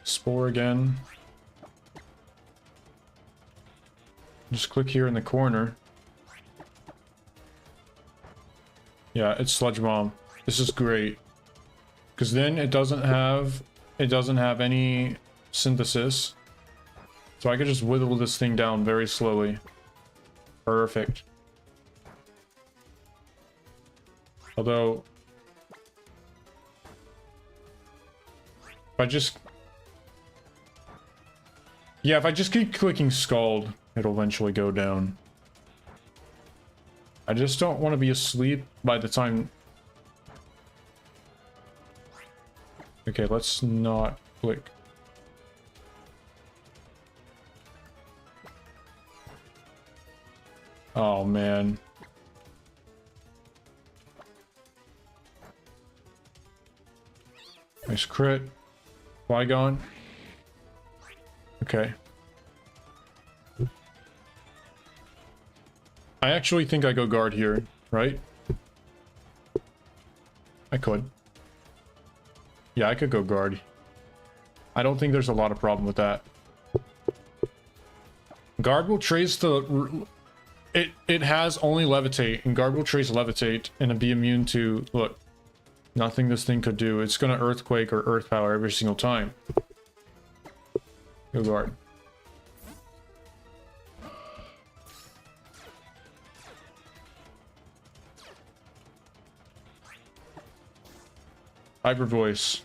S1: Spore again. Just click here in the corner. Yeah, it's Sludge Bomb. This is great. Because then it doesn't have any synthesis. So I could just whittle this thing down very slowly. Perfect. Although if I just if I just keep clicking Scald, it'll eventually go down. I just don't want to be asleep by the time... Okay, let's not click. Oh, man. Nice crit. Flygon. Okay. I actually think I go guard here, right? I could. Yeah, I could go guard. I don't think there's a lot of problem with that. Guard will trace the... It has only Levitate, and Guard will trace Levitate and be immune to... Look. Nothing this thing could do. It's gonna Earthquake or Earth Power every single time. Go guard. Hyper Voice.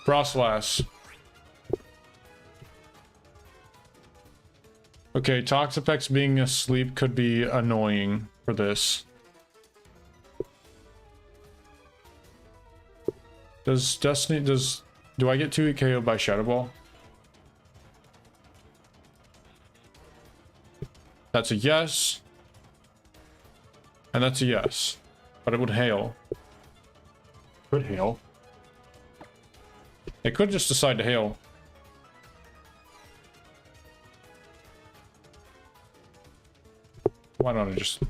S1: Frostlass. Okay, Toxapex being asleep could be annoying for this. Does Destiny, do I get 2 KO by Shadow Ball? That's a yes. And that's a yes. But it would hail. Could hail. It could just decide to hail. Why don't I just...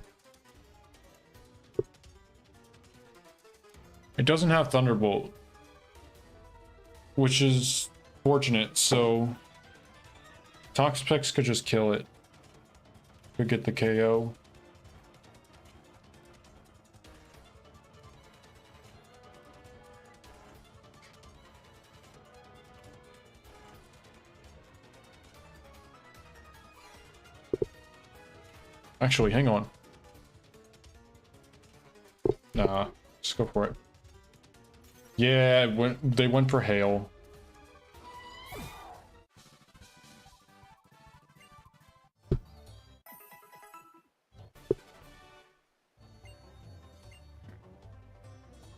S1: It doesn't have Thunderbolt, which is fortunate, so Toxapex could just kill it. Could get the KO. Actually, hang on. Nah, let's go for it. Yeah, they went for hail.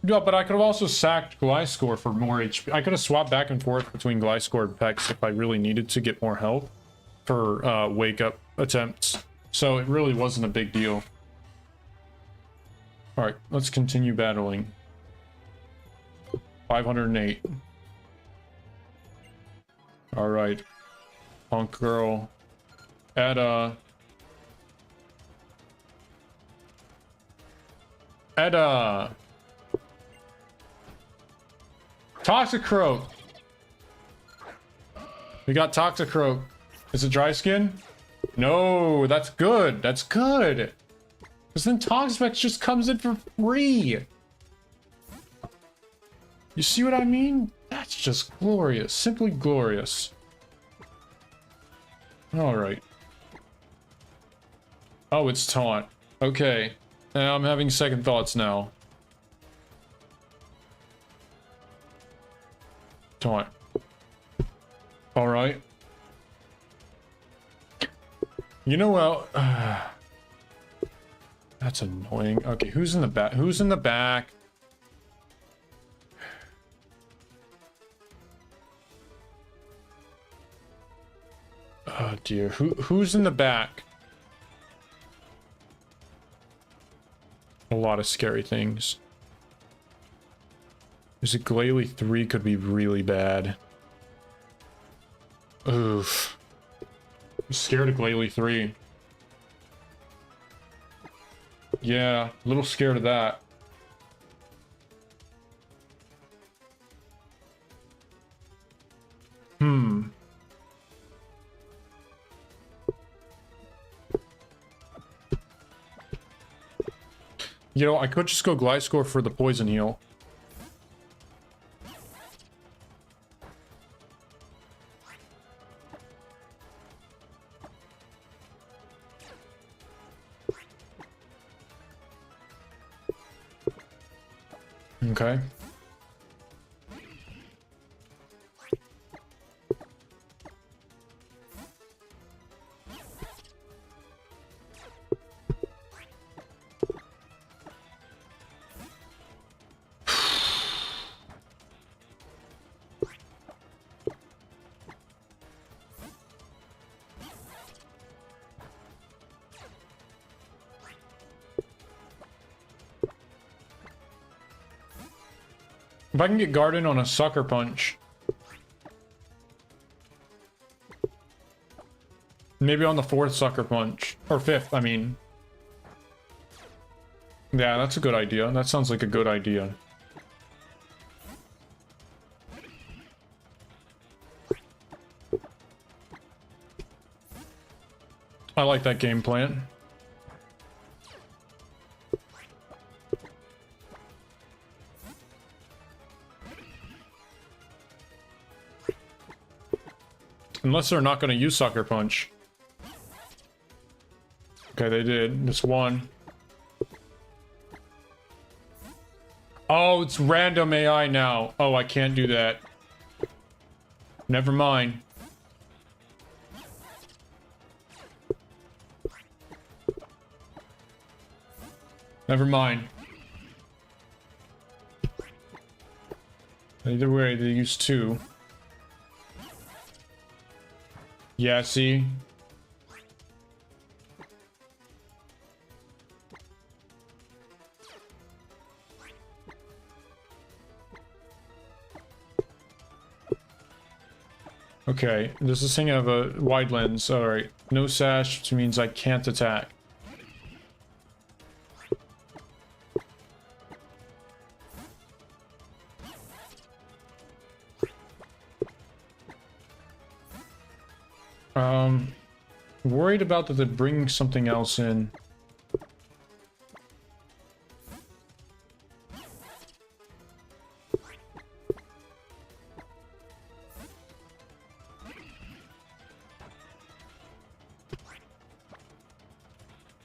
S1: Yeah, but I could have also sacked Gliscor for more HP. I could have swapped back and forth between Gliscor and Pex if I really needed to get more health for wake-up attempts. So it really wasn't a big deal. Alright, let's continue battling. 508. Alright. Punk Girl. Edda. Edda! Toxicroak! We got Toxicroak. Is it dry skin? No, that's good. That's good. Because then Toxapex just comes in for free. You see what I mean? That's just glorious. Simply glorious. Alright. Oh, it's taunt. Okay. Now I'm having second thoughts now. Taunt. Alright. You know what? That's annoying. Okay, who's in the back? Who's in the back? Oh dear. Who's in the back? A lot of scary things. Is it Glalie 3 could be really bad. Oof. I'm scared of Glalie 3. Yeah, a little scared of that. You know, I could just go Gliscor for the poison heal. Okay. If I can get Garden on a Sucker Punch. Maybe on the 4th Sucker Punch. Or 5th, I mean. Yeah, that's a good idea. That sounds like a good idea. I like that game plan. Unless they're not going to use Sucker Punch. Okay, they did. This one. Oh, it's random AI now. Oh, I can't do that. Never mind. Never mind. Either way, they use 2. Yeah, see? Okay, does this thing have a wide lens? Alright. No sash, which means I can't attack. Worried about that they're bringing something else in.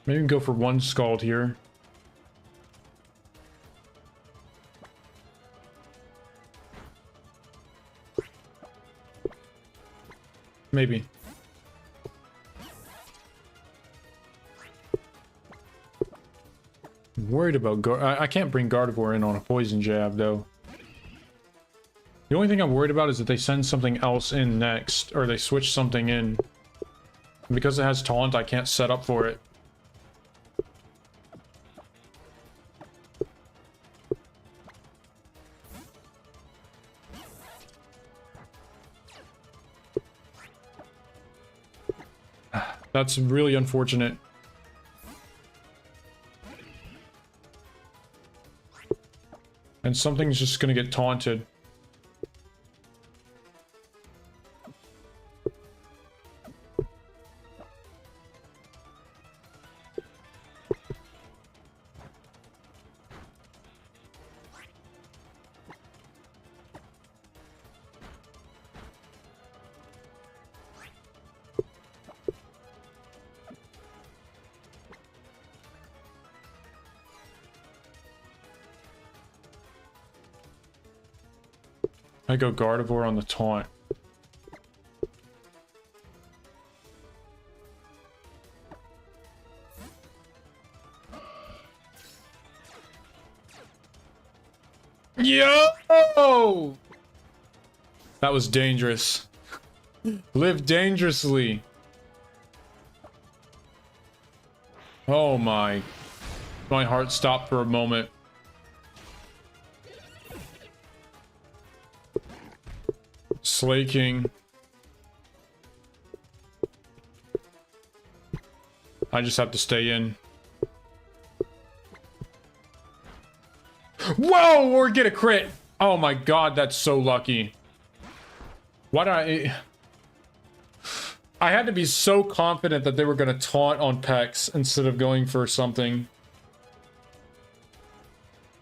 S1: Maybe go for one Scald here. Maybe. I'm worried about I can't bring Gardevoir in on a poison jab though. The only thing I'm worried about is that they send something else in next, or they switch something in. Because it has taunt, I can't set up for it. That's really unfortunate. And something's just gonna get taunted. I go Gardevoir on the taunt. Yo! That was dangerous. Live dangerously. Oh my. My heart stopped for a moment. Slaking. I just have to stay in. Whoa! Or get a crit! Oh my god, that's so lucky. Why did I had to be so confident that they were going to taunt on Pex instead of going for something.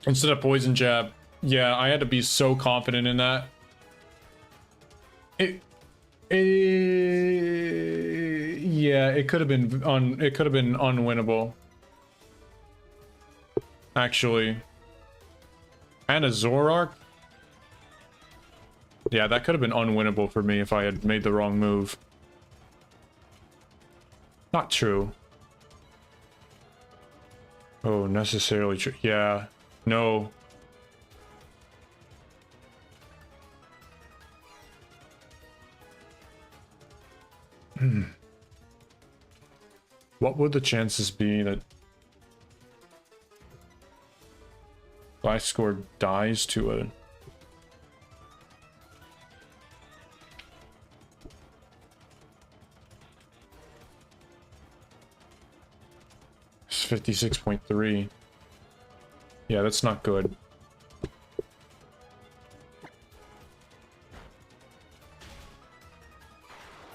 S1: Instead of poison jab. Yeah, I had to be so confident in that. Yeah, it could have been unwinnable. Actually. And a Zoroark? Yeah, that could have been unwinnable for me if I had made the wrong move. Not true. Oh, necessarily true. Yeah. No. What would the chances be that Gliscor dies to a... It's 56.3. Yeah, that's not good.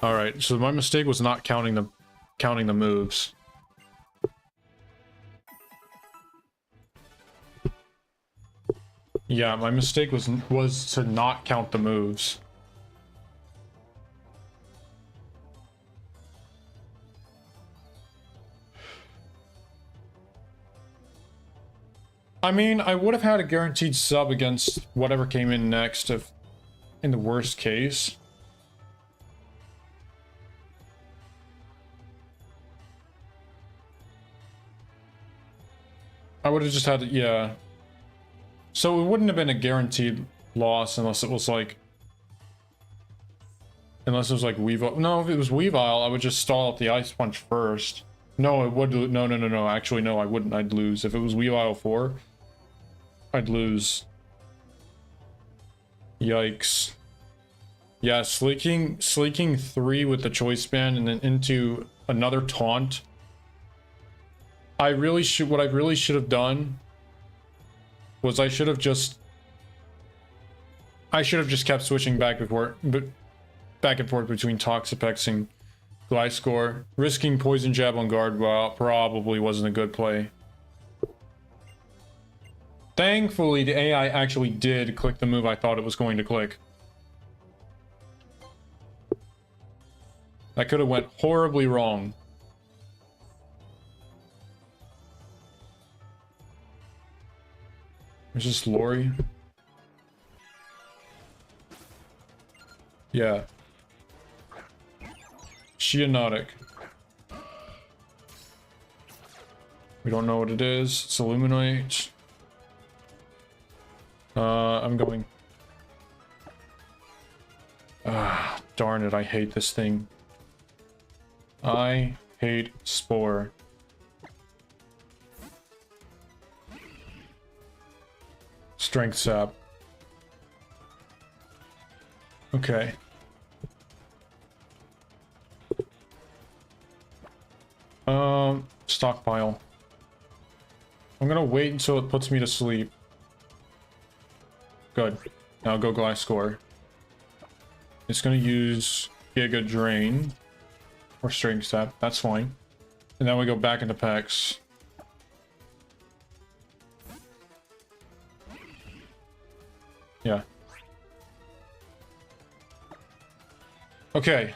S1: Alright, so my mistake was not counting the moves. Yeah, my mistake was to not count the moves. I mean, I would have had a guaranteed sub against whatever came in next if in the worst case. I would have just had to, yeah. So it wouldn't have been a guaranteed loss unless it was like... Unless it was like Weavile. No, if it was Weavile, I would just stall out the Ice Punch first. No, it would... No. Actually, no, I wouldn't. I'd lose. If it was Weavile 4, I'd lose. Yikes. Yeah, Sleeking 3 with the Choice Band and then into another taunt. What I really should have done was I should have just kept switching back and forth between Toxapex and Gliscor. Risking Poison Jab on Gardevoir probably wasn't a good play. Thankfully, the AI actually did click the move I thought it was going to click. That could have went horribly wrong. Is this Lori? Yeah. Geonotic. We don't know what it is. It's Illuminate. I'm going. Ah, darn it, I hate this thing. I hate Spore. Strength sap. Okay. Stockpile. I'm gonna wait until it puts me to sleep. Good. Now go Gliscor. It's gonna use Giga Drain. Or Strength Sap. That's fine. And then we go back into Pex. Yeah. Okay.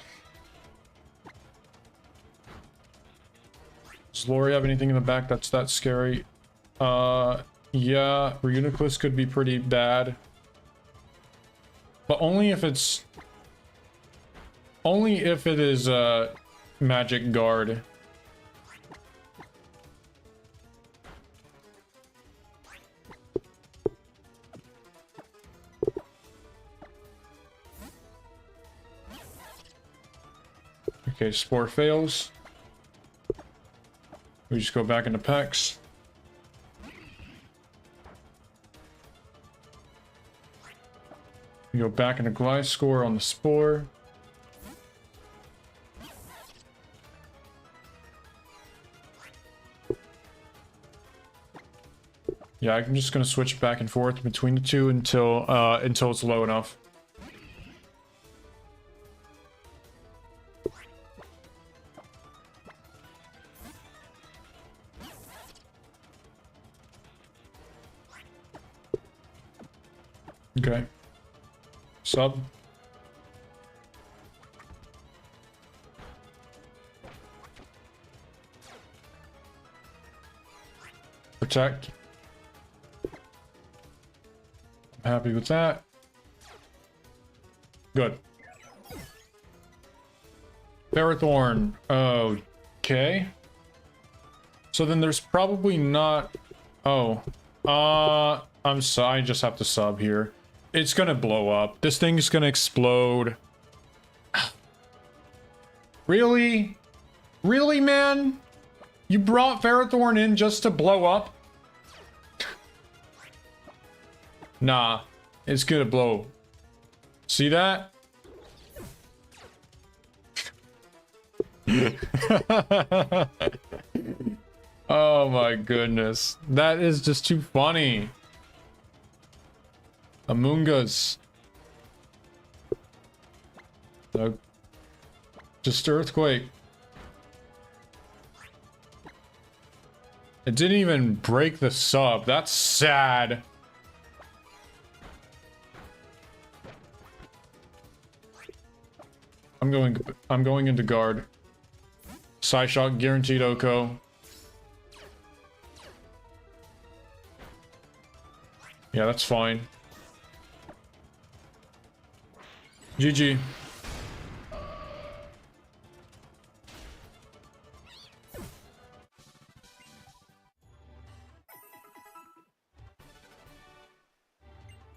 S1: Does Lori have anything in the back that's that scary? Yeah, Reuniclus could be pretty bad. But only if it's... Only if it is, Magic Guard. Okay, Spore fails. We just go back into Pex. We go back into Gliscor on the Spore. Yeah, I'm just gonna switch back and forth between the two until it's low enough. Okay. Sub. Protect. I'm happy with that. Good. Ferrothorn. Okay. So then there's probably not... Oh. I'm sorry. I just have to sub here. It's gonna blow up. This thing's gonna explode. Really? Really, man? You brought Ferrothorn in just to blow up? Nah. It's gonna blow. See that? Oh my goodness. That is just too funny. Amoonguss. Just Earthquake. It didn't even break the sub. That's sad. I'm going into guard. Psyshock guaranteed Oko. Yeah, that's fine. GG.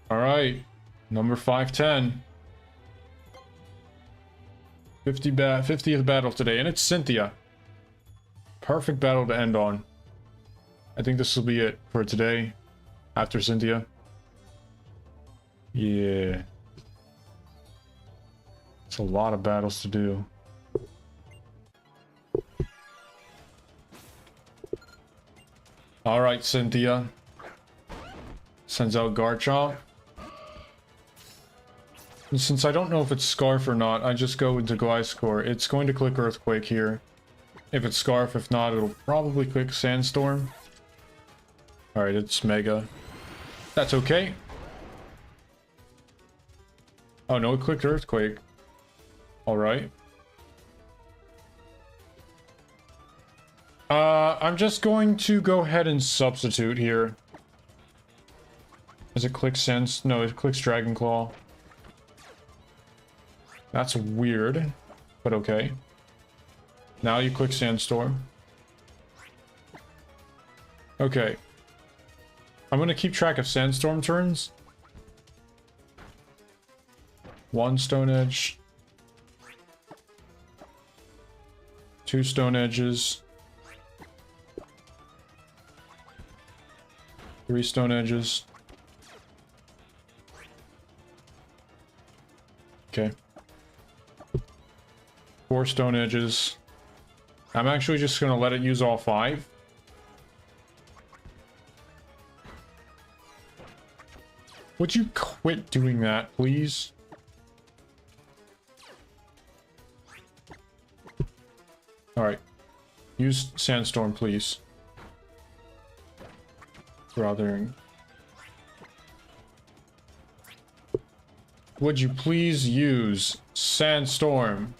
S1: All right, number 510. 50th battle today, and it's Cynthia. Perfect battle to end on. I think this will be it for today. After Cynthia. Yeah. It's a lot of battles to do. Alright, Cynthia. Sends out Garchomp. And since I don't know if it's Scarf or not, I just go into Gliscor. It's going to click Earthquake here. If it's Scarf, if not, it'll probably click Sandstorm. Alright, it's Mega. That's okay. Oh no, it clicked Earthquake. Alright. I'm just going to go ahead and substitute here. Does it click Sense? No, it clicks Dragon Claw. That's weird, but okay. Now you click Sandstorm. Okay. I'm gonna keep track of Sandstorm turns. 1 Stone Edge. 2 Stone Edges. 3 Stone Edges. Okay. 4 Stone Edges. I'm actually just gonna let it use all 5. Would you quit doing that, please? Alright. Use Sandstorm, please. Rather. Would you please use Sandstorm?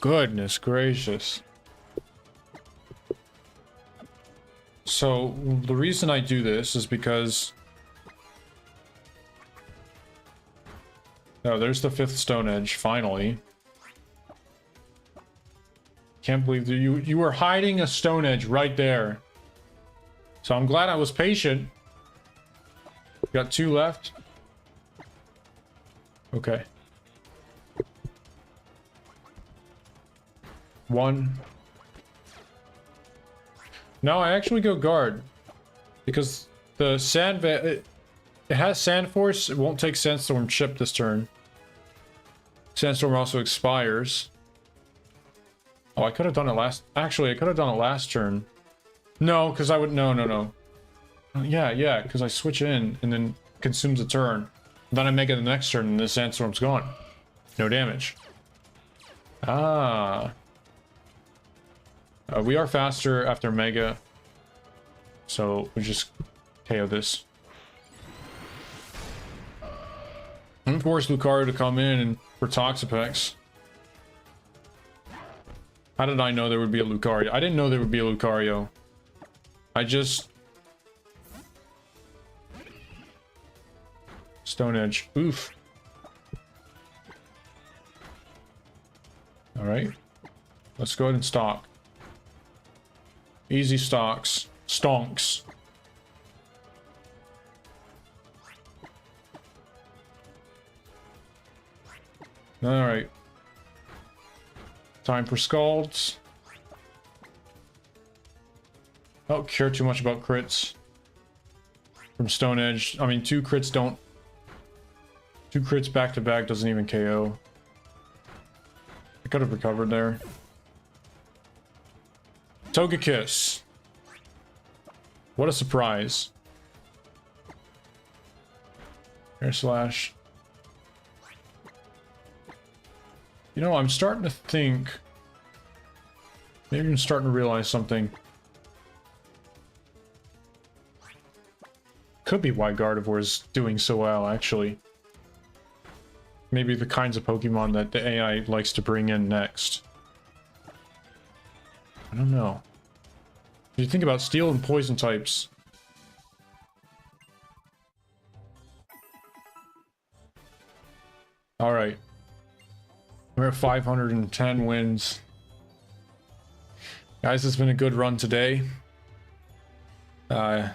S1: Goodness gracious. So, the reason I do this is because... Oh, there's the 5th Stone Edge, finally. Can't believe that you were hiding a Stone Edge right there. So I'm glad I was patient. Got 2 left. Okay. 1. No, I actually go guard. Because the sand... It has Sand Force. It won't take Sandstorm chip this turn. Sandstorm also expires. Oh, I could have done it last... Actually, I could have done it last turn. No, because I would... No. Yeah, because I switch in and then consumes a turn. Then I make it the next turn and the Sandstorm's gone. No damage. Ah. We are faster after Mega. So we just KO this. And force Lucario to come in and for Toxapex. How did I know there would be a Lucario? I didn't know there would be a Lucario. I just... Stone Edge. Oof. Alright. Let's go ahead and stock. Easy stocks. Stonks. Alright. Time for Scalds. I don't care too much about crits. From Stone Edge. I mean, 2 crits don't... 2 crits back to back doesn't even KO. I could have recovered there. Togekiss. What a surprise. Air Slash. You know, I'm starting to think... Maybe I'm starting to realize something. Could be why Gardevoir is doing so well, actually. Maybe the kinds of Pokemon that the AI likes to bring in next. I don't know. If you think about Steel and Poison types... Alright. We're at 510 wins. Guys, it's been a good run today. Hope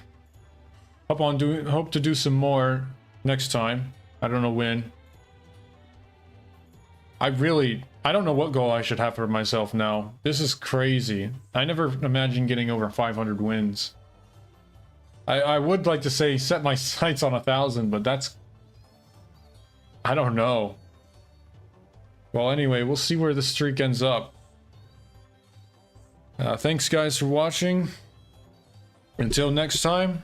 S1: to do some more next time. I don't know when. I don't know what goal I should have for myself now. This is crazy. I never imagined getting over 500 wins. I would like to say set my sights on 1,000, but that's... I don't know. Well, anyway, we'll see where the streak ends up. Thanks, guys, for watching. Until next time.